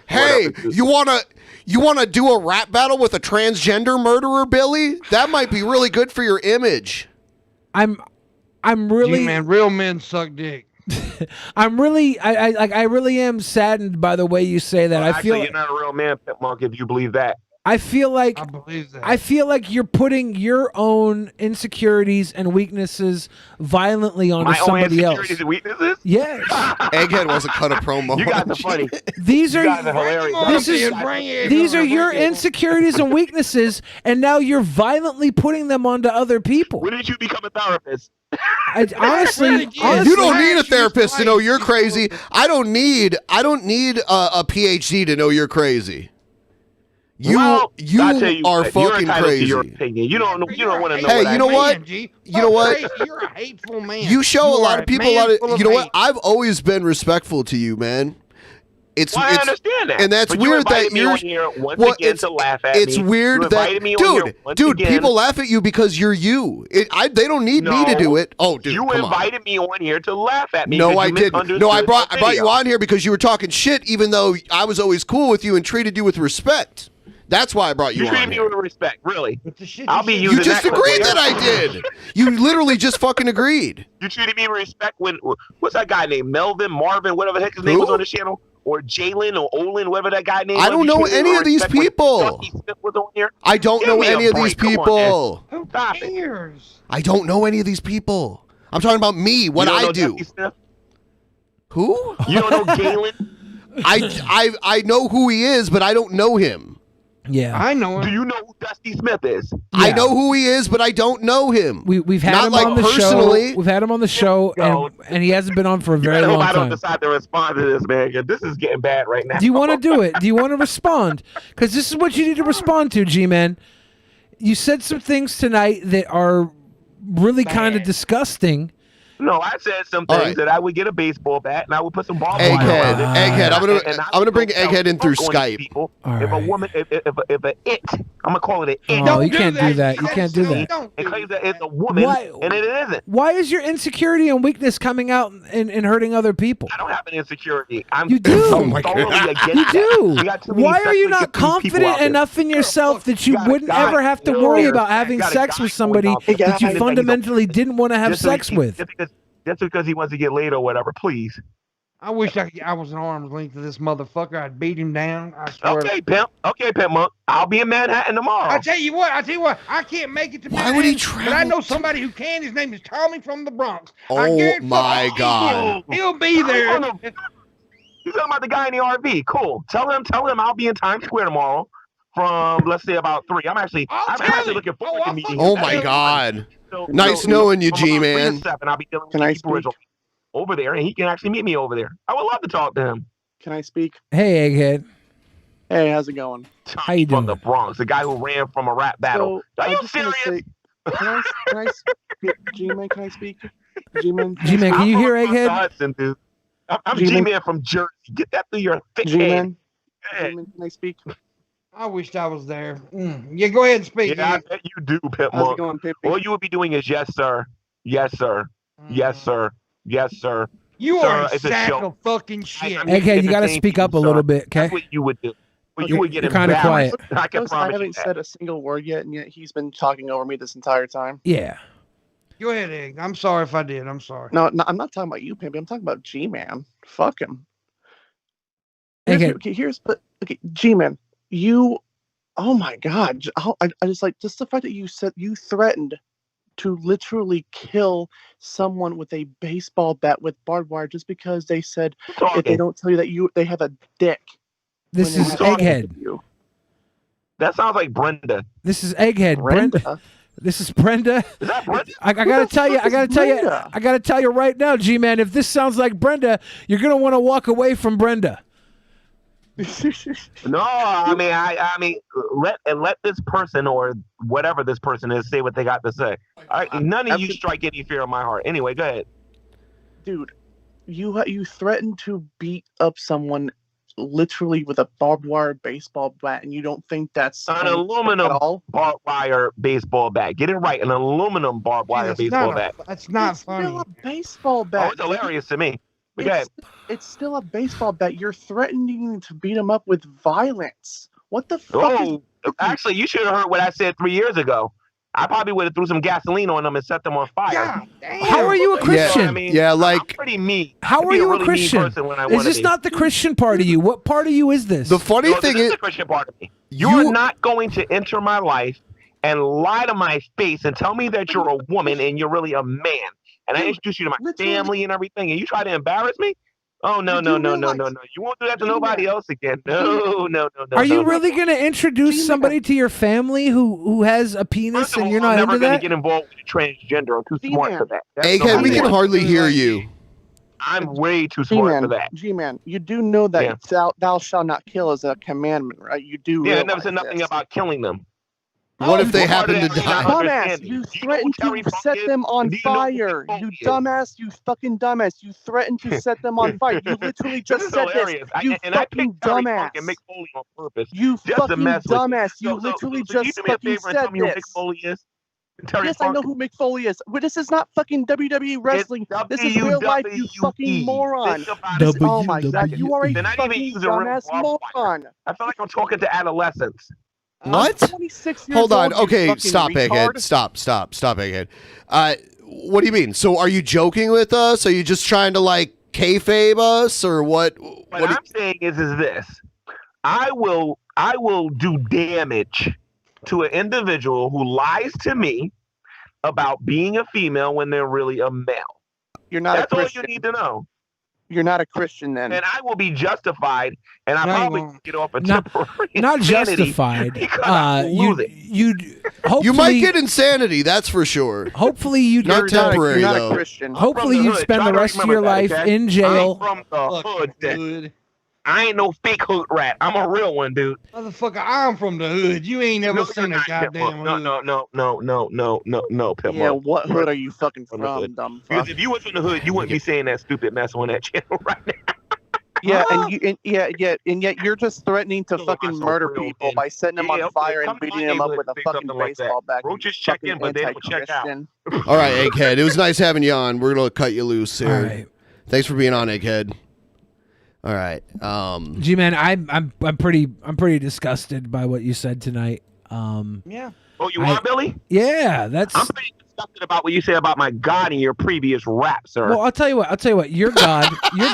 Speaker 7: Hey, you wanna do a rap battle with a transgender murderer, Billy? That might be really good for your image.
Speaker 1: I'm really.
Speaker 8: G-Man, real men suck dick.
Speaker 1: I'm really. I really am saddened by the way you say that. I
Speaker 21: Actually,
Speaker 1: feel.
Speaker 21: you're not a real man, Pimmunk, if you believe that.
Speaker 1: I feel like
Speaker 8: believe that.
Speaker 1: I feel like you're putting your own insecurities and weaknesses violently onto
Speaker 21: My own
Speaker 1: somebody else.
Speaker 21: insecurities and weaknesses?
Speaker 1: Yes.
Speaker 7: Egghead wants to cut a promo.
Speaker 21: You guys are funny.
Speaker 1: These
Speaker 21: You
Speaker 1: are
Speaker 21: guys are hilarious.
Speaker 1: these are your insecurities and weaknesses, and now you're violently putting them onto other people.
Speaker 21: When did you become a therapist?
Speaker 1: Honestly,
Speaker 7: You don't need a therapist to know you're crazy. I don't need a PhD to know you're crazy. You
Speaker 21: I'll tell
Speaker 7: are
Speaker 21: what, you're
Speaker 7: fucking
Speaker 21: entitled to your
Speaker 7: crazy.
Speaker 21: opinion. You don't want to know.
Speaker 7: Hey,
Speaker 21: what
Speaker 7: you know
Speaker 21: I
Speaker 7: what?
Speaker 21: mean.
Speaker 7: You know what?
Speaker 8: You're a hateful man.
Speaker 7: You show a lot
Speaker 8: are
Speaker 7: of people
Speaker 8: man
Speaker 7: a lot of.
Speaker 8: full of
Speaker 7: You know what?
Speaker 8: hate.
Speaker 7: I've always been respectful to you, man. It's
Speaker 21: Well, I understand that.
Speaker 7: and that's
Speaker 21: But you
Speaker 7: weird that
Speaker 21: invited me
Speaker 7: you're
Speaker 21: on here once again to laugh at
Speaker 7: it's
Speaker 21: me.
Speaker 7: weird
Speaker 21: You
Speaker 7: that
Speaker 21: invited me on here once
Speaker 7: dude,
Speaker 21: again.
Speaker 7: people laugh at you because you're you. They don't need me to
Speaker 21: No,
Speaker 7: do it. Oh, dude,
Speaker 21: you
Speaker 7: come on.
Speaker 21: invited me on here to laugh at me.
Speaker 7: No,
Speaker 21: because
Speaker 7: I
Speaker 21: you
Speaker 7: didn't. No, I
Speaker 21: misunderstood
Speaker 7: brought
Speaker 21: the
Speaker 7: you
Speaker 21: video.
Speaker 7: on here because you were talking shit, even though I was always cool with you and treated you with respect. That's why I brought you
Speaker 21: You
Speaker 7: on
Speaker 21: treated me
Speaker 7: here.
Speaker 21: with respect, really. I'll be using
Speaker 7: You just
Speaker 21: that
Speaker 7: agreed
Speaker 21: clip
Speaker 7: that I did. You literally just fucking agreed.
Speaker 21: You treated me with respect when what's that guy named Melvin, Marvin, whatever the heck his name was on the channel, or Jalen or Olin, whatever that guy name.
Speaker 7: I
Speaker 21: was.
Speaker 7: don't
Speaker 21: You
Speaker 7: know
Speaker 21: treated me
Speaker 7: any
Speaker 21: with
Speaker 7: of these
Speaker 21: respect when
Speaker 7: people.
Speaker 21: Dusty Smith was on here.
Speaker 7: I don't
Speaker 21: Give
Speaker 7: know
Speaker 21: me a
Speaker 7: any of these
Speaker 21: break. Come on,
Speaker 7: people.
Speaker 21: man. Stop it.
Speaker 8: Years.
Speaker 7: I don't know any of these people. I'm talking about me, what
Speaker 21: You don't
Speaker 7: I
Speaker 21: know
Speaker 7: do.
Speaker 21: Dusty Smith?
Speaker 7: Who?
Speaker 21: You don't know Galen?
Speaker 7: I know who he is, but I don't know him.
Speaker 1: Yeah.
Speaker 8: I know him.
Speaker 21: Do you know who Dusty Smith is?
Speaker 7: I know who he is, but I don't know him.
Speaker 1: We've had
Speaker 7: Not
Speaker 1: him
Speaker 7: like
Speaker 1: on the
Speaker 7: personally.
Speaker 1: show. We've had him on the show, and he hasn't been on for a very
Speaker 21: I hope
Speaker 1: long
Speaker 21: I don't
Speaker 1: time.
Speaker 21: decide to respond to this, man, because this is getting bad right now.
Speaker 1: Do you want to do it? Do you want to respond? Because this is what you need to respond to, G-Man. You said some things tonight that are really kind of disgusting.
Speaker 21: No, I said some
Speaker 7: All
Speaker 21: things
Speaker 7: right.
Speaker 21: that I would get a baseball bat and I would put some ball
Speaker 7: Egghead, Egghead. I'm gonna bring
Speaker 21: tell
Speaker 7: Egghead in through
Speaker 21: fuck on these
Speaker 7: Skype.
Speaker 21: people.
Speaker 1: All
Speaker 21: if a
Speaker 1: right.
Speaker 21: woman, if a it, I'm gonna call it an it.
Speaker 1: Oh, you can't do that. You can't do that.
Speaker 21: It claims that it's a woman,
Speaker 1: Why-
Speaker 21: and it isn't.
Speaker 1: Why is your insecurity and weakness coming out and hurting other people?
Speaker 21: I don't have an insecurity. I'm
Speaker 1: You do.
Speaker 21: I'm thoroughly against
Speaker 1: You
Speaker 21: that.
Speaker 1: do.
Speaker 21: We got too many
Speaker 1: Why are you
Speaker 21: sexually
Speaker 1: not
Speaker 21: confused people out
Speaker 1: confident
Speaker 21: there.
Speaker 1: enough in yourself that you wouldn't ever have to worry about having sex with somebody that you fundamentally didn't want to have sex with?
Speaker 21: Just because he wants to get laid or whatever, please.
Speaker 8: I wish I was an arm's length of this motherfucker. I'd beat him down. I swear.
Speaker 21: Okay, pimp. Okay, Pimmunk. I'll be in Manhattan tomorrow.
Speaker 8: I tell you what. I can't make it to
Speaker 7: Why would he
Speaker 8: Manhattan, but I know somebody who can. His name is Tommy from the Bronx. I
Speaker 7: Oh
Speaker 8: guarantee
Speaker 7: my God.
Speaker 8: he'll be there.
Speaker 21: You talking about the guy in the RV? Cool. Tell him I'll be in Times Square tomorrow from let's say about 3. I'm actually looking forward to meeting him.
Speaker 7: Oh my God.
Speaker 21: So-
Speaker 7: Nice
Speaker 21: so,
Speaker 7: knowing you,
Speaker 21: from about 3 to
Speaker 7: G-Man.
Speaker 21: 7, I'll be dealing with
Speaker 3: Can I
Speaker 21: people
Speaker 3: speak?
Speaker 21: originally over there, and he can actually meet me over there. I would love to talk to him.
Speaker 3: Can I speak?
Speaker 1: Hey, Egghead.
Speaker 3: Hey, how's it going?
Speaker 1: How you
Speaker 21: From
Speaker 1: doing?
Speaker 21: the Bronx, the guy who ran from a rap battle. Are
Speaker 3: I'm
Speaker 21: you
Speaker 3: just gonna
Speaker 21: serious?
Speaker 3: say, can I speak? G-Man, can I speak? G-Man,
Speaker 1: G-Man, can you hear
Speaker 21: I'm from
Speaker 1: Egghead?
Speaker 21: Hudson, dude. I'm
Speaker 3: G-Man.
Speaker 21: G-Man from Jersey. Get that through your thick
Speaker 3: G-Man,
Speaker 21: head.
Speaker 3: G-Man, can I speak?
Speaker 8: I wished I was there. Yeah, go ahead and speak.
Speaker 21: Yeah, I
Speaker 8: Ed.
Speaker 21: bet you do, Pip
Speaker 3: How's it
Speaker 21: Monk.
Speaker 3: going, Pippy?
Speaker 21: All you would be doing is yes, sir. Yes, sir. Yes, sir. Yes, sir.
Speaker 8: You
Speaker 21: Sir,
Speaker 8: are a
Speaker 21: it's a
Speaker 8: sack
Speaker 21: show.
Speaker 8: of fucking shit.
Speaker 21: I'm here to
Speaker 1: Egghead, you got to
Speaker 21: entertain
Speaker 1: speak up a
Speaker 21: people,
Speaker 1: little
Speaker 21: sir.
Speaker 1: bit, okay?
Speaker 21: That's what you would do. But you would get
Speaker 1: You're kinda
Speaker 21: embarrassed.
Speaker 1: quiet.
Speaker 21: I can
Speaker 3: Notice I
Speaker 21: promise you
Speaker 3: haven't
Speaker 21: that.
Speaker 3: said a single word yet, and yet he's been talking over me this entire time.
Speaker 1: Yeah.
Speaker 8: Go ahead, Egg. I'm sorry if I did. I'm sorry.
Speaker 3: No, I'm not talking about you, Pimpy. I'm talking about G-Man. Fuck him.
Speaker 1: Okay.
Speaker 3: Okay, G-Man, you, oh my God. I just like, just the fact that you said you threatened to literally kill someone with a baseball bat with barbed wire just because they said if they don't tell you that they have a dick.
Speaker 1: This
Speaker 3: when
Speaker 1: is
Speaker 3: they talk to
Speaker 1: Egghead.
Speaker 3: you.
Speaker 21: That sounds like Brenda.
Speaker 1: This is Egghead.
Speaker 3: Brenda?
Speaker 1: This is Brenda.
Speaker 21: Is that Brenda?
Speaker 1: I gotta tell you.
Speaker 3: fuck is Brenda?
Speaker 1: I gotta tell you right now, G-Man. If this sounds like Brenda, you're gonna want to walk away from Brenda.
Speaker 21: No, I mean, let this person or whatever this person is say what they got to say. All right, none of you strike any fear in my heart. Anyway, go ahead.
Speaker 3: Dude, you threatened to beat up someone literally with a barbed wire baseball bat, and you don't think that's
Speaker 21: an aluminum barbed wire baseball bat? Get it right, an aluminum barbed wire baseball bat.
Speaker 8: That's not funny.
Speaker 3: Still a baseball bat.
Speaker 21: Oh, it's hilarious to me.
Speaker 3: It's still a baseball bat. You're threatening to beat him up with violence. What the fuck?
Speaker 21: Oh, actually, you should have heard what I said 3 years ago. I probably would have threw some gasoline on them and set them on fire.
Speaker 1: How are you a Christian?
Speaker 21: I'm pretty mean.
Speaker 1: How are you a Christian? Is this not the Christian part of you? What part of you is this?
Speaker 7: The funny thing is,
Speaker 21: the Christian part of me. You're not going to enter my life and lie to my face and tell me that you're a woman and you're really a man. And I introduce you to my family and everything, and you try to embarrass me? Oh, no. You won't do that to nobody else again. No.
Speaker 1: Are you really going to introduce somebody to your family who has a penis and you're not into that?
Speaker 21: I'm never going to get involved with transgender. I'm too smart for that.
Speaker 7: Egghead, we can hardly hear you.
Speaker 21: I'm way too smart for that.
Speaker 3: G-Man, you do know that thou shalt not kill is a commandment, right? You do.
Speaker 21: Yeah, I never said nothing about killing them.
Speaker 7: What if they happen to die?
Speaker 3: Dumbass, you threatened to set them on fire. You dumbass, you fucking dumbass. You threatened to set them on fire. You literally just said this. You fucking dumbass. You fucking dumbass. You literally just fucking said this. Yes, I know who Mick Foley is. But this is not fucking WWE wrestling. This is real life, you fucking moron. Oh my god, you are a fucking dumbass moron.
Speaker 21: I feel like I'm talking to adolescents.
Speaker 7: What?
Speaker 3: 26 years
Speaker 7: Hold on.
Speaker 3: old,
Speaker 7: Okay, stop, Egghead. Stop, Egghead. What do you mean? So are you joking with us? Are you just trying to, like, kayfabe us, or what?
Speaker 21: What I'm saying is this. I will do damage to an individual who lies to me about being a female when they're really a male.
Speaker 3: You're not
Speaker 21: That's
Speaker 3: a Christian.
Speaker 21: all you need to know.
Speaker 3: You're not a Christian then.
Speaker 21: And I will be justified, and I probably get off a temporary
Speaker 1: not justified.
Speaker 7: You might get insanity, that's for sure.
Speaker 1: Hopefully you'd
Speaker 7: not temporary
Speaker 3: you're not
Speaker 7: though.
Speaker 3: a Christian.
Speaker 1: Hopefully you'd spend the rest of your life in jail.
Speaker 21: I'm from the hood, dude. I ain't no fake hood rat. I'm a real one, dude.
Speaker 8: Motherfucker, I'm from the hood. You ain't never seen a goddamn hood.
Speaker 21: No, Pimmunk.
Speaker 3: Yeah, what hood are you fucking from, dumb fuck?
Speaker 21: Because if you was from the hood, you wouldn't be saying that stupid mess on that channel right now.
Speaker 3: Yeah, and yet you're just threatening to fucking murder people by setting them on fire and beating them up with a fucking baseball bat.
Speaker 21: Roaches check in, but they don't check out.
Speaker 7: All right, Egghead. It was nice having you on. We're gonna cut you loose here.
Speaker 1: All right.
Speaker 7: Thanks for being on, Egghead. All right.
Speaker 1: G-Man, I'm pretty disgusted by what you said tonight.
Speaker 21: Yeah. Oh, you are, Billy?
Speaker 1: Yeah, that's.
Speaker 21: I'm pretty disgusted about what you said about my God in your previous rap, sir.
Speaker 1: Well, I'll tell you what. Your God.
Speaker 7: You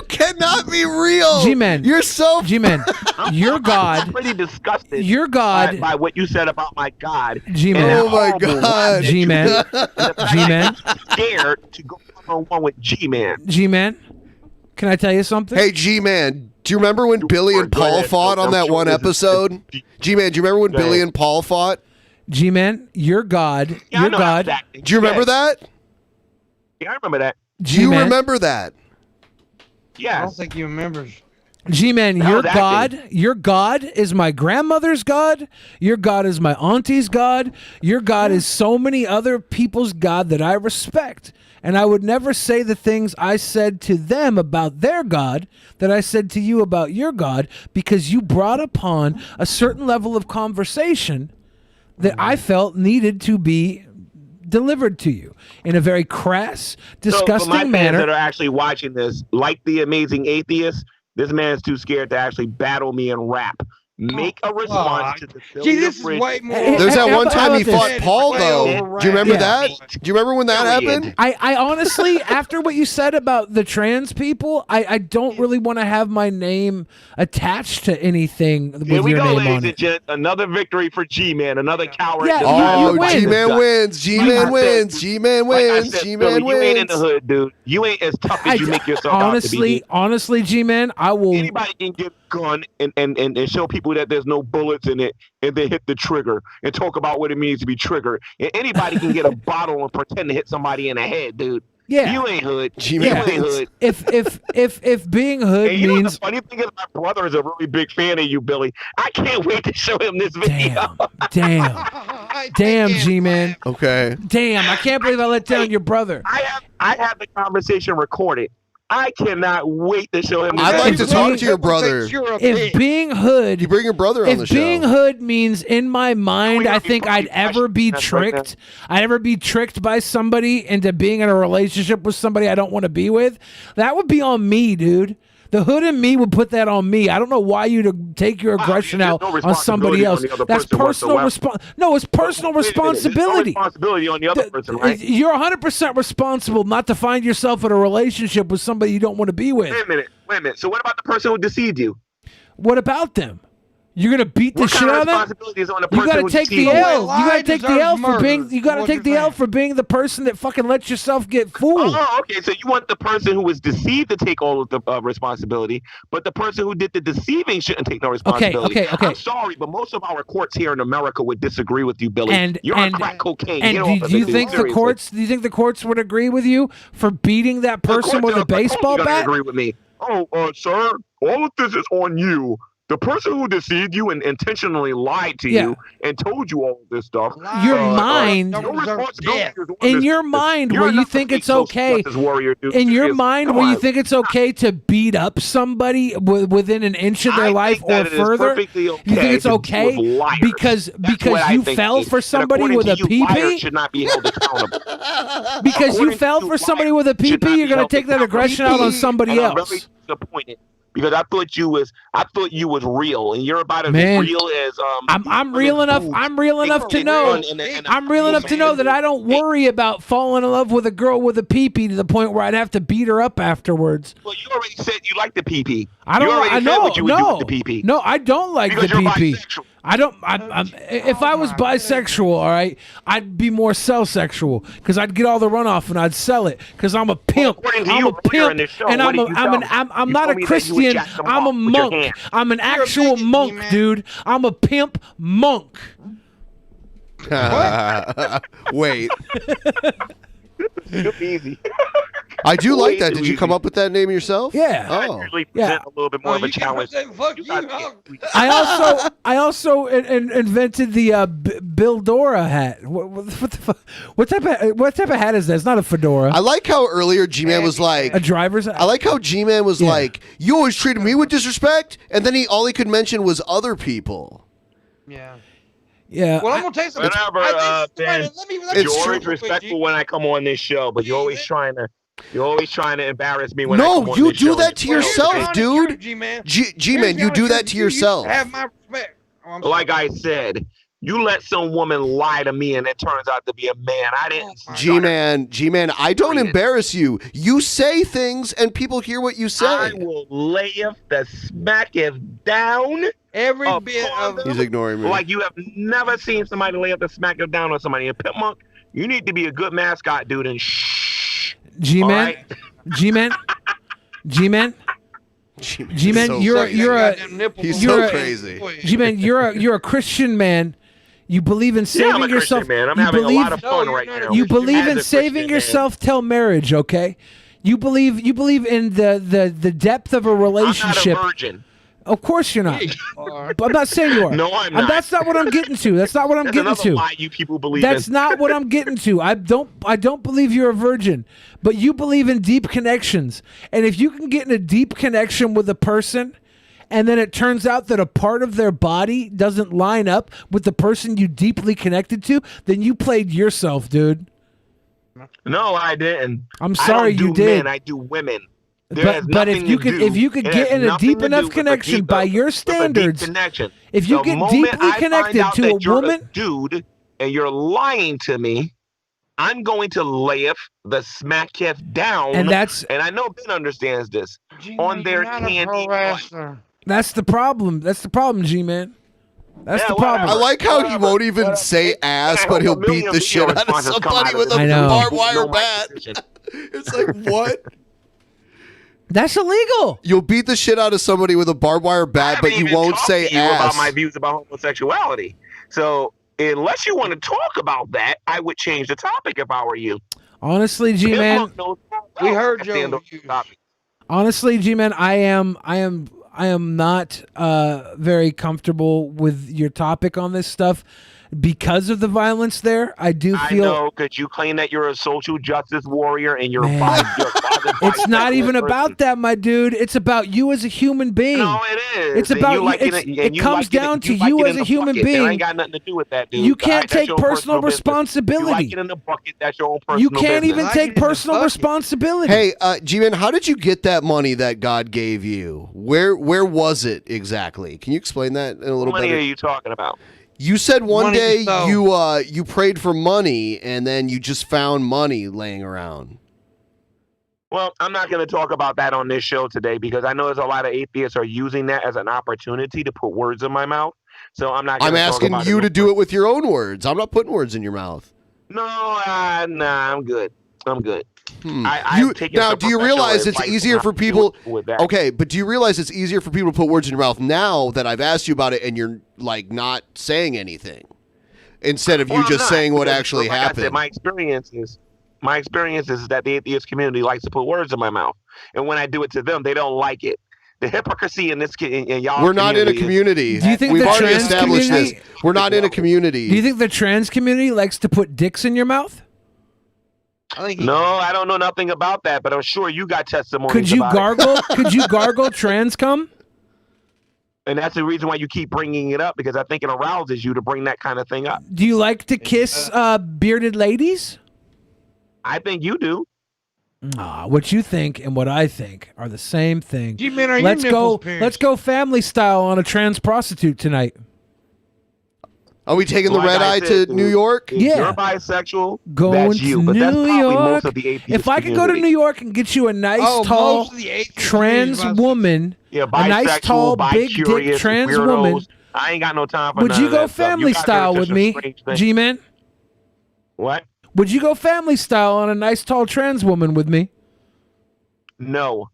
Speaker 7: cannot be real.
Speaker 1: G-Man.
Speaker 7: You're so.
Speaker 1: G-Man. Your God.
Speaker 21: I'm pretty disgusted.
Speaker 1: Your God.
Speaker 21: By what you said about my God.
Speaker 1: G-Man.
Speaker 7: Oh my God.
Speaker 1: G-Man. G-Man.
Speaker 21: Scared to go one with G-Man.
Speaker 1: G-Man. Can I tell you something?
Speaker 7: Hey, G-Man, do you remember when Billy and Paul fought on that one episode? G-Man, do you remember when Billy and Paul fought?
Speaker 1: G-Man, your God. Your God.
Speaker 7: Do you remember that?
Speaker 21: Yeah, I remember that.
Speaker 7: Do you remember that?
Speaker 21: Yeah.
Speaker 8: I don't think he remembers.
Speaker 1: G-Man, your God is my grandmother's God. Your God is my auntie's God. Your God is so many other people's God that I respect. And I would never say the things I said to them about their God that I said to you about your God, because you brought upon a certain level of conversation that I felt needed to be delivered to you in a very crass, disgusting
Speaker 21: so for my
Speaker 1: manner.
Speaker 21: Fans that are actually watching this, like the Amazing Atheist, this man's too scared to actually battle me and rap. Make a response to the
Speaker 8: this is way more.
Speaker 7: There's that one time he fought Paul, though. Do you remember that? Do you remember when that happened?
Speaker 1: I honestly, after what you said about the trans people, I don't really want to have my name attached to anything with
Speaker 21: Here we
Speaker 1: your
Speaker 21: go,
Speaker 1: name
Speaker 21: ladies
Speaker 1: on
Speaker 21: and
Speaker 1: it.
Speaker 21: gents. Another victory for G-Man. Another coward.
Speaker 1: Yeah,
Speaker 7: Oh,
Speaker 1: you win.
Speaker 7: G-Man wins. G-Man wins. G-Man wins. G-Man
Speaker 21: You ain't in
Speaker 7: wins.
Speaker 21: the hood, dude. You ain't as tough as you make yourself out to be.
Speaker 1: Honestly, G-Man, I will.
Speaker 21: Anybody can get a gun and show people that there's no bullets in it, and then hit the trigger and talk about what it means to be triggered. And anybody can get a bottle and pretend to hit somebody in the head, dude.
Speaker 1: Yeah.
Speaker 21: You ain't hood.
Speaker 1: Yeah.
Speaker 21: You ain't hood.
Speaker 1: If being hood
Speaker 21: And you know
Speaker 1: means
Speaker 21: the funny thing is my brother is a really big fan of you, Billy. I can't wait to show him this video.
Speaker 1: damn, G-Man.
Speaker 7: Okay.
Speaker 1: Damn, I can't believe I let down your brother.
Speaker 21: I have the conversation recorded. I cannot wait to show him this
Speaker 7: I'd like
Speaker 21: video.
Speaker 7: to talk to your brother.
Speaker 1: If being hood,
Speaker 7: you bring your brother on the
Speaker 1: if
Speaker 7: show.
Speaker 1: being hood means in my mind, I think I'd ever be tricked. I'd ever be tricked by somebody into being in a relationship with somebody I don't want to be with. That would be on me, dude. The hood in me would put that on me. I don't know why you'd take your aggression out on somebody else. That's personal No, it's personal responsibility.
Speaker 21: There's no responsibility on the other person, right?
Speaker 1: You're 100% responsible not to find yourself in a relationship with somebody you don't want to be with.
Speaker 21: Wait a minute. So what about the person who deceived you?
Speaker 1: What about them? You're gonna beat the shit out of them.
Speaker 21: Responsibility is on the
Speaker 1: You
Speaker 21: person
Speaker 1: gotta
Speaker 21: who
Speaker 1: take the
Speaker 21: deceived you.
Speaker 1: L. You gotta take the L for being. You gotta take the L for being the person that fucking lets yourself get fooled.
Speaker 21: Oh, okay. So you want the person who was deceived to take all of the responsibility, but the person who did the deceiving shouldn't take no responsibility.
Speaker 1: Okay.
Speaker 21: I'm sorry, but most of our courts here in America would disagree with you, Billy. You're on crack cocaine.
Speaker 1: And do you think the courts? Do you think the courts would agree with you for beating that person with a baseball bat?
Speaker 21: Agree with me. Oh, sir, all of this is on you. The person who deceived you and intentionally lied to you and told you all of this stuff.
Speaker 1: Your mind, in your mind, where you think it's okay, in your mind, where you think it's okay to beat up somebody within an inch of their life or further, you think it's okay because you fell for somebody with a pee-pee?
Speaker 21: Should not be held accountable.
Speaker 1: Because you fell for somebody with a pee-pee, you're going to take that aggression out on somebody else.
Speaker 21: I'm really disappointed. Because I thought you was real, and you're about as real as
Speaker 1: I'm real enough. I'm real enough to know. I'm real enough to know that I don't worry about falling in love with a girl with a pee-pee to the point where I'd have to beat her up afterwards.
Speaker 21: Well, you already said you like the pee-pee.
Speaker 1: I don't.
Speaker 21: You already said what you would do with the pee-pee.
Speaker 1: No, I don't like
Speaker 21: Because
Speaker 1: the
Speaker 21: you're
Speaker 1: pee-pee.
Speaker 21: bisexual.
Speaker 1: I don't. If I was bisexual, all right, I'd be more sell-sexual because I'd get all the runoff and I'd sell it because I'm a pimp. I'm a pimp, and I'm not a Christian. I'm a monk. I'm an actual monk, dude. I'm a pimp monk.
Speaker 7: Wait.
Speaker 21: Easy.
Speaker 7: I do like that. Did you come up with that name yourself?
Speaker 1: Yeah.
Speaker 7: Oh.
Speaker 21: I usually present a little bit more of a challenge.
Speaker 1: I also invented the Bill Dora hat. What type of hat is that? It's not a fedora.
Speaker 7: I like how earlier G-Man was like
Speaker 1: a driver's hat.
Speaker 7: I like how G-Man was like, you always treated me with disrespect, and then all he could mention was other people.
Speaker 8: Yeah.
Speaker 1: Yeah.
Speaker 8: Well, I'm gonna tell you something.
Speaker 21: You're always respectful when I come on this show, but you're always trying to embarrass me when I come on this show.
Speaker 7: No, you do that to yourself, dude.
Speaker 8: G-Man,
Speaker 7: you do that to yourself.
Speaker 8: Have my respect.
Speaker 21: Like I said, you let some woman lie to me and it turns out to be a man. I didn't.
Speaker 7: G-Man, I don't embarrass you. You say things and people hear what you say.
Speaker 21: I will lay the smack it down.
Speaker 8: Every bit of
Speaker 7: He's ignoring me.
Speaker 21: Like you have never seen somebody lay up the smack it down on somebody. And Pimmunk, you need to be a good mascot, dude, and shh.
Speaker 1: G-Man,
Speaker 21: right?
Speaker 1: G-Man,
Speaker 7: He's so crazy.
Speaker 1: G-Man, you're a Christian man. You believe in saving
Speaker 21: I'm a
Speaker 1: yourself.
Speaker 21: Christian man. I'm having a lot of fun right now.
Speaker 1: You believe in
Speaker 21: As a
Speaker 1: saving
Speaker 21: Christian
Speaker 1: yourself till marriage, okay? You believe in the depth of a relationship.
Speaker 21: I'm not a virgin.
Speaker 1: Of course you're not. But I'm not saying you are.
Speaker 21: No, I'm not.
Speaker 1: That's not what I'm getting to. That's not what I'm getting to.
Speaker 21: Lie you people believe
Speaker 1: That's
Speaker 21: in.
Speaker 1: not what I'm getting to. I don't believe you're a virgin, but you believe in deep connections. And if you can get in a deep connection with a person, and then it turns out that a part of their body doesn't line up with the person you deeply connected to, then you played yourself, dude.
Speaker 21: No, I didn't.
Speaker 1: I'm sorry
Speaker 21: I don't
Speaker 1: you
Speaker 21: do
Speaker 1: did.
Speaker 21: Men, I do women.
Speaker 1: But if you could get in a deep enough connection by your standards, if you get deeply connected to a woman,
Speaker 21: dude, and you're lying to me, I'm going to lay the smack down.
Speaker 1: And
Speaker 21: I know Ben understands this on their candy.
Speaker 1: That's the problem. That's the problem, G-Man. That's the problem.
Speaker 7: I like how he won't even say ass, but he'll beat the shit out of somebody with a barbed wire bat. It's like, what?
Speaker 1: That's illegal.
Speaker 7: You'll beat the shit out of somebody with a barbed wire bat, but you won't say ass.
Speaker 21: About my views about homosexuality. So unless you want to talk about that, I would change the topic if I were you.
Speaker 1: Honestly, G-Man,
Speaker 8: we heard
Speaker 21: That's the end
Speaker 8: Joe.
Speaker 21: of the topic.
Speaker 1: honestly, G-Man, I am not very comfortable with your topic on this stuff because of the violence there. I do
Speaker 21: I
Speaker 1: feel
Speaker 21: know, because you claim that you're a social justice warrior and you're
Speaker 1: Man. It's not even
Speaker 21: bisexual
Speaker 1: about
Speaker 21: person.
Speaker 1: that, my dude. It's about you as a human being.
Speaker 21: No, it is.
Speaker 1: It's
Speaker 21: And
Speaker 1: about
Speaker 21: you
Speaker 1: you.
Speaker 21: like
Speaker 1: It comes down to
Speaker 21: like
Speaker 1: you
Speaker 21: it
Speaker 1: as
Speaker 21: in
Speaker 1: a
Speaker 21: the
Speaker 1: human
Speaker 21: bucket. That
Speaker 1: being.
Speaker 21: ain't got nothing to do with that, dude.
Speaker 1: You can't
Speaker 21: That's
Speaker 1: take
Speaker 21: your own
Speaker 1: personal
Speaker 21: business. You
Speaker 1: responsibility.
Speaker 21: like it in the bucket. That's your own personal
Speaker 1: You can't
Speaker 21: business.
Speaker 1: even take personal responsibility.
Speaker 7: Hey, G-Man, how did you get that money that God gave you? Where was it exactly? Can you explain that in a little
Speaker 21: What money
Speaker 7: better?
Speaker 21: are you talking about?
Speaker 7: You said one
Speaker 21: Money
Speaker 7: day
Speaker 21: you stole.
Speaker 7: you prayed for money and then you just found money laying around.
Speaker 21: Well, I'm not going to talk about that on this show today because I know there's a lot of atheists are using that as an opportunity to put words in my mouth. So I'm not.
Speaker 7: I'm
Speaker 21: gonna talk
Speaker 7: asking
Speaker 21: about
Speaker 7: you
Speaker 21: it.
Speaker 7: to do it with your own words. I'm not putting words in your mouth.
Speaker 21: No, nah, I'm good. I'm good.
Speaker 7: Hmm.
Speaker 21: I've taken
Speaker 7: Now,
Speaker 21: some
Speaker 7: do you
Speaker 21: professional
Speaker 7: realize it's
Speaker 21: advice
Speaker 7: easier
Speaker 21: on
Speaker 7: for
Speaker 21: how to deal
Speaker 7: people?
Speaker 21: with that.
Speaker 7: Okay, but do you realize it's easier for people to put words in your mouth now that I've asked you about it and you're like not saying anything instead of
Speaker 21: Well,
Speaker 7: you
Speaker 21: I'm
Speaker 7: just
Speaker 21: not,
Speaker 7: saying what
Speaker 21: because,
Speaker 7: actually
Speaker 21: like I
Speaker 7: happened?
Speaker 21: said, my experience is that the atheist community likes to put words in my mouth, and when I do it to them, they don't like it. The hypocrisy in this in y'all.
Speaker 7: We're not in a community.
Speaker 1: Do you think
Speaker 7: We've
Speaker 1: the
Speaker 7: already
Speaker 1: trans
Speaker 7: established
Speaker 1: community-
Speaker 7: this? We're not in a community.
Speaker 1: Do you think the trans community likes to put dicks in your mouth?
Speaker 21: No, I don't know nothing about that, but I'm sure you got testimonies.
Speaker 1: Could you
Speaker 21: about it.
Speaker 1: gargle? Could you gargle trans cum?
Speaker 21: And that's the reason why you keep bringing it up, because I think it arouses you to bring that kind of thing up.
Speaker 1: Do you like to kiss bearded ladies?
Speaker 21: I think you do.
Speaker 1: What you think and what I think are the same thing.
Speaker 8: G-Man, are your
Speaker 1: Let's
Speaker 8: nipples
Speaker 1: go.
Speaker 8: pierced?
Speaker 1: Let's go family style on a trans prostitute tonight.
Speaker 7: Are we taking the
Speaker 21: Like
Speaker 7: red
Speaker 21: I
Speaker 7: eye
Speaker 21: said,
Speaker 7: to New York?
Speaker 21: If
Speaker 1: Yeah.
Speaker 21: you're bisexual,
Speaker 1: Going
Speaker 21: that's you.
Speaker 1: to
Speaker 21: But that's
Speaker 1: New
Speaker 21: probably
Speaker 1: York.
Speaker 21: most of the atheist
Speaker 1: If I could go to
Speaker 21: community.
Speaker 1: New York and get you a nice,
Speaker 8: Oh,
Speaker 1: tall,
Speaker 8: most of the atheists
Speaker 1: trans
Speaker 8: community
Speaker 1: woman,
Speaker 21: Yeah,
Speaker 1: a nice,
Speaker 21: bisexual,
Speaker 1: tall, big dick
Speaker 21: bi-curious,
Speaker 1: trans
Speaker 21: weirdos.
Speaker 1: woman,
Speaker 21: I ain't got no time for
Speaker 1: would
Speaker 21: none
Speaker 1: you
Speaker 21: of
Speaker 1: go
Speaker 21: that stuff.
Speaker 1: family
Speaker 21: You guys are
Speaker 1: style
Speaker 21: such
Speaker 1: with
Speaker 21: a
Speaker 1: me,
Speaker 21: strange thing.
Speaker 1: G-Man?
Speaker 21: What?
Speaker 1: Would you go family style on a nice, tall trans woman with me?
Speaker 21: No.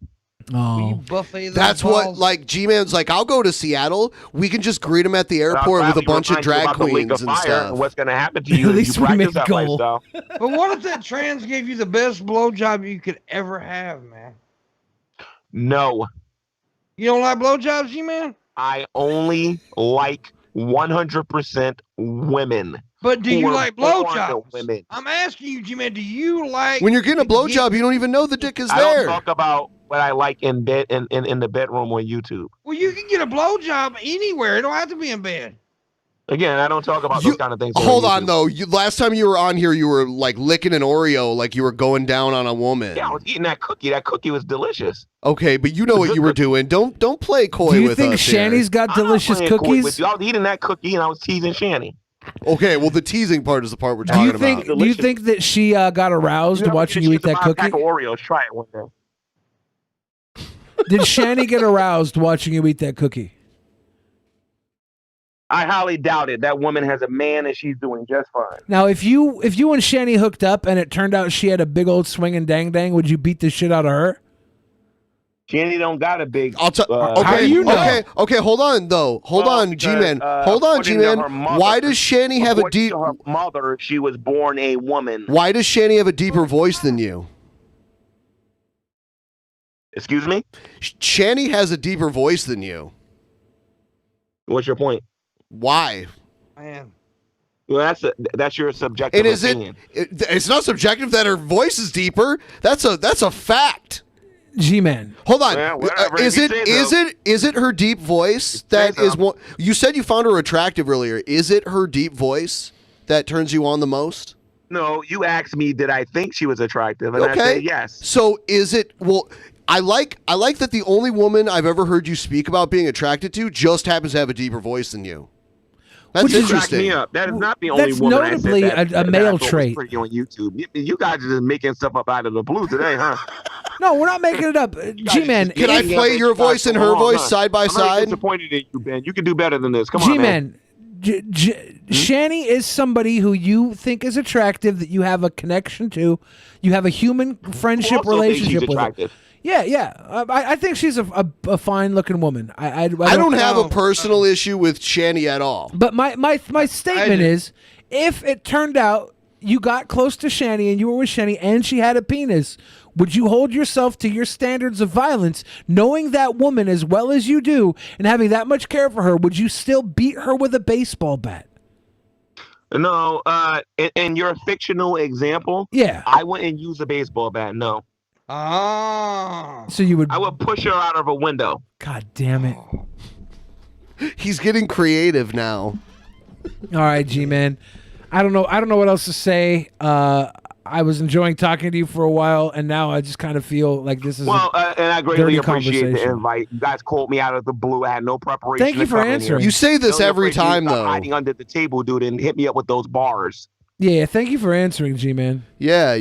Speaker 1: Oh,
Speaker 8: buffet those
Speaker 7: That's
Speaker 8: balls?
Speaker 7: what, like, G-Man's like, I'll go to Seattle. We can just greet him at the
Speaker 21: But I'll
Speaker 7: airport with a
Speaker 21: gladly
Speaker 7: bunch of
Speaker 21: remind you
Speaker 7: drag
Speaker 21: about the lake
Speaker 7: queens
Speaker 21: of
Speaker 7: and
Speaker 21: fire
Speaker 7: stuff.
Speaker 21: And what's going to happen to you
Speaker 1: At
Speaker 21: if
Speaker 1: least
Speaker 21: you
Speaker 1: we
Speaker 21: practice
Speaker 1: made
Speaker 21: that
Speaker 1: goal.
Speaker 21: lifestyle?
Speaker 8: But what if that trans gave you the best blowjob you could ever have, man?
Speaker 21: No.
Speaker 8: You don't like blowjobs, G-Man?
Speaker 21: I only like 100% women.
Speaker 8: But do
Speaker 21: who
Speaker 8: you
Speaker 21: are
Speaker 8: like
Speaker 21: born
Speaker 8: blowjobs?
Speaker 21: women.
Speaker 8: I'm asking you, G-Man, do you like...
Speaker 7: When you're getting a
Speaker 8: to get-
Speaker 7: blowjob, you don't even know the dick is
Speaker 21: I don't
Speaker 7: there.
Speaker 21: talk about what I like in bed in the bedroom on YouTube.
Speaker 8: Well, you can get a blowjob anywhere. It don't have to be in bed.
Speaker 21: Again, I don't talk about those kind of things.
Speaker 7: Hold
Speaker 21: on
Speaker 7: on,
Speaker 21: YouTube.
Speaker 7: though. Last time you were on here, you were like licking an Oreo like you were going down on a woman.
Speaker 21: Yeah, I was eating that cookie. That cookie was delicious.
Speaker 7: Okay, but you know what you were doing. Don't play coy
Speaker 1: Do you
Speaker 7: with
Speaker 1: think
Speaker 7: us here.
Speaker 1: Shanny's got
Speaker 21: I'm not
Speaker 1: delicious
Speaker 21: playing coy with
Speaker 1: cookies?
Speaker 21: you. I was eating that cookie and I was teasing Shanny.
Speaker 7: Okay, well, the teasing part is the part we're
Speaker 1: Do
Speaker 7: talking
Speaker 1: you think?
Speaker 7: about.
Speaker 1: Do you think that she got aroused watching you eat that cookie?
Speaker 21: Pack of Oreos. Try it one day.
Speaker 1: Did Shanny get aroused watching you eat that cookie?
Speaker 21: I highly doubt it. That woman has a man and she's doing just fine.
Speaker 1: Now, if you and Shanny hooked up and it turned out she had a big old swinging dang dang, would you beat the shit out of her?
Speaker 21: Shanny don't got a big.
Speaker 7: Okay,
Speaker 1: How do you know?
Speaker 7: okay, hold on though. Hold on, G-Man. Hold on, G-Man. Why does Shanny have a deep?
Speaker 21: Her mother, she was born a woman.
Speaker 7: Why does Shanny have a deeper voice than you?
Speaker 21: Excuse me?
Speaker 7: Shanny has a deeper voice than you.
Speaker 21: What's your point?
Speaker 7: Why?
Speaker 8: Man.
Speaker 21: Well, that's your subjective
Speaker 7: And is
Speaker 21: opinion.
Speaker 7: it's not subjective that her voice is deeper. That's a fact.
Speaker 1: G-Man.
Speaker 7: Hold on.
Speaker 21: Yeah, whatever.
Speaker 7: Is
Speaker 21: If
Speaker 7: it
Speaker 21: you say so.
Speaker 7: is it her deep voice that
Speaker 21: so.
Speaker 7: is one? You said you found her attractive earlier. Is it her deep voice that turns you on the most?
Speaker 21: No, you asked me, did I think she was attractive? And I
Speaker 7: Okay.
Speaker 21: said yes.
Speaker 7: So is it? Well, I like that the only woman I've ever heard you speak about being attracted to just happens to have a deeper voice than you. That's
Speaker 21: Which cracked
Speaker 7: interesting.
Speaker 21: me up. That is not the only
Speaker 1: That's
Speaker 21: woman
Speaker 1: notably
Speaker 21: I said that,
Speaker 1: a male
Speaker 21: that I thought was
Speaker 1: trait.
Speaker 21: pretty on YouTube. You guys are just making stuff up out of the blue today, huh?
Speaker 1: No, we're not making it up. G-Man.
Speaker 7: Can I play your voice and her voice side by
Speaker 21: I'm not
Speaker 7: side?
Speaker 21: disappointed in you, Ben. You can do better than this. Come on, man.
Speaker 1: G-Man. Shanny is somebody who you think is attractive, that you have a connection to. You have a human friendship
Speaker 21: also think she's
Speaker 1: relationship with her.
Speaker 21: attractive.
Speaker 1: Yeah. I think she's a fine-looking woman. I
Speaker 7: don't have a personal issue with Shanny at all.
Speaker 1: But my statement is, if it turned out you got close to Shani and you were with Shani and she had a penis, would you hold yourself to your standards of violence, knowing that woman as well as you do and having that much care for her? Would you still beat her with a baseball bat?
Speaker 21: No, in your fictional example,
Speaker 1: yeah,
Speaker 21: I wouldn't use a baseball bat. No.
Speaker 1: So you would?
Speaker 21: I would push her out of a window.
Speaker 1: God damn it!
Speaker 7: He's getting creative now.
Speaker 1: All right, G-Man. I don't know what else to say. I was enjoying talking to you for a while, and now I just kind of feel like this is
Speaker 21: and I greatly appreciate the
Speaker 1: conversation.
Speaker 21: invite. You guys called me out of the blue. I had no preparation.
Speaker 1: Thank you for answering.
Speaker 7: You say this
Speaker 21: Don't
Speaker 7: every
Speaker 21: afraid to
Speaker 7: time,
Speaker 21: stop
Speaker 7: though.
Speaker 21: Hiding under the table, dude, and hit me up with those bars.
Speaker 1: Yeah, thank you for answering, G-Man.
Speaker 7: Yeah,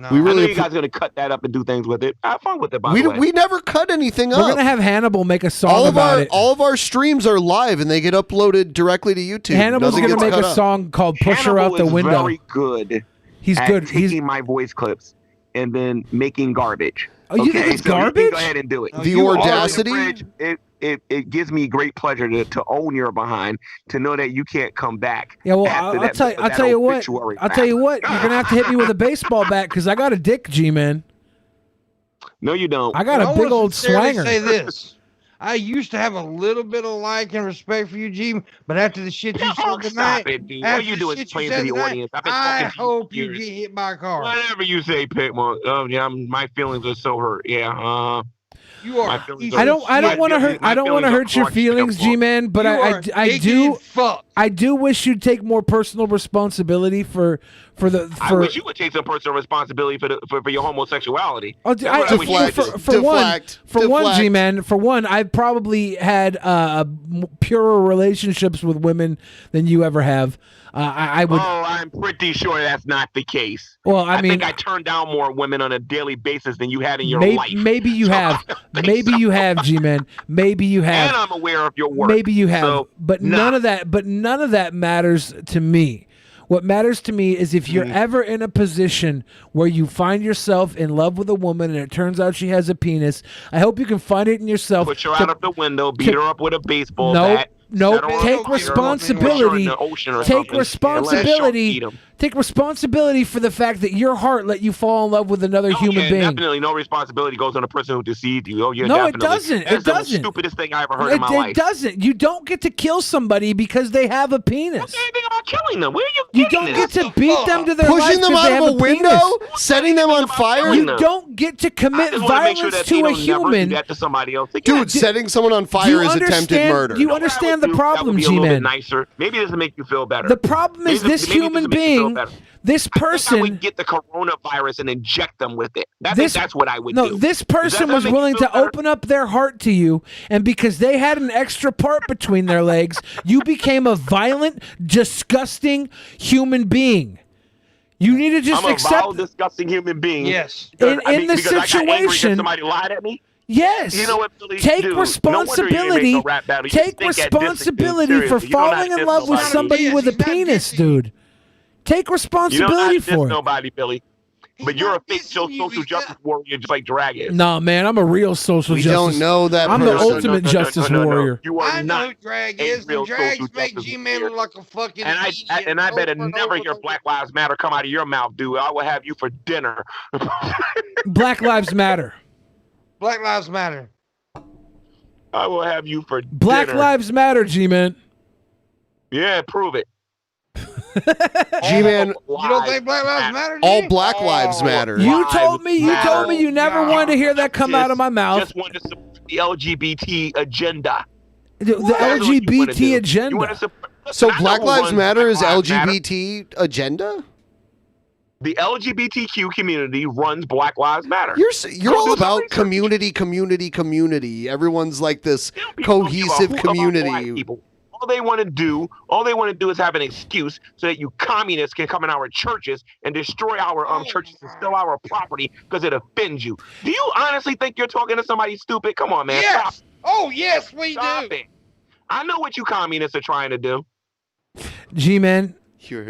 Speaker 7: we
Speaker 21: I know
Speaker 7: really
Speaker 21: you guys are gonna cut that up and do things with it. Have fun with it. By the way,
Speaker 7: we never cut anything up.
Speaker 1: We're gonna have Hannibal make a song about it.
Speaker 7: All of our streams are live and they get uploaded directly to YouTube.
Speaker 1: Hannibal's gonna make a song called "Push Her Out the Window."
Speaker 21: Hannibal is very good.
Speaker 1: He's
Speaker 21: at
Speaker 1: good.
Speaker 21: Taking my voice clips and then making garbage.
Speaker 1: Oh, you think it's garbage?
Speaker 21: Go ahead and do it.
Speaker 7: The audacity?
Speaker 21: It gives me great pleasure to own your behind, to know that you can't come back.
Speaker 1: Yeah, well,
Speaker 21: after
Speaker 1: I'll tell you what. I'll tell you what. You're gonna have to hit me with a baseball bat because I got a dick, G-Man.
Speaker 21: No, you don't.
Speaker 1: I got a big old swanger.
Speaker 8: Say this. I used to have a little bit of like and respect for you, G, but after the shit you said tonight,
Speaker 21: Stop it, dude. All you do is explain to the audience. I've been
Speaker 8: I
Speaker 21: talking to you
Speaker 8: hope
Speaker 21: for
Speaker 8: you
Speaker 21: years.
Speaker 8: get hit by a car.
Speaker 21: Whatever you say, Pimmunk. Yeah, my feelings are so hurt. Yeah.
Speaker 8: You are.
Speaker 1: I don't want to hurt. I don't want to hurt your feelings, G-Man. But I do wish you'd take more personal responsibility for.
Speaker 21: I wish you would take some personal responsibility for your homosexuality.
Speaker 1: For one, G-Man. For one, I've probably had purer relationships with women than you ever have. I would.
Speaker 21: Oh, I'm pretty sure that's not the case.
Speaker 1: Well, I mean,
Speaker 21: think I turn down more women on a daily basis than you had in your life.
Speaker 1: Maybe you have. Maybe you have, G-Man. Maybe you have.
Speaker 21: And I'm aware of your work.
Speaker 1: Maybe you have.
Speaker 21: So,
Speaker 1: but none of that matters to me. What matters to me is if you're ever in a position where you find yourself in love with a woman and it turns out she has a penis, I hope you can find it in yourself.
Speaker 21: Push her out of the window, beat her up with a baseball bat.
Speaker 1: Take responsibility. Take responsibility. Take responsibility for the fact that your heart let you fall in love with another human being.
Speaker 21: Definitely, no responsibility goes on the person who deceived you. Oh, yeah,
Speaker 1: no,
Speaker 21: definitely.
Speaker 1: it doesn't.
Speaker 21: That's
Speaker 1: It doesn't.
Speaker 21: the stupidest thing I ever heard in my life.
Speaker 1: It doesn't. You don't get to kill somebody because they have a penis.
Speaker 21: What's anything about killing them? Where are you
Speaker 1: You don't get to beat them to their
Speaker 7: Pushing
Speaker 1: life
Speaker 7: them
Speaker 1: 'cause they
Speaker 7: out
Speaker 1: have
Speaker 7: of a window,
Speaker 1: penis.
Speaker 7: setting them on fire.
Speaker 1: You don't get to commit violence to a human.
Speaker 21: That to somebody else.
Speaker 7: Dude, setting someone on fire is attempted murder.
Speaker 1: Do you understand the problem, G-Man?
Speaker 21: Nicer. Maybe this will make you feel better.
Speaker 1: The problem is this human being, this person.
Speaker 21: I would get the coronavirus and inject them with it. That's what I would do.
Speaker 1: No, this person was willing to open up their heart to you, and because they had an extra part between their legs, you became a violent, disgusting human being. You need to just accept.
Speaker 21: I'm a vile, disgusting human being.
Speaker 8: Yes.
Speaker 1: In the
Speaker 21: because I got angry 'cause
Speaker 1: situation.
Speaker 21: somebody lied at me.
Speaker 1: Yes.
Speaker 21: You know what, Billy?
Speaker 1: Take
Speaker 21: Dude,
Speaker 1: responsibility.
Speaker 21: No rap battle. You
Speaker 1: Take
Speaker 21: think at
Speaker 1: responsibility
Speaker 21: distance,
Speaker 1: for
Speaker 21: seriously. You don't
Speaker 1: falling
Speaker 21: have
Speaker 1: in love with
Speaker 21: nobody.
Speaker 1: somebody with a penis, dude. Take responsibility for it.
Speaker 21: Nobody, Billy. But you're a fake social justice warrior, just like Drag is.
Speaker 1: No, man, I'm a real social justice.
Speaker 7: don't know that
Speaker 1: I'm the
Speaker 7: person.
Speaker 1: ultimate justice warrior.
Speaker 21: You are
Speaker 8: I know
Speaker 21: not
Speaker 8: who Drag
Speaker 21: a
Speaker 8: is.
Speaker 21: real
Speaker 8: The Drags
Speaker 21: social
Speaker 8: make
Speaker 21: justice
Speaker 8: G-Man
Speaker 21: warrior.
Speaker 8: look like a fucking
Speaker 21: And I better never hear Black Lives Matter come out of your mouth, dude. I will have you for dinner.
Speaker 1: Black Lives Matter.
Speaker 8: Black Lives Matter.
Speaker 21: I will have you for
Speaker 1: Black
Speaker 21: dinner.
Speaker 1: Lives Matter, G-Man.
Speaker 21: Yeah, prove it.
Speaker 7: G-Man,
Speaker 8: You don't think Black Lives Matter?
Speaker 7: all
Speaker 8: G?
Speaker 7: Black lives matter.
Speaker 1: You told me you never wanted to hear that come out of my mouth.
Speaker 21: Just wanted to support the LGBT agenda.
Speaker 1: The LGBT agenda.
Speaker 21: You want to support,
Speaker 7: So
Speaker 21: I know
Speaker 7: Black
Speaker 21: who
Speaker 7: Lives
Speaker 21: runs
Speaker 7: Matter is
Speaker 21: Black Lives Matter.
Speaker 7: LGBT agenda?
Speaker 21: The LGBTQ community runs Black Lives Matter.
Speaker 7: You're all about community. Everyone's like this cohesive community.
Speaker 21: All they want to do is have an excuse so that you communists can come in our churches and destroy our churches and steal our property because it offends you. Do you honestly think you're talking to somebody stupid? Come on, man.
Speaker 8: Yes.
Speaker 21: Stop.
Speaker 8: Oh, yes, we
Speaker 21: Stop
Speaker 8: do.
Speaker 21: it. I know what you communists are trying to do.
Speaker 1: G-Man,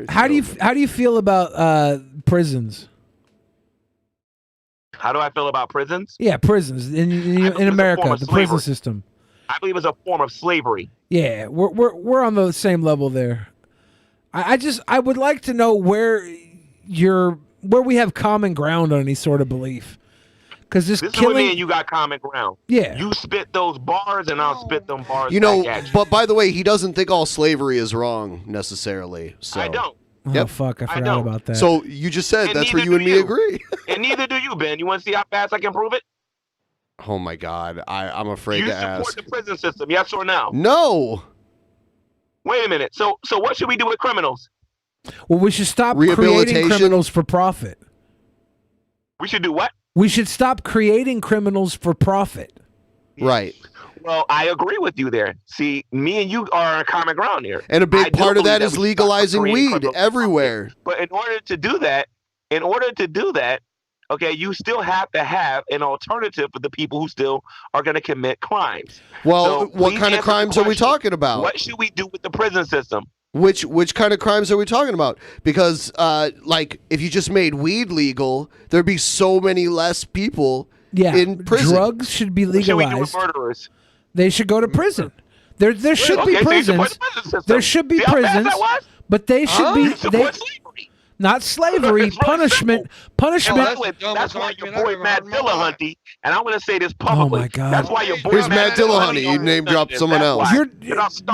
Speaker 1: how do you feel about prisons?
Speaker 21: How do I feel about prisons?
Speaker 1: Yeah, prisons in America, the prison system.
Speaker 21: I believe it's a form of slavery.
Speaker 1: Yeah, we're on the same level there. I would like to know where we have common ground on any sort of belief. Because this
Speaker 21: is
Speaker 1: killing,
Speaker 21: with me and you got common ground.
Speaker 1: Yeah.
Speaker 21: You spit those bars and I'll spit them bars
Speaker 7: You know,
Speaker 21: back at you.
Speaker 7: but by the way, he doesn't think all slavery is wrong necessarily. So.
Speaker 21: I don't.
Speaker 1: Oh, fuck, I forgot about that.
Speaker 7: So you just said
Speaker 21: And
Speaker 7: that's where
Speaker 21: neither
Speaker 7: you and
Speaker 21: do
Speaker 7: me
Speaker 21: you.
Speaker 7: agree.
Speaker 21: And neither do you, Ben. You want to see how fast I can prove it?
Speaker 7: Oh my God, I'm afraid
Speaker 21: You
Speaker 7: to
Speaker 21: support
Speaker 7: ask.
Speaker 21: the prison system, yes or no?
Speaker 7: No.
Speaker 21: Wait a minute. So what should we do with criminals?
Speaker 1: Well, we should stop creating
Speaker 7: Rehabilitation?
Speaker 1: criminals for profit.
Speaker 21: We should do what?
Speaker 1: We should stop creating criminals for profit.
Speaker 7: Right.
Speaker 21: Well, I agree with you there. See, me and you are on common ground here.
Speaker 7: And a
Speaker 21: I
Speaker 7: big
Speaker 21: do
Speaker 7: part of
Speaker 21: believe
Speaker 7: that is
Speaker 21: we should stop
Speaker 7: legalizing
Speaker 21: creating
Speaker 7: weed
Speaker 21: criminals.
Speaker 7: everywhere.
Speaker 21: But in order to do that, okay, you still have to have an alternative for the people who still are going to commit crimes.
Speaker 7: Well,
Speaker 21: So
Speaker 7: what
Speaker 21: please
Speaker 7: kind of
Speaker 21: answer the
Speaker 7: crimes are we
Speaker 21: question.
Speaker 7: talking about?
Speaker 21: What should we do with the prison system?
Speaker 7: Which kind of crimes are we talking about? Because like if you just made weed legal, there'd be so many less people in prison.
Speaker 1: Drugs should be
Speaker 21: What should we do with
Speaker 1: legalized.
Speaker 21: murderers?
Speaker 1: They should go to prison. There should be
Speaker 21: Okay, so you support
Speaker 1: prisons.
Speaker 21: the prison system.
Speaker 1: There should be
Speaker 21: See how fast
Speaker 1: prisons,
Speaker 21: that was?
Speaker 1: but they should be
Speaker 21: You support slavery.
Speaker 1: not slavery,
Speaker 21: It's really
Speaker 1: punishment,
Speaker 21: And
Speaker 1: punishment.
Speaker 21: by the way, that's why your boy Matt Dillahunty, and I'm going to say this publicly.
Speaker 1: Oh my God.
Speaker 21: That's why your boy
Speaker 7: Here's Matt Dillahunty. You name dropped someone else.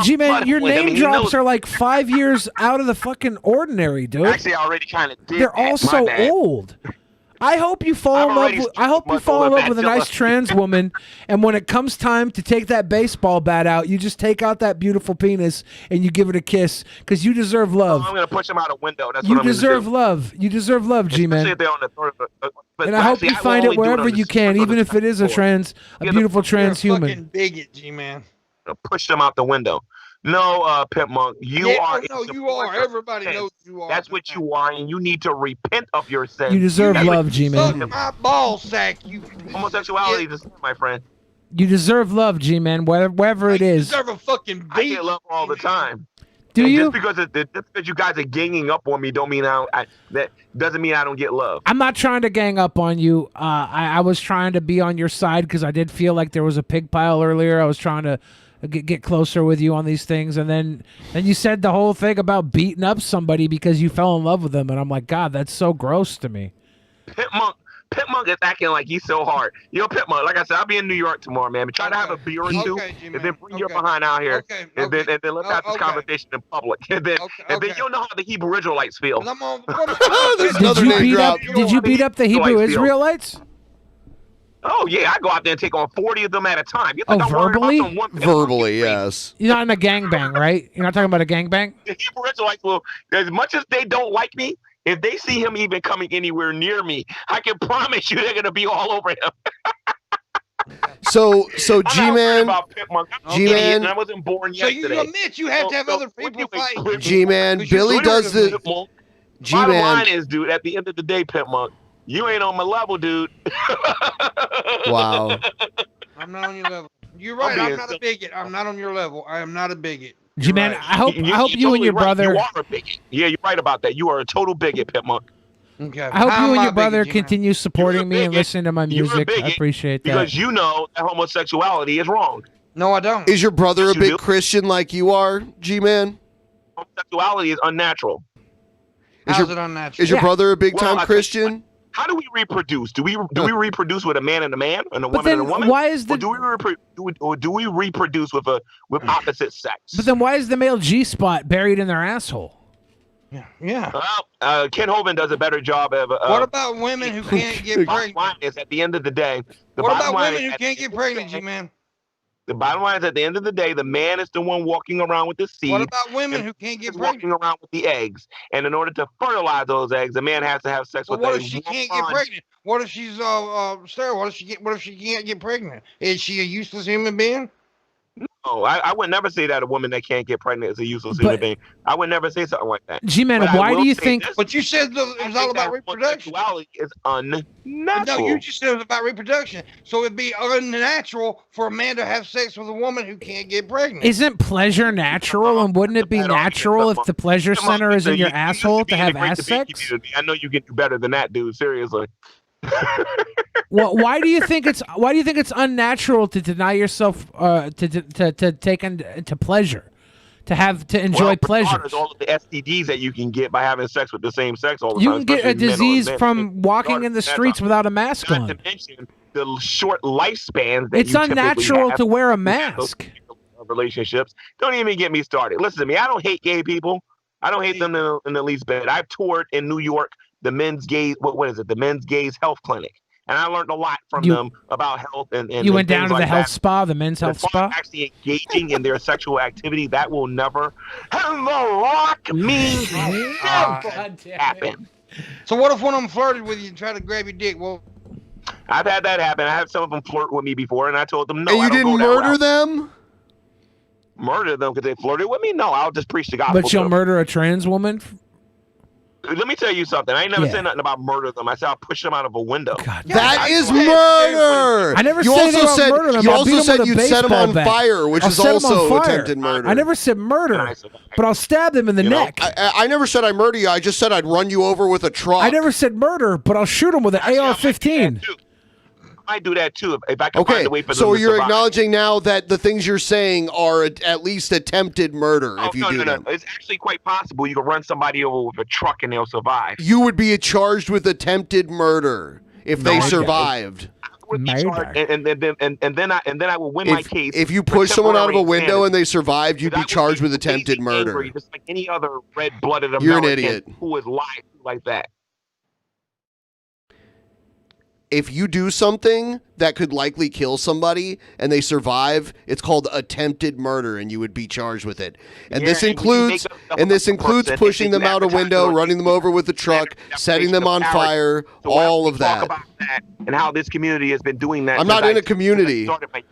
Speaker 1: G-Man, your name drops are like 5 years out of the fucking ordinary, dude.
Speaker 21: Actually, I already kind of did.
Speaker 1: They're all
Speaker 21: that. My
Speaker 1: so
Speaker 21: bad.
Speaker 1: old. I hope you fall in love. I hope you fall in love with a nice trans woman, and when it comes time to take that baseball bat out, you just take out that beautiful penis and you give it a kiss because you deserve love.
Speaker 21: I'm going to push them out a window. That's
Speaker 1: You
Speaker 21: what I'm
Speaker 1: deserve
Speaker 21: going to
Speaker 1: love. You deserve love,
Speaker 21: do. Especially
Speaker 1: G-Man.
Speaker 21: if they're on the third. But
Speaker 1: And I hope
Speaker 21: actually,
Speaker 1: you
Speaker 21: will
Speaker 1: find it
Speaker 21: only do
Speaker 1: wherever
Speaker 21: on the
Speaker 1: you can, even if it is a beautiful transhuman.
Speaker 8: Fucking bigot, G-Man.
Speaker 21: Push them out the window. No, Pimmunk, you are.
Speaker 8: No, you are. Everybody knows you are.
Speaker 21: That's what you are, and you need to repent of your sins.
Speaker 1: You deserve love, G-Man.
Speaker 8: Fuck my ball sack, you.
Speaker 21: Homosexuality is a sin, my friend.
Speaker 1: You deserve love, G-Man, wherever it is.
Speaker 8: You deserve a fucking
Speaker 21: I get love all the time.
Speaker 1: Do
Speaker 21: And
Speaker 1: you?
Speaker 21: Just because you guys are ganging up on me, don't mean that doesn't mean I don't get love.
Speaker 1: I'm not trying to gang up on you. I was trying to be on your side because I did feel like there was a pig pile earlier. I was trying to get closer with you on these things, and then you said the whole thing about beating up somebody because you fell in love with them, and I'm like, God, that's so gross to me.
Speaker 21: Pimmunk is acting like he's so hard. Yo, Pimmunk, like I said, I'll be in New York tomorrow, man. But try to have a beer or two, and then bring your behind out here, and then let's have this conversation in public, and then you'll know how the Hebrew Israelites feel.
Speaker 1: Did you beat up the Hebrew Israelites?
Speaker 21: Oh yeah, I go out there and take on 40 of them at a time. You think I'm worried about
Speaker 1: verbally?
Speaker 21: some one
Speaker 7: Verbally, yes.
Speaker 1: You're not in a gangbang, right? You're not talking about a gangbang?
Speaker 21: The Hebrew Israelites will, as much as they don't like me, if they see him even coming anywhere near me, I can promise you they're gonna be all over him.
Speaker 7: So G-Man,
Speaker 21: And I wasn't born
Speaker 8: So
Speaker 21: yesterday.
Speaker 8: you admit you have to have other people fight.
Speaker 7: G-Man, Billy does the
Speaker 21: Bottom
Speaker 7: G-Man.
Speaker 21: line is, dude, at the end of the day, Pimmunk, you ain't on my level, dude.
Speaker 7: Wow.
Speaker 8: I'm not on your level. You're right. I'm not a bigot. I'm not on your level. I am not a bigot.
Speaker 1: G-Man, I hope you
Speaker 21: totally
Speaker 1: and your
Speaker 21: right.
Speaker 1: brother.
Speaker 21: You are a bigot. Yeah, you're right about that. You are a total bigot, Pimmunk.
Speaker 8: Okay.
Speaker 1: I hope you and your brother continue supporting me and listening to my
Speaker 21: You're a
Speaker 1: music. I
Speaker 21: bigot
Speaker 1: appreciate that.
Speaker 21: because you know that homosexuality is wrong.
Speaker 8: No, I don't.
Speaker 7: Is your brother a
Speaker 21: Yes, you
Speaker 7: big
Speaker 21: do.
Speaker 7: Christian like you are, G-Man?
Speaker 21: Homosexuality is unnatural.
Speaker 8: How's it unnatural?
Speaker 7: Is your brother a big time
Speaker 21: Well,
Speaker 7: Christian?
Speaker 21: How do we reproduce? Do we reproduce with a man and a man and a
Speaker 1: But
Speaker 21: woman and a
Speaker 1: then
Speaker 21: woman?
Speaker 1: why is the-
Speaker 21: or do we reproduce with opposite sex?
Speaker 1: But then why is the male G-spot buried in their asshole?
Speaker 8: Yeah.
Speaker 21: Well, Ken Hovind does a better job of.
Speaker 8: What about women who can't get
Speaker 21: Bottom
Speaker 8: pregnant?
Speaker 21: line is, at the end of the day,
Speaker 8: What about women who can't get pregnant, G-Man?
Speaker 21: The bottom line is, at the end of the day, the man is the one walking around with the seed.
Speaker 8: What about women
Speaker 21: and
Speaker 8: who can't get
Speaker 21: is walking
Speaker 8: pregnant?
Speaker 21: around with the eggs? And in order to fertilize those eggs, the man has to have sex
Speaker 8: Well,
Speaker 21: with
Speaker 8: what
Speaker 21: a
Speaker 8: if she can't get
Speaker 21: woman.
Speaker 8: pregnant? What if she's sterile? What if she can't get pregnant? Is she a useless human being?
Speaker 21: No, I would never say that a woman that can't get pregnant is a useless human being. I would never say something like that.
Speaker 1: G-Man,
Speaker 21: But I
Speaker 1: why
Speaker 21: will
Speaker 1: do you
Speaker 21: say
Speaker 1: think?
Speaker 21: this,
Speaker 8: But you said it was all about reproduction.
Speaker 21: homosexuality is unnatural.
Speaker 8: No, you just said it was about reproduction. So it'd be unnatural for a man to have sex with a woman who can't get pregnant.
Speaker 1: Isn't pleasure natural, and wouldn't it be natural if the pleasure center is in your asshole to have ass sex?
Speaker 21: Community. I know you can do better than that, dude. Seriously.
Speaker 1: Well, why do you think it's unnatural to deny yourself to take into pleasure? to enjoy pleasure.
Speaker 21: There's all of the STDs that you can get by having sex with the same sex all the
Speaker 1: You
Speaker 21: time.
Speaker 1: can get a
Speaker 21: especially men on
Speaker 1: disease
Speaker 21: men.
Speaker 1: from walking in the streets without a mask
Speaker 21: Not
Speaker 1: on.
Speaker 21: to mention the short lifespans that
Speaker 1: It's
Speaker 21: you typically
Speaker 1: unnatural
Speaker 21: have
Speaker 1: to wear a
Speaker 21: in those
Speaker 1: mask.
Speaker 21: relationships. Don't even get me started. Listen to me. I don't hate gay people. I don't hate them in the least bit. I've toured in New York, the men's gays. What is it? The men's gays health clinic, and I learned a lot from them about health and
Speaker 1: you went down
Speaker 21: things
Speaker 1: to the
Speaker 21: like
Speaker 1: health
Speaker 21: that.
Speaker 1: spa, the men's health
Speaker 21: As far as
Speaker 1: spa.
Speaker 21: actually engaging in their sexual activity, that will never, and the rock means happen.
Speaker 8: So what if one of them flirted with you and tried to grab your dick? Well,
Speaker 21: I've had that happen. I had some of them flirt with me before, and I told them no.
Speaker 7: And you
Speaker 21: I don't
Speaker 7: didn't
Speaker 21: go that
Speaker 7: murder
Speaker 21: route.
Speaker 7: them?
Speaker 21: Murder them because they flirted with me? No, I'll just preach the gospel.
Speaker 1: But you'll murder a trans woman?
Speaker 21: Let me tell you something. I ain't never
Speaker 1: Yeah.
Speaker 21: said nothing about murder them. I said I'll push them out of a window.
Speaker 7: That is murder.
Speaker 1: I never
Speaker 7: you
Speaker 1: said
Speaker 7: also
Speaker 1: anything about
Speaker 7: said
Speaker 1: murder them.
Speaker 7: you
Speaker 1: I'll
Speaker 7: also
Speaker 1: beat 'em
Speaker 7: said
Speaker 1: with a
Speaker 7: you'd set them
Speaker 1: baseball
Speaker 7: on
Speaker 1: bat.
Speaker 7: fire, which
Speaker 1: I'll
Speaker 7: is
Speaker 1: set 'em on
Speaker 7: also
Speaker 1: fire.
Speaker 7: attempted murder.
Speaker 1: I never said murder, but I'll stab them in the neck.
Speaker 7: I never said I murder you. I just said I'd run you over with a truck.
Speaker 1: I never said murder, but I'll shoot him with an AR-15.
Speaker 21: I might do that too if I can
Speaker 7: Okay,
Speaker 21: find a way for them
Speaker 7: so
Speaker 21: to
Speaker 7: you're
Speaker 21: survive.
Speaker 7: acknowledging now that the things you're saying are at least attempted murder if you do them.
Speaker 21: It's actually quite possible you can run somebody over with a truck and they'll survive.
Speaker 7: You would be charged with attempted murder if they survived.
Speaker 21: And then I will win my case.
Speaker 7: If you
Speaker 21: for
Speaker 7: push someone out of a
Speaker 21: temporary
Speaker 7: window
Speaker 21: insanity.
Speaker 7: and they survived, you'd be charged with attempted
Speaker 21: Angry,
Speaker 7: murder.
Speaker 21: just like any other red-blooded
Speaker 7: You're an
Speaker 21: American
Speaker 7: idiot.
Speaker 21: who is lied like that.
Speaker 7: If you do something that could likely kill somebody and they survive, it's called attempted murder, and you would be charged with it. And this includes pushing them out a window, running them over with a truck, setting them on fire, all of that.
Speaker 21: Talk about that and how this community has been doing that.
Speaker 7: I'm not in a community.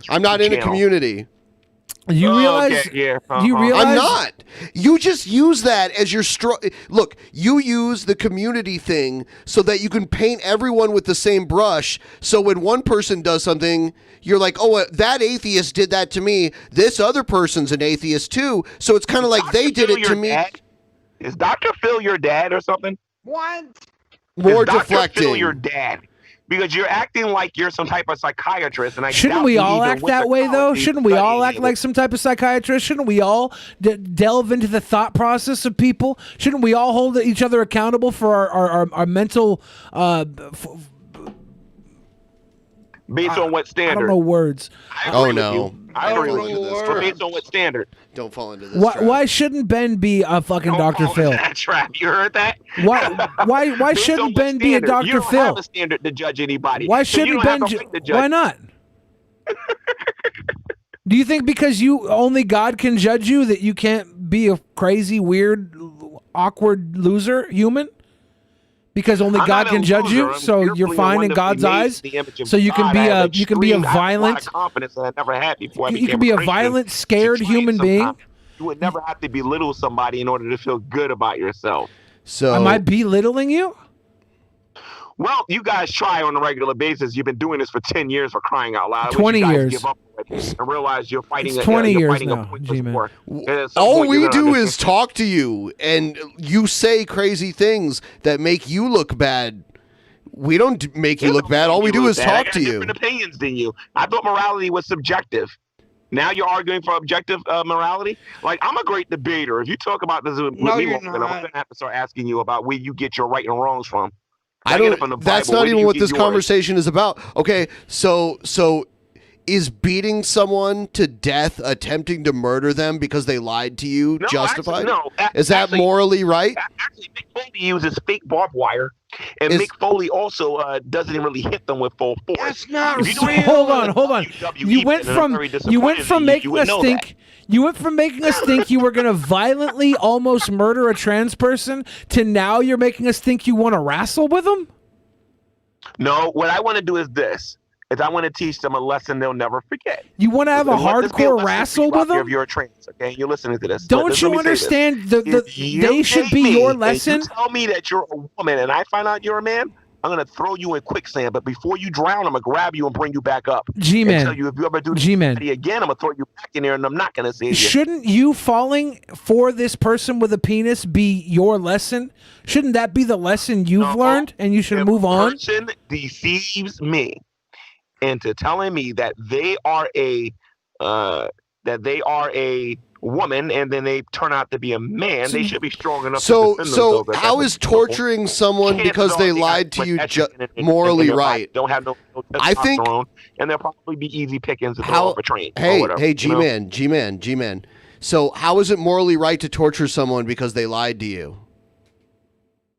Speaker 7: I'm not in a community.
Speaker 1: You realize? You realize?
Speaker 7: I'm not. You just use that as your look. You use the community thing so that you can paint everyone with the same brush. So when one person does something, you're like, "Oh, that atheist did that to me. This other person's an atheist too." So it's kind of like they did it to me.
Speaker 21: Is Dr. Phil your dad or something?
Speaker 8: What?
Speaker 7: More
Speaker 21: Is Dr.
Speaker 7: deflecting.
Speaker 21: Phil your dad? Because you're acting like you're some type of psychiatrist, and I
Speaker 1: Shouldn't
Speaker 21: doubt
Speaker 1: we
Speaker 21: you
Speaker 1: all
Speaker 21: even
Speaker 1: act
Speaker 21: went
Speaker 1: that
Speaker 21: to
Speaker 1: way, though?
Speaker 21: college
Speaker 1: Shouldn't we all
Speaker 21: studying
Speaker 1: act like some type of psychiatrist? Shouldn't we all delve into the thought process of people? Shouldn't we all hold each other accountable for our mental...
Speaker 21: Based on what standard?
Speaker 1: I don't know words.
Speaker 7: Oh, no.
Speaker 21: I agree with you. But based on what standard?
Speaker 7: Don't fall into this
Speaker 1: Why shouldn't Ben be a fucking Dr. Phil?
Speaker 21: That trap. You heard that?
Speaker 1: Why
Speaker 21: Based
Speaker 1: shouldn't
Speaker 21: on what
Speaker 1: Ben be a
Speaker 21: standard?
Speaker 1: Dr.
Speaker 21: You don't
Speaker 1: Phil?
Speaker 21: have a standard to judge anybody.
Speaker 1: Why
Speaker 21: So you
Speaker 1: shouldn't
Speaker 21: don't have
Speaker 1: Ben?
Speaker 21: a right to judge.
Speaker 1: Why not? Do you think because only God can judge you that you can't be a crazy, weird, awkward loser human? Because only
Speaker 21: I'm
Speaker 1: God
Speaker 21: not
Speaker 1: can
Speaker 21: a
Speaker 1: judge
Speaker 21: loser.
Speaker 1: you,
Speaker 21: I'm
Speaker 1: so you're
Speaker 21: fearfully
Speaker 1: fine in
Speaker 21: and
Speaker 1: God's
Speaker 21: wonderfully made
Speaker 1: eyes.
Speaker 21: in the image of
Speaker 1: So you can
Speaker 21: God.
Speaker 1: be
Speaker 21: I have
Speaker 1: a
Speaker 21: extreme- I have a lot
Speaker 1: violent.
Speaker 21: of confidence that I never had before I
Speaker 1: You
Speaker 21: became
Speaker 1: can be a
Speaker 21: Christian.
Speaker 1: violent, scared
Speaker 21: To try
Speaker 1: human being.
Speaker 21: sometimes. You would never have to belittle somebody in order to feel good about yourself.
Speaker 7: So
Speaker 1: Am I belittling you?
Speaker 21: Well, you guys try on a regular basis. You've been doing this for 10 years, for crying out loud. I wish
Speaker 1: 20
Speaker 21: you guys
Speaker 1: years.
Speaker 21: Give up already and realize you're fighting.
Speaker 1: It's 20
Speaker 21: you're
Speaker 1: years
Speaker 21: fighting
Speaker 1: now,
Speaker 21: a pointless
Speaker 1: G-Man.
Speaker 21: war. And at some
Speaker 7: All
Speaker 21: point,
Speaker 7: we
Speaker 21: you're gonna
Speaker 7: do
Speaker 21: understand.
Speaker 7: is talk to you, and you say crazy things that make you look bad. We don't make you look bad. All we do is
Speaker 21: I
Speaker 7: talk
Speaker 21: got
Speaker 7: to you.
Speaker 21: different opinions than you. I thought morality was subjective. Now you're arguing for objective morality? Like, I'm a great debater. If you talk about this with
Speaker 8: No,
Speaker 21: me,
Speaker 8: you're
Speaker 21: then I'm
Speaker 8: not.
Speaker 21: going to have to start asking you about where you get your right and wrongs from.
Speaker 7: I
Speaker 21: get it from the
Speaker 7: don't. That's
Speaker 21: Bible.
Speaker 7: not
Speaker 21: Where do
Speaker 7: even
Speaker 21: you
Speaker 7: what
Speaker 21: get
Speaker 7: this
Speaker 21: yours?
Speaker 7: conversation is about. Okay, so is beating someone to death, attempting to murder them because they lied to you, justified? Is that morally right?
Speaker 21: Actually, Mick Foley uses fake barbed wire, and Mick Foley also doesn't really hit them with full force.
Speaker 8: That's not
Speaker 21: If you
Speaker 8: real.
Speaker 1: Hold on. You went from making us think. You went from making us think you were going to violently almost murder a trans person to now you're making us think you want to wrestle with them?
Speaker 21: No, what I want to do is this. Is I want to teach them a lesson they'll never forget.
Speaker 1: You want to have a
Speaker 21: And let this be a
Speaker 1: hardcore
Speaker 21: lesson
Speaker 1: wrestle
Speaker 21: for you
Speaker 1: with
Speaker 21: out there
Speaker 1: them?
Speaker 21: If you're a trans, okay, you're listening to this.
Speaker 1: Don't
Speaker 21: Let
Speaker 1: you
Speaker 21: me say this.
Speaker 1: understand
Speaker 21: If you
Speaker 1: they should
Speaker 21: date
Speaker 1: be
Speaker 21: me
Speaker 1: your
Speaker 21: and
Speaker 1: lesson?
Speaker 21: You tell me that you're a woman and I find out you're a man, I'm going to throw you in quicksand. But before you drown, I'm going to grab you and bring you back up.
Speaker 1: G-Man.
Speaker 21: And tell you if you ever do this
Speaker 1: G-Man.
Speaker 21: again, I'm going to throw you back in there and I'm not going to save you.
Speaker 1: Shouldn't you falling for this person with a penis be your lesson? Shouldn't that be the lesson you've learned and you should move on?
Speaker 21: Person deceives me into telling me that they are a that they are a woman and then they turn out to be a man, they should be strong enough to
Speaker 7: So
Speaker 21: defend themselves.
Speaker 7: how is torturing someone because they lied to you morally right?
Speaker 21: Don't have no
Speaker 7: I think,
Speaker 21: testosterone, and they'll probably be easy pickings if they're overtrained. or
Speaker 7: Hey,
Speaker 21: whatever,
Speaker 7: hey,
Speaker 21: you know?
Speaker 7: G-Man. So how is it morally right to torture someone because they lied to you?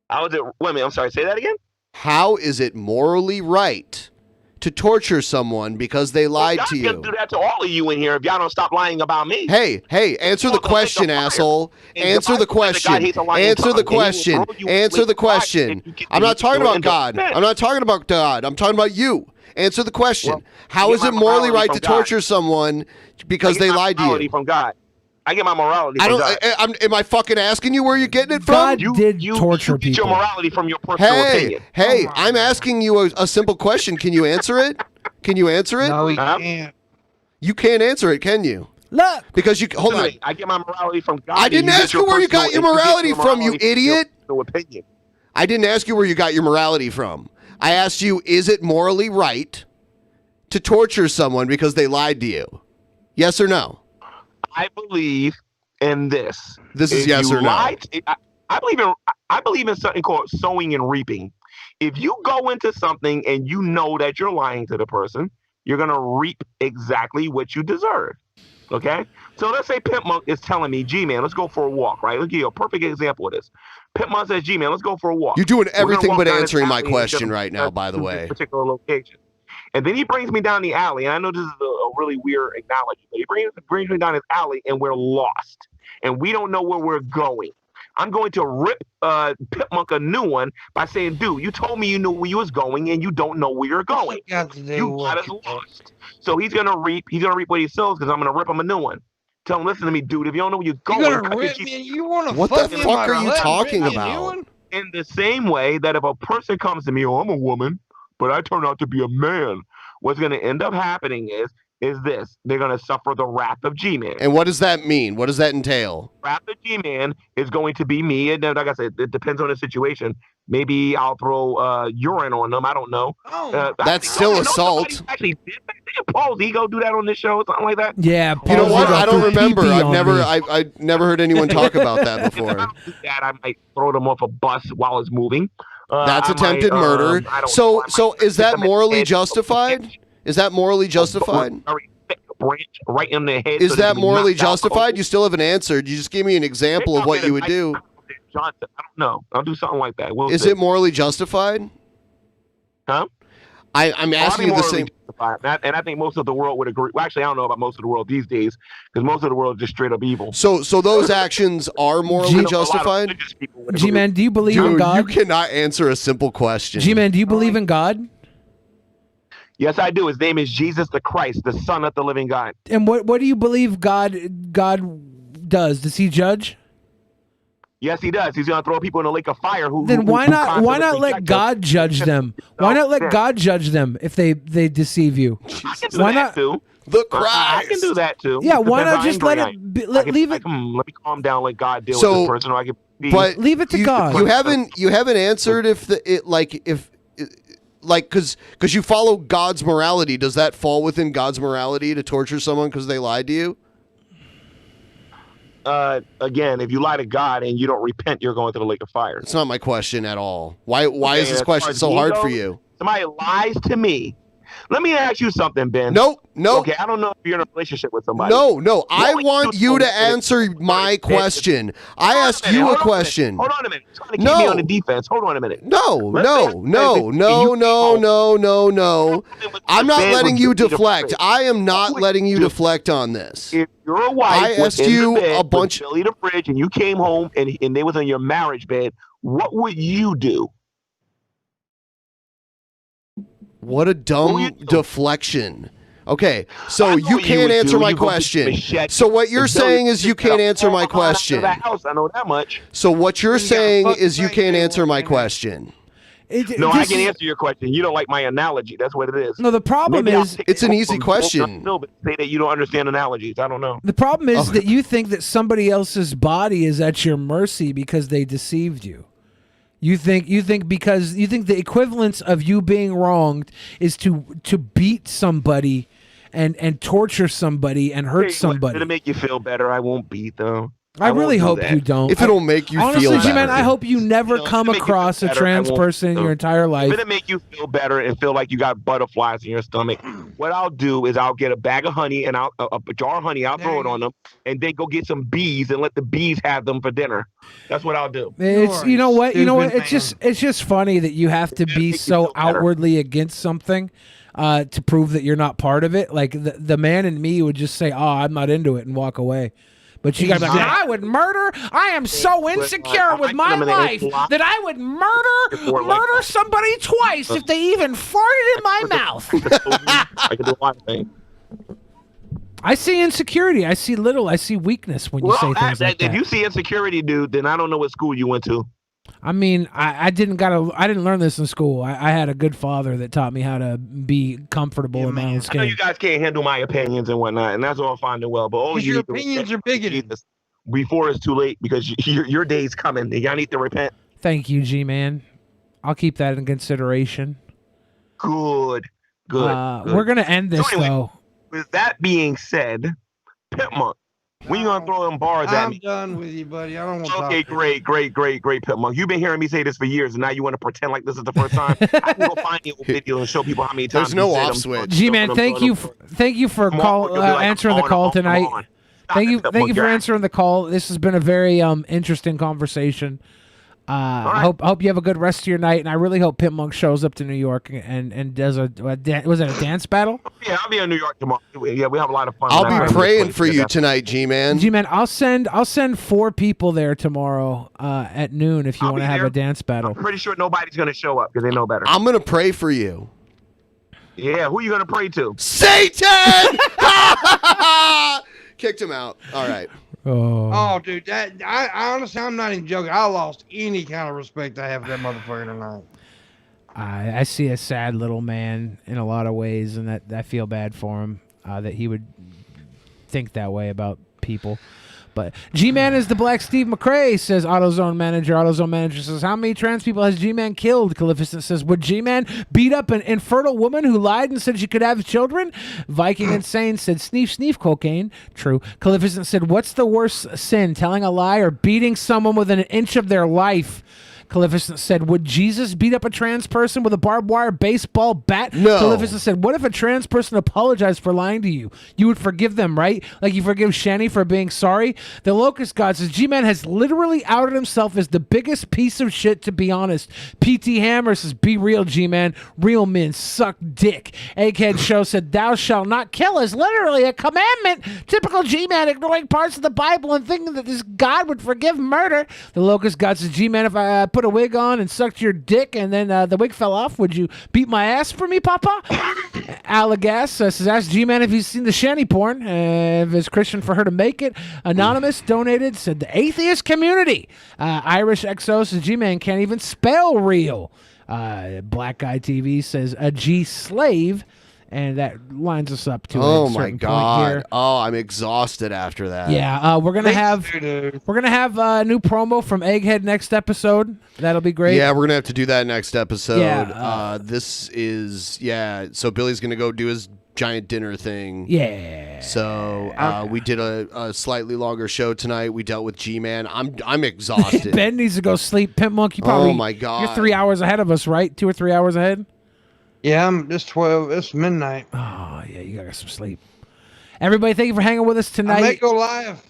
Speaker 21: How is it? Wait a minute. I'm sorry. Say that again.
Speaker 7: How is it morally right to torture someone because they lied to
Speaker 21: Y'all
Speaker 7: you?
Speaker 21: can do that to all of you in here if y'all don't stop lying about me.
Speaker 7: Hey, answer the question, asshole. Answer the question. Answer the question. Answer the question. I'm not talking about God. I'm not talking about God. I'm talking about you. Answer the question. How is it morally right to torture someone because they lied to you?
Speaker 21: From God. I get my morality from God.
Speaker 7: Am I fucking asking you where you're getting it from?
Speaker 1: God did torture
Speaker 21: You get your
Speaker 1: people.
Speaker 21: morality from your personal opinion.
Speaker 7: Hey, I'm asking you a simple question. Can you answer it? Can you answer it?
Speaker 8: No, he can't.
Speaker 7: You can't answer it, can you?
Speaker 1: Look.
Speaker 7: Because you hold on.
Speaker 21: I get my morality from God.
Speaker 7: I didn't ask you where you got your morality from, you idiot.
Speaker 21: Opinion.
Speaker 7: I didn't ask you where you got your morality from. I asked you, is it morally right to torture someone because they lied to you? Yes or no?
Speaker 21: I believe in this.
Speaker 7: This is
Speaker 21: If
Speaker 7: yes
Speaker 21: you
Speaker 7: or no.
Speaker 21: lied- I believe in something called sowing and reaping. If you go into something and you know that you're lying to the person, you're gonna reap exactly what you deserve. Okay? So let's say Pimmunk is telling me, G-Man, let's go for a walk, right? Let's give you a perfect example of this. Pimmunk says, G-Man, let's go for a walk.
Speaker 7: You're doing
Speaker 21: We're gonna
Speaker 7: everything
Speaker 21: walk
Speaker 7: but
Speaker 21: down this
Speaker 7: answering my
Speaker 21: alley and
Speaker 7: question
Speaker 21: just-
Speaker 7: right now, by the
Speaker 21: to
Speaker 7: way.
Speaker 21: this particular location. And then he brings me down the alley, and I know this is a really weird analogy, but he brings me down this alley, and we're lost, and we don't know where we're going. I'm going to rip Pimmunk a new one by saying, dude, you told me you knew where you was going, and you don't know where you're going. You got us lost. So he's gonna reap what he sows, because I'm gonna rip him a new one. Tell him, listen to me, dude. If you don't know where you're going,
Speaker 8: You gonna
Speaker 21: cut your
Speaker 8: rip
Speaker 21: Jeep-
Speaker 8: me? You want to
Speaker 7: What the fuck are you talking
Speaker 8: rip me a new
Speaker 7: about?
Speaker 8: one?
Speaker 21: In the same way that if a person comes to me, oh, I'm a woman, but I turn out to be a man, what's going to end up happening is this. They're going to suffer the wrath of G-Man.
Speaker 7: And what does that mean? What does that entail?
Speaker 21: Wrath of G-Man is going to be me. And then, like I said, it depends on the situation. Maybe I'll throw urine on them. I don't know.
Speaker 7: That's still assault.
Speaker 21: Actually, did Paul's ego do that on this show or something like that?
Speaker 1: Yeah,
Speaker 7: You know what? I don't remember.
Speaker 1: pee-pee
Speaker 7: I've
Speaker 1: on
Speaker 7: never,
Speaker 1: me.
Speaker 7: I never heard anyone talk about that before.
Speaker 21: That I might throw them off a bus while it's moving.
Speaker 7: That's
Speaker 21: I
Speaker 7: attempted
Speaker 21: might,
Speaker 7: murder.
Speaker 21: I don't
Speaker 7: So,
Speaker 21: know, I
Speaker 7: so
Speaker 21: might
Speaker 7: is that
Speaker 21: hit them in the
Speaker 7: morally
Speaker 21: head.
Speaker 7: justified? Is that morally justified?
Speaker 21: Very thick branch right in the head.
Speaker 7: Is
Speaker 21: so
Speaker 7: that
Speaker 21: they
Speaker 7: morally
Speaker 21: knocked out
Speaker 7: justified? You still haven't answered. You just gave me an example of what you would do.
Speaker 21: Johnson. I don't know. I'll do something like that. We'll
Speaker 7: Is
Speaker 21: see.
Speaker 7: it morally justified?
Speaker 21: Huh?
Speaker 7: I'm asking you the
Speaker 21: morally
Speaker 7: same.
Speaker 21: justified. And I think most of the world would agree. Well, actually, I don't know about most of the world these days because most of the world is just straight up evil.
Speaker 7: So those actions are morally justified?
Speaker 1: G-Man, do you believe in
Speaker 7: Dude,
Speaker 1: God?
Speaker 7: you cannot answer a simple question.
Speaker 1: G-Man, do you believe in God?
Speaker 21: Yes, I do. His name is Jesus the Christ, the Son of the living God.
Speaker 1: And what do you believe God does? Does he judge?
Speaker 21: Yes, he does. He's going to throw people in a lake of fire.
Speaker 1: Then why not let God judge them? Why not let God judge them if they deceive you?
Speaker 21: I can do
Speaker 1: Why
Speaker 21: that
Speaker 1: not?
Speaker 21: too.
Speaker 7: The
Speaker 21: I can do that too.
Speaker 1: Yeah, why
Speaker 21: Depends
Speaker 1: not
Speaker 21: how
Speaker 1: just let
Speaker 21: angry
Speaker 1: it
Speaker 21: I am.
Speaker 1: leave it?
Speaker 21: Let me calm down. Let God deal
Speaker 7: So,
Speaker 21: with this person, or I can be.
Speaker 7: But
Speaker 1: leave it to God.
Speaker 7: You haven't answered because you follow God's morality. Does that fall within God's morality to torture someone because they lied to you?
Speaker 21: Again, if you lie to God and you don't repent, you're going to the lake of fire.
Speaker 7: It's not my question at all. Why
Speaker 21: Okay,
Speaker 7: is this
Speaker 21: as
Speaker 7: question
Speaker 21: far as
Speaker 7: so
Speaker 21: me
Speaker 7: hard for
Speaker 21: goes,
Speaker 7: you?
Speaker 21: Somebody lies to me. Let me ask you something, Ben.
Speaker 7: No.
Speaker 21: Okay, I don't know if you're in a relationship with somebody.
Speaker 7: No. I want you to answer my question. I asked you a question.
Speaker 21: Hold on a minute. You're trying to keep me on the defense. Hold on a minute.
Speaker 7: No. I'm not
Speaker 21: bed
Speaker 7: letting
Speaker 21: with
Speaker 7: you
Speaker 21: Peter
Speaker 7: deflect.
Speaker 21: Fritz.
Speaker 7: I am not letting you deflect on this.
Speaker 21: If your wife
Speaker 7: I
Speaker 21: was
Speaker 7: asked
Speaker 21: in
Speaker 7: you
Speaker 21: the bed
Speaker 7: a bunch.
Speaker 21: with Billy the Fridge and you came home and they was on your marriage bed, what would you do?
Speaker 7: What a dumb deflection. Okay, so you can't answer my question. So what you're saying is you can't answer my question.
Speaker 21: I know that much.
Speaker 7: So what you're saying is you can't answer my question.
Speaker 21: No, I can answer your question. You don't like my analogy. That's what it is.
Speaker 1: No, the problem
Speaker 21: Maybe I'll
Speaker 1: is
Speaker 21: take
Speaker 7: it's
Speaker 21: it
Speaker 7: an
Speaker 21: home
Speaker 7: easy
Speaker 21: from
Speaker 7: question.
Speaker 21: Bill, but say that you don't understand analogies. I don't know.
Speaker 1: The problem is that you think that somebody else's body is at your mercy because they deceived you. You think the equivalence of you being wronged is to beat somebody and torture somebody and hurt somebody.
Speaker 21: It'll make you feel better. I won't beat them.
Speaker 1: I really hope you don't.
Speaker 7: If it'll make you
Speaker 1: honestly,
Speaker 7: feel better.
Speaker 1: G-Man, I hope you never come
Speaker 21: make you feel
Speaker 1: across a
Speaker 21: better,
Speaker 1: trans
Speaker 21: I won't
Speaker 1: person in
Speaker 21: beat
Speaker 1: your
Speaker 21: them.
Speaker 1: entire life.
Speaker 21: If it'll make you feel better and feel like you got butterflies in your stomach, what I'll do is I'll get a bag of honey and a jar of honey. I'll throw it on them, and then go get some bees and let the bees have them for dinner. That's what I'll do.
Speaker 1: It's you know what it's just funny that you have to be so outwardly against something to prove that you're not part of it. Like the man in me would just say, "Oh, I'm not into it," and walk away. But you gotta be like, I would murder. I am so insecure with my life that I would murder somebody twice if they even farted in my mouth.
Speaker 21: I can do a lot of things.
Speaker 1: I see insecurity. I see weakness when you say things like that.
Speaker 21: If you see insecurity, dude, then I don't know what school you went to.
Speaker 1: I mean, I didn't learn this in school. I had a good father that taught me how to be comfortable in my own
Speaker 21: I know
Speaker 1: skin.
Speaker 21: you guys can't handle my opinions and whatnot, and that's all fine and well. But only
Speaker 8: Your opinions are bigoted.
Speaker 21: Before it's too late, because your day's coming. Y'all need to repent.
Speaker 1: Thank you, G-Man. I'll keep that in consideration.
Speaker 21: Good.
Speaker 1: We're gonna end this though.
Speaker 21: With that being said, Pimmunk, when you gonna throw them bars at me?
Speaker 8: I'm done with you, buddy. I don't want to
Speaker 21: Okay,
Speaker 8: talk.
Speaker 21: great, Pimmunk. You've been hearing me say this for years, and now you want to pretend like this is the first time. I can go find the old video and show people how many times.
Speaker 7: There's no off switch.
Speaker 1: G-Man, thank you for answering the call tonight. Thank you for answering the call. This has been a very interesting conversation. I hope you have a good rest of your night, and I really hope Pimmunk shows up to New York and does was it a dance battle?
Speaker 21: Yeah, I'll be in New York tomorrow. Yeah, we have a lot of fun.
Speaker 7: I'll be praying for you tonight, G-Man.
Speaker 1: G-Man, I'll send 4 people there tomorrow at noon if you want to have a dance battle.
Speaker 21: I'm pretty sure nobody's gonna show up because they know better.
Speaker 7: I'm gonna pray for you.
Speaker 21: Yeah, who are you gonna pray to?
Speaker 7: Satan! Kicked him out. All right.
Speaker 8: Oh, dude, I honestly, I'm not even joking. I lost any kind of respect I have for that motherfucker tonight.
Speaker 1: I see a sad little man in a lot of ways, and that I feel bad for him that he would think that way about people. But G-Man is the Black Steve McRae, says AutoZone Manager. AutoZone Manager says, how many trans people has G-Man killed? Calificent says, would G-Man beat up an infertile woman who lied and said she could have children? Viking Insane said, sneef cocaine. True. Calificent said, what's the worst sin, telling a lie or beating someone within an inch of their life? Calificent said, would Jesus beat up a trans person with a barbed wire baseball bat?
Speaker 7: No.
Speaker 1: Calificent said, what if a trans person apologized for lying to you? You would forgive them, right? Like you forgive Shani for being sorry? The Locust God says, G-Man has literally outed himself as the biggest piece of shit, to be honest. PT Hammer says, be real, G-Man. Real men suck dick. Egghead Show said, thou shalt not kill is literally a commandment. Typical G-Man ignoring parts of the Bible and thinking that this God would forgive murder. The Locust God says, G-Man, if I put a wig on and sucked your dick and then the wig fell off, would you beat my ass for me, Papa? Alagas says, ask G-Man if he's seen the shanty porn, if it's Christian for her to make it. Anonymous donated, said the atheist community. Irish XO says, G-Man can't even spell real. Black Guy TV says, a G-slave. And that lines us up to
Speaker 7: oh
Speaker 1: a
Speaker 7: my
Speaker 1: certain
Speaker 7: god!
Speaker 1: point here.
Speaker 7: Oh, I'm exhausted after that.
Speaker 1: Yeah, we're gonna have a new promo from Egghead next episode. That'll be great.
Speaker 7: Yeah, we're gonna have to do that next episode.
Speaker 1: Yeah,
Speaker 7: this is So Billy's gonna go do his giant dinner thing.
Speaker 1: Yeah.
Speaker 7: So we did a slightly longer show tonight. We dealt with G-Man. I'm exhausted.
Speaker 1: Ben needs to go sleep. Pimmunk, you probably.
Speaker 7: Oh my god!
Speaker 1: You're 3 hours ahead of us, right? 2 or 3 hours ahead.
Speaker 8: Yeah, it's 12. It's midnight.
Speaker 1: Oh, yeah, you got some sleep. Everybody, thank you for hanging with us tonight.
Speaker 8: I may go live.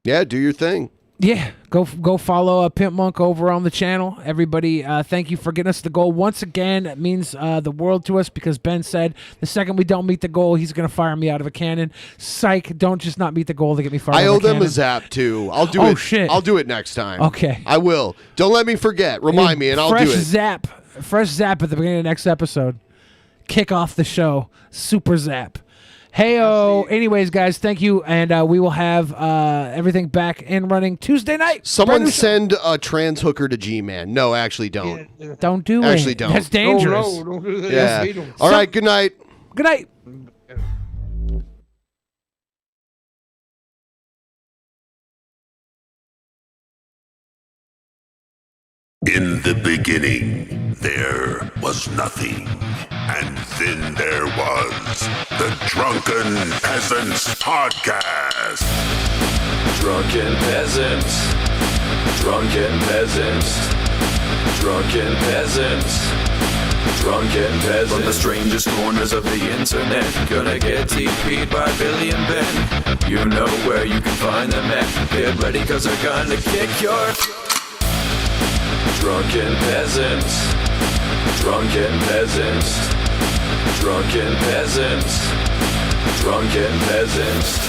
Speaker 7: Yeah, do your thing.
Speaker 1: Yeah, go follow Pimmunk over on the channel. Everybody, thank you for getting us the goal once again. It means the world to us because Ben said the second we don't meet the goal, he's going to fire me out of a cannon. Psych, don't just not meet the goal to get me fired out of a cannon.
Speaker 7: I owe them a zap, too. I'll do it.
Speaker 1: Oh, shit.
Speaker 7: I'll do it next time.
Speaker 1: Okay.
Speaker 7: I will. Don't let me forget. Remind me, and I'll do it.
Speaker 1: Fresh zap at the beginning of the next episode. Kick off the show. Super zap. Hey-o. Anyways, guys, thank you. And we will have everything back and running Tuesday night.
Speaker 7: Someone send a trans hooker to G-Man. No, actually don't.
Speaker 1: Yeah. Don't do it.
Speaker 7: Actually don't.
Speaker 1: That's dangerous.
Speaker 8: No, don't do that.
Speaker 7: Yeah. All right, good night.
Speaker 1: Good night.
Speaker 2: In the beginning, there was nothing. And then there was the Drunken Peasants Podcast.
Speaker 4: Drunken Peasants. Drunken Peasants. Drunken Peasants. Drunken Peasants. From the strangest corners of the internet, gonna get TP'd by Billy and Ben. You know where you can find them at. Get ready, cause they're gonna kick your Drunken Peasants. Drunken Peasants. Drunken Peasants. Drunken Peasants.